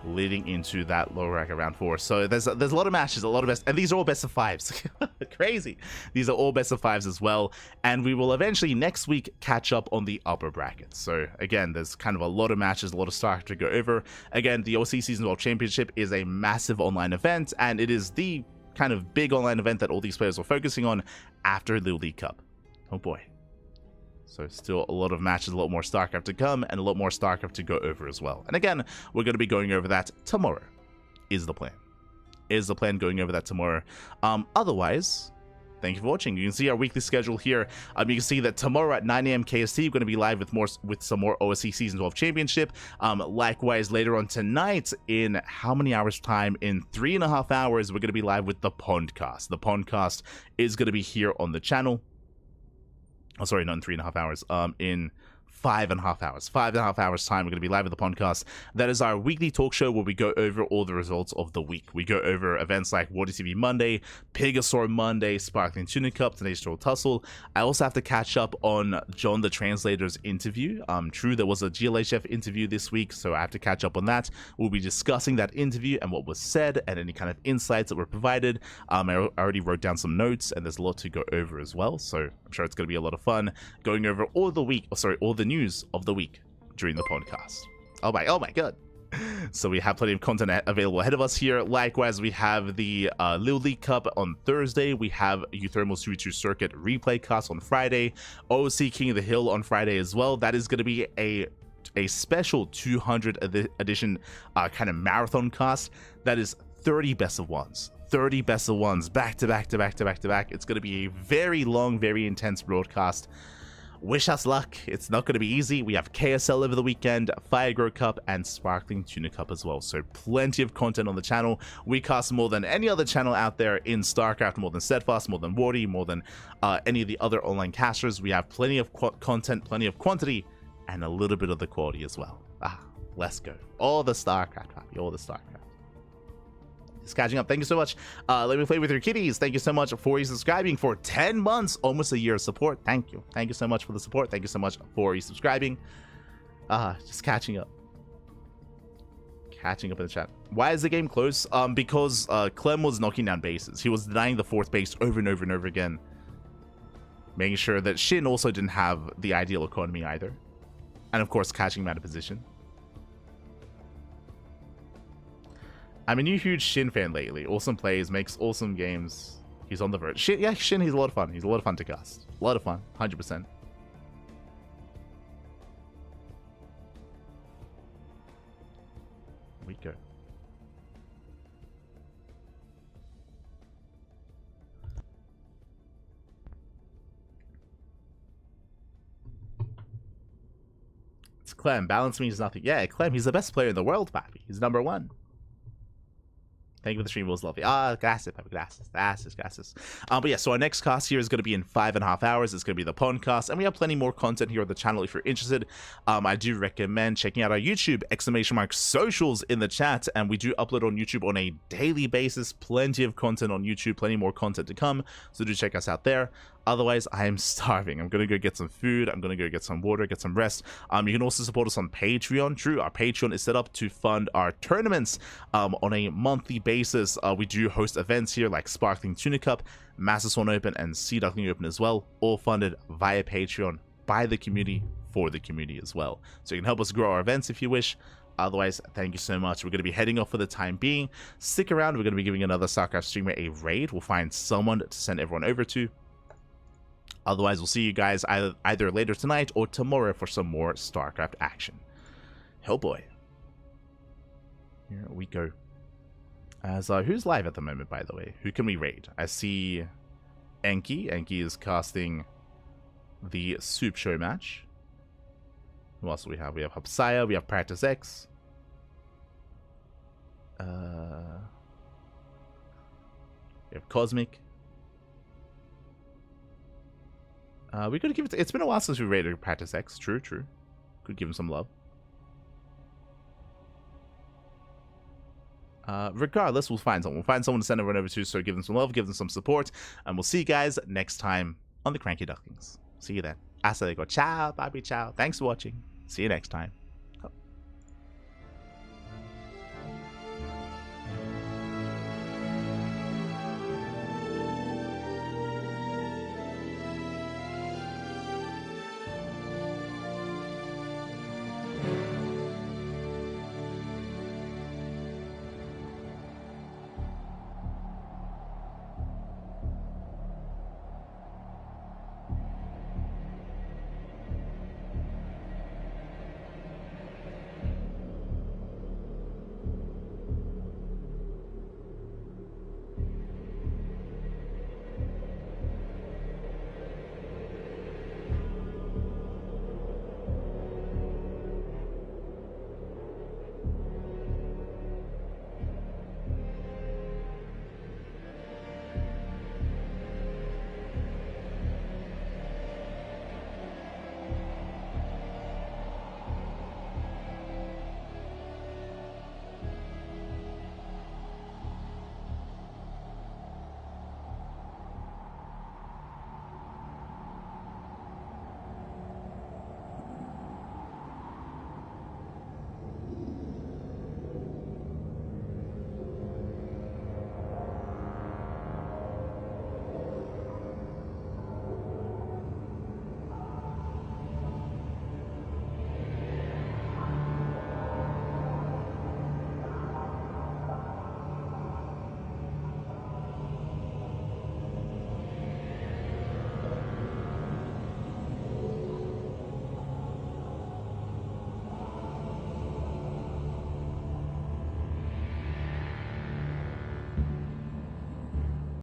Leading into that lower bracket round 4. So there's a lot of matches, a lot of best, and these are all best of 5s. Crazy. These are all best of 5s as well, and we will eventually next week catch up on the upper bracket. So again, there's kind of a lot of matches, a lot of stuff to go over. Again, the OSC Season 12 Championship is a massive online event, and it is the kind of big online event that all these players are focusing on after the League Cup. Oh boy. So still a lot of matches, a lot more StarCraft to come, and a lot more StarCraft to go over as well. And again, we're going to be going over that tomorrow, is the plan. Is the plan going over that tomorrow. Otherwise, thank you for watching. You can see our weekly schedule here. You can see that tomorrow at 9 AM KST, we're going to be live with some more OSC Season 12 Championship. Likewise, later on tonight, in how many hours time? In 3.5 hours, we're going to be live with the Pondcast. The Pondcast is going to be here on the channel. Oh, sorry, not in 3.5 hours. In 5.5 hours. 5.5 hours time. We're going to be live at the podcast. That is our weekly talk show where we go over all the results of the week. We go over events like Water TV Monday, Pegasaur Monday, Sparkling Tuna Cup, Today's Troll Tussle. I also have to catch up on John the Translator's interview. True, there was a GLHF interview this week, so I have to catch up on that. We'll be discussing that interview and what was said and any kind of insights that were provided. I already wrote down some notes, and there's a lot to go over as well, so I'm sure it's going to be a lot of fun going over all the news of the week during the podcast. Oh my god. So we have plenty of content available ahead of us here. Likewise, we have the Lil League Cup on Thursday. We have Euthermal Series 2 Circuit replay cast on Friday. OSC King of the Hill on Friday as well. That is going to be a special 200 edition kind of marathon cast. That is 30 best of ones. 30 best of ones back to back to back to back to back. It's going to be a very long, very intense broadcast. Wish us luck. It's not going to be easy. We have KSL over the weekend, Fire Cup, and Sparkling Tuna Cup as well. So plenty of content on the channel. We cast more than any other channel out there in StarCraft, more than Steadfast, more than Wardy, more than any of the other online casters. We have plenty of content, plenty of quantity, and a little bit of the quality as well. Let's go. All the StarCraft, happy. All the StarCraft. It's catching up. Thank you so much. Let me play with your kitties. Thank you so much for you subscribing for 10 months, almost a year of support. Thank you. Thank you so much for the support. Thank you so much for you subscribing. Just catching up. Catching up in the chat. Why is the game close? Because Clem was knocking down bases. He was denying the fourth base over and over and over again. Making sure that SHIN also didn't have the ideal economy either. And of course, catching him out of position. I'm a new huge SHIN fan lately. Awesome plays, makes awesome games. He's on the verge. SHIN, he's a lot of fun. He's a lot of fun to cast. A lot of fun, 100%. We go. It's Clem. Balance means nothing. Yeah, Clem, he's the best player in the world, papi. He's #1. Thank you for the stream, it was lovely. Gracias, gracias. But yeah, so our next cast here is going to be in 5.5 hours. It's going to be the podcast, and we have plenty more content here on the channel if you're interested. I do recommend checking out our YouTube, !socials in the chat, and we do upload on YouTube on a daily basis. Plenty of content on YouTube, plenty more content to come, so do check us out there. Otherwise, I am starving. I'm going to go get some food. I'm going to go get some water, get some rest. You can also support us on Patreon. True, our Patreon is set up to fund our tournaments on a monthly basis. We do host events here like Sparkling Tuna Cup, Master Swan Open, and Sea Duckling Open as well. All funded via Patreon by the community for the community as well. So you can help us grow our events if you wish. Otherwise, thank you so much. We're going to be heading off for the time being. Stick around. We're going to be giving another StarCraft streamer a raid. We'll find someone to send everyone over to. Otherwise, we'll see you guys either later tonight or tomorrow for some more StarCraft action. Hell boy. Here we go. As who's live at the moment, by the way? Who can we raid? I see Enki. Enki is casting the Soup Show match. Who else do we have? We have Hapsaya. We have Practice X. We have Cosmic. We could give it. It's been a while since we raided Practice X. True. Could give him some love. Regardless, we'll find someone. We'll find someone to send everyone over to. So give them some love, give them some support, and we'll see you guys next time on the CranKy Ducklings. See you then. Hasta luego. Ciao, baby, ciao. Thanks for watching. See you next time.